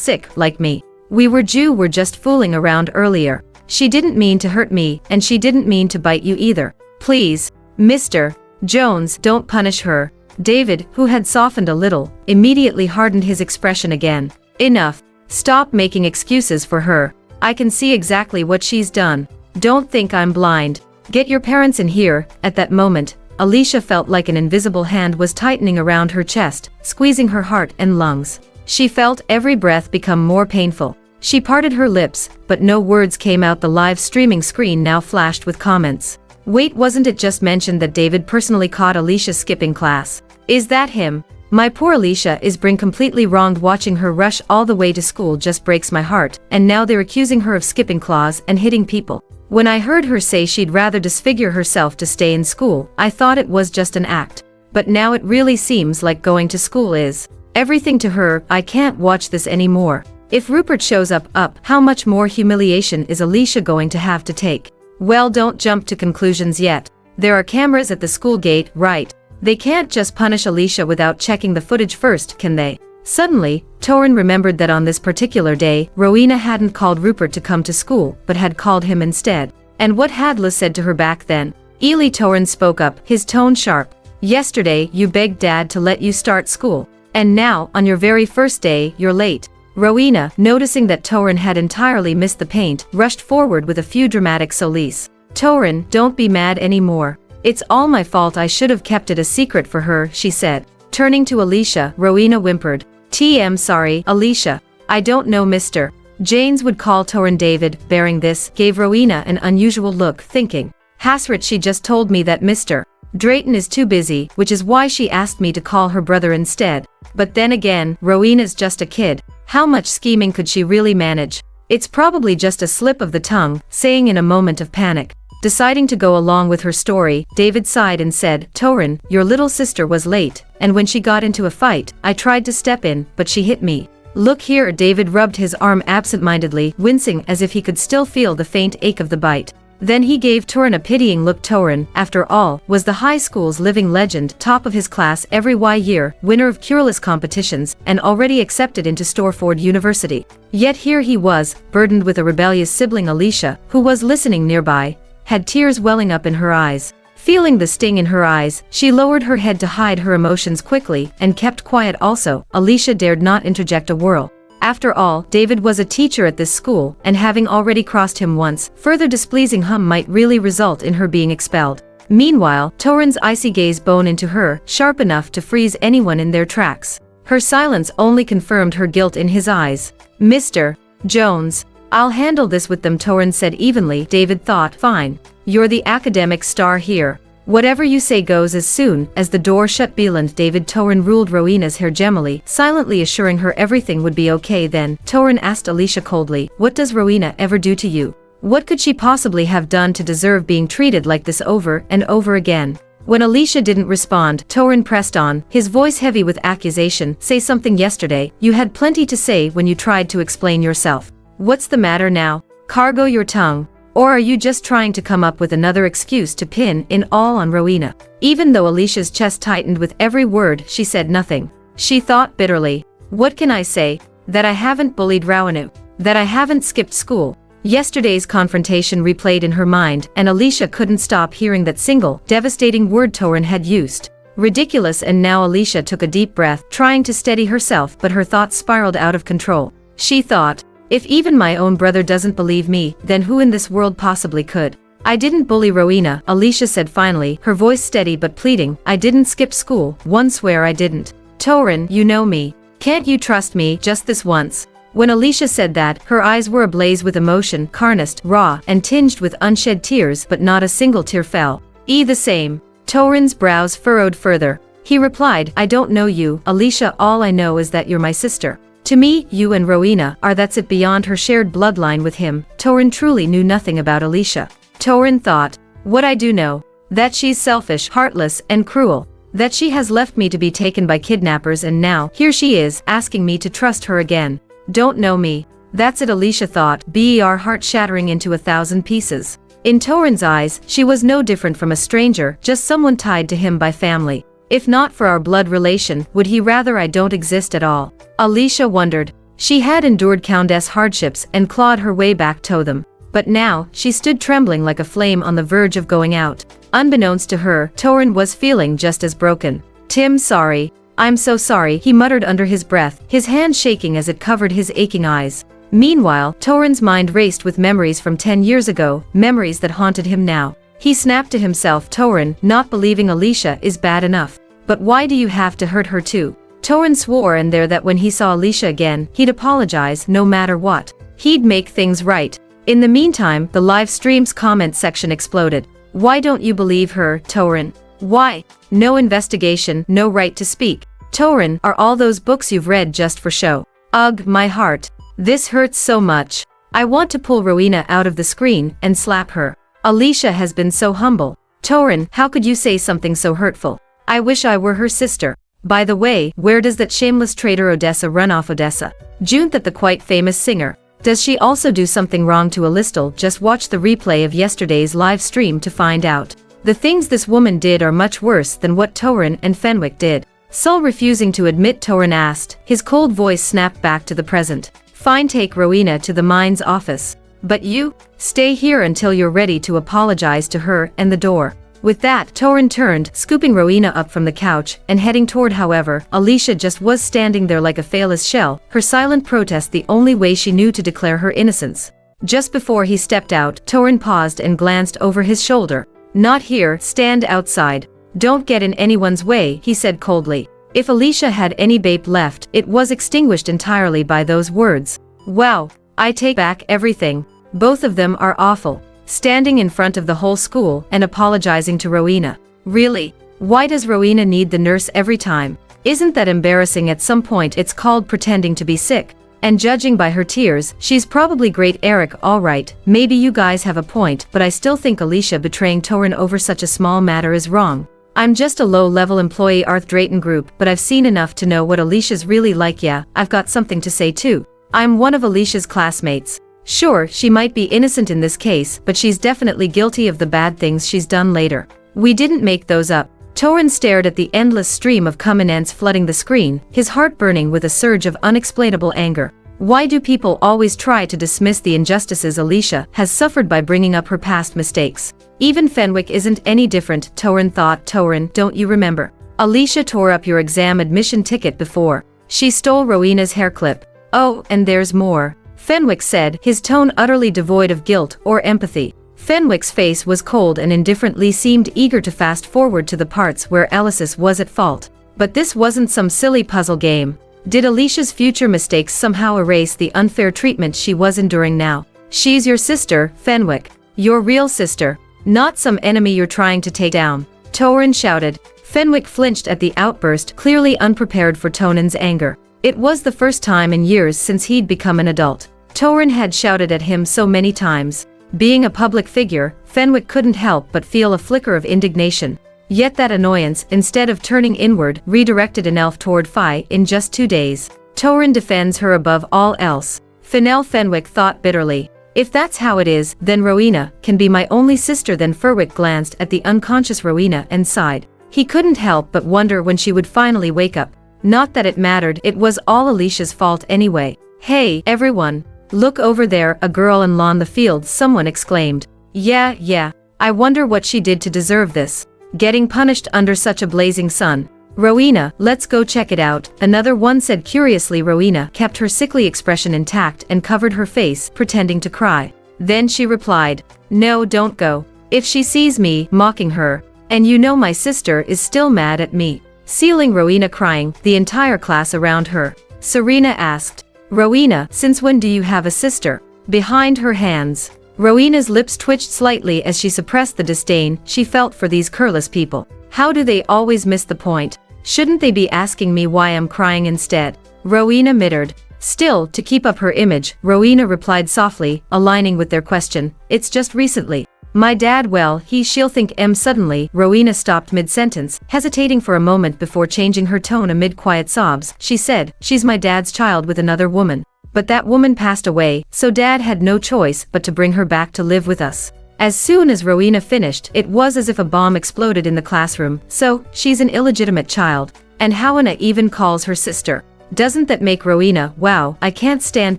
sick, like me. We were just fooling around earlier. She didn't mean to hurt me, and she didn't mean to bite you either. Please, Mr. Jones, don't punish her." David, who had softened a little, immediately hardened his expression again. "Enough. Stop making excuses for her. I can see exactly what she's done. Don't think I'm blind. Get your parents in here." At that moment, Alicia felt like an invisible hand was tightening around her chest, squeezing her heart and lungs. She felt every breath become more painful. She parted her lips, but no words came out. The live streaming screen now flashed with comments. "Wait, wasn't it just mentioned that David personally caught Alicia skipping class? Is that him? My poor Alicia is being completely wronged. Watching her rush all the way to school just breaks my heart, and now they're accusing her of skipping class and hitting people. When I heard her say she'd rather disfigure herself to stay in school, I thought it was just an act. But now it really seems like going to school is everything to her. I can't watch this anymore. If Rupert shows up, how much more humiliation is Alicia going to have to take?" "Well, don't jump to conclusions yet. There are cameras at the school gate, right? They can't just punish Alicia without checking the footage first, can they?" Suddenly, Torin remembered that on this particular day, Rowena hadn't called Rupert to come to school, but had called him instead. And what had Liz said to her back then? "Ely," Torin spoke up, his tone sharp. "Yesterday, you begged Dad to let you start school. And now, on your very first day, you're late." Rowena, noticing that Torin had entirely missed the paint, rushed forward with a few dramatic solis. "Torin, don't be mad anymore. It's all my fault. I should have kept it a secret for her," she said. Turning to Alicia, Rowena whimpered, "I'm sorry, Alicia. I don't know Mr. Janes would call Torin." David, bearing this, gave Rowena an unusual look, thinking, "Hasrit, she just told me that Mr. Drayton is too busy, which is why she asked me to call her brother instead. But then again, Rowena's just a kid. How much scheming could she really manage? It's probably just a slip of the tongue," saying in a moment of panic. Deciding to go along with her story, David sighed and said, "Torin, your little sister was late, and when she got into a fight, I tried to step in, but she hit me. Look here." David rubbed his arm absent-mindedly, wincing as if he could still feel the faint ache of the bite. Then he gave Torin a pitying look. Torin, after all, was the high school's living legend, top of his class every year, winner of cureless competitions, and already accepted into Storford University. Yet here he was, burdened with a rebellious sibling. Alicia, who was listening nearby, had tears welling up in her eyes. Feeling the sting in her eyes, she lowered her head to hide her emotions quickly and kept quiet also. Alicia dared not interject a word. After all, David was a teacher at this school, and having already crossed him once, further displeasing him might really result in her being expelled. Meanwhile, Torin's icy gaze bone into her, sharp enough to freeze anyone in their tracks. Her silence only confirmed her guilt in his eyes. Mr. Jones, I'll handle this with them, Torin said evenly. David thought, fine. You're the academic star here. Whatever you say goes. As soon as the door shut behind David, Torin ruled Rowena's hair gently, silently assuring her everything would be okay. Then, Torin asked Alicia coldly, what does Rowena ever do to you? What could she possibly have done to deserve being treated like this over and over again? When Alicia didn't respond, Torin pressed on, his voice heavy with accusation. Say something. Yesterday, you had plenty to say when you tried to explain yourself. What's the matter now? Cargo your tongue. Or are you just trying to come up with another excuse to pin it all on Rowena? Even though Alicia's chest tightened with every word, she said nothing. She thought bitterly. What can I say? That I haven't bullied Rowena. That I haven't skipped school. Yesterday's confrontation replayed in her mind, and Alicia couldn't stop hearing that single, devastating word Torin had used. Ridiculous. And now Alicia took a deep breath, trying to steady herself, but her thoughts spiraled out of control. She thought, if even my own brother doesn't believe me, then who in this world possibly could? I didn't bully Rowena, Alicia said finally, her voice steady but pleading. I didn't skip school, one swear I didn't. Torin, you know me. Can't you trust me just this once? When Alicia said that, her eyes were ablaze with emotion, earnest, raw, and tinged with unshed tears, but not a single tear fell. The same. Torin's brows furrowed further. He replied, I don't know you, Alicia, all I know is that you're my sister. To me, you and Rowena are that's it. Beyond her shared bloodline with him, Torin truly knew nothing about Alicia. Torin thought, what I do know, that she's selfish, heartless, and cruel. That she has left me to be taken by kidnappers, and now, here she is, asking me to trust her again. Don't know me. That's it, Alicia thought, her heart shattering into 1,000 pieces. In Torin's eyes, she was no different from a stranger, just someone tied to him by family. If not for our blood relation, would he rather I don't exist at all? Alicia wondered. She had endured countless hardships and clawed her way back to them. But now, she stood trembling like a flame on the verge of going out. Unbeknownst to her, Torin was feeling just as broken. Tim, sorry. I'm so sorry, he muttered under his breath, his hand shaking as it covered his aching eyes. Meanwhile, Torin's mind raced with memories from 10 years ago, memories that haunted him now. He snapped to himself, Torin, not believing Alicia is bad enough. But why do you have to hurt her too? Torin swore in there that when he saw Alicia again, he'd apologize no matter what. He'd make things right. In the meantime, the live stream's comment section exploded. Why don't you believe her, Torin? Why? No investigation, no right to speak. Torin, are all those books you've read just for show? Ugh, my heart. This hurts so much. I want to pull Rowena out of the screen and slap her. Alicia has been so humble. Torin, how could you say something so hurtful? I wish I were her sister. By the way, where does that shameless traitor Odessa run off? Odessa? June, that the quite famous singer. Does she also do something wrong to Alistal? Just watch the replay of yesterday's live stream to find out. The things this woman did are much worse than what Torin and Fenwick did. Sul refusing to admit, Torin asked, his cold voice snapped back to the present. Fine, take Rowena to the mine's office. But you, stay here until you're ready to apologize to her and the door. With that, Torin turned, scooping Rowena up from the couch, and heading toward. However, Alicia just was standing there like a failless shell, her silent protest the only way she knew to declare her innocence. Just before he stepped out, Torin paused and glanced over his shoulder. Not here, stand outside. Don't get in anyone's way, he said coldly. If Alicia had any babe left, it was extinguished entirely by those words. Wow, I take back everything. Both of them are awful. Standing in front of the whole school and apologizing to Rowena. Really? Why does Rowena need the nurse every time? Isn't that embarrassing? At some point it's called pretending to be sick. And judging by her tears, she's probably great. Eric, alright, maybe you guys have a point, but I still think Alicia betraying Torin over such a small matter is wrong. I'm just a low-level employee Arth Drayton Group, but I've seen enough to know what Alicia's really like. Yeah, I've got something to say too. I'm one of Alicia's classmates. Sure, she might be innocent in this case, but she's definitely guilty of the bad things she's done later. We didn't make those up. Torin stared at the endless stream of comments flooding the screen, his heart burning with a surge of unexplainable anger. Why do people always try to dismiss the injustices Alicia has suffered by bringing up her past mistakes? Even Fenwick isn't any different, Torin thought. Torin, don't you remember? Alicia tore up your exam admission ticket before. She stole Rowena's hair clip. Oh, and there's more, Fenwick said, his tone utterly devoid of guilt or empathy. Fenwick's face was cold and indifferently seemed eager to fast forward to the parts where Elysis was at fault. But this wasn't some silly puzzle game. Did Alicia's future mistakes somehow erase the unfair treatment she was enduring now? She's your sister, Fenwick. Your real sister. Not some enemy you're trying to take down, Torin shouted. Fenwick flinched at the outburst, clearly unprepared for Torin's anger. It was the first time in years since he'd become an adult. Torin had shouted at him so many times. Being a public figure, Fenwick couldn't help but feel a flicker of indignation. Yet that annoyance, instead of turning inward, redirected an elf toward Fi in just 2 days. Torin defends her above all else. Fenwick thought bitterly. If that's how it is, then Rowena can be my only sister. Then Fenwick glanced at the unconscious Rowena and sighed. He couldn't help but wonder when she would finally wake up. Not that it mattered, it was all Alicia's fault anyway. Hey, everyone. Look over there, a girl in Lawn the Fields, someone exclaimed. Yeah. I wonder what she did to deserve this. Getting punished under such a blazing sun. Rowena, let's go check it out, another one said curiously. Rowena kept her sickly expression intact and covered her face, pretending to cry. Then she replied, no, don't go. If she sees me mocking her, and you know my sister is still mad at me. Sealing Rowena crying, the entire class around her. Serena asked, Rowena, since when do you have a sister? Behind her hands. Rowena's lips twitched slightly as she suppressed the disdain she felt for these careless people. How do they always miss the point? Shouldn't they be asking me why I'm crying instead? Rowena mittered. Still, to keep up her image, Rowena replied softly, aligning with their question, it's just recently. My dad, well, she'll think suddenly, Rowena stopped mid-sentence, hesitating for a moment before changing her tone amid quiet sobs. She said, she's my dad's child with another woman. But that woman passed away, so Dad had no choice but to bring her back to live with us. As soon as Rowena finished, it was as if a bomb exploded in the classroom. So, she's an illegitimate child. And Howena even calls her sister. Doesn't that make Rowena, wow, I can't stand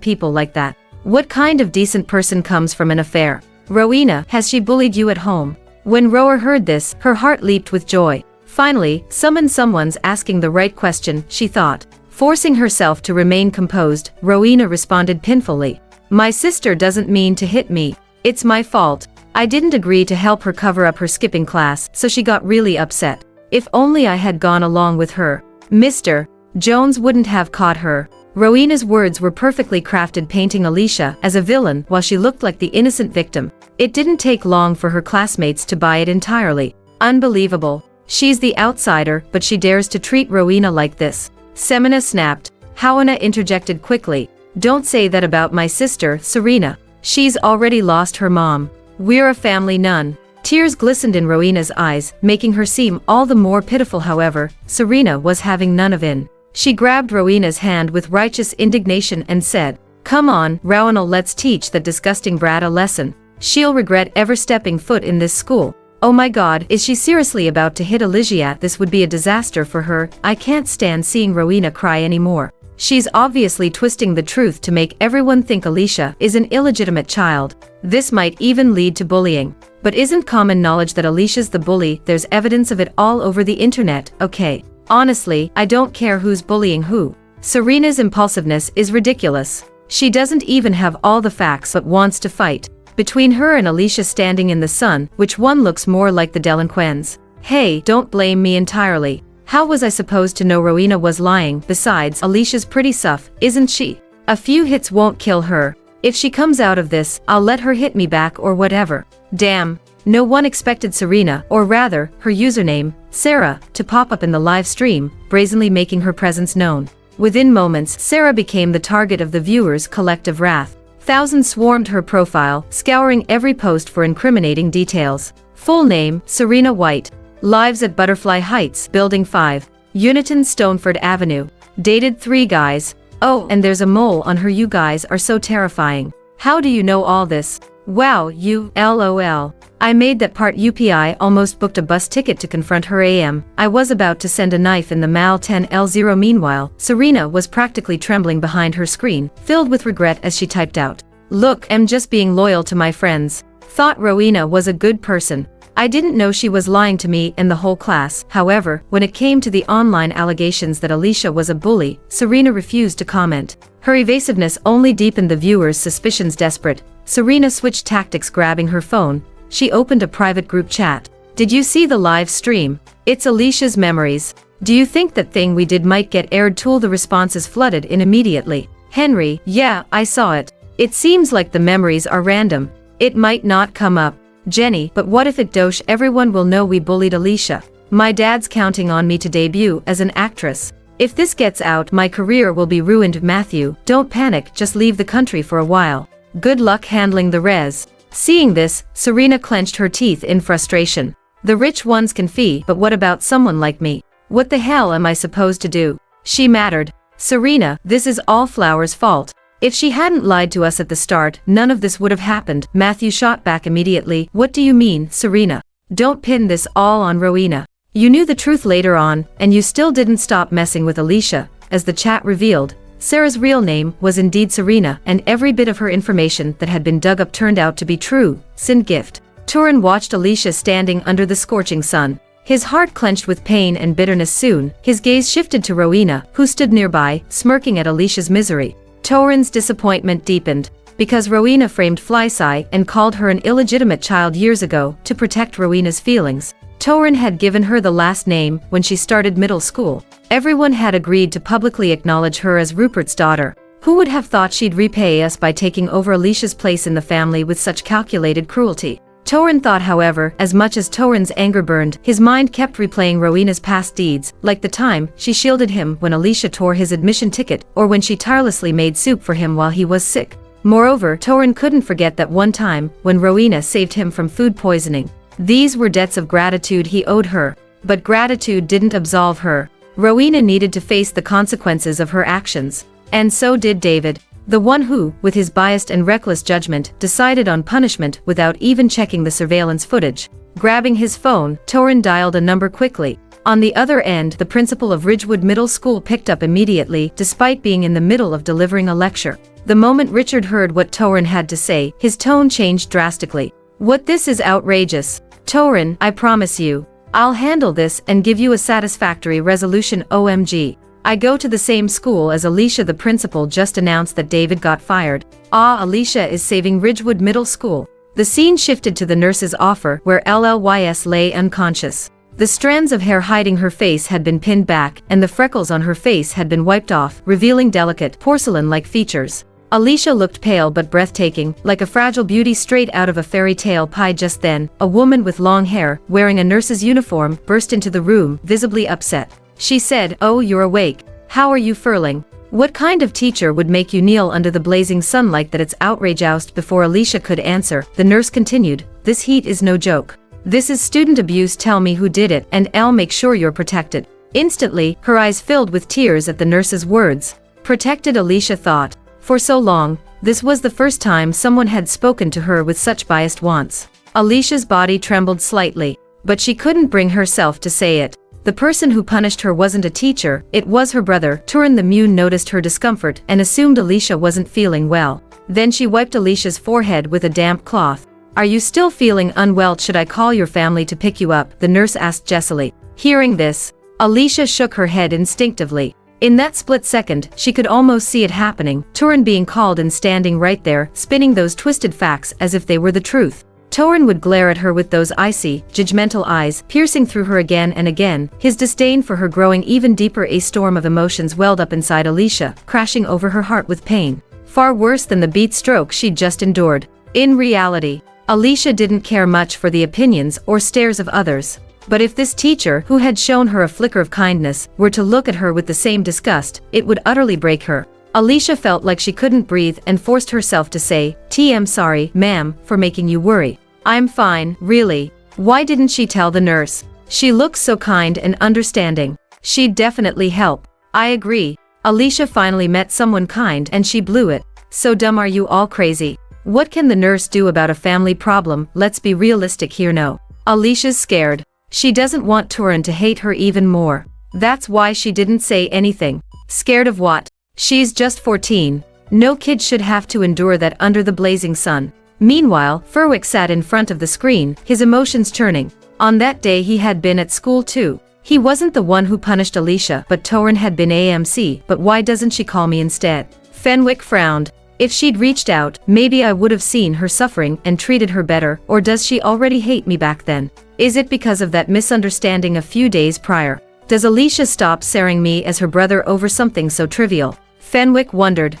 people like that. What kind of decent person comes from an affair? Rowena, has she bullied you at home? When Rower heard this, her heart leaped with joy. Finally, someone's asking the right question, she thought. Forcing herself to remain composed, Rowena responded painfully. My sister doesn't mean to hit me. It's my fault. I didn't agree to help her cover up her skipping class, so she got really upset. If only I had gone along with her. Mr. Jones wouldn't have caught her. Rowena's words were perfectly crafted, painting Alicia as a villain while she looked like the innocent victim. It didn't take long for her classmates to buy it entirely. Unbelievable. She's the outsider, but she dares to treat Rowena like this. Semina snapped. Howena interjected quickly. Don't say that about my sister, Serena. She's already lost her mom. We're a family nun. Tears glistened in Rowena's eyes, making her seem all the more pitiful. However, Serena was having none of it. She grabbed Rowena's hand with righteous indignation and said, come on, Rowena, let's teach that disgusting brat a lesson. She'll regret ever stepping foot in this school. Oh my god, is she seriously about to hit Alicia? This would be a disaster for her. I can't stand seeing Rowena cry anymore. She's obviously twisting the truth to make everyone think Alicia is an illegitimate child. This might even lead to bullying. But isn't common knowledge that Alicia's the bully? There's evidence of it all over the internet, okay? Honestly, I don't care who's bullying who. Serena's impulsiveness is ridiculous. She doesn't even have all the facts but wants to fight. Between her and Alicia standing in the sun, which one looks more like the delinquents? Hey, don't blame me entirely. How was I supposed to know Rowena was lying? Besides, Alicia's pretty tough, isn't she? A few hits won't kill her. If she comes out of this, I'll let her hit me back or whatever. Damn. No one expected Serena, or rather, her username, Sarah, to pop up in the live stream, brazenly making her presence known. Within moments, Sarah became the target of the viewers' collective wrath. Thousands swarmed her profile, scouring every post for incriminating details. Full name, Serena White. Lives at Butterfly Heights, Building 5. Uniton Stoneford Avenue. Dated 3 guys. Oh, and there's a mole on her. You guys are so terrifying. How do you know all this? Wow, you, LOL. I made that part UPI almost booked a bus ticket to confront her am. I was about to send a knife in the Mal 10L0. Meanwhile, Serena was practically trembling behind her screen, filled with regret as she typed out. Look, I'm just being loyal to my friends. Thought Rowena was a good person. I didn't know she was lying to me and the whole class. However, when it came to the online allegations that Alicia was a bully, Serena refused to comment. Her evasiveness only deepened the viewers' suspicions. Desperate, Serena switched tactics. Grabbing her phone, she opened a private group chat. Did you see the live stream? It's Alicia's memories. Do you think that thing we did might get aired? Tool. The responses flooded in immediately. Henry, yeah, I saw it. It seems like the memories are random. It might not come up. Jenny, but what if it does? Everyone will know we bullied Alicia. My dad's counting on me to debut as an actress. If this gets out, my career will be ruined. Matthew, don't panic, just leave the country for a while. Good luck handling the res. Seeing this, Serena clenched her teeth in frustration. The rich ones can fee, but what about someone like me? What the hell am I supposed to do? She mattered. Serena, this is all Flower's fault. If she hadn't lied to us at the start, none of this would have happened. Matthew shot back immediately. What do you mean, Serena? Don't pin this all on Rowena. You knew the truth later on, and you still didn't stop messing with Alicia. As the chat revealed, Sarah's real name was indeed Serena, and every bit of her information that had been dug up turned out to be true. Sin gift. Turin watched Alicia standing under the scorching sun. His heart clenched with pain and bitterness. Soon, his gaze shifted to Rowena, who stood nearby, smirking at Alicia's misery. Torin's disappointment deepened, because Rowena framed Flysai and called her an illegitimate child years ago to protect Rowena's feelings. Torin had given her the last name when she started middle school. Everyone had agreed to publicly acknowledge her as Rupert's daughter. Who would have thought she'd repay us by taking over Alicia's place in the family with such calculated cruelty? Torin thought, however, as much as Torin's anger burned, his mind kept replaying Rowena's past deeds, like the time she shielded him when Alicia tore his admission ticket, or when she tirelessly made soup for him while he was sick. Moreover, Torin couldn't forget that one time when Rowena saved him from food poisoning. These were debts of gratitude he owed her. But gratitude didn't absolve her. Rowena needed to face the consequences of her actions. And so did David. The one who, with his biased and reckless judgment, decided on punishment without even checking the surveillance footage. Grabbing his phone, Torin dialed a number quickly. On the other end, the principal of Ridgewood Middle School picked up immediately, despite being in the middle of delivering a lecture. The moment Richard heard what Torin had to say, his tone changed drastically. What? This is outrageous. Torin, I promise you, I'll handle this and give you a satisfactory resolution. OMG. I go to the same school as Alicia. The principal just announced that David got fired. Ah, Alicia is saving Ridgewood Middle School. The scene shifted to the nurse's offer, where LLYS lay unconscious. The strands of hair hiding her face had been pinned back, and the freckles on her face had been wiped off, revealing delicate, porcelain-like features. Alicia looked pale but breathtaking, like a fragile beauty straight out of a fairy tale pie. Just then, a woman with long hair, wearing a nurse's uniform, burst into the room, visibly upset. She said, "Oh, you're awake. How are you feeling? What kind of teacher would make you kneel under the blazing sun like that?" It's outrage. Oust. Before Alicia could answer, the nurse continued, "This heat is no joke. This is student abuse. Tell me who did it, and I'll make sure you're protected." Instantly, her eyes filled with tears at the nurse's words. Protected, Alicia thought. For so long, this was the first time someone had spoken to her with such biased wants. Alicia's body trembled slightly, but she couldn't bring herself to say it. The person who punished her wasn't a teacher, it was her brother. Turin the Mune noticed her discomfort and assumed Alicia wasn't feeling well. Then she wiped Alicia's forehead with a damp cloth. "Are you still feeling unwell? Should I call your family to pick you up?" the nurse asked Jessily. Hearing this, Alicia shook her head instinctively. In that split second, she could almost see it happening, Turin being called and standing right there, spinning those twisted facts as if they were the truth. Torin would glare at her with those icy, judgmental eyes, piercing through her again and again, his disdain for her growing even deeper. A storm of emotions welled up inside Alicia, crashing over her heart with pain. Far worse than the beat stroke she'd just endured. In reality, Alicia didn't care much for the opinions or stares of others. But if this teacher, who had shown her a flicker of kindness, were to look at her with the same disgust, it would utterly break her. Alicia felt like she couldn't breathe and forced herself to say, "I'm sorry, ma'am, for making you worry. I'm fine, really." Why didn't she tell the nurse? She looks so kind and understanding. She'd definitely help. I agree. Alicia finally met someone kind and she blew it. So dumb. Are you all crazy? What can the nurse do about a family problem? Let's be realistic here. No. Alicia's scared. She doesn't want Torin to hate her even more. That's why she didn't say anything. Scared of what? She's just 14. No kid should have to endure that under the blazing sun. Meanwhile, Fenwick sat in front of the screen, his emotions churning. On that day he had been at school too. He wasn't the one who punished Alicia, but Torin had been AMC. But why doesn't she call me instead? Fenwick frowned. If she'd reached out, maybe I would have seen her suffering and treated her better. Or does she already hate me back then? Is it because of that misunderstanding a few days prior? Does Alicia stop staring me as her brother over something so trivial? Fenwick wondered.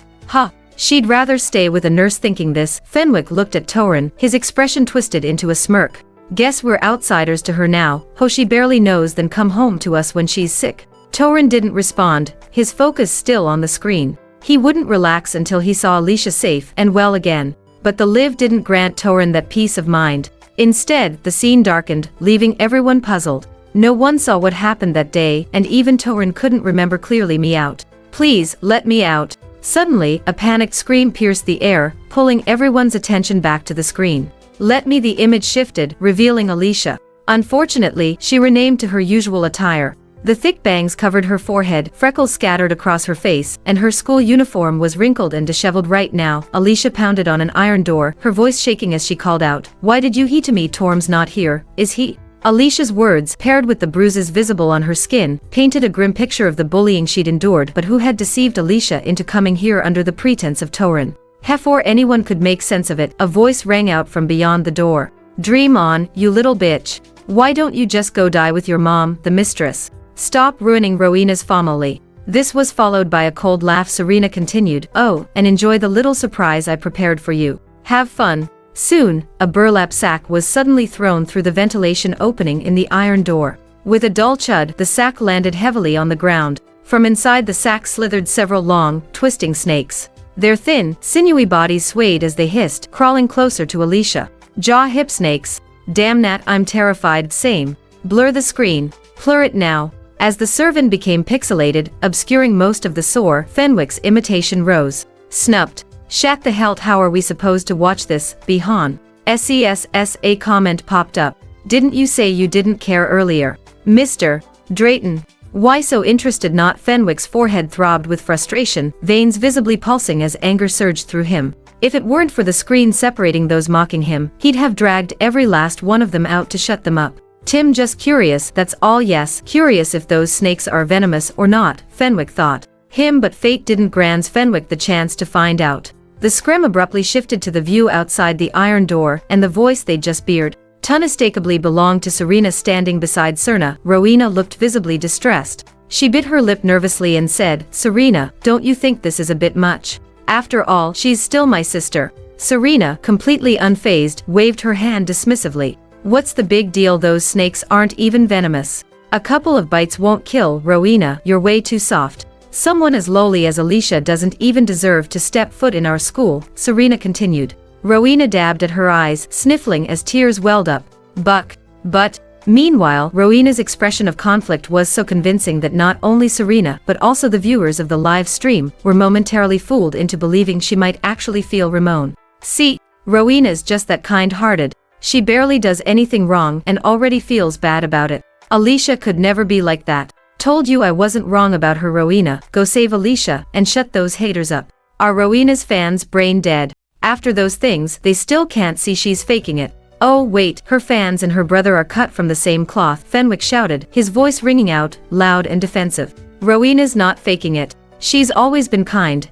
She'd rather stay with a nurse. Thinking this, Fenwick looked at Torin, his expression twisted into a smirk. Guess we're outsiders to her now. She barely knows, then come home to us when she's sick. Torin didn't respond, his focus still on the screen. He wouldn't relax until he saw Alicia safe and well again. But the live didn't grant Torin that peace of mind. Instead, the scene darkened, leaving everyone puzzled. No one saw what happened that day, and even Torin couldn't remember clearly. Me out. Please, let me out. Suddenly, a panicked scream pierced the air, pulling everyone's attention back to the screen. Let me. The image shifted, revealing Alicia. Unfortunately, she renamed to her usual attire. The thick bangs covered her forehead, freckles scattered across her face, and her school uniform was wrinkled and disheveled. Right now, Alicia pounded on an iron door, her voice shaking as she called out, "Why did you he to me? Torm's not here, is he?" Alicia's words, paired with the bruises visible on her skin, painted a grim picture of the bullying she'd endured. But who had deceived Alicia into coming here under the pretense of Torin? Before anyone could make sense of it, a voice rang out from beyond the door. "Dream on, you little bitch. Why don't you just go die with your mom, the mistress? Stop ruining Rowena's family." This was followed by a cold laugh. Serena continued, "Oh, and enjoy the little surprise I prepared for you. Have fun." Soon, a burlap sack was suddenly thrown through the ventilation opening in the iron door. With a dull chud, the sack landed heavily on the ground. From inside the sack slithered several long, twisting snakes. Their thin, sinewy bodies swayed as they hissed, crawling closer to Alicia. Jaw hip snakes. Damn Nat, I'm terrified. Same. Blur the screen. Blur it now. As the servant became pixelated, obscuring most of the sore, Fenwick's imitation rose. Snupped. Shat the hell, how are we supposed to watch this? Behan. SESS. A comment popped up. Didn't you say you didn't care earlier? Mr. Drayton. Why so interested? Not. Fenwick's forehead throbbed with frustration, veins visibly pulsing as anger surged through him. If it weren't for the screen separating those mocking him, he'd have dragged every last one of them out to shut them up. Tim, just curious, that's all. Yes, curious if those snakes are venomous or not, Fenwick thought. But fate didn't grant Fenwick the chance to find out. The scrim abruptly shifted to the view outside the iron door, and the voice they'd just beard unmistakably belonged to Serena. Standing beside Serna, Rowena looked visibly distressed. She bit her lip nervously and said, "Serena, don't you think this is a bit much? After all, she's still my sister." Serena, completely unfazed, waved her hand dismissively. "What's the big deal? Those snakes aren't even venomous. A couple of bites won't kill. Rowena, you're way too soft. Someone as lowly as Alicia doesn't even deserve to step foot in our school," Serena continued. Rowena dabbed at her eyes, sniffling as tears welled up. But, meanwhile, Rowena's expression of conflict was so convincing that not only Serena but also the viewers of the live stream were momentarily fooled into believing she might actually feel Ramon. See, Rowena's just that kind-hearted. She barely does anything wrong and already feels bad about it. Alicia could never be like that. Told you I wasn't wrong about her. Rowena, go save Alicia and shut those haters up. Are Rowena's fans brain dead? After those things, they still can't see she's faking it. Oh wait, her fans and her brother are cut from the same cloth, Fenwick shouted, his voice ringing out, loud and defensive. Rowena's not faking it. She's always been kind,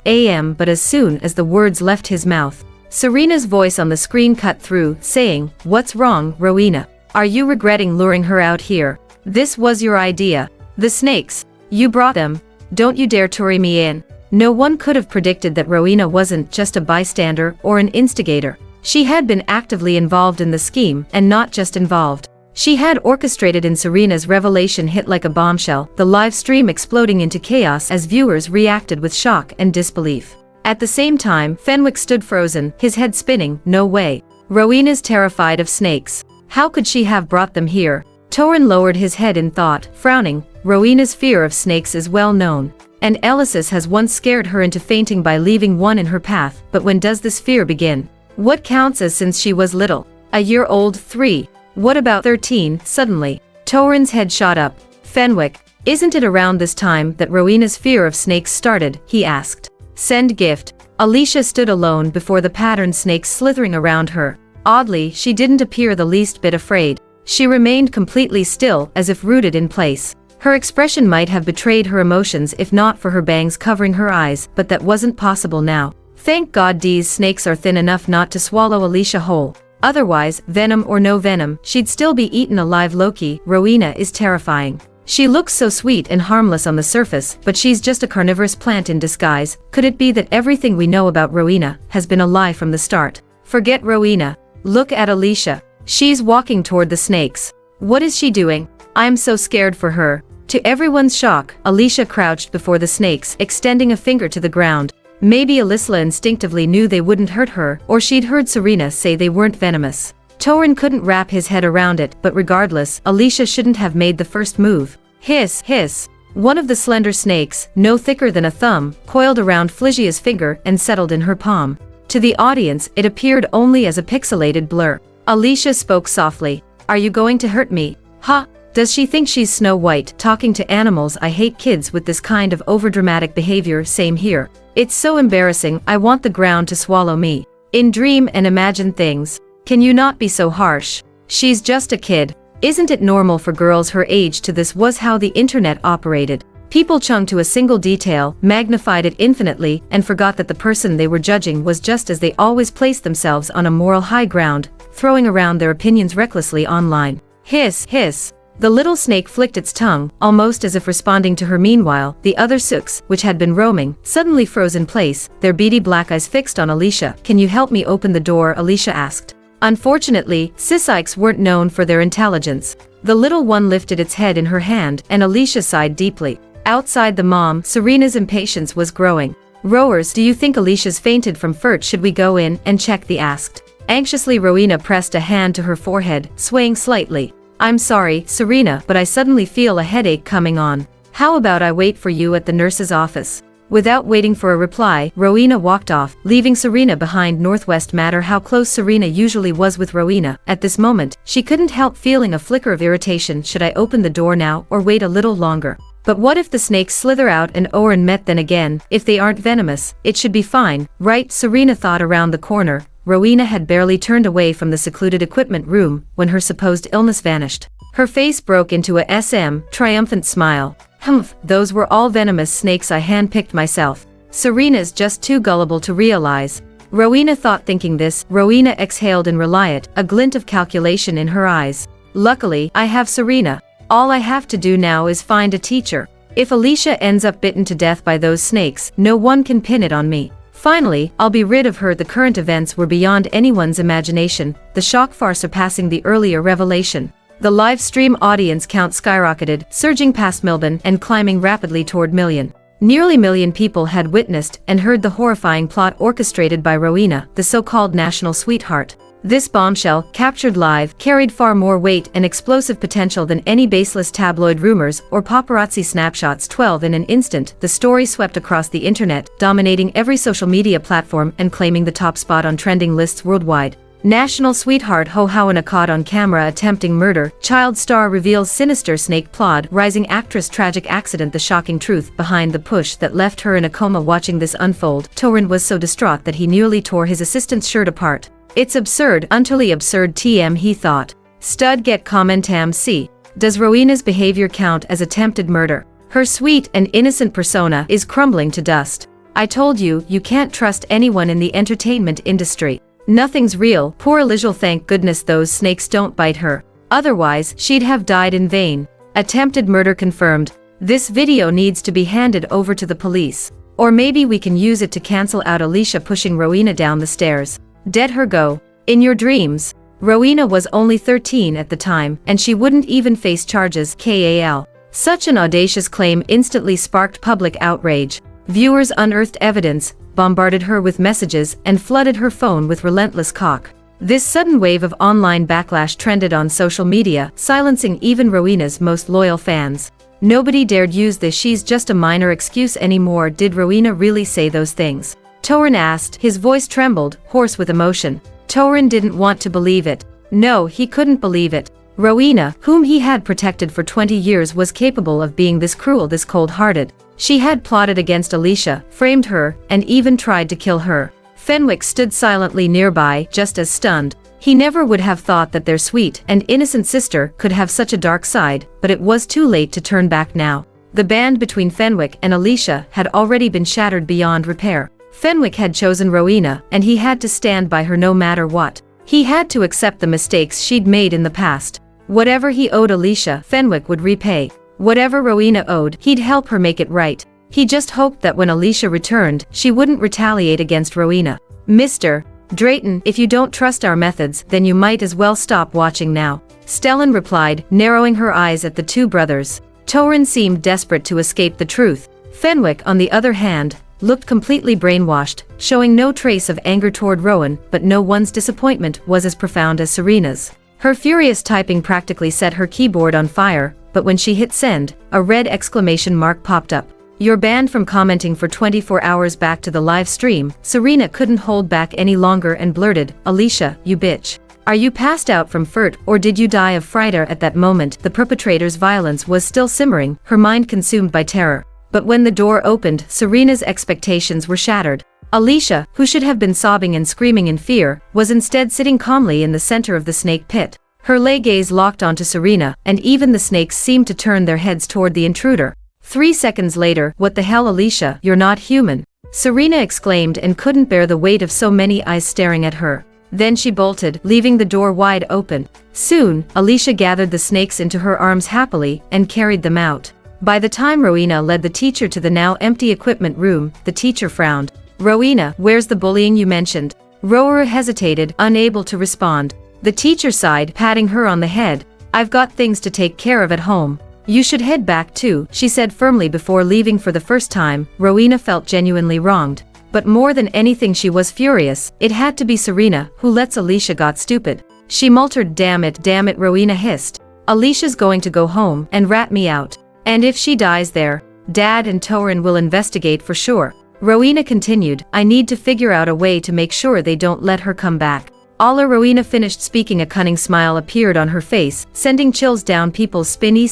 but as soon as the words left his mouth, Serena's voice on the screen cut through, saying, "What's wrong, Rowena? Are you regretting luring her out here? This was your idea. The snakes. You brought them. Don't you dare turn me in." No one could have predicted that Rowena wasn't just a bystander or an instigator. She had been actively involved in the scheme, and not just involved. She had orchestrated. In Serena's revelation hit like a bombshell, the live stream exploding into chaos as viewers reacted with shock and disbelief. At the same time, Fenwick stood frozen, his head spinning. No way. Rowena's terrified of snakes. How could she have brought them here? Torin lowered his head in thought, frowning. Rowena's fear of snakes is well known. And Elysis has once scared her into fainting by leaving one in her path. But when does this fear begin? What counts as since she was little? A year old, 3. What about 13? Suddenly, Torin's head shot up. Fenwick, isn't it around this time that Rowena's fear of snakes started? He asked. Send gift. Alicia stood alone before the patterned snakes slithering around her. Oddly, she didn't appear the least bit afraid. She remained completely still, as if rooted in place. Her expression might have betrayed her emotions if not for her bangs covering her eyes, but that wasn't possible now. Thank God these snakes are thin enough not to swallow Alicia whole. Otherwise, venom or no venom, she'd still be eaten alive. Loki, Rowena is terrifying. She looks so sweet and harmless on the surface, but she's just a carnivorous plant in disguise. Could it be that everything we know about Rowena has been a lie from the start? Forget Rowena. Look at Alicia. She's walking toward the snakes. What is she doing? I'm so scared for her. To everyone's shock, Alicia crouched before the snakes, extending a finger to the ground. Maybe Alicia instinctively knew they wouldn't hurt her, or she'd heard Serena say they weren't venomous. Torin couldn't wrap his head around it, but regardless, Alicia shouldn't have made the first move. Hiss, hiss. One of the slender snakes, no thicker than a thumb, coiled around Flisia's finger and settled in her palm. To the audience, it appeared only as a pixelated blur. Alicia spoke softly. Are you going to hurt me? Ha! Does she think she's Snow White talking to animals? I hate kids with this kind of overdramatic behavior. Same here. It's so embarrassing. I want the ground to swallow me. In dream and imagine things. Can you not be so harsh? She's just a kid. Isn't it normal for girls her age to? This was how the internet operated. People clung to a single detail, magnified it infinitely, and forgot that the person they were judging was just as they always placed themselves on a moral high ground, throwing around their opinions recklessly online. Hiss, hiss. The little snake flicked its tongue, almost as if responding to her. Meanwhile, the other six, which had been roaming, suddenly froze in place, their beady black eyes fixed on Alicia. Can you help me open the door? Alicia asked. Unfortunately, Sysikes weren't known for their intelligence. The little one lifted its head in her hand, and Alicia sighed deeply. Outside the mom, Serena's impatience was growing. Rowers, do you think Alicia's fainted from fright? Should we go in and check? They asked. Anxiously, Rowena pressed a hand to her forehead, swaying slightly. I'm sorry, Serena, but I suddenly feel a headache coming on. How about I wait for you at the nurse's office? Without waiting for a reply, Rowena walked off, leaving Serena behind. Northwest matter how close Serena usually was with Rowena. At this moment, she couldn't help feeling a flicker of irritation. Should I open the door now or wait a little longer? But what if the snakes slither out and Oren met? Then again, if they aren't venomous, it should be fine, right? Serena thought. Around the corner, Rowena had barely turned away from the secluded equipment room when her supposed illness vanished. Her face broke into a triumphant smile. Humph, those were all venomous snakes I handpicked myself. Serena's just too gullible to realize. Rowena thought. Thinking this, Rowena exhaled in relief, a glint of calculation in her eyes. Luckily, I have Serena. All I have to do now is find a teacher. If Alicia ends up bitten to death by those snakes, no one can pin it on me. Finally, I'll be rid of her. The current events were beyond anyone's imagination, the shock far surpassing the earlier revelation. The live stream audience count skyrocketed, surging past Milburn and climbing rapidly toward million. Nearly million people had witnessed and heard the horrifying plot orchestrated by Rowena, the so-called national sweetheart. This bombshell, captured live, carried far more weight and explosive potential than any baseless tabloid rumors or paparazzi snapshots. 12 In an instant, the story swept across the internet, dominating every social media platform and claiming the top spot on trending lists worldwide. National sweetheart Hohawana caught on camera attempting murder, child star reveals sinister snake plot, rising actress tragic accident. The shocking truth behind the push that left her in a coma. Watching this unfold, Torin was so distraught that he nearly tore his assistant's shirt apart. It's absurd, utterly absurd. He thought. Stud get comment. See. Does Rowena's behavior count as attempted murder? Her sweet and innocent persona is crumbling to dust. I told you, you can't trust anyone in the entertainment industry. Nothing's real. Poor Alicia, thank goodness those snakes don't bite her. Otherwise, she'd have died in vain. Attempted murder confirmed. This video needs to be handed over to the police. Or maybe we can use it to cancel out Alicia pushing Rowena down the stairs. Dead her go. In your dreams. Rowena was only 13 at the time, and she wouldn't even face charges. KAL. Such an audacious claim instantly sparked public outrage. Viewers unearthed evidence, bombarded her with messages, and flooded her phone with relentless cock. This sudden wave of online backlash trended on social media, silencing even Rowena's most loyal fans. Nobody dared use the "she's just a minor" excuse anymore. Did Rowena really say those things? Torin asked, his voice trembled, hoarse with emotion. Torin didn't want to believe it. No, he couldn't believe it. Rowena, whom he had protected for 20 years, was capable of being this cruel, this cold-hearted. She had plotted against Alicia, framed her, and even tried to kill her. Fenwick stood silently nearby, just as stunned. He never would have thought that their sweet and innocent sister could have such a dark side, but it was too late to turn back now. The band between Fenwick and Alicia had already been shattered beyond repair. Fenwick had chosen Rowena, and he had to stand by her no matter what. He had to accept the mistakes she'd made in the past. Whatever he owed Alicia, Fenwick would repay. Whatever Rowena owed, he'd help her make it right. He just hoped that when Alicia returned, she wouldn't retaliate against Rowena. Mr. Drayton, if you don't trust our methods, then you might as well stop watching now. Stellan replied, narrowing her eyes at the two brothers. Torin seemed desperate to escape the truth. Fenwick, on the other hand, looked completely brainwashed, showing no trace of anger toward Rowan, but no one's disappointment was as profound as Serena's. Her furious typing practically set her keyboard on fire, but when she hit send, a red exclamation mark popped up. You're banned from commenting for 24 hours. Back to the live stream, Serena couldn't hold back any longer and blurted, Alicia, you bitch. Are you passed out from FERT, or did you die of fright? At that moment, the perpetrator's violence was still simmering, her mind consumed by terror. But when the door opened, Serena's expectations were shattered. Alicia, who should have been sobbing and screaming in fear, was instead sitting calmly in the center of the snake pit. Her gaze locked onto Serena, and even the snakes seemed to turn their heads toward the intruder. 3 seconds later, what the hell, Alicia, you're not human. Serena exclaimed and couldn't bear the weight of so many eyes staring at her. Then she bolted, leaving the door wide open. Soon, Alicia gathered the snakes into her arms happily and carried them out. By the time Rowena led the teacher to the now empty equipment room, the teacher frowned. Rowena, where's the bullying you mentioned? Rowena hesitated, unable to respond. The teacher sighed, patting her on the head. I've got things to take care of at home. You should head back too, she said firmly before leaving. For the first time, Rowena felt genuinely wronged. But more than anything she was furious. It had to be Serena who lets Alicia got stupid. She muttered, damn it, Rowena hissed. Alicia's going to go home and rat me out. And if she dies there, Dad and Torin will investigate for sure. Rowena continued, I need to figure out a way to make sure they don't let her come back. Rowena finished speaking. A cunning smile appeared on her face, sending chills down people's spine.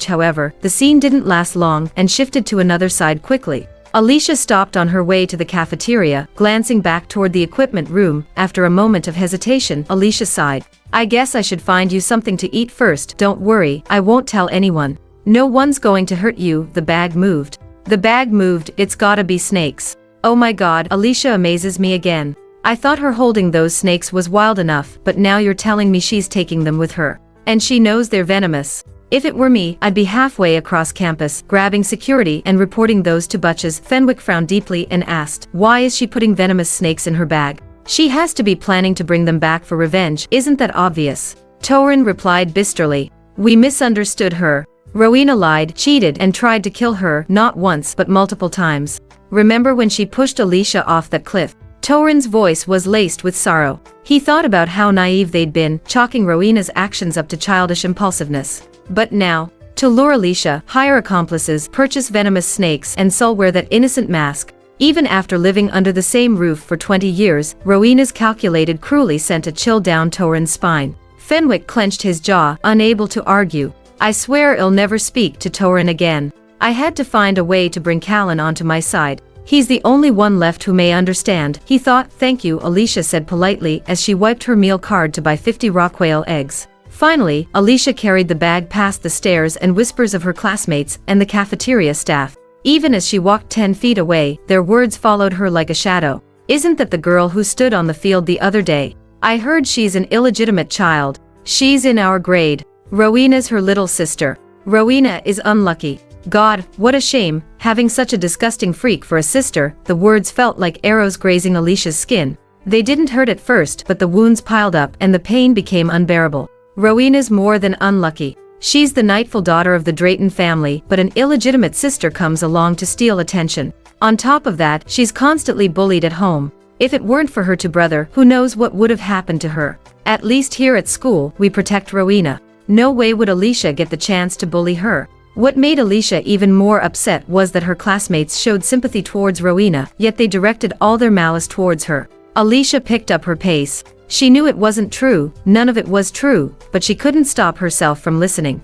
However, the scene didn't last long and shifted to another side quickly. Alicia stopped on her way to the cafeteria, glancing back toward the equipment room. After a moment of hesitation, Alicia sighed. I guess I should find you something to eat first. Don't worry, I won't tell anyone. No one's going to hurt you. The bag moved. The bag moved, it's gotta be snakes. Oh my god, Alicia amazes me again. I thought her holding those snakes was wild enough, but now you're telling me she's taking them with her. And she knows they're venomous. If it were me, I'd be halfway across campus, grabbing security and reporting those two butches. Fenwick frowned deeply and asked, why is she putting venomous snakes in her bag? She has to be planning to bring them back for revenge, isn't that obvious? Torin replied bisterly. We misunderstood her. Rowena lied, cheated, and tried to kill her, not once but multiple times. Remember when she pushed Alicia off that cliff? Torin's voice was laced with sorrow. He thought about how naive they'd been, chalking Rowena's actions up to childish impulsiveness. But now, to lure Alicia, hire accomplices, purchase venomous snakes, and so wear that innocent mask. Even after living under the same roof for 20 years, Rowena's calculated cruelty sent a chill down Torin's spine. Fenwick clenched his jaw, unable to argue. I swear I'll never speak to Torin again. I had to find a way to bring Callan onto my side. He's the only one left who may understand, he thought. Thank you, Alicia said politely as she wiped her meal card to buy 50 rockquail eggs. Finally, Alicia carried the bag past the stairs and whispers of her classmates and the cafeteria staff. Even as she walked 10 feet away, their words followed her like a shadow. Isn't that the girl who stood on the field the other day? I heard she's an illegitimate child. She's in our grade. Rowena's her little sister. Rowena is unlucky. God, what a shame, having such a disgusting freak for a sister. The words felt like arrows grazing Alicia's skin. They didn't hurt at first, but the wounds piled up and the pain became unbearable. Rowena's more than unlucky. She's the rightful daughter of the Drayton family, but an illegitimate sister comes along to steal attention. On top of that, she's constantly bullied at home. If it weren't for her two brother, who knows what would have happened to her. At least here at school, we protect Rowena. No way would Alicia get the chance to bully her. What made Alicia even more upset was that her classmates showed sympathy towards Rowena, yet they directed all their malice towards her. Alicia picked up her pace. She knew it wasn't true, none of it was true, but she couldn't stop herself from listening.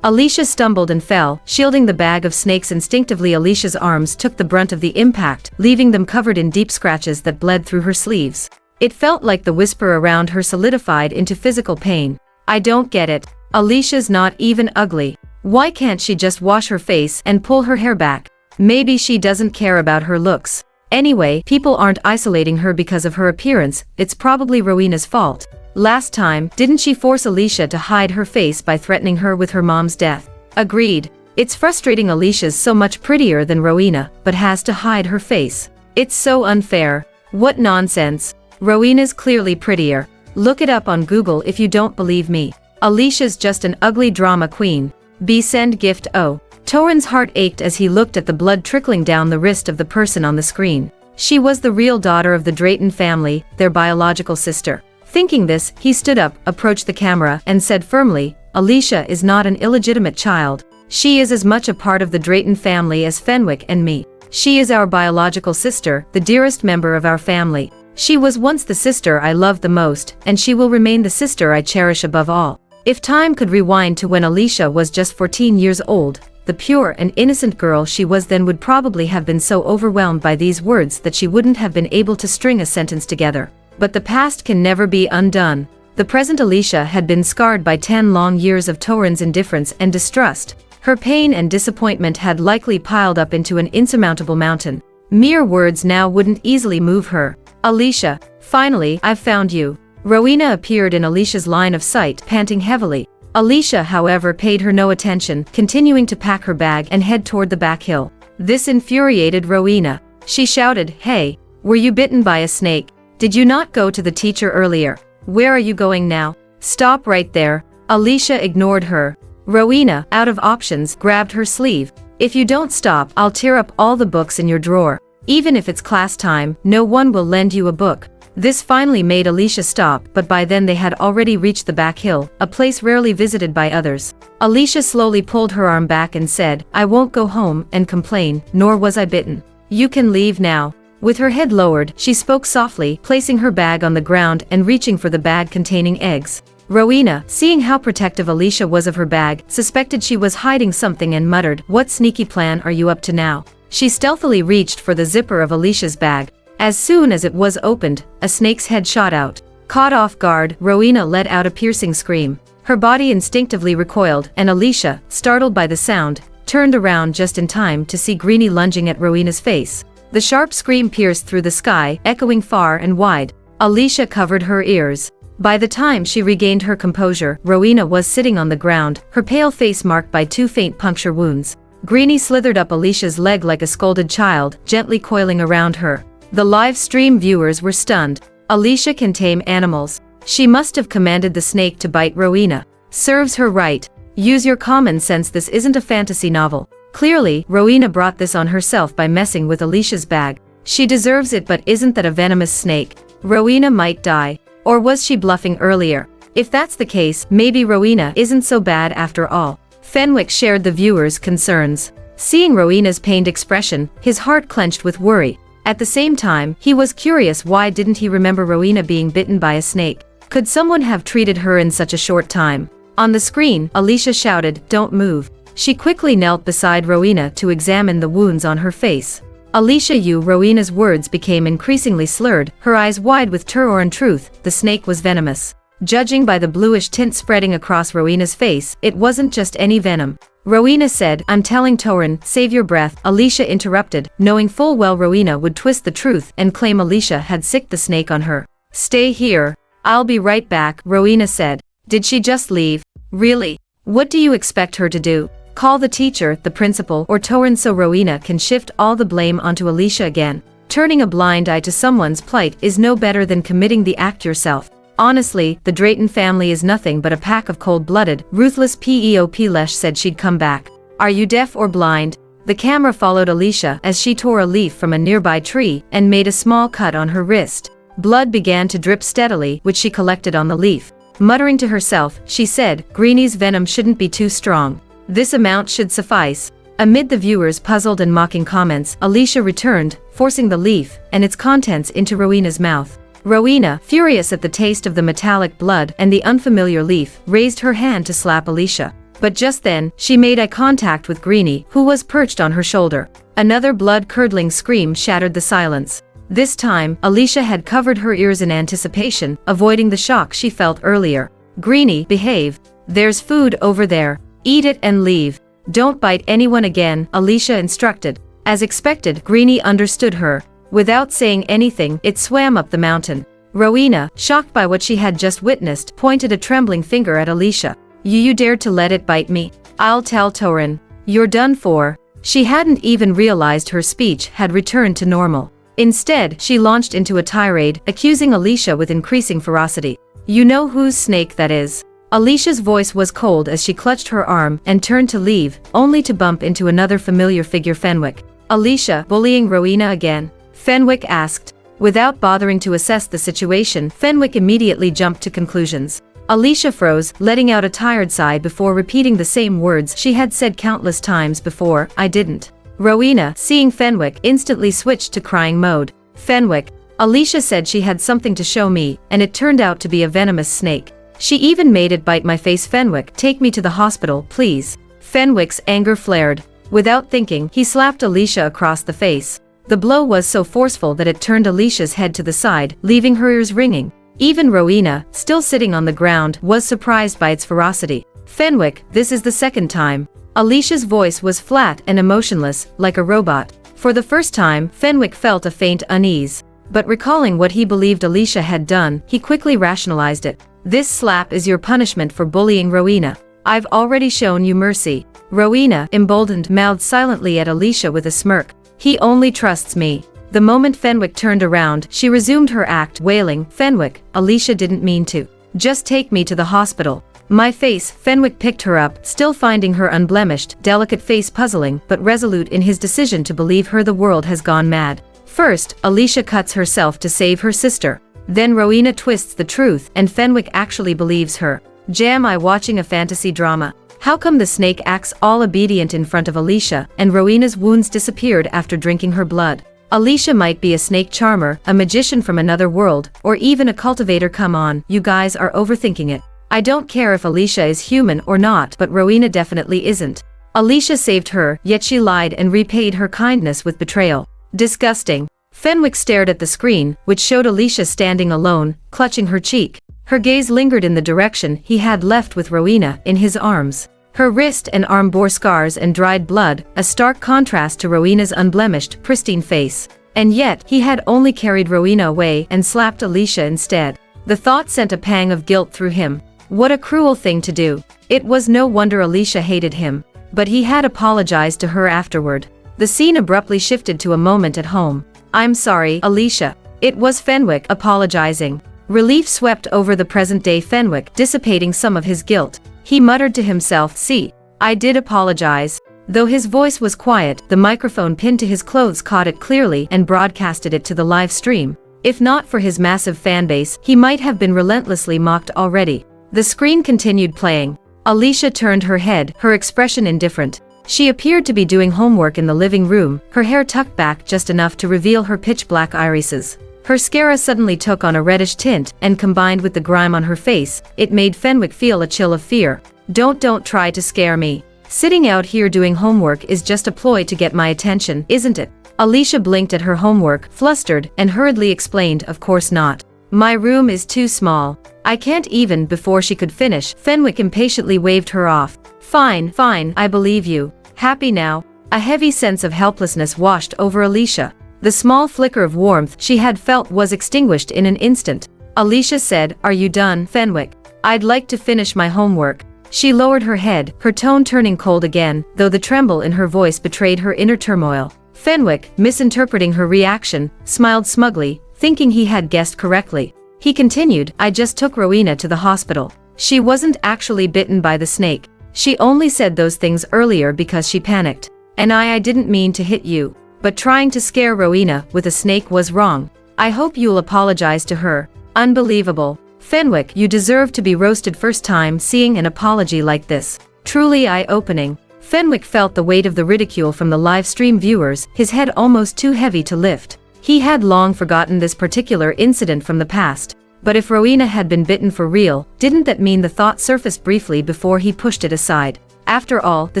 Alicia stumbled and fell, shielding the bag of snakes. Instinctively, Alicia's arms took the brunt of the impact, leaving them covered in deep scratches that bled through her sleeves. It felt like the whisper around her solidified into physical pain. I don't get it. Alicia's not even ugly. Why can't she just wash her face and pull her hair back? Maybe she doesn't care about her looks. Anyway, people aren't isolating her because of her appearance, it's probably Rowena's fault. Last time, didn't she force Alicia to hide her face by threatening her with her mom's death? Agreed. It's frustrating. Alicia's so much prettier than Rowena, but has to hide her face. It's so unfair. What nonsense. Rowena's clearly prettier. Look it up on Google if you don't believe me. Alicia's just an ugly drama queen. Send gift. Oh. Torin's heart ached as he looked at the blood trickling down the wrist of the person on the screen. She was the real daughter of the Drayton family, their biological sister. Thinking this, he stood up, approached the camera, and said firmly, Alicia is not an illegitimate child. She is as much a part of the Drayton family as Fenwick and me. She is our biological sister, the dearest member of our family. She was once the sister I loved the most, and she will remain the sister I cherish above all. If time could rewind to when Alicia was just 14 years old, the pure and innocent girl she was then would probably have been so overwhelmed by these words that she wouldn't have been able to string a sentence together. But the past can never be undone. The present Alicia had been scarred by 10 long years of Torin's indifference and distrust. Her pain and disappointment had likely piled up into an insurmountable mountain. Mere words now wouldn't easily move her. Alicia, finally, I've found you. Rowena appeared in Alicia's line of sight, panting heavily. Alicia, however, paid her no attention, continuing to pack her bag and head toward the back hill. This infuriated Rowena. She shouted, Hey, were you bitten by a snake? Did you not go to the teacher earlier? Where are you going now? Stop right there. Alicia ignored her. Rowena, out of options, grabbed her sleeve. If you don't stop, I'll tear up all the books in your drawer. Even if it's class time, no one will lend you a book. This finally made Alicia stop, but by then they had already reached the back hill, a place rarely visited by others. Alicia slowly pulled her arm back and said, I won't go home and complain, nor was I bitten. You can leave now. With her head lowered, she spoke softly, placing her bag on the ground and reaching for the bag containing eggs. Rowena, seeing how protective Alicia was of her bag, suspected she was hiding something and muttered, What sneaky plan are you up to now? She stealthily reached for the zipper of Alicia's bag. As soon as it was opened, a snake's head shot out. Caught off guard, Rowena let out a piercing scream. Her body instinctively recoiled, and Alicia, startled by the sound, turned around just in time to see Greenie lunging at Rowena's face. The sharp scream pierced through the sky, echoing far and wide. Alicia covered her ears. By the time she regained her composure, Rowena was sitting on the ground, her pale face marked by 2 faint puncture wounds. Greenie slithered up Alicia's leg like a scolded child, gently coiling around her. The live stream viewers were stunned. Alicia can tame animals. She must have commanded the snake to bite Rowena. Serves her right. Use your common sense. This isn't a fantasy novel. Clearly, Rowena brought this on herself by messing with Alicia's bag. She deserves it, but isn't that a venomous snake? Rowena might die. Or was she bluffing earlier? If that's the case, maybe Rowena isn't so bad after all. Fenwick shared the viewers' concerns. Seeing Rowena's pained expression, his heart clenched with worry. At the same time, he was curious why didn't he remember Rowena being bitten by a snake? Could someone have treated her in such a short time? On the screen, Alicia shouted, Don't move. She quickly knelt beside Rowena to examine the wounds on her face. Rowena's words became increasingly slurred, her eyes wide with terror and truth. The snake was venomous. Judging by the bluish tint spreading across Rowena's face, it wasn't just any venom. Rowena said, I'm telling Torin, save your breath. Alicia interrupted, knowing full well Rowena would twist the truth and claim Alicia had sicked the snake on her. Stay here. I'll be right back, Rowena said. Did she just leave? Really? What do you expect her to do? Call the teacher, the principal, or Torin so Rowena can shift all the blame onto Alicia again? Turning a blind eye to someone's plight is no better than committing the act yourself. Honestly, the Drayton family is nothing but a pack of cold-blooded, ruthless PEOP. Lesh said she'd come back. Are you deaf or blind? The camera followed Alicia as she tore a leaf from a nearby tree and made a small cut on her wrist. Blood began to drip steadily, which she collected on the leaf. Muttering to herself, she said, Greenie's venom shouldn't be too strong. This amount should suffice. Amid the viewers' puzzled and mocking comments, Alicia returned, forcing the leaf and its contents into Rowena's mouth. Rowena, furious at the taste of the metallic blood and the unfamiliar leaf, raised her hand to slap Alicia. But just then, she made eye contact with Greenie, who was perched on her shoulder. Another blood-curdling scream shattered the silence. This time, Alicia had covered her ears in anticipation, avoiding the shock she felt earlier. Greenie, behave. There's food over there. Eat it and leave. Don't bite anyone again, Alicia instructed. As expected, Greenie understood her. Without saying anything, it swam up the mountain. Rowena, shocked by what she had just witnessed, pointed a trembling finger at Alicia. You dared to let it bite me? I'll tell Torin. You're done for. She hadn't even realized her speech had returned to normal. Instead, she launched into a tirade, accusing Alicia with increasing ferocity. You know whose snake that is. Alicia's voice was cold as she clutched her arm and turned to leave, only to bump into another familiar figure, Fenwick. Alicia, bullying Rowena again? Fenwick asked. Without bothering to assess the situation, Fenwick immediately jumped to conclusions. Alicia froze, letting out a tired sigh before repeating the same words she had said countless times before, I didn't. Rowena, seeing Fenwick, instantly switched to crying mode. Fenwick, Alicia said she had something to show me, and it turned out to be a venomous snake. She even made it bite my face. Fenwick, take me to the hospital, please. Fenwick's anger flared. Without thinking, he slapped Alicia across the face. The blow was so forceful that it turned Alicia's head to the side, leaving her ears ringing. Even Rowena, still sitting on the ground, was surprised by its ferocity. Fenwick, this is the second time. Alicia's voice was flat and emotionless, like a robot. For the first time, Fenwick felt a faint unease. But recalling what he believed Alicia had done, he quickly rationalized it. This slap is your punishment for bullying Rowena. I've already shown you mercy. Rowena, emboldened, mouthed silently at Alicia with a smirk. He only trusts me. The moment Fenwick turned around, she resumed her act, wailing, Fenwick, Alicia didn't mean to. Just take me to the hospital. My face. Fenwick picked her up, still finding her unblemished, delicate face puzzling, but resolute in his decision to believe her. The world has gone mad. First, Alicia cuts herself to save her sister. Then Rowena twists the truth, and Fenwick actually believes her. Jam I watching a fantasy drama? How come the snake acts all obedient in front of Alicia, and Rowena's wounds disappeared after drinking her blood? Alicia might be a snake charmer, a magician from another world, or even a cultivator. Come on, you guys are overthinking it. I don't care if Alicia is human or not, but Rowena definitely isn't. Alicia saved her, yet she lied and repaid her kindness with betrayal. Disgusting. Fenwick stared at the screen, which showed Alicia standing alone, clutching her cheek. Her gaze lingered in the direction he had left with Rowena, in his arms. Her wrist and arm bore scars and dried blood, a stark contrast to Rowena's unblemished, pristine face. And yet, he had only carried Rowena away and slapped Alicia instead. The thought sent a pang of guilt through him. What a cruel thing to do. It was no wonder Alicia hated him. But he had apologized to her afterward. The scene abruptly shifted to a moment at home. I'm sorry, Alicia. It was Fenwick apologizing. Relief swept over the present-day Fenwick, dissipating some of his guilt. He muttered to himself, see, I did apologize. Though his voice was quiet, the microphone pinned to his clothes caught it clearly and broadcasted it to the live stream. If not for his massive fanbase, he might have been relentlessly mocked already. The screen continued playing. Alicia turned her head, her expression indifferent. She appeared to be doing homework in the living room, her hair tucked back just enough to reveal her pitch-black irises. Her scara suddenly took on a reddish tint, and combined with the grime on her face, it made Fenwick feel a chill of fear. Don't try to scare me. Sitting out here doing homework is just a ploy to get my attention, isn't it? Alicia blinked at her homework, flustered, and hurriedly explained, of course not. My room is too small. I can't even. Before she could finish, Fenwick impatiently waved her off. Fine, I believe you. Happy now? A heavy sense of helplessness washed over Alicia. The small flicker of warmth she had felt was extinguished in an instant. Alicia said, are you done, Fenwick? I'd like to finish my homework. She lowered her head, her tone turning cold again, though the tremble in her voice betrayed her inner turmoil. Fenwick, misinterpreting her reaction, smiled smugly, thinking he had guessed correctly. He continued, I just took Rowena to the hospital. She wasn't actually bitten by the snake. She only said those things earlier because she panicked. And I didn't mean to hit you. But trying to scare Rowena with a snake was wrong. I hope you'll apologize to her. Unbelievable. Fenwick, you deserve to be roasted. First time seeing an apology like this. Truly eye-opening. Fenwick felt the weight of the ridicule from the live stream viewers, his head almost too heavy to lift. He had long forgotten this particular incident from the past. But if Rowena had been bitten for real, didn't that mean the thought surfaced briefly before he pushed it aside? After all, the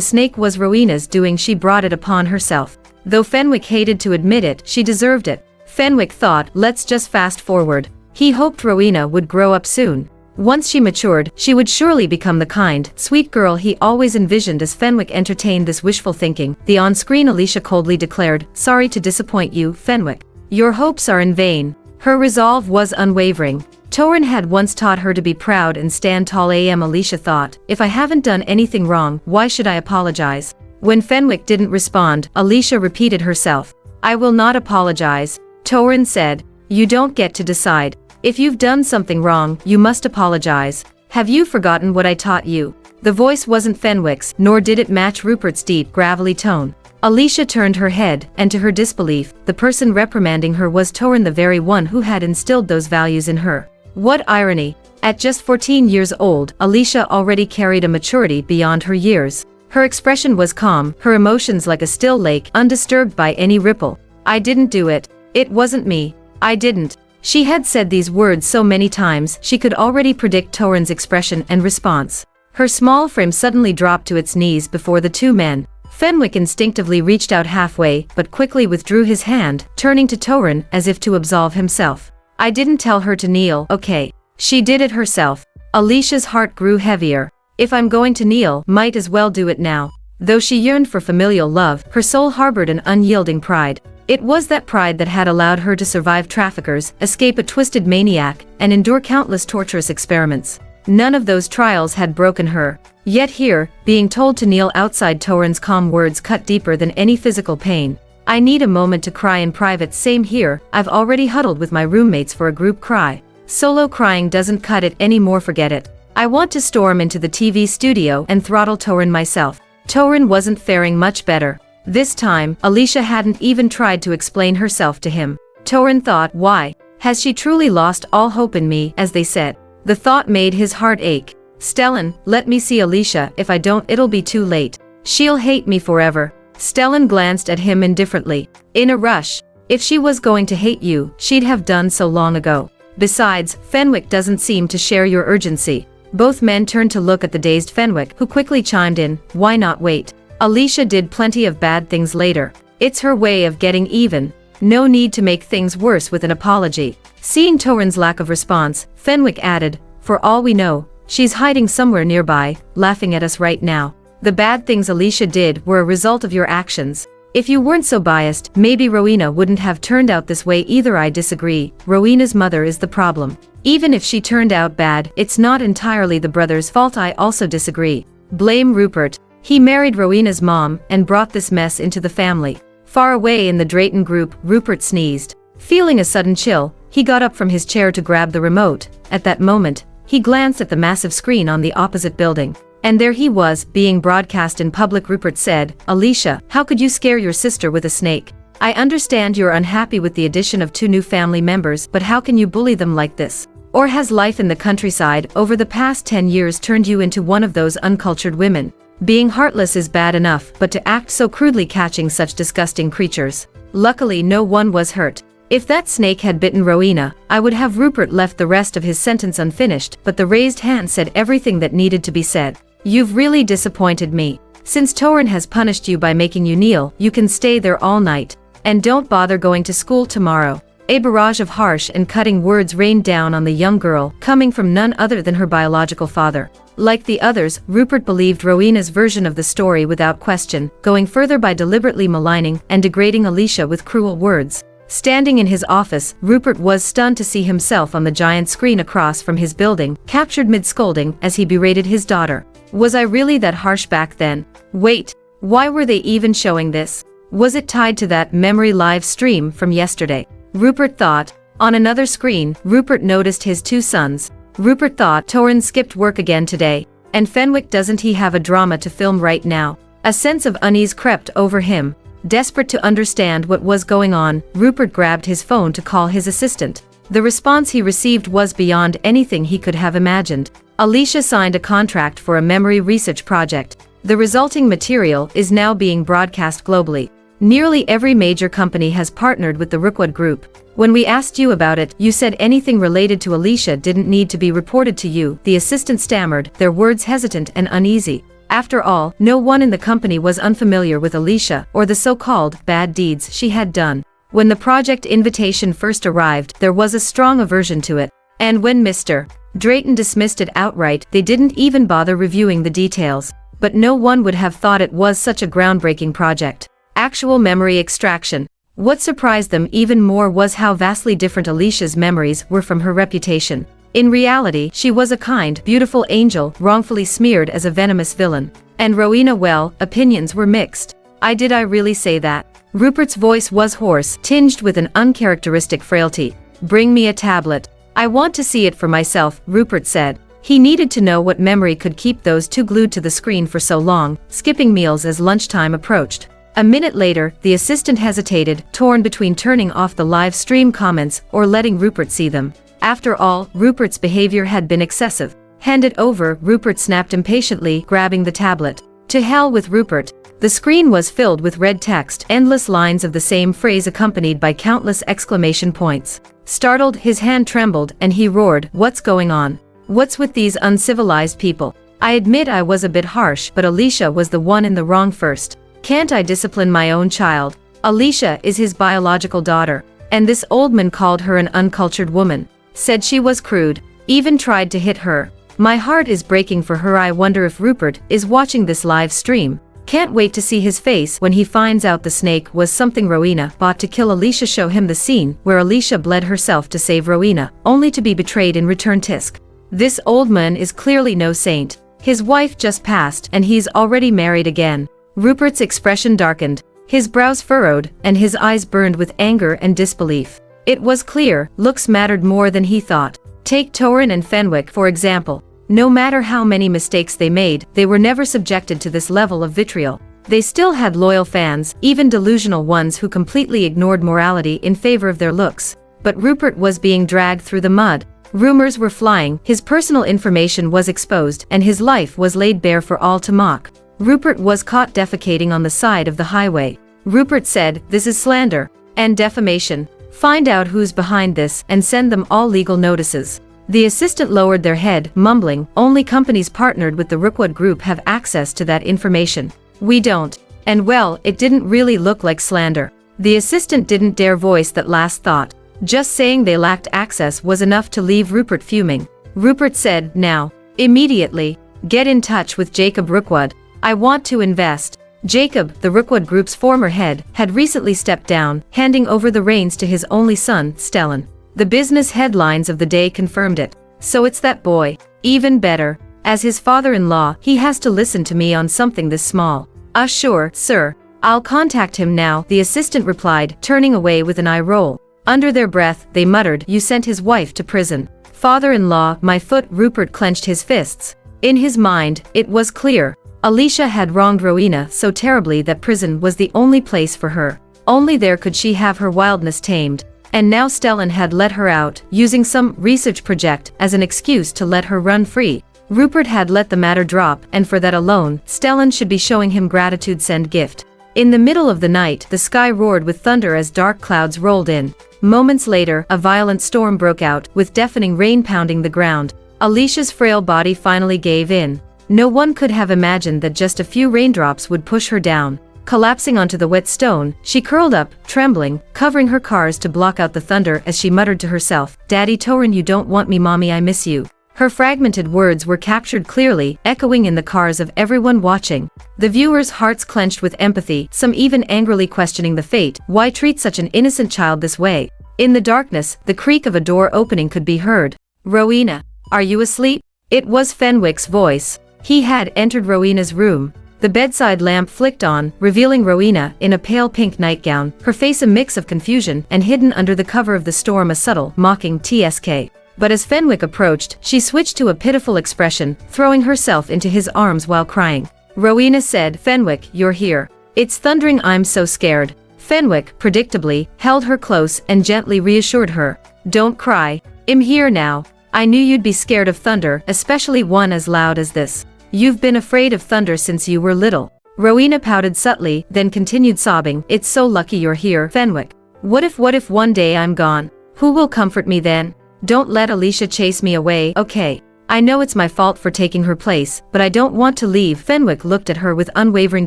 snake was Rowena's doing, she brought it upon herself. Though Fenwick hated to admit it, she deserved it. Fenwick thought, let's just fast forward. He hoped Rowena would grow up soon. Once she matured, she would surely become the kind, sweet girl he always envisioned. As Fenwick entertained this wishful thinking, the on-screen Alicia coldly declared, "Sorry to disappoint you, Fenwick. Your hopes are in vain." Her resolve was unwavering. Torin had once taught her to be proud and stand tall. Alicia thought, if I haven't done anything wrong, why should I apologize? When Fenwick didn't respond, Alicia repeated herself. I will not apologize. Torin said, you don't get to decide. If you've done something wrong, you must apologize. Have you forgotten what I taught you? The voice wasn't Fenwick's, nor did it match Rupert's deep, gravelly tone. Alicia turned her head, and to her disbelief, the person reprimanding her was Torin, the very one who had instilled those values in her. What irony! At just 14 years old, Alicia already carried a maturity beyond her years. Her expression was calm, her emotions like a still lake, undisturbed by any ripple. I didn't do it. It wasn't me. I didn't. She had said these words so many times, she could already predict Torin's expression and response. Her small frame suddenly dropped to its knees before the two men. Fenwick instinctively reached out halfway, but quickly withdrew his hand, turning to Torin as if to absolve himself. I didn't tell her to kneel, okay? She did it herself. Alicia's heart grew heavier. If I'm going to kneel, might as well do it now. Though she yearned for familial love, her soul harbored an unyielding pride. It was that pride that had allowed her to survive traffickers, escape a twisted maniac, and endure countless torturous experiments. None of those trials had broken her. Yet here, being told to kneel outside Torin's calm words cut deeper than any physical pain. I need a moment to cry in private. Same here, I've already huddled with my roommates for a group cry. Solo crying doesn't cut it anymore, forget it. I want to storm into the TV studio and throttle Torin myself. Torin wasn't faring much better. This time, Alicia hadn't even tried to explain herself to him. Torin thought, why? Has she truly lost all hope in me, as they said? The thought made his heart ache. Stellan, let me see Alicia. If I don't, it'll be too late. She'll hate me forever. Stellan glanced at him indifferently. In a rush. If she was going to hate you, she'd have done so long ago. Besides, Fenwick doesn't seem to share your urgency. Both men turned to look at the dazed Fenwick, who quickly chimed in, why not wait? Alicia did plenty of bad things later. It's her way of getting even. No need to make things worse with an apology. Seeing Torin's lack of response, Fenwick added, for all we know, she's hiding somewhere nearby, laughing at us right now. The bad things Alicia did were a result of your actions. If you weren't so biased, maybe Rowena wouldn't have turned out this way either. I disagree. Rowena's mother is the problem. Even if she turned out bad, it's not entirely the brother's fault. I also disagree. Blame Rupert. He married Rowena's mom and brought this mess into the family. Far away in the Drayton group, Rupert sneezed. Feeling a sudden chill, he got up from his chair to grab the remote. At that moment, he glanced at the massive screen on the opposite building. And there he was, being broadcast in public. Rupert said, Alicia, how could you scare your sister with a snake? I understand you're unhappy with the addition of 2 new family members, but how can you bully them like this? Or has life in the countryside over the past 10 years turned you into one of those uncultured women? Being heartless is bad enough, but to act so crudely catching such disgusting creatures. Luckily no one was hurt. If that snake had bitten Rowena, I would have. Rupert left the rest of his sentence unfinished, but the raised hand said everything that needed to be said. You've really disappointed me. Since Torin has punished you by making you kneel, you can stay there all night. And don't bother going to school tomorrow. A barrage of harsh and cutting words rained down on the young girl, coming from none other than her biological father. Like the others, Rupert believed Rowena's version of the story without question, going further by deliberately maligning and degrading Alicia with cruel words. Standing in his office, Rupert was stunned to see himself on the giant screen across from his building, captured mid-scolding as he berated his daughter. Was I really that harsh back then? Wait, why were they even showing this? Was it tied to that memory live stream from yesterday? Rupert thought. On another screen, Rupert noticed his 2 sons. Rupert thought, Torin skipped work again today. And Fenwick, doesn't he have a drama to film right now? A sense of unease crept over him. Desperate to understand what was going on, Rupert grabbed his phone to call his assistant. The response he received was beyond anything he could have imagined. Alicia signed a contract for a memory research project. The resulting material is now being broadcast globally. Nearly every major company has partnered with the Rookwood Group. When we asked you about it, you said anything related to Alicia didn't need to be reported to you, the assistant stammered, their words hesitant and uneasy. After all, no one in the company was unfamiliar with Alicia or the so-called bad deeds she had done. When the project invitation first arrived, there was a strong aversion to it. And when Mr. Drayton dismissed it outright, they didn't even bother reviewing the details. But no one would have thought it was such a groundbreaking project. Actual memory extraction. What surprised them even more was how vastly different Alicia's memories were from her reputation. In reality, she was a kind, beautiful angel, wrongfully smeared as a venomous villain. And Rowena, well, opinions were mixed. I really say that? Rupert's voice was hoarse, tinged with an uncharacteristic frailty. Bring me a tablet. I want to see it for myself, Rupert said. He needed to know what memory could keep those two glued to the screen for so long, skipping meals as lunchtime approached. A minute later, the assistant hesitated, torn between turning off the live stream comments or letting Rupert see them. After all, Rupert's behavior had been excessive. Hand it over, Rupert snapped impatiently, grabbing the tablet. To hell with Rupert. The screen was filled with red text, endless lines of the same phrase accompanied by countless exclamation points. Startled, his hand trembled, and he roared, "What's going on? What's with these uncivilized people? I admit I was a bit harsh, but Alicia was the one in the wrong first. Can't I discipline my own child? Alicia is his biological daughter. And this old man called her an uncultured woman. Said she was crude. Even tried to hit her. My heart is breaking for her. I wonder if Rupert is watching this live stream. Can't wait to see his face when he finds out the snake was something Rowena bought to kill Alicia. Show him the scene where Alicia bled herself to save Rowena, only to be betrayed in return. Tisk. This old man is clearly no saint. His wife just passed and he's already married again." Rupert's expression darkened, his brows furrowed, and his eyes burned with anger and disbelief. It was clear, looks mattered more than he thought. Take Torin and Fenwick for example. No matter how many mistakes they made, they were never subjected to this level of vitriol. They still had loyal fans, even delusional ones who completely ignored morality in favor of their looks. But Rupert was being dragged through the mud. Rumors were flying, his personal information was exposed, and his life was laid bare for all to mock. Rupert was caught defecating on the side of the highway. Rupert said, "This is slander and defamation. Find out who's behind this and send them all legal notices." The assistant lowered their head, mumbling, "Only companies partnered with the Rookwood Group have access to that information. We don't." And well, it didn't really look like slander. The assistant didn't dare voice that last thought. Just saying they lacked access was enough to leave Rupert fuming. Rupert said, "Now, immediately, get in touch with Jacob Rookwood. I want to invest." Jacob, the Rookwood Group's former head, had recently stepped down, handing over the reins to his only son, Stellan. The business headlines of the day confirmed it. "So it's that boy. Even better. As his father-in-law, he has to listen to me on something this small." Sure, sir. I'll contact him now," the assistant replied, turning away with an eye roll. Under their breath, they muttered, "You sent his wife to prison. Father-in-law, my foot." Rupert clenched his fists. In his mind, it was clear. Alicia had wronged Rowena so terribly that prison was the only place for her. Only there could she have her wildness tamed. And now Stellan had let her out, using some research project as an excuse to let her run free. Rupert had let the matter drop, and for that alone, Stellan should be showing him gratitude. Send gift. In the middle of the night, the sky roared with thunder as dark clouds rolled in. Moments later, a violent storm broke out, with deafening rain pounding the ground. Alicia's frail body finally gave in. No one could have imagined that just a few raindrops would push her down. Collapsing onto the wet stone, she curled up, trembling, covering her cars to block out the thunder as she muttered to herself, "Daddy Torin, you don't want me. Mommy, I miss you." Her fragmented words were captured clearly, echoing in the cars of everyone watching. The viewers' hearts clenched with empathy, some even angrily questioning the fate. Why treat such an innocent child this way? In the darkness, the creak of a door opening could be heard. "Rowena, are you asleep?" It was Fenwick's voice. He had entered Rowena's room. The bedside lamp flicked on, revealing Rowena in a pale pink nightgown, her face a mix of confusion, and hidden under the cover of the storm a subtle, mocking tsk. But as Fenwick approached, she switched to a pitiful expression, throwing herself into his arms while crying. Rowena said, "Fenwick, you're here. It's thundering. I'm so scared." Fenwick, predictably, held her close and gently reassured her. Don't cry. I'm here now. I knew you'd be scared of thunder, especially one as loud as this. You've been afraid of thunder since you were little. Rowena pouted subtly, then continued sobbing. It's so lucky you're here, Fenwick. What if one day I'm gone? Who will comfort me then? Don't let Alicia chase me away, okay? I know it's my fault for taking her place, but I don't want to leave. Fenwick looked at her with unwavering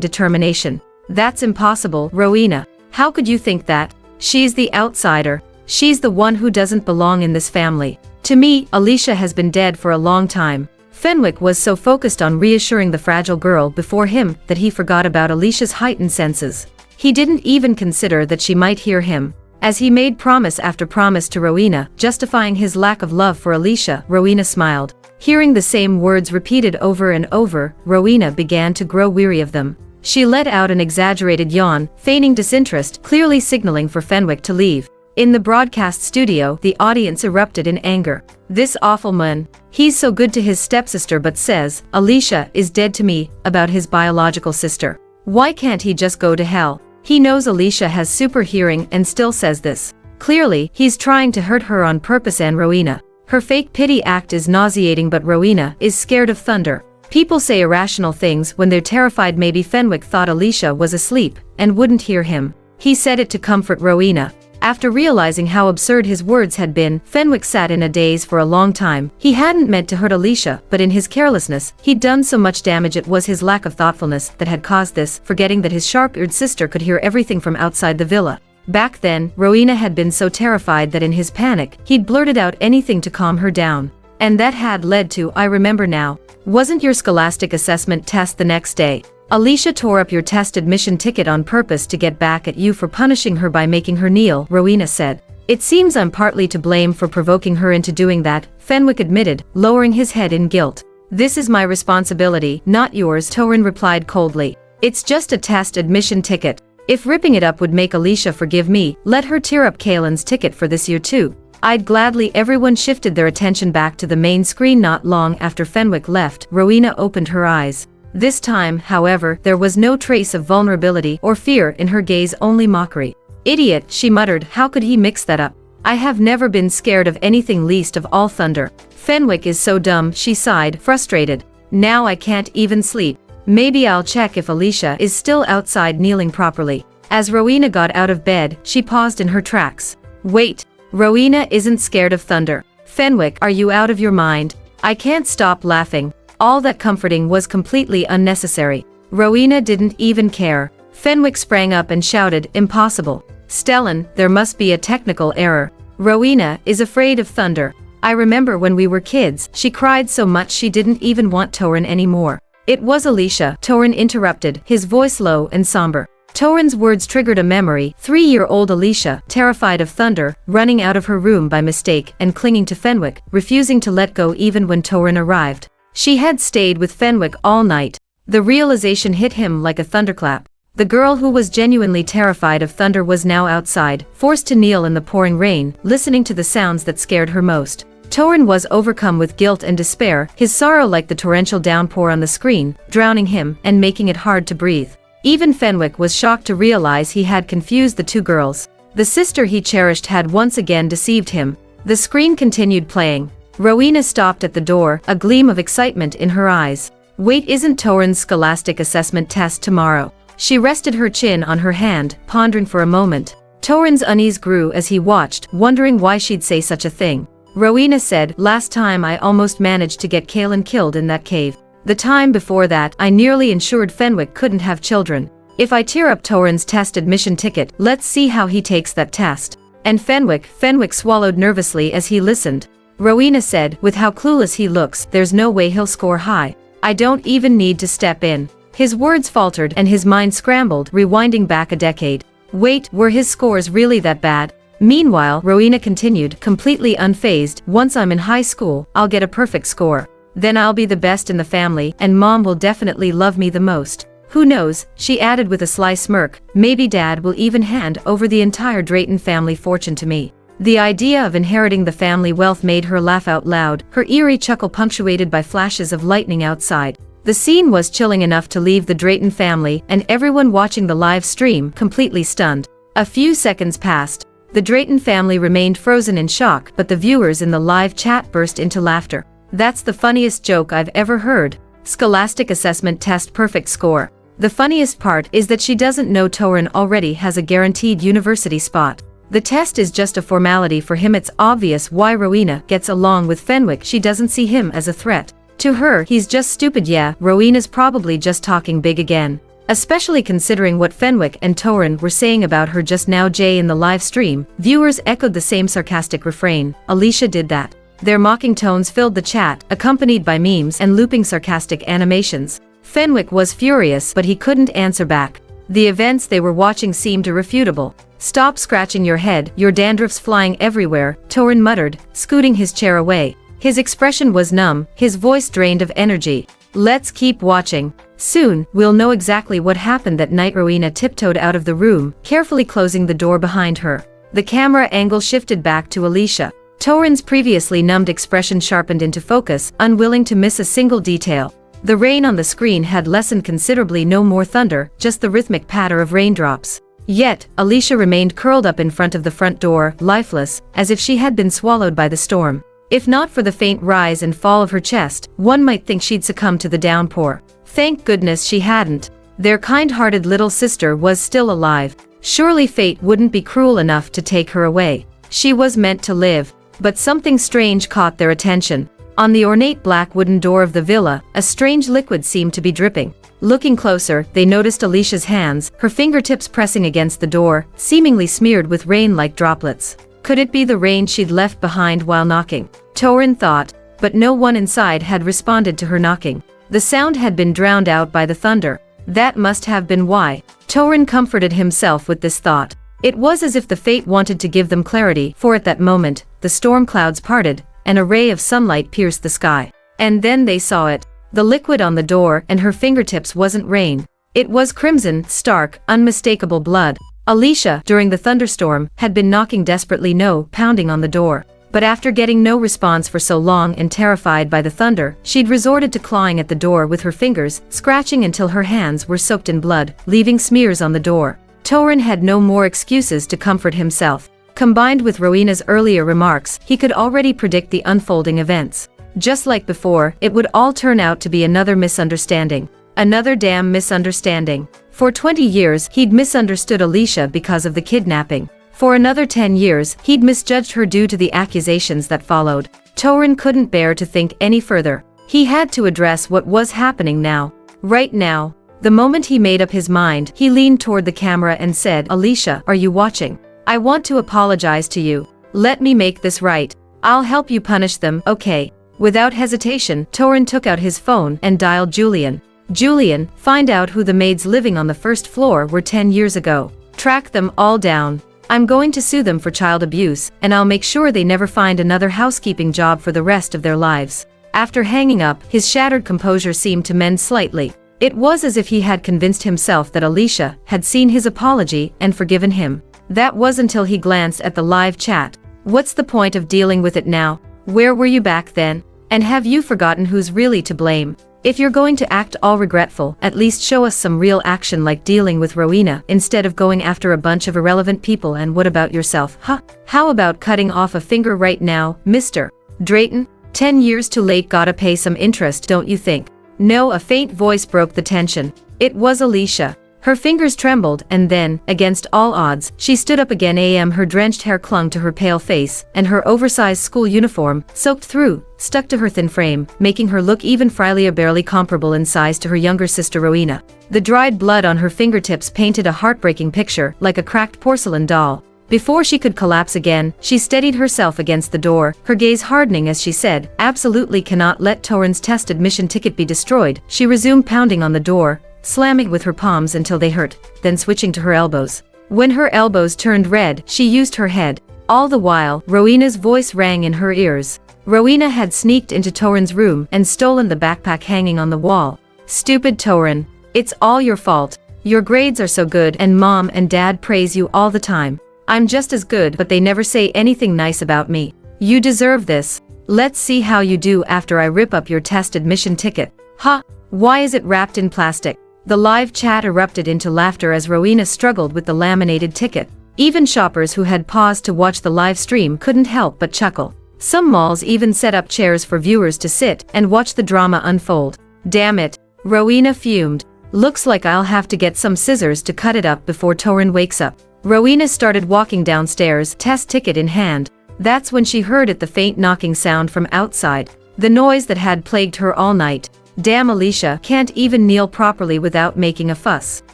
determination. That's impossible, Rowena. How could you think that? She's the outsider. She's the one who doesn't belong in this family. To me, Alicia has been dead for a long time. Fenwick was so focused on reassuring the fragile girl before him that he forgot about Alicia's heightened senses. He didn't even consider that she might hear him. As he made promise after promise to Rowena, justifying his lack of love for Alicia, Rowena smiled. Hearing the same words repeated over and over, Rowena began to grow weary of them. She let out an exaggerated yawn, feigning disinterest, clearly signaling for Fenwick to leave. In the broadcast studio, the audience erupted in anger. This awful man. He's so good to his stepsister but says, Alicia is dead to me, about his biological sister. Why can't he just go to hell? He knows Alicia has super hearing and still says this. Clearly, he's trying to hurt her on purpose. And Rowena. Her fake pity act is nauseating, but Rowena is scared of thunder. People say irrational things when they're terrified. Maybe Fenwick thought Alicia was asleep and wouldn't hear him. He said it to comfort Rowena. After realizing how absurd his words had been, Fenwick sat in a daze for a long time. He hadn't meant to hurt Alicia, but in his carelessness, he'd done so much damage. It was his lack of thoughtfulness that had caused this, forgetting that his sharp-eared sister could hear everything from outside the villa. Back then, Rowena had been so terrified that in his panic, he'd blurted out anything to calm her down. And that had led to, I remember now. Wasn't your scholastic assessment test the next day? Alicia tore up your test admission ticket on purpose to get back at you for punishing her by making her kneel, Rowena said. It seems I'm partly to blame for provoking her into doing that, Fenwick admitted, lowering his head in guilt. This is my responsibility, not yours, Torin replied coldly. It's just a test admission ticket. If ripping it up would make Alicia forgive me, let her tear up Kaylin's ticket for this year too. I'd gladly. Everyone shifted their attention back to the main screen. Not long after Fenwick left, Rowena opened her eyes. This time, however, there was no trace of vulnerability or fear in her gaze, only mockery. Idiot, she muttered, how could he mix that up? I have never been scared of anything, least of all thunder. Fenwick is so dumb, she sighed, frustrated. Now I can't even sleep. Maybe I'll check if Alicia is still outside kneeling properly. As Rowena got out of bed, she paused in her tracks. Wait, Rowena isn't scared of thunder. Fenwick, are you out of your mind? I can't stop laughing. All that comforting was completely unnecessary. Rowena didn't even care. Fenwick sprang up and shouted, impossible. Stellan, there must be a technical error. Rowena is afraid of thunder. I remember when we were kids, she cried so much she didn't even want Torin anymore. It was Alicia, Torin interrupted, his voice low and somber. Torin's words triggered a memory. 3-year-old Alicia, terrified of thunder, running out of her room by mistake and clinging to Fenwick, refusing to let go even when Torin arrived. She had stayed with Fenwick all night. The realization hit him like a thunderclap. The girl who was genuinely terrified of thunder was now outside, forced to kneel in the pouring rain, listening to the sounds that scared her most. Torin was overcome with guilt and despair, his sorrow like the torrential downpour on the screen, drowning him and making it hard to breathe. Even Fenwick was shocked to realize he had confused the two girls. The sister he cherished had once again deceived him. The screen continued playing. Rowena stopped at the door, a gleam of excitement in her eyes. Wait, isn't Torin's scholastic assessment test tomorrow? She rested her chin on her hand, pondering for a moment. Torin's unease grew as he watched, wondering why she'd say such a thing. Rowena said, last time I almost managed to get Kaylin killed in that cave. The time before that, I nearly ensured Fenwick couldn't have children. If I tear up Torin's test admission ticket, let's see how he takes that test. And Fenwick swallowed nervously as he listened. Rowena said, with how clueless he looks, there's no way he'll score high. I don't even need to step in. His words faltered and his mind scrambled, rewinding back a decade. Wait, were his scores really that bad? Meanwhile, Rowena continued, completely unfazed, once I'm in high school, I'll get a perfect score. Then I'll be the best in the family, and Mom will definitely love me the most. Who knows, she added with a sly smirk, maybe Dad will even hand over the entire Drayton family fortune to me. The idea of inheriting the family wealth made her laugh out loud, her eerie chuckle punctuated by flashes of lightning outside. The scene was chilling enough to leave the Drayton family and everyone watching the live stream completely stunned. A few seconds passed. The Drayton family remained frozen in shock, but the viewers in the live chat burst into laughter. "That's the funniest joke I've ever heard. Scholastic assessment test perfect score." The funniest part is that she doesn't know Torin already has a guaranteed university spot. The test is just a formality for him. It's obvious why Rowena gets along with Fenwick. She doesn't see him as a threat. To her, he's just stupid. Yeah, Rowena's probably just talking big again. Especially considering what Fenwick and Torin were saying about her just now. Jay in the live stream, viewers echoed the same sarcastic refrain. Alicia did that. Their mocking tones filled the chat, accompanied by memes and looping sarcastic animations. Fenwick was furious, but he couldn't answer back. The events they were watching seemed irrefutable. "Stop scratching your head, your dandruff's flying everywhere," Torin muttered, scooting his chair away. His expression was numb, his voice drained of energy. "Let's keep watching. Soon, we'll know exactly what happened that night." Rowena tiptoed out of the room, carefully closing the door behind her. The camera angle shifted back to Alicia. Torin's previously numbed expression sharpened into focus, unwilling to miss a single detail. The rain on the screen had lessened considerably. No more thunder, just the rhythmic patter of raindrops. Yet, Alicia remained curled up in front of the front door, lifeless, as if she had been swallowed by the storm. If not for the faint rise and fall of her chest, one might think she'd succumb to the downpour. Thank goodness she hadn't. Their kind-hearted little sister was still alive. Surely fate wouldn't be cruel enough to take her away. She was meant to live. But something strange caught their attention. On the ornate black wooden door of the villa, a strange liquid seemed to be dripping. Looking closer, they noticed Alicia's hands, her fingertips pressing against the door, seemingly smeared with rain-like droplets. Could it be the rain she'd left behind while knocking? Torin thought, but no one inside had responded to her knocking. The sound had been drowned out by the thunder. That must have been why. Torin comforted himself with this thought. It was as if the fate wanted to give them clarity, for at that moment, the storm clouds parted, and a ray of sunlight pierced the sky. And then they saw it. The liquid on the door and her fingertips wasn't rain. It was crimson, stark, unmistakable blood. Alicia, during the thunderstorm, had been knocking desperately, pounding on the door. But after getting no response for so long and terrified by the thunder, she'd resorted to clawing at the door with her fingers, scratching until her hands were soaked in blood, leaving smears on the door. Torin had no more excuses to comfort himself. Combined with Rowena's earlier remarks, he could already predict the unfolding events. Just like before, it would all turn out to be another misunderstanding. Another damn misunderstanding. For 20 years, he'd misunderstood Alicia because of the kidnapping. For another 10 years, he'd misjudged her due to the accusations that followed. Torin couldn't bear to think any further. He had to address what was happening now. Right now. The moment he made up his mind, he leaned toward the camera and said, "Alicia, are you watching? I want to apologize to you. Let me make this right. I'll help you punish them, okay?" Without hesitation, Torin took out his phone and dialed Julian. "Julian, find out who the maids living on the first floor were 10 years ago. Track them all down. I'm going to sue them for child abuse, and I'll make sure they never find another housekeeping job for the rest of their lives." After hanging up, his shattered composure seemed to mend slightly. It was as if he had convinced himself that Alicia had seen his apology and forgiven him. That was until he glanced at the live chat. What's the point of dealing with it now? Where were you back then? And have you forgotten who's really to blame? If you're going to act all regretful, at least show us some real action, like dealing with Rowena instead of going after a bunch of irrelevant people. And what about yourself, huh? How about cutting off a finger right now, Mr. Drayton? 10 years too late. Gotta pay some interest, don't you think? No, a faint voice broke the tension. It was Alicia. Her fingers trembled, and then, against all odds, she stood up again. Her drenched hair clung to her pale face, and her oversized school uniform, soaked through, stuck to her thin frame, making her look even frailer, barely comparable in size to her younger sister Rowena. The dried blood on her fingertips painted a heartbreaking picture, like a cracked porcelain doll. Before she could collapse again, she steadied herself against the door, her gaze hardening as she said, "Absolutely cannot let Torin's test admission ticket be destroyed." She resumed pounding on the door, slamming with her palms until they hurt, then switching to her elbows. When her elbows turned red, she used her head. All the while, Rowena's voice rang in her ears. Rowena had sneaked into Torin's room and stolen the backpack hanging on the wall. "Stupid Torin. It's all your fault. Your grades are so good and Mom and Dad praise you all the time. I'm just as good, but they never say anything nice about me. You deserve this. Let's see how you do after I rip up your test admission ticket." "Ha! Why is it wrapped in plastic?" The live chat erupted into laughter as Rowena struggled with the laminated ticket. Even shoppers who had paused to watch the live stream couldn't help but chuckle. Some malls even set up chairs for viewers to sit and watch the drama unfold. Damn it, Rowena fumed. Looks like I'll have to get some scissors to cut it up before Torin wakes up. Rowena started walking downstairs, test ticket in hand. That's when she heard the faint knocking sound from outside. The noise that had plagued her all night. Damn, Alicia can't even kneel properly without making a fuss.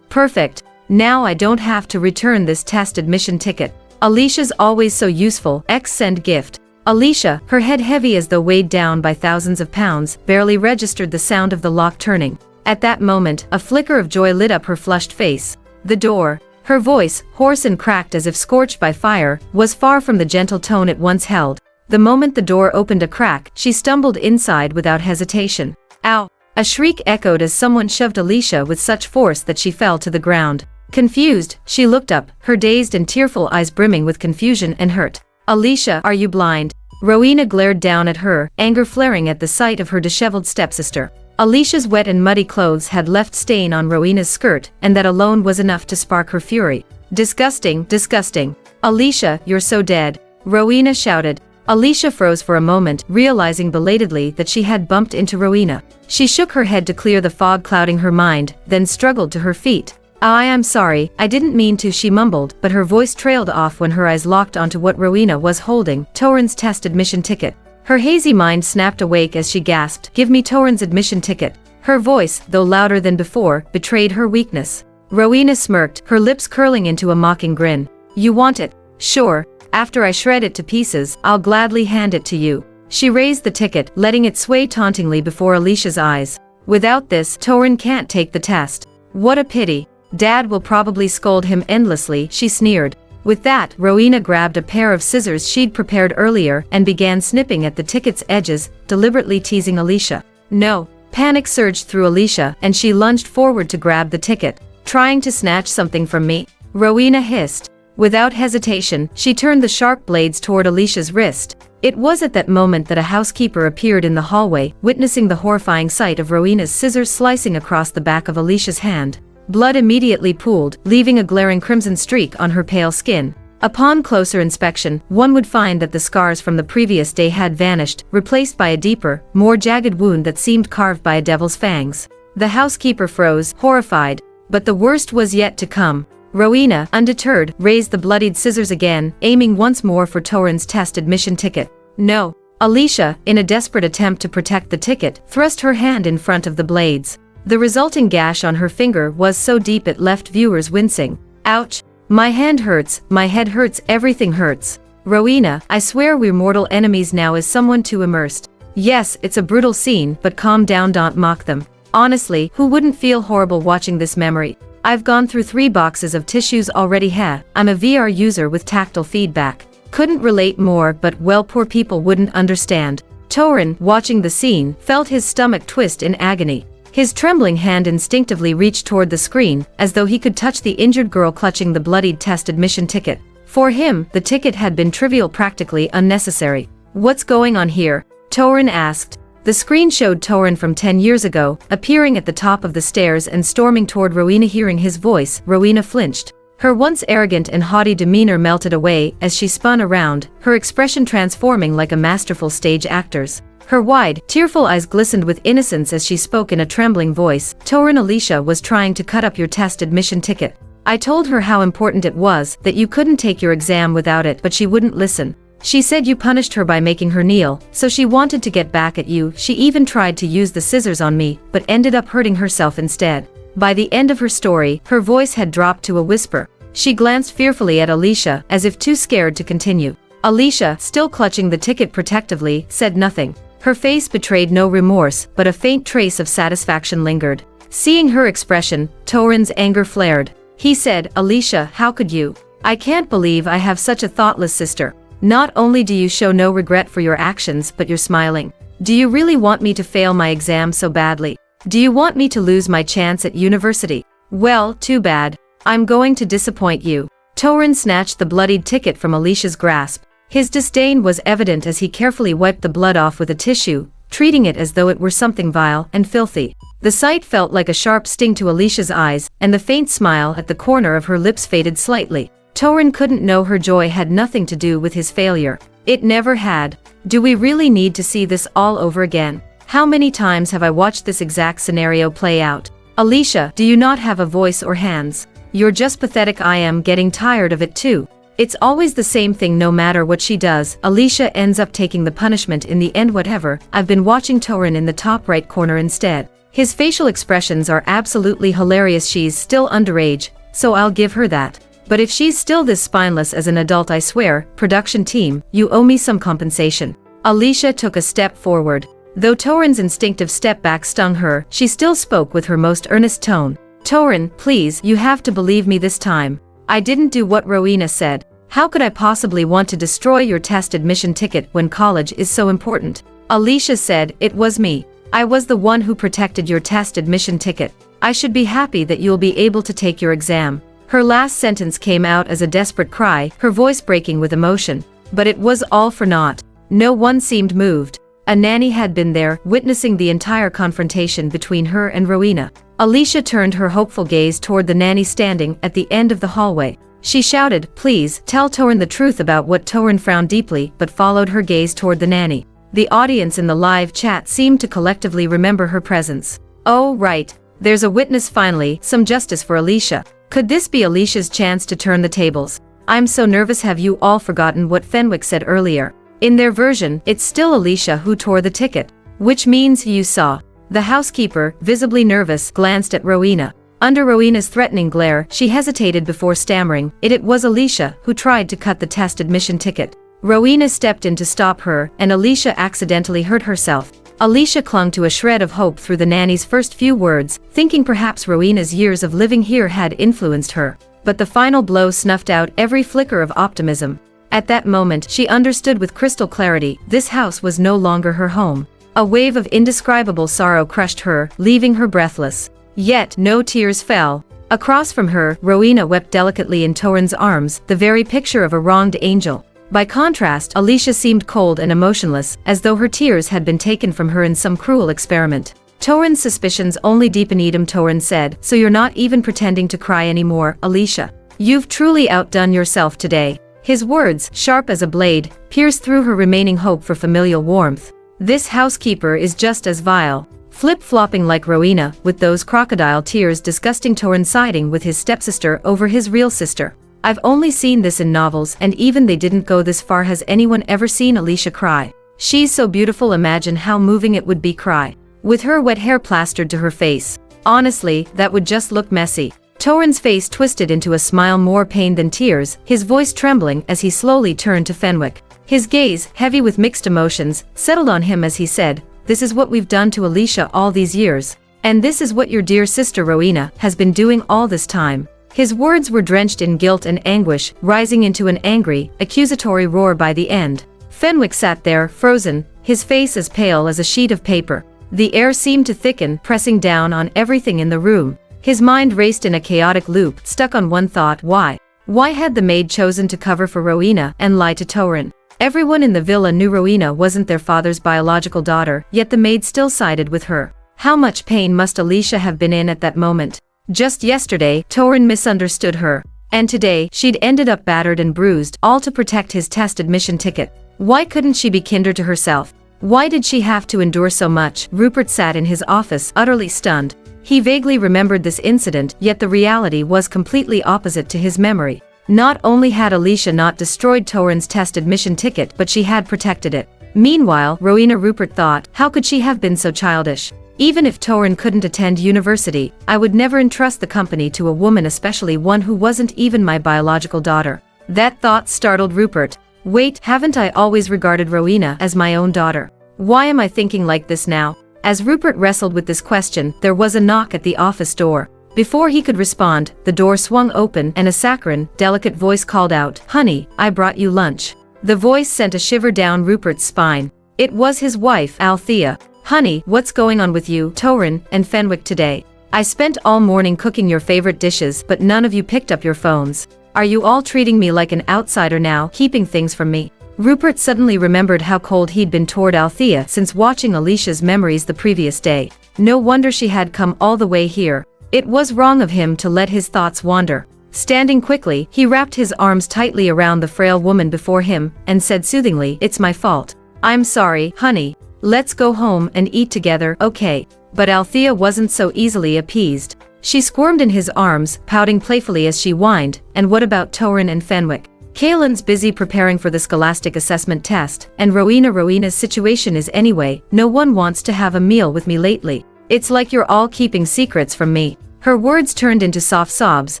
Perfect. Now I don't have to return this test admission ticket. Alicia's always so useful. Send gift. Alicia, her head heavy as though weighed down by thousands of pounds, barely registered the sound of the lock turning. At that moment, a flicker of joy lit up her flushed face. The door. Her voice, hoarse and cracked as if scorched by fire, was far from the gentle tone it once held. The moment the door opened a crack, she stumbled inside without hesitation. Ow! A shriek echoed as someone shoved Alicia with such force that she fell to the ground. Confused, she looked up, her dazed and tearful eyes brimming with confusion and hurt. Alicia, are you blind? Rowena glared down at her, anger flaring at the sight of her disheveled stepsister. Alicia's wet and muddy clothes had left stain on Rowena's skirt, and that alone was enough to spark her fury. Disgusting, disgusting. Alicia, you're so dead. Rowena shouted. Alicia froze for a moment, realizing belatedly that she had bumped into Rowena. She shook her head to clear the fog clouding her mind, then struggled to her feet. I am sorry, I didn't mean to, she mumbled, but her voice trailed off when her eyes locked onto what Rowena was holding, Torin's test admission ticket. Her hazy mind snapped awake as she gasped, "Give me Torin's admission ticket." Her voice, though louder than before, betrayed her weakness. Rowena smirked, her lips curling into a mocking grin. "You want it? Sure. After I shred it to pieces, I'll gladly hand it to you." She raised the ticket, letting it sway tauntingly before Alicia's eyes. "Without this, Torin can't take the test. What a pity. Dad will probably scold him endlessly," she sneered. With that, Rowena grabbed a pair of scissors she'd prepared earlier and began snipping at the ticket's edges, deliberately teasing Alicia. "No." Panic surged through Alicia, and she lunged forward to grab the ticket. "Trying to snatch something from me?" Rowena hissed. Without hesitation, she turned the sharp blades toward Alicia's wrist. It was at that moment that a housekeeper appeared in the hallway, witnessing the horrifying sight of Rowena's scissors slicing across the back of Alicia's hand. Blood immediately pooled, leaving a glaring crimson streak on her pale skin. Upon closer inspection, one would find that the scars from the previous day had vanished, replaced by a deeper, more jagged wound that seemed carved by a devil's fangs. The housekeeper froze, horrified. But the worst was yet to come. Rowena, undeterred, raised the bloodied scissors again, aiming once more for Torin's test admission ticket. "No." Alicia, in a desperate attempt to protect the ticket, thrust her hand in front of the blades. The resulting gash on her finger was so deep it left viewers wincing. "Ouch. My hand hurts, my head hurts, everything hurts." "Rowena, I swear we're mortal enemies now," is someone too immersed. "Yes, it's a brutal scene, but calm down, don't mock them. Honestly, who wouldn't feel horrible watching this memory? I've gone through 3 boxes of tissues already. I'm a VR user with tactile feedback. Couldn't relate more, but well, poor people wouldn't understand." Torin, watching the scene, felt his stomach twist in agony. His trembling hand instinctively reached toward the screen, as though he could touch the injured girl clutching the bloodied test admission ticket. For him, the ticket had been trivial, practically unnecessary. "What's going on here?" Torin asked. The screen showed Torin from 10 years ago, appearing at the top of the stairs and storming toward Rowena. Hearing his voice, Rowena flinched. Her once arrogant and haughty demeanor melted away as she spun around, her expression transforming like a masterful stage actor's. Her wide, tearful eyes glistened with innocence as she spoke in a trembling voice. "Torin, Alicia was trying to cut up your test admission ticket. I told her how important it was, that you couldn't take your exam without it, but she wouldn't listen. She said you punished her by making her kneel, so she wanted to get back at you. She even tried to use the scissors on me, but ended up hurting herself instead." By the end of her story, her voice had dropped to a whisper. She glanced fearfully at Alicia, as if too scared to continue. Alicia, still clutching the ticket protectively, said nothing. Her face betrayed no remorse, but a faint trace of satisfaction lingered. Seeing her expression, Torin's anger flared. He said, "Alicia, how could you? I can't believe I have such a thoughtless sister. Not only do you show no regret for your actions, but you're smiling. Do you really want me to fail my exam so badly? Do you want me to lose my chance at university? Well, too bad. I'm going to disappoint you." Torin snatched the bloodied ticket from Alicia's grasp. His disdain was evident as he carefully wiped the blood off with a tissue, treating it as though it were something vile and filthy. The sight felt like a sharp sting to Alicia's eyes, and the faint smile at the corner of her lips faded slightly. Torin couldn't know her joy had nothing to do with his failure. It never had. Do we really need to see this all over again? How many times have I watched this exact scenario play out? Alicia, do you not have a voice or hands? You're just pathetic. I am getting tired of it too. It's always the same thing no matter what she does. Alicia ends up taking the punishment in the end. Whatever. I've been watching Torin in the top right corner instead. His facial expressions are absolutely hilarious. She's still underage, so I'll give her that. But if she's still this spineless as an adult, I swear, production team, you owe me some compensation. Alicia took a step forward. Though Torin's instinctive step back stung her, she still spoke with her most earnest tone. Torin, please, you have to believe me this time. I didn't do what Rowena said. How could I possibly want to destroy your test admission ticket when college is so important? Alicia said, it was me. I was the one who protected your test admission ticket. I should be happy that you'll be able to take your exam. Her last sentence came out as a desperate cry, her voice breaking with emotion. But it was all for naught. No one seemed moved. A nanny had been there, witnessing the entire confrontation between her and Rowena. Alicia turned her hopeful gaze toward the nanny standing at the end of the hallway. She shouted, please, tell Torin the truth about what. Torin frowned deeply but followed her gaze toward the nanny. The audience in the live chat seemed to collectively remember her presence. Oh, right. There's a witness finally, some justice for Alicia. Could this be Alicia's chance to turn the tables? I'm so nervous. Have you all forgotten what Fenwick said earlier? In their version, it's still Alicia who tore the ticket. Which means you saw. The housekeeper, visibly nervous, glanced at Rowena. Under Rowena's threatening glare, she hesitated before stammering, it was Alicia who tried to cut the test admission ticket. Rowena stepped in to stop her, and Alicia accidentally hurt herself. Alicia clung to a shred of hope through the nanny's first few words, thinking perhaps Rowena's years of living here had influenced her. But the final blow snuffed out every flicker of optimism. At that moment, she understood with crystal clarity, this house was no longer her home. A wave of indescribable sorrow crushed her, leaving her breathless. Yet, no tears fell. Across from her, Rowena wept delicately in Torin's arms, the very picture of a wronged angel. By contrast, Alicia seemed cold and emotionless, as though her tears had been taken from her in some cruel experiment. Torin's suspicions only deepened. Torin said, so you're not even pretending to cry anymore, Alicia. You've truly outdone yourself today. His words, sharp as a blade, pierced through her remaining hope for familial warmth. This housekeeper is just as vile. Flip-flopping like Rowena, with those crocodile tears. Disgusting. Torin siding with his stepsister over his real sister. I've only seen this in novels, and even they didn't go this far. Has anyone ever seen Alicia cry? She's so beautiful. Imagine how moving it would be. Cry. With her wet hair plastered to her face. Honestly, that would just look messy. Torin's face twisted into a smile, more pain than tears, his voice trembling as he slowly turned to Fenwick. His gaze, heavy with mixed emotions, settled on him as he said, this is what we've done to Alicia all these years. And this is what your dear sister Rowena has been doing all this time. His words were drenched in guilt and anguish, rising into an angry, accusatory roar by the end. Fenwick sat there, frozen, his face as pale as a sheet of paper. The air seemed to thicken, pressing down on everything in the room. His mind raced in a chaotic loop, stuck on one thought, why? Why had the maid chosen to cover for Rowena and lie to Torin? Everyone in the villa knew Rowena wasn't their father's biological daughter, yet the maid still sided with her. How much pain must Alicia have been in at that moment? Just yesterday, Torin misunderstood her. And today, she'd ended up battered and bruised, all to protect his test admission ticket. Why couldn't she be kinder to herself? Why did she have to endure so much? Rupert sat in his office, utterly stunned. He vaguely remembered this incident, yet the reality was completely opposite to his memory. Not only had Alicia not destroyed Torin's test admission ticket, but she had protected it. Meanwhile, Rowena, Rupert thought, how could she have been so childish? Even if Torin couldn't attend university, I would never entrust the company to a woman, especially one who wasn't even my biological daughter. That thought startled Rupert. Wait, haven't I always regarded Rowena as my own daughter? Why am I thinking like this now? As Rupert wrestled with this question, there was a knock at the office door. Before he could respond, the door swung open and a saccharine, delicate voice called out, honey, I brought you lunch. The voice sent a shiver down Rupert's spine. It was his wife, Althea. Honey, what's going on with you, Torin, and Fenwick today? I spent all morning cooking your favorite dishes, but none of you picked up your phones. Are you all treating me like an outsider now, keeping things from me? Rupert suddenly remembered how cold he'd been toward Althea since watching Alicia's memories the previous day. No wonder she had come all the way here. It was wrong of him to let his thoughts wander. Standing quickly, he wrapped his arms tightly around the frail woman before him, and said soothingly, "It's my fault. I'm sorry, honey. Let's go home and eat together, okay?" But Althea wasn't so easily appeased. She squirmed in his arms, pouting playfully as she whined, "And what about Torin and Fenwick? Kaylin's busy preparing for the scholastic assessment test, and Rowena's situation is anyway, no one wants to have a meal with me lately. It's like you're all keeping secrets from me." Her words turned into soft sobs,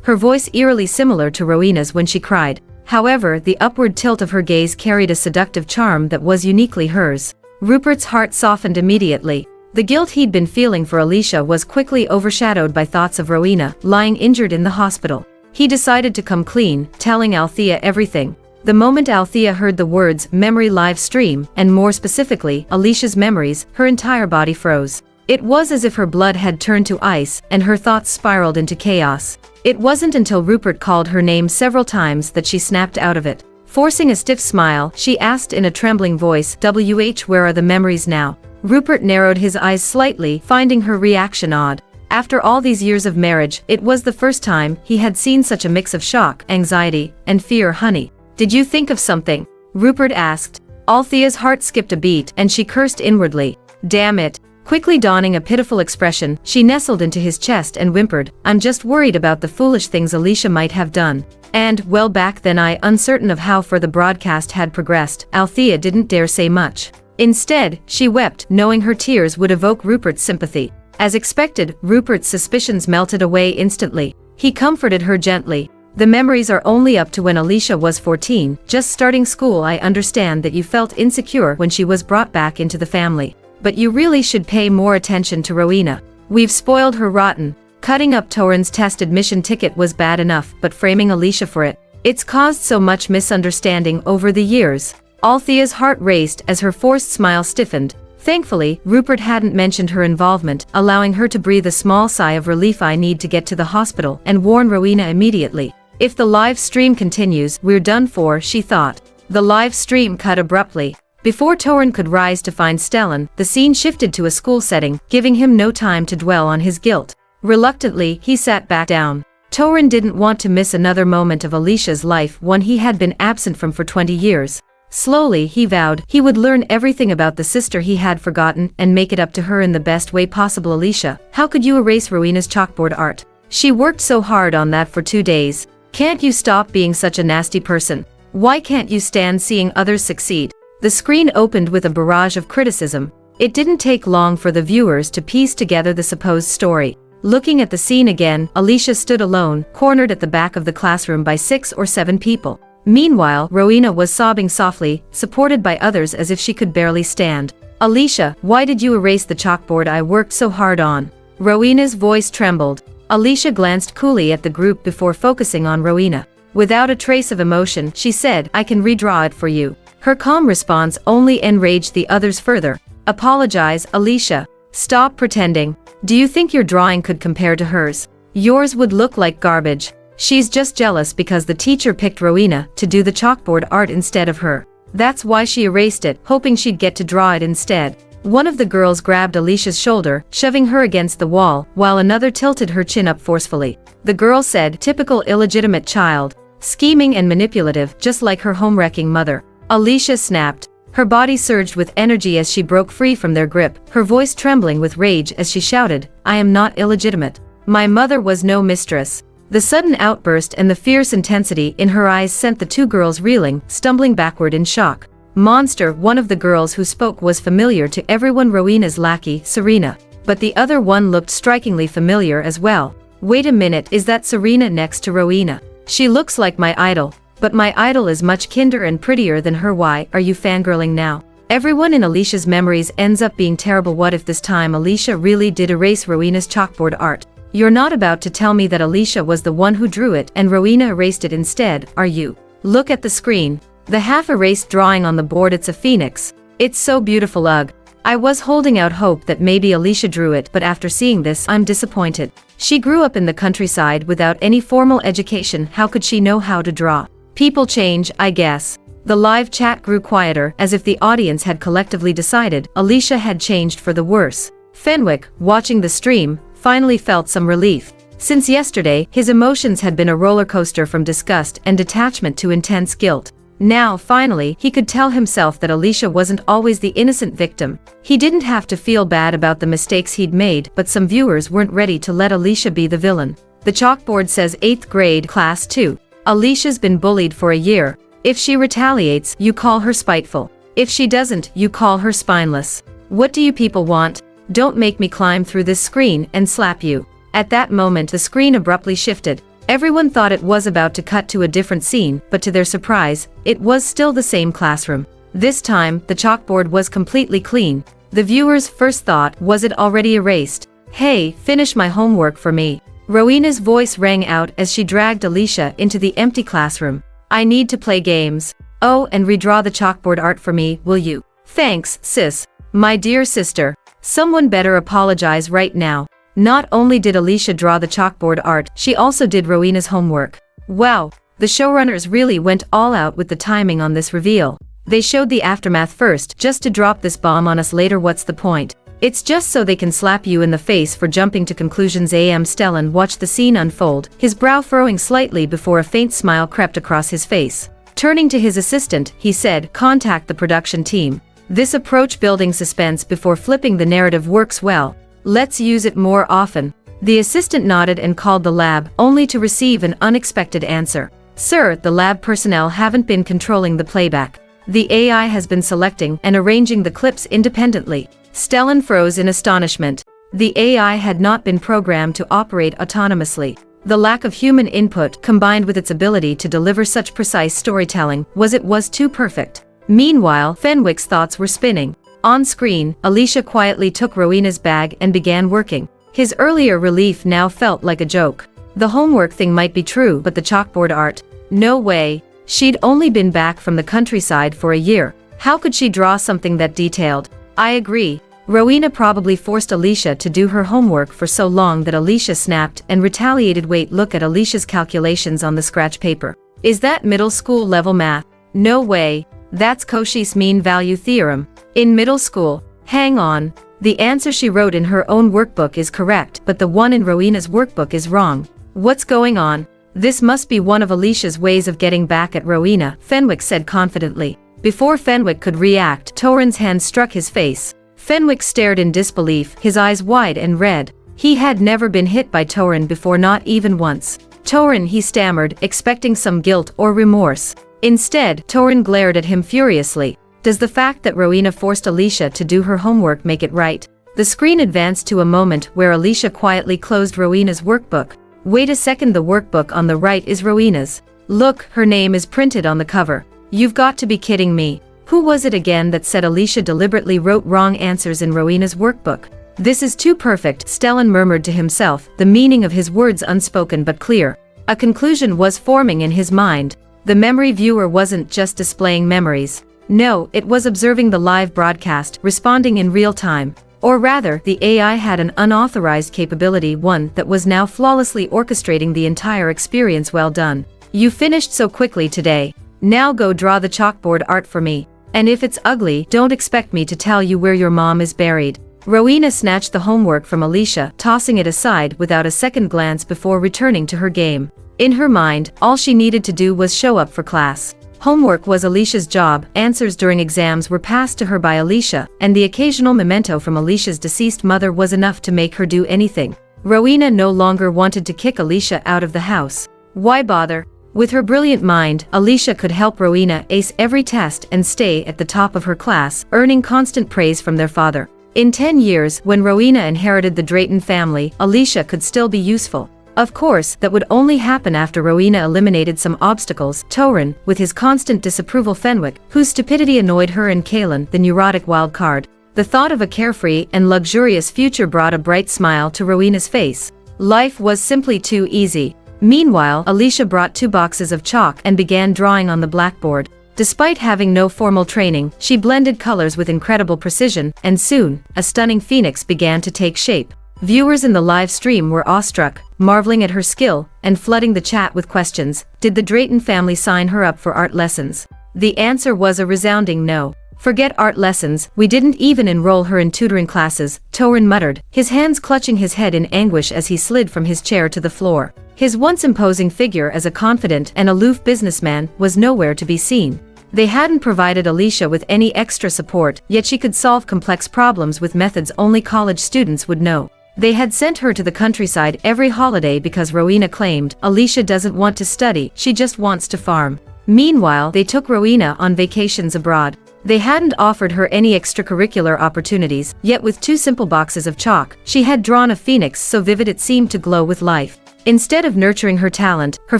her voice eerily similar to Rowena's when she cried. However, the upward tilt of her gaze carried a seductive charm that was uniquely hers. Rupert's heart softened immediately. The guilt he'd been feeling for Alicia was quickly overshadowed by thoughts of Rowena, lying injured in the hospital. He decided to come clean, telling Althea everything. The moment Althea heard the words "memory live stream," and more specifically, Alicia's memories, her entire body froze. It was as if her blood had turned to ice, and her thoughts spiraled into chaos. It wasn't until Rupert called her name several times that she snapped out of it. Forcing a stiff smile, she asked in a trembling voice, "Where are the memories now?" Rupert narrowed his eyes slightly, finding her reaction odd. After all these years of marriage, it was the first time he had seen such a mix of shock, anxiety, and fear. "Honey, did you think of something?" Rupert asked. Althea's heart skipped a beat, and she cursed inwardly. "Damn it." Quickly donning a pitiful expression, she nestled into his chest and whimpered, "I'm just worried about the foolish things Alicia might have done." And, well, back then uncertain of how far the broadcast had progressed, Althea didn't dare say much. Instead, she wept, knowing her tears would evoke Rupert's sympathy. As expected, Rupert's suspicions melted away instantly. He comforted her gently. "The memories are only up to when Alicia was 14, just starting school. I understand that you felt insecure when she was brought back into the family. But you really should pay more attention to Rowena. We've spoiled her rotten. Cutting up Torin's test admission ticket was bad enough, but framing Alicia for it's caused so much misunderstanding over the years." Althea's heart raced as her forced smile stiffened. Thankfully, Rupert hadn't mentioned her involvement, allowing her to breathe a small sigh of relief. "I need to get to the hospital and warn Rowena immediately. If the live stream continues, we're done for," she thought. The live stream cut abruptly. Before Torin could rise to find Stellan, the scene shifted to a school setting, giving him no time to dwell on his guilt. Reluctantly, he sat back down. Torin didn't want to miss another moment of Alicia's life, one he had been absent from for 20 years. Slowly, he vowed, he would learn everything about the sister he had forgotten and make it up to her in the best way possible. "Alicia, how could you erase Rowena's chalkboard art? She worked so hard on that for 2 days. Can't you stop being such a nasty person? Why can't you stand seeing others succeed?" The screen opened with a barrage of criticism. It didn't take long for the viewers to piece together the supposed story. Looking at the scene again, Alicia stood alone, cornered at the back of the classroom by 6 or 7 people. Meanwhile, Rowena was sobbing softly, supported by others as if she could barely stand. "Alicia, why did you erase the chalkboard I worked so hard on?" Rowena's voice trembled. Alicia glanced coolly at the group before focusing on Rowena. Without a trace of emotion, she said, "I can redraw it for you." Her calm response only enraged the others further. "Apologize, Alicia. Stop pretending. Do you think your drawing could compare to hers? Yours would look like garbage. She's just jealous because the teacher picked Rowena to do the chalkboard art instead of her. That's why she erased it, hoping she'd get to draw it instead." One of the girls grabbed Alicia's shoulder, shoving her against the wall, while another tilted her chin up forcefully. The girl said, "Typical illegitimate child. Scheming and manipulative, just like her home-wrecking mother." Alicia snapped. Her body surged with energy as she broke free from their grip, her voice trembling with rage as she shouted, "I am not illegitimate. My mother was no mistress." The sudden outburst and the fierce intensity in her eyes sent the 2 girls reeling, stumbling backward in shock. "Monster," one of the girls who spoke was familiar to everyone, Rowena's lackey, Serena. But the other one looked strikingly familiar as well. "Wait a minute, is that Serena next to Rowena? She looks like my idol. But my idol is much kinder and prettier than her. Why are you fangirling now?" Everyone in Alicia's memories ends up being terrible. What if this time Alicia really did erase Rowena's chalkboard art? You're not about to tell me that Alicia was the one who drew it and Rowena erased it instead, are you? Look at the screen. The half-erased drawing on the board, it's a phoenix. It's so beautiful. Ugh. I was holding out hope that maybe Alicia drew it, but after seeing this, I'm disappointed. She grew up in the countryside without any formal education. How could she know how to draw? People change, I guess. The live chat grew quieter, as if the audience had collectively decided Alicia had changed for the worse. Fenwick, watching the stream, finally felt some relief. Since yesterday, his emotions had been a roller coaster from disgust and detachment to intense guilt. Now, finally, he could tell himself that Alicia wasn't always the innocent victim. He didn't have to feel bad about the mistakes he'd made, but some viewers weren't ready to let Alicia be the villain. The chalkboard says 8th grade, class 2. Alicia's been bullied for a year. If she retaliates, you call her spiteful. If she doesn't, you call her spineless. What do you people want? Don't make me climb through this screen and slap you. At that moment, the screen abruptly shifted. Everyone thought it was about to cut to a different scene, but to their surprise, it was still the same classroom. This time, the chalkboard was completely clean. The viewer's first thought was it already erased. Hey, finish my homework for me. Rowena's voice rang out as she dragged Alicia into the empty classroom. I need to play games. Oh, and redraw the chalkboard art for me, will you? Thanks, sis. My dear sister. Someone better apologize right now. Not only did Alicia draw the chalkboard art, she also did Rowena's homework. Wow, the showrunners really went all out with the timing on this reveal. They showed the aftermath first, just to drop this bomb on us later. What's the point? It's just so they can slap you in the face for jumping to conclusions. Stellan watched the scene unfold, his brow furrowing slightly before a faint smile crept across his face. Turning to his assistant, he said, contact the production team. This approach building suspense before flipping the narrative works well. Let's use it more often. The assistant nodded and called the lab, only to receive an unexpected answer. Sir, the lab personnel haven't been controlling the playback. The AI has been selecting and arranging the clips independently. Stellan froze in astonishment. The AI had not been programmed to operate autonomously. The lack of human input, combined with its ability to deliver such precise storytelling, was too perfect. Meanwhile, Fenwick's thoughts were spinning. On screen, Alicia quietly took Rowena's bag and began working. His earlier relief now felt like a joke. The homework thing might be true, but the chalkboard art? No way. She'd only been back from the countryside for a year. How could she draw something that detailed? I agree. Rowena probably forced Alicia to do her homework for so long that Alicia snapped and retaliated. Wait, look at Alicia's calculations on the scratch paper. Is that middle school level math? No way. That's Cauchy's mean value theorem. In middle school. Hang on. The answer she wrote in her own workbook is correct, but the one in Rowena's workbook is wrong. What's going on? This must be one of Alicia's ways of getting back at Rowena, Fenwick said confidently. Before Fenwick could react, Torin's hand struck his face. Fenwick stared in disbelief, his eyes wide and red. He had never been hit by Torin before, not even once. Torin, he stammered, expecting some guilt or remorse. Instead, Torin glared at him furiously. Does the fact that Rowena forced Alicia to do her homework make it right? The screen advanced to a moment where Alicia quietly closed Rowena's workbook. Wait a second, the workbook on the right is Rowena's. Look, her name is printed on the cover. You've got to be kidding me. Who was it again that said Alicia deliberately wrote wrong answers in Rowena's workbook? This is too perfect, Stellan murmured to himself, the meaning of his words unspoken but clear. A conclusion was forming in his mind. The memory viewer wasn't just displaying memories. No, it was observing the live broadcast, responding in real time. Or rather, the AI had an unauthorized capability, one that was now flawlessly orchestrating the entire experience. Well done. You finished so quickly today. Now go draw the chalkboard art for me. And if it's ugly, don't expect me to tell you where your mom is buried. Rowena snatched the homework from Alicia, tossing it aside without a second glance before returning to her game. In her mind, all she needed to do was show up for class. Homework was Alicia's job, answers during exams were passed to her by Alicia, and the occasional memento from Alicia's deceased mother was enough to make her do anything. Rowena no longer wanted to kick Alicia out of the house. Why bother? With her brilliant mind, Alicia could help Rowena ace every test and stay at the top of her class, earning constant praise from their father. In 10 years, when Rowena inherited the Drayton family, Alicia could still be useful. Of course, that would only happen after Rowena eliminated some obstacles. Torin, with his constant disapproval, Fenwick, whose stupidity annoyed her, and Kaelin, the neurotic wild card. The thought of a carefree and luxurious future brought a bright smile to Rowena's face. Life was simply too easy. Meanwhile, Alicia brought 2 boxes of chalk and began drawing on the blackboard. Despite having no formal training, she blended colors with incredible precision, and soon, a stunning phoenix began to take shape. Viewers in the live stream were awestruck, marveling at her skill, and flooding the chat with questions. Did the Drayton family sign her up for art lessons? The answer was a resounding no. Forget art lessons, we didn't even enroll her in tutoring classes, Torin muttered, his hands clutching his head in anguish as he slid from his chair to the floor. His once imposing figure as a confident and aloof businessman was nowhere to be seen. They hadn't provided Alicia with any extra support, yet she could solve complex problems with methods only college students would know. They had sent her to the countryside every holiday because Rowena claimed, Alicia doesn't want to study, she just wants to farm. Meanwhile, they took Rowena on vacations abroad. They hadn't offered her any extracurricular opportunities, yet with 2 simple boxes of chalk, she had drawn a phoenix so vivid it seemed to glow with life. Instead of nurturing her talent, her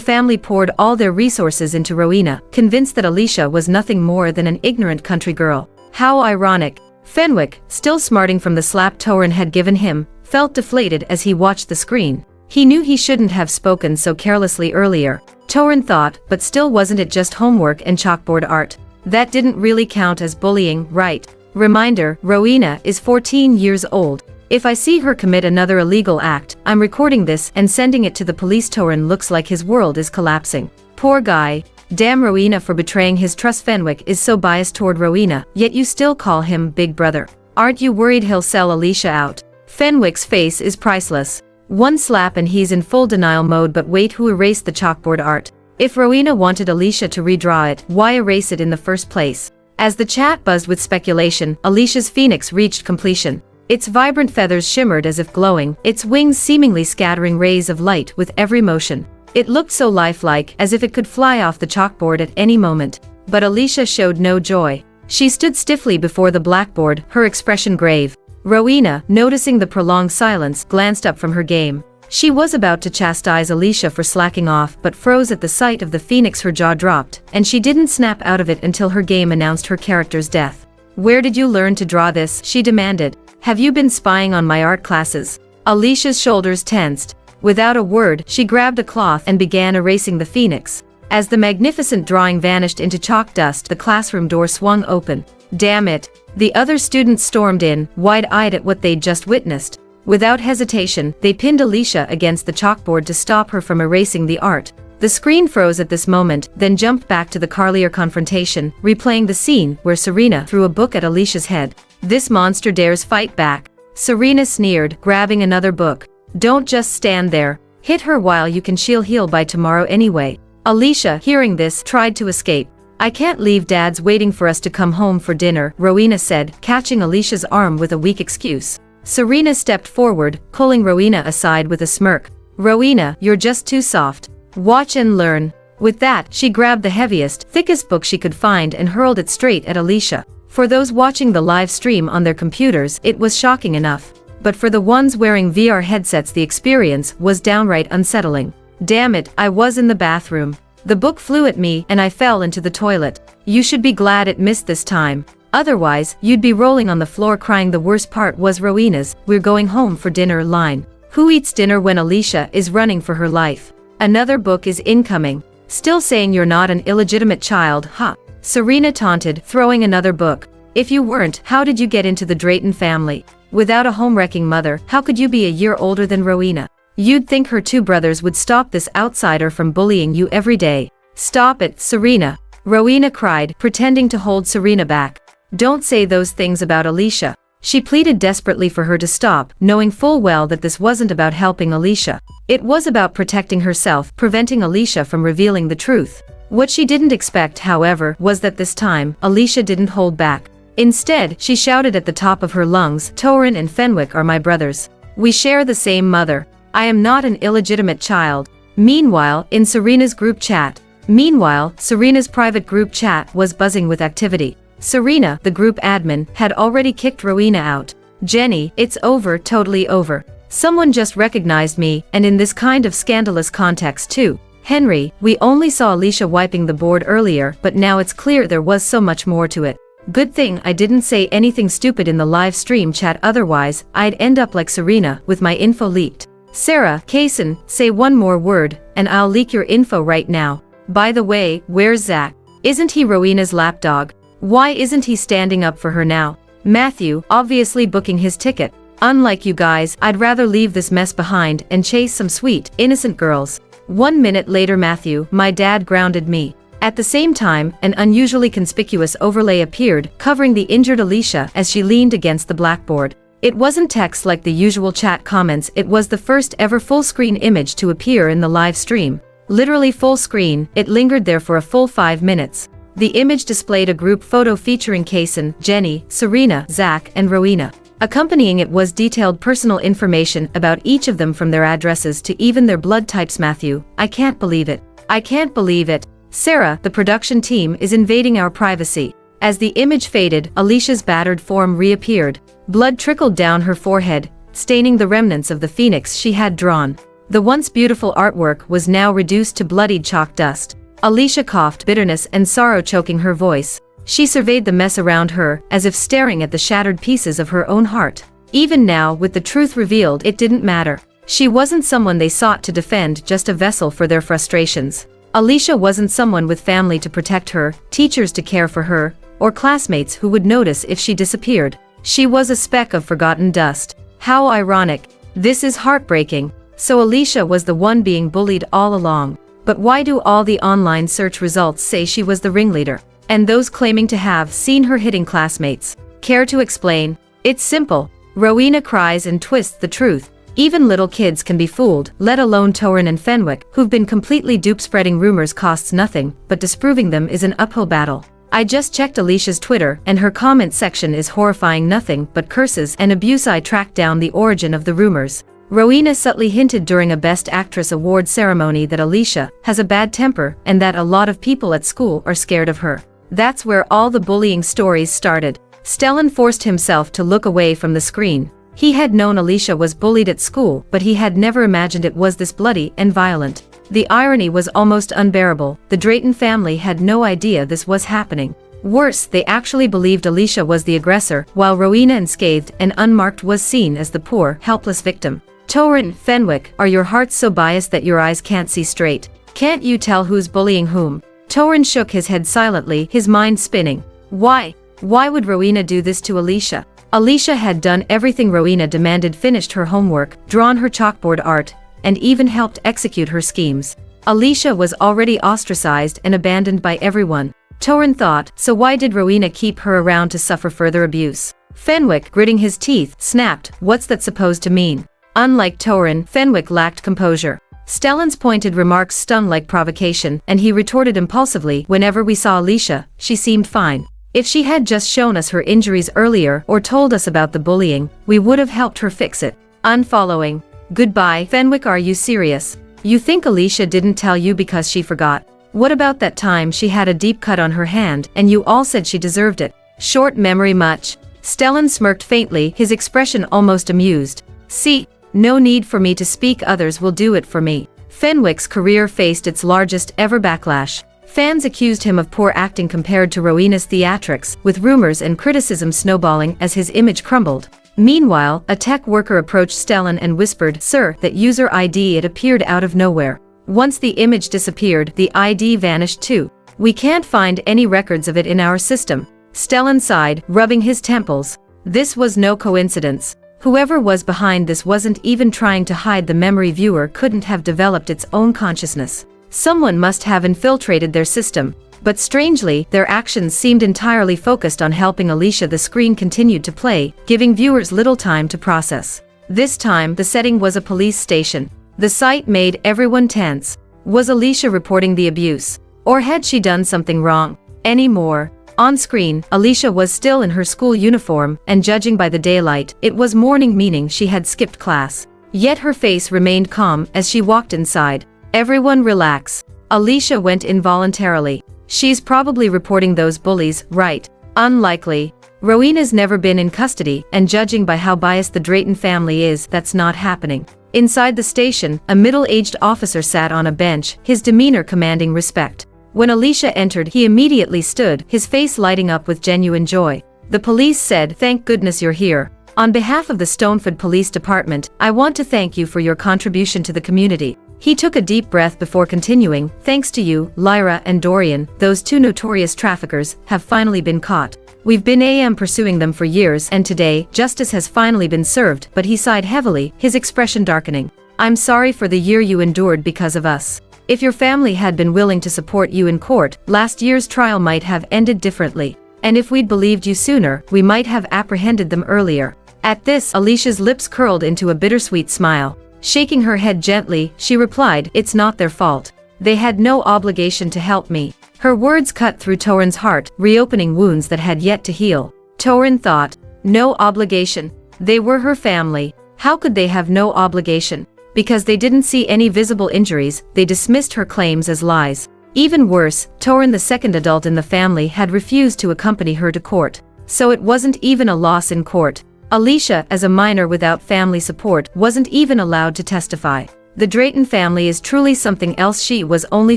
family poured all their resources into Rowena, convinced that Alicia was nothing more than an ignorant country girl. How ironic. Fenwick, still smarting from the slap Torin had given him, felt deflated as he watched the screen. He knew he shouldn't have spoken so carelessly earlier, Torin thought, but still wasn't it just homework and chalkboard art? That didn't really count as bullying, right? Reminder, Rowena is 14 years old. If I see her commit another illegal act, I'm recording this and sending it to the police. Torin looks like his world is collapsing. Poor guy. Damn Rowena for betraying his trust. Fenwick is so biased toward Rowena, yet you still call him Big Brother. Aren't you worried he'll sell Alicia out? Fenwick's face is priceless. One slap and he's in full denial mode, but wait, who erased the chalkboard art? If Rowena wanted Alicia to redraw it, why erase it in the first place? As the chat buzzed with speculation, Alicia's phoenix reached completion. Its vibrant feathers shimmered as if glowing, its wings seemingly scattering rays of light with every motion. It looked so lifelike, as if it could fly off the chalkboard at any moment. But Alicia showed no joy. She stood stiffly before the blackboard, her expression grave. Rowena, noticing the prolonged silence, glanced up from her game. She was about to chastise Alicia for slacking off, but froze at the sight of the phoenix. Her jaw dropped, and she didn't snap out of it until her game announced her character's death. Where did you learn to draw this? She demanded. Have you been spying on my art classes? Alicia's shoulders tensed. Without a word, she grabbed a cloth and began erasing the phoenix. As the magnificent drawing vanished into chalk dust, the classroom door swung open. Damn it! The other students stormed in, wide-eyed at what they'd just witnessed. Without hesitation, they pinned Alicia against the chalkboard to stop her from erasing the art. The screen froze at this moment, then jumped back to the Carlier confrontation, replaying the scene where Serena threw a book at Alicia's head. This monster dares fight back. Serena sneered, grabbing another book. Don't just stand there. Hit her while you can. She'll heal by tomorrow anyway. Alicia, hearing this, tried to escape. I can't leave, Dad's waiting for us to come home for dinner, Rowena said, catching Alicia's arm with a weak excuse. Serena stepped forward, pulling Rowena aside with a smirk. Rowena, you're just too soft. Watch and learn. With that, she grabbed the heaviest, thickest book she could find and hurled it straight at Alicia. For those watching the live stream on their computers, it was shocking enough. But for the ones wearing VR headsets, the experience was downright unsettling. Damn it, I was in the bathroom. The book flew at me and I fell into the toilet. You should be glad it missed this time. Otherwise, you'd be rolling on the floor crying. The worst part was Rowena's, "We're going home for dinner" line. Who eats dinner when Alicia is running for her life? Another book is incoming. Still saying you're not an illegitimate child, huh? Serena taunted, throwing another book. If you weren't, how did you get into the Drayton family? Without a home-wrecking mother, how could you be a year older than Rowena? You'd think her 2 brothers would stop this outsider from bullying you every day. Stop it, Serena. Rowena cried, pretending to hold Serena back. Don't say those things about Alicia. She pleaded desperately for her to stop, knowing full well that this wasn't about helping Alicia. It was about protecting herself, preventing Alicia from revealing the truth. What she didn't expect, however, was that this time, Alicia didn't hold back. Instead, she shouted at the top of her lungs, Torin and Fenwick are my brothers. We share the same mother. I am not an illegitimate child. Meanwhile, in Serena's private group chat was buzzing with activity. Serena, the group admin, had already kicked Rowena out. Jenny, it's over, totally over. Someone just recognized me, and in this kind of scandalous context too. Henry, we only saw Alicia wiping the board earlier, but now it's clear there was so much more to it. Good thing I didn't say anything stupid in the live stream chat, otherwise, I'd end up like Serena, with my info leaked. Sarah, Kaysen, say one more word, and I'll leak your info right now. By the way, where's Zach? Isn't he Rowena's lapdog? Why isn't he standing up for her now? Matthew, obviously booking his ticket. Unlike you guys, I'd rather leave this mess behind and chase some sweet, innocent girls. 1 minute later, Matthew, my dad grounded me. At the same time, an unusually conspicuous overlay appeared, covering the injured Alicia as she leaned against the blackboard. It wasn't text like the usual chat comments, it was the first ever full-screen image to appear in the live stream. Literally full screen, it lingered there for a full 5 minutes. The image displayed a group photo featuring Kason, Jenny, Serena, Zach, and Rowena. Accompanying it was detailed personal information about each of them from their addresses to even their blood types. Matthew, I can't believe it. I can't believe it. Sarah, the production team is invading our privacy. As the image faded, Alicia's battered form reappeared. Blood trickled down her forehead, staining the remnants of the phoenix she had drawn. The once beautiful artwork was now reduced to bloodied chalk dust. Alicia coughed, bitterness and sorrow choking her voice. She surveyed the mess around her, as if staring at the shattered pieces of her own heart. Even now, with the truth revealed, it didn't matter. She wasn't someone they sought to defend, just a vessel for their frustrations. Alicia wasn't someone with family to protect her, teachers to care for her, or classmates who would notice if she disappeared. She was a speck of forgotten dust. How ironic. This is heartbreaking. So Alicia was the one being bullied all along. But why do all the online search results say she was the ringleader? And those claiming to have seen her hitting classmates? Care to explain? It's simple. Rowena cries and twists the truth. Even little kids can be fooled, let alone Torin and Fenwick, who've been completely duped. Spreading rumors costs nothing, but disproving them is an uphill battle. I just checked Alicia's Twitter, and her comment section is horrifying, nothing but curses and abuse. I tracked down the origin of the rumors. Rowena subtly hinted during a Best Actress award ceremony that Alicia has a bad temper and that a lot of people at school are scared of her. That's where all the bullying stories started. Stellan forced himself to look away from the screen. He had known Alicia was bullied at school, but he had never imagined it was this bloody and violent. The irony was almost unbearable. The Drayton family had no idea this was happening. Worse, they actually believed Alicia was the aggressor, while Rowena, unscathed and unmarked, was seen as the poor, helpless victim. Torin, Fenwick, are your hearts so biased that your eyes can't see straight? Can't you tell who's bullying whom? Torin shook his head silently, his mind spinning. Why? Why would Rowena do this to Alicia? Alicia had done everything Rowena demanded, finished her homework, drawn her chalkboard art, and even helped execute her schemes. Alicia was already ostracized and abandoned by everyone. Torin thought, so why did Rowena keep her around to suffer further abuse? Fenwick, gritting his teeth, snapped, what's that supposed to mean? Unlike Torin, Fenwick lacked composure. Stellan's pointed remarks stung like provocation, and he retorted impulsively, whenever we saw Alicia, she seemed fine. If she had just shown us her injuries earlier or told us about the bullying, we would have helped her fix it. Unfollowing. Goodbye, Fenwick, are you serious? You think Alicia didn't tell you because she forgot? What about that time she had a deep cut on her hand and you all said she deserved it? Short memory much? Stellan smirked faintly, his expression almost amused. See? No need for me to speak, others will do it for me. Fenwick's career faced its largest ever backlash. Fans accused him of poor acting compared to Rowena's theatrics, with rumors and criticism snowballing as his image crumbled. Meanwhile, a tech worker approached Stellan and whispered, "Sir, that user ID." It appeared out of nowhere. Once the image disappeared, the ID vanished too. We can't find any records of it in our system. Stellan sighed, rubbing his temples. This was no coincidence. Whoever was behind this wasn't even trying to hide. The memory viewer couldn't have developed its own consciousness. Someone must have infiltrated their system. But strangely, their actions seemed entirely focused on helping Alicia. The screen continued to play, giving viewers little time to process. This time, the setting was a police station. The sight made everyone tense. Was Alicia reporting the abuse? Or had she done something wrong? Anymore. On screen, Alicia was still in her school uniform, and judging by the daylight, it was morning, meaning she had skipped class. Yet her face remained calm as she walked inside. Everyone relax. Alicia went involuntarily. She's probably reporting those bullies, right? Unlikely. Rowena's never been in custody, and judging by how biased the Drayton family is, that's not happening. Inside the station, a middle-aged officer sat on a bench, his demeanor commanding respect. When Alicia entered, he immediately stood, his face lighting up with genuine joy. The police said, "Thank goodness you're here. On behalf of the Stoneford Police Department, I want to thank you for your contribution to the community." He took a deep breath before continuing, "Thanks to you, Lyra and Dorian, those two notorious traffickers have finally been caught. We've been pursuing them for years, and today, justice has finally been served." But he sighed heavily, his expression darkening. "I'm sorry for the year you endured because of us. If your family had been willing to support you in court, last year's trial might have ended differently. And if we'd believed you sooner, we might have apprehended them earlier." At this, Alicia's lips curled into a bittersweet smile. Shaking her head gently, she replied, "It's not their fault. They had no obligation to help me." Her words cut through Torin's heart, reopening wounds that had yet to heal. Torin thought, no obligation. They were her family. How could they have no obligation? Because they didn't see any visible injuries, they dismissed her claims as lies. Even worse, Torin, the second adult in the family, had refused to accompany her to court. So it wasn't even a loss in court. Alicia, as a minor without family support, wasn't even allowed to testify. The Drayton family is truly something else. She was only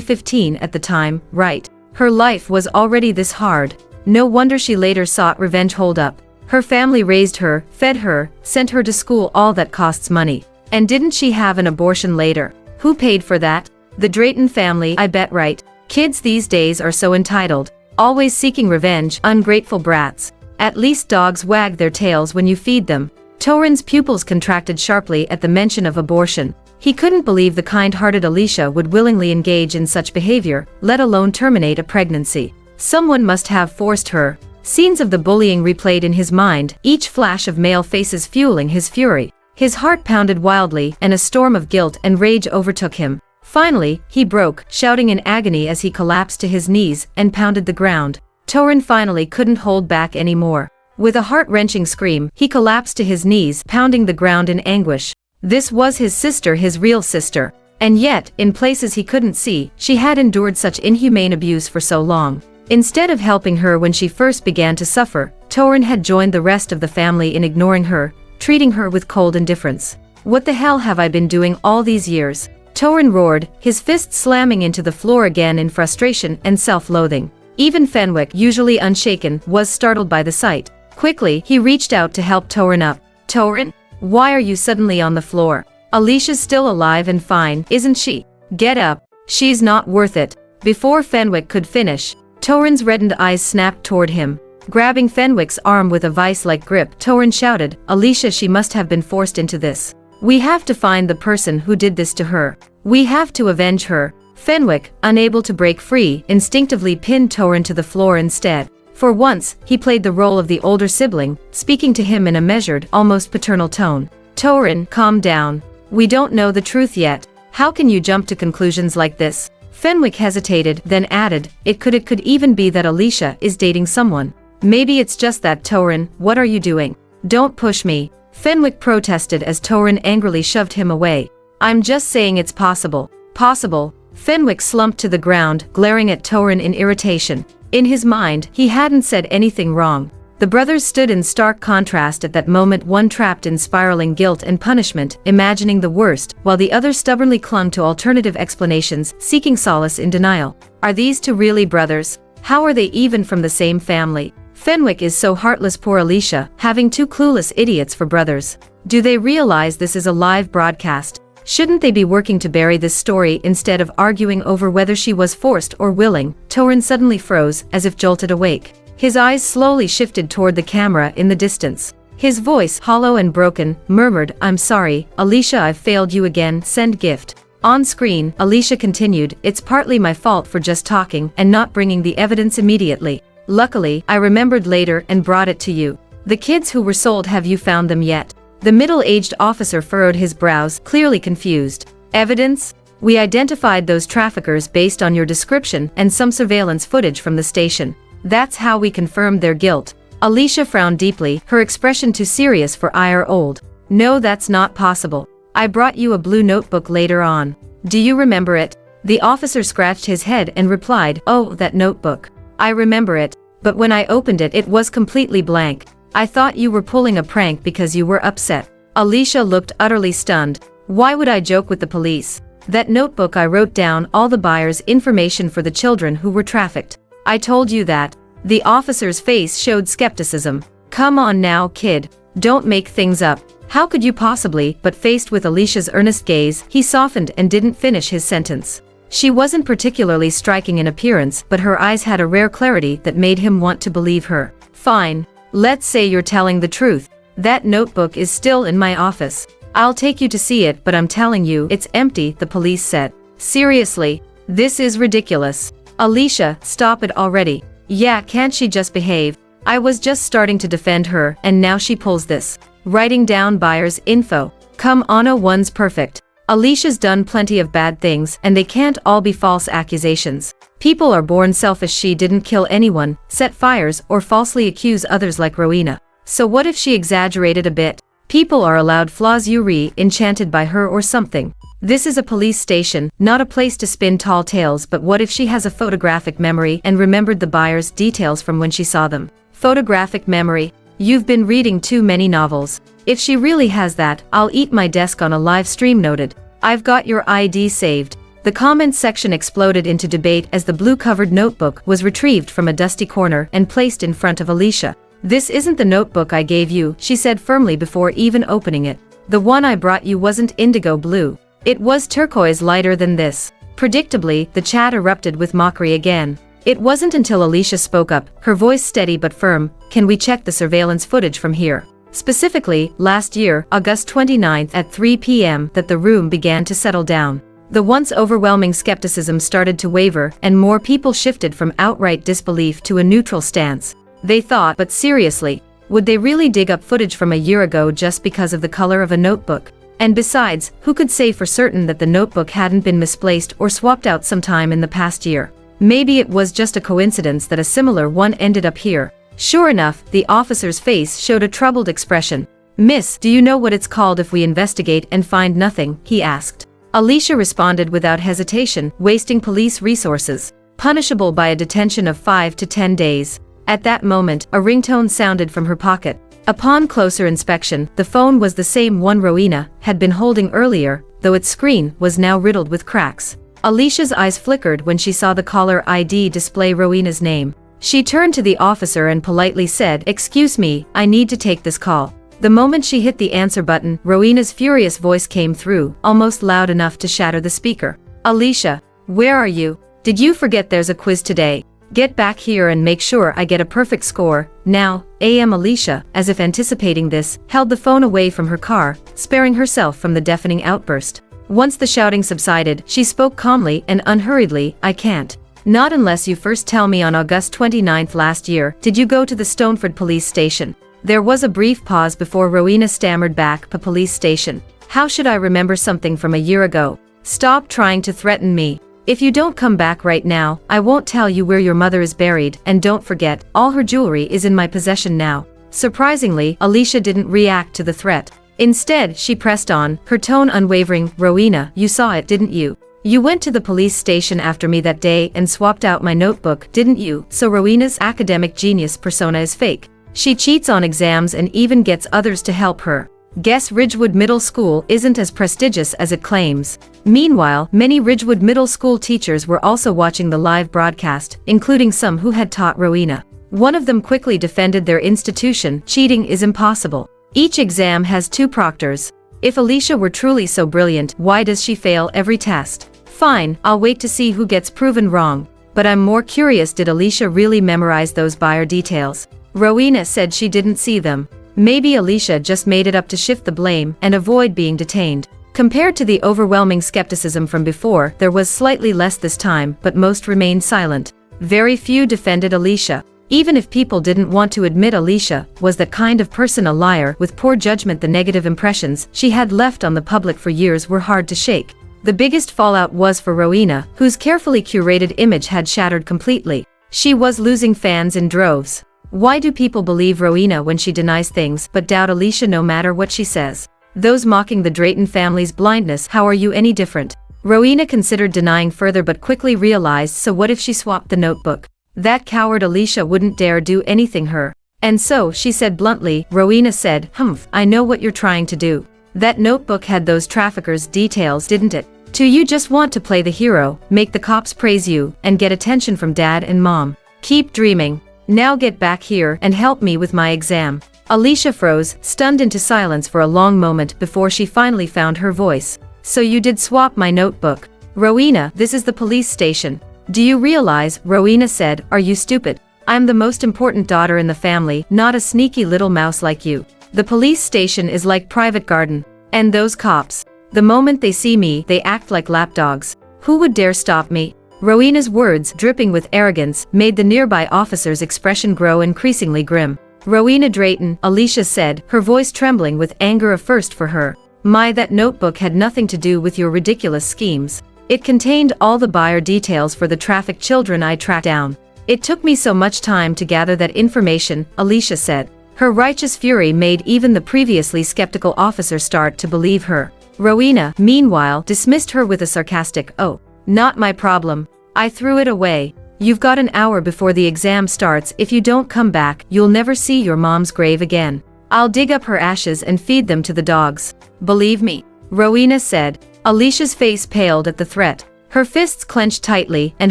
15 at the time, right? Her life was already this hard. No wonder she later sought revenge. Hold up. Her family raised her, fed her, sent her to school, all that costs money. And didn't she have an abortion later? Who paid for that? The Drayton family, I bet, right? Kids these days are so entitled, always seeking revenge, ungrateful brats. At least dogs wag their tails when you feed them. Torin's pupils contracted sharply at the mention of abortion. He couldn't believe the kind-hearted Alicia would willingly engage in such behavior, let alone terminate a pregnancy. Someone must have forced her. Scenes of the bullying replayed in his mind, each flash of male faces fueling his fury. His heart pounded wildly, and a storm of guilt and rage overtook him. Finally, he broke, shouting in agony as he collapsed to his knees and pounded the ground. Torin finally couldn't hold back anymore. With a heart-wrenching scream, he collapsed to his knees, pounding the ground in anguish. This was his sister, his real sister. And yet, in places he couldn't see, she had endured such inhumane abuse for so long. Instead of helping her when she first began to suffer, Torin had joined the rest of the family in ignoring her, treating her with cold indifference. What the hell have I been doing all these years? Torin roared, his fists slamming into the floor again in frustration and self-loathing. Even Fenwick, usually unshaken, was startled by the sight. Quickly, he reached out to help Torin up. "Torin? Why are you suddenly on the floor? Alicia's still alive and fine, isn't she? Get up. She's not worth it." Before Fenwick could finish, Torin's reddened eyes snapped toward him. Grabbing Fenwick's arm with a vice-like grip, Torin shouted, "Alicia, she must have been forced into this. We have to find the person who did this to her. We have to avenge her." Fenwick, unable to break free, instinctively pinned Torin to the floor instead. For once, he played the role of the older sibling, speaking to him in a measured, almost paternal tone. "Torin, calm down. We don't know the truth yet. How can you jump to conclusions like this?" Fenwick hesitated, then added, It could even be that Alicia is dating someone. Maybe it's just that." "Torin, what are you doing? Don't push me." Fenwick protested as Torin angrily shoved him away. "I'm just saying it's possible." "Possible?" Fenwick slumped to the ground, glaring at Torin in irritation. In his mind, he hadn't said anything wrong. The brothers stood in stark contrast at that moment, one trapped in spiraling guilt and punishment, imagining the worst, while the other stubbornly clung to alternative explanations, seeking solace in denial. Are these two really brothers? How are they even from the same family? Fenwick is so heartless, poor Alicia, having two clueless idiots for brothers. Do they realize this is a live broadcast? Shouldn't they be working to bury this story instead of arguing over whether she was forced or willing? Torin suddenly froze, as if jolted awake. His eyes slowly shifted toward the camera in the distance. His voice, hollow and broken, murmured, "I'm sorry, Alicia, I've failed you again, send gift." On screen, Alicia continued, "It's partly my fault for just talking and not bringing the evidence immediately. Luckily, I remembered later and brought it to you. The kids who were sold, have you found them yet?" The middle-aged officer furrowed his brows, clearly confused. "Evidence? We identified those traffickers based on your description and some surveillance footage from the station. That's how we confirmed their guilt." Alicia frowned deeply, her expression too serious for ire old. "No, that's not possible. I brought you a blue notebook later on. Do you remember it?" The officer scratched his head and replied, "Oh, that notebook. I remember it, but when I opened it, it was completely blank. I thought you were pulling a prank because you were upset." Alicia looked utterly stunned. "Why would I joke with the police? That notebook, I wrote down all the buyers' information for the children who were trafficked. I told you that." The officer's face showed skepticism. "Come on now, kid. Don't make things up. How could you possibly?" But faced with Alicia's earnest gaze, he softened and didn't finish his sentence. She wasn't particularly striking in appearance, but her eyes had a rare clarity that made him want to believe her. "Fine. Let's say you're telling the truth. That notebook is still in my office. I'll take you to see it, but I'm telling you, it's empty," the police said. Seriously, this is ridiculous. Alicia, stop it already. Yeah, can't she just behave? I was just starting to defend her and now she pulls this. Writing down buyer's info. Come on, no one's perfect. Alicia's done plenty of bad things and they can't all be false accusations. People are born selfish. She didn't kill anyone, set fires, or falsely accuse others like Rowena. So what if she exaggerated a bit? People are allowed flaws. You enchanted by her or something. This is a police station, not a place to spin tall tales. But what if she has a photographic memory and remembered the buyer's details from when she saw them? Photographic memory? You've been reading too many novels. If she really has that, I'll eat my desk on a live stream. Noted. I've got your ID saved. The comments section exploded into debate as the blue-covered notebook was retrieved from a dusty corner and placed in front of Alicia. This isn't the notebook I gave you, she said firmly before even opening it. The one I brought you wasn't indigo blue. It was turquoise, lighter than this. Predictably, the chat erupted with mockery again. It wasn't until Alicia spoke up, her voice steady but firm. Can we check the surveillance footage from here? Specifically, last year, August 29th at 3 p.m. that the room began to settle down. The once overwhelming skepticism started to waver and more people shifted from outright disbelief to a neutral stance. They thought, but seriously, would they really dig up footage from a year ago just because of the color of a notebook? And besides, who could say for certain that the notebook hadn't been misplaced or swapped out sometime in the past year? Maybe it was just a coincidence that a similar one ended up here. Sure enough, the officer's face showed a troubled expression. Miss, do you know what it's called if we investigate and find nothing? He asked. Alicia responded without hesitation, wasting police resources. Punishable by a detention of 5 to 10 days. At that moment, a ringtone sounded from her pocket. Upon closer inspection, the phone was the same one Rowena had been holding earlier, though its screen was now riddled with cracks. Alicia's eyes flickered when she saw the caller ID display Rowena's name. She turned to the officer and politely said, "Excuse me, I need to take this call." The moment she hit the answer button, Rowena's furious voice came through, almost loud enough to shatter the speaker. "Alicia, where are you? Did you forget there's a quiz today? Get back here and make sure I get a perfect score, now." Alicia, as if anticipating this, held the phone away from her car, sparing herself from the deafening outburst. Once the shouting subsided, she spoke calmly and unhurriedly, "I can't. Not unless you first tell me on August 29th last year, did you go to the Stoneford police station?" There was a brief pause before Rowena stammered back, "A police station? How should I remember something from a year ago? Stop trying to threaten me. If you don't come back right now, I won't tell you where your mother is buried, and don't forget, all her jewelry is in my possession now." Surprisingly, Alicia didn't react to the threat. Instead, she pressed on, her tone unwavering. "Rowena, you saw it, didn't you? You went to the police station after me that day and swapped out my notebook, didn't you?" So Rowena's academic genius persona is fake. She cheats on exams and even gets others to help her. Guess Ridgewood Middle School isn't as prestigious as it claims. Meanwhile, many Ridgewood Middle School teachers were also watching the live broadcast, including some who had taught Rowena. One of them quickly defended their institution. "Cheating is impossible. Each exam has 2 proctors. If Alicia were truly so brilliant, why does she fail every test?" "Fine, I'll wait to see who gets proven wrong. But I'm more curious, did Alicia really memorize those buyer details?" Rowena said she didn't see them. Maybe Alicia just made it up to shift the blame and avoid being detained. Compared to the overwhelming skepticism from before, there was slightly less this time, but most remained silent. Very few defended Alicia. Even if people didn't want to admit Alicia was that kind of person, a liar with poor judgment, the negative impressions she had left on the public for years were hard to shake. The biggest fallout was for Rowena, whose carefully curated image had shattered completely. She was losing fans in droves. Why do people believe Rowena when she denies things but doubt Alicia no matter what she says? Those mocking the Drayton family's blindness, how are you any different? Rowena considered denying further but quickly realized, so what if she swapped the notebook? That coward Alicia wouldn't dare do anything her. And so, she said bluntly. Rowena said, I know what you're trying to do. That notebook had those traffickers' details, didn't it? Do you just want to play the hero, make the cops praise you, and get attention from dad and mom? Keep dreaming. Now get back here and help me with my exam. Alicia froze, stunned into silence for a long moment before she finally found her voice. So you did swap my notebook. Rowena, this is the police station. Do you realize? Rowena said, are you stupid? I'm the most important daughter in the family, not a sneaky little mouse like you. The police station is like private garden. And those cops. The moment they see me, they act like lapdogs. Who would dare stop me? Rowena's words, dripping with arrogance, made the nearby officer's expression grow increasingly grim. Rowena Drayton, Alicia said, her voice trembling with anger, a first for her. My, that notebook had nothing to do with your ridiculous schemes. It contained all the buyer details for the trafficked children I tracked down. It took me so much time to gather that information, Alicia said. Her righteous fury made even the previously skeptical officer start to believe her. Rowena, meanwhile, dismissed her with a sarcastic, "Oh, not my problem. I threw it away. You've got an hour before the exam starts. If you don't come back, you'll never see your mom's grave again. I'll dig up her ashes and feed them to the dogs. Believe me," Rowena said. Alicia's face paled at the threat. Her fists clenched tightly and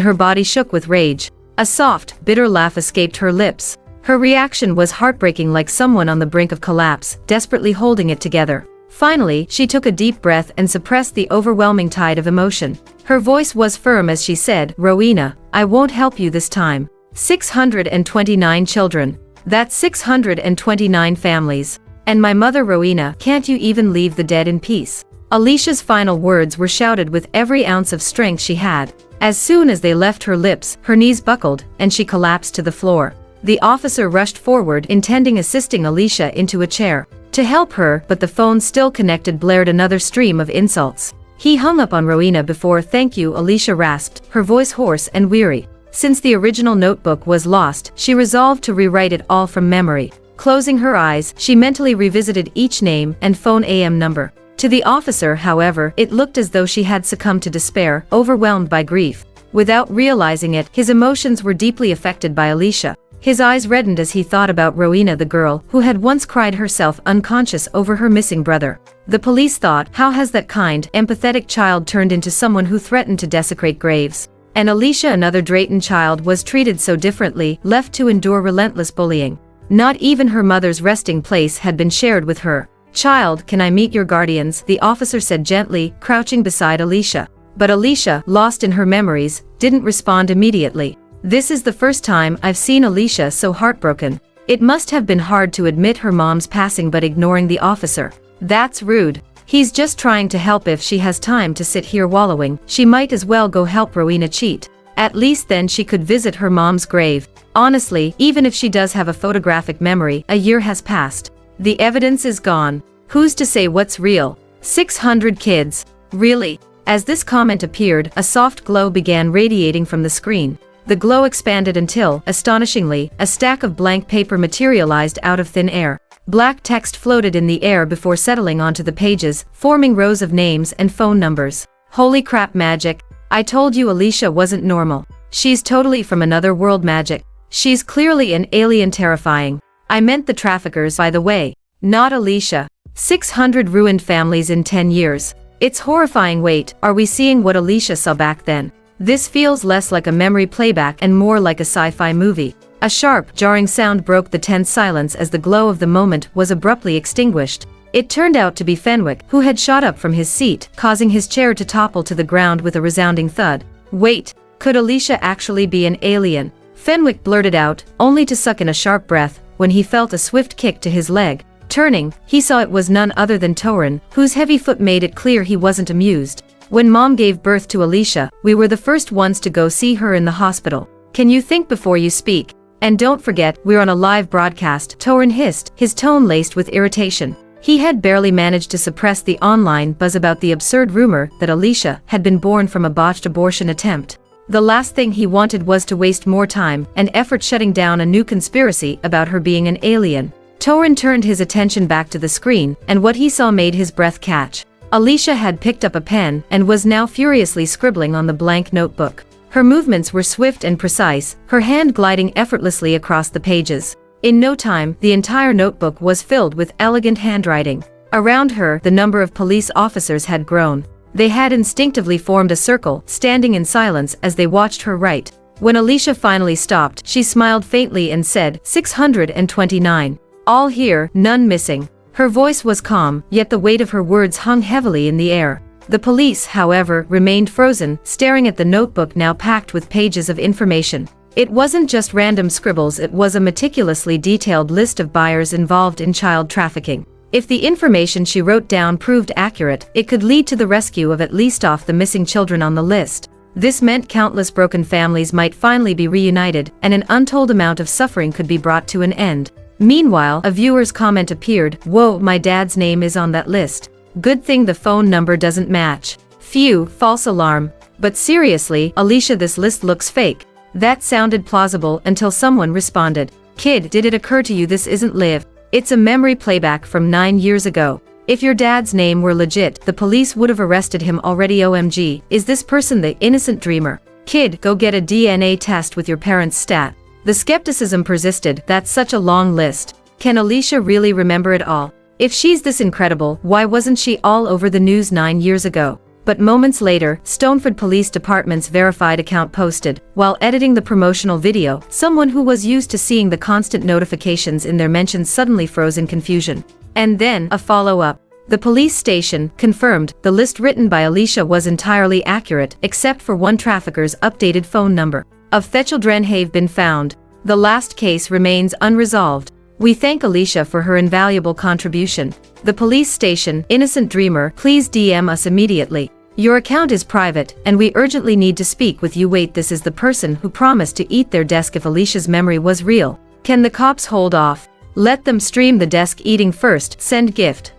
her body shook with rage. A soft, bitter laugh escaped her lips. Her reaction was heartbreaking, like someone on the brink of collapse, desperately holding it together. Finally, she took a deep breath and suppressed the overwhelming tide of emotion. Her voice was firm as she said, "Rowena, I won't help you this time. 629 children. That's 629 families. And my mother, Rowena, can't you even leave the dead in peace?" Alicia's final words were shouted with every ounce of strength she had. As soon as they left her lips, her knees buckled, and she collapsed to the floor. The officer rushed forward, intending assisting Alicia into a chair to help her, but the phone still connected blared another stream of insults. He hung up on Rowena before. "Thank you," Alicia rasped, her voice hoarse and weary. Since the original notebook was lost, she resolved to rewrite it all from memory. Closing her eyes, she mentally revisited each name and phone AM number. To the officer, however, it looked as though she had succumbed to despair, overwhelmed by grief. Without realizing it, his emotions were deeply affected by Alicia. His eyes reddened as he thought about Rowena, the girl who had once cried herself unconscious over her missing brother. The police thought, how has that kind, empathetic child turned into someone who threatened to desecrate graves? And Alicia, another Drayton child, was treated so differently, left to endure relentless bullying. Not even her mother's resting place had been shared with her. "Child, can I meet your guardians?" the officer said gently, crouching beside Alicia. But Alicia, lost in her memories, didn't respond immediately. "This is the first time I've seen Alicia so heartbroken." It must have been hard to admit her mom's passing, but ignoring the officer. "That's rude. He's just trying to help. If she has time to sit here wallowing, she might as well go help Rowena cheat. At least then she could visit her mom's grave. Honestly, even if she does have a photographic memory, a year has passed. The evidence is gone. Who's to say what's real? 600 kids. Really?" As this comment appeared, a soft glow began radiating from the screen. The glow expanded until, astonishingly, a stack of blank paper materialized out of thin air. Black text floated in the air before settling onto the pages, forming rows of names and phone numbers. Holy crap, magic. I told you Alicia wasn't normal. She's totally from another world. Magic. She's clearly an alien. Terrifying. I meant the traffickers, by the way. Not Alicia. 600 ruined families in 10 years. It's horrifying. Wait, are we seeing what Alicia saw back then? This feels less like a memory playback and more like a sci-fi movie. A sharp, jarring sound broke the tense silence as the glow of the moment was abruptly extinguished. It turned out to be Fenwick, who had shot up from his seat, causing his chair to topple to the ground with a resounding thud. "Wait, could Alicia actually be an alien?" Fenwick blurted out, only to suck in a sharp breath when he felt a swift kick to his leg. Turning, he saw it was none other than Torin, whose heavy foot made it clear he wasn't amused. "When Mom gave birth to Alicia, we were the first ones to go see her in the hospital. Can you think before you speak? And don't forget, we're on a live broadcast," Torin hissed, his tone laced with irritation. He had barely managed to suppress the online buzz about the absurd rumor that Alicia had been born from a botched abortion attempt. The last thing he wanted was to waste more time and effort shutting down a new conspiracy about her being an alien. Torin turned his attention back to the screen, and what he saw made his breath catch. Alicia had picked up a pen and was now furiously scribbling on the blank notebook. Her movements were swift and precise, her hand gliding effortlessly across the pages. In no time, the entire notebook was filled with elegant handwriting. Around her, the number of police officers had grown. They had instinctively formed a circle, standing in silence as they watched her write. When Alicia finally stopped, she smiled faintly and said, 629. All here, none missing. Her voice was calm, yet the weight of her words hung heavily in the air. The police, however, remained frozen, staring at the notebook now packed with pages of information. It wasn't just random scribbles, it was a meticulously detailed list of buyers involved in child trafficking. If the information she wrote down proved accurate, it could lead to the rescue of at least half the missing children on the list. This meant countless broken families might finally be reunited, and an untold amount of suffering could be brought to an end. Meanwhile, a viewer's comment appeared, "Whoa, my dad's name is on that list. Good thing the phone number doesn't match. Phew, false alarm. But seriously, Alicia, this list looks fake." That sounded plausible until someone responded, "Kid, did it occur to you this isn't Liv? It's a memory playback from 9 years ago. If your dad's name were legit, the police would have arrested him already. OMG, is this person the innocent dreamer? Kid, go get a DNA test with your parents' stat." The skepticism persisted. That's such a long list. Can Alicia really remember it all? If she's this incredible, why wasn't she all over the news 9 years ago? But moments later, Stoneford Police Department's verified account posted, while editing the promotional video, someone who was used to seeing the constant notifications in their mentions suddenly froze in confusion. And then, a follow-up. The police station confirmed the list written by Alicia was entirely accurate, except for one trafficker's updated phone number. Of the children have been found. The last case remains unresolved. We thank Alicia for her invaluable contribution. The police station, Innocent Dreamer, please DM us immediately. Your account is private, and we urgently need to speak with you. Wait, this is the person who promised to eat their desk if Alicia's memory was real. Can the cops hold off? Let them stream the desk eating first. Send gift.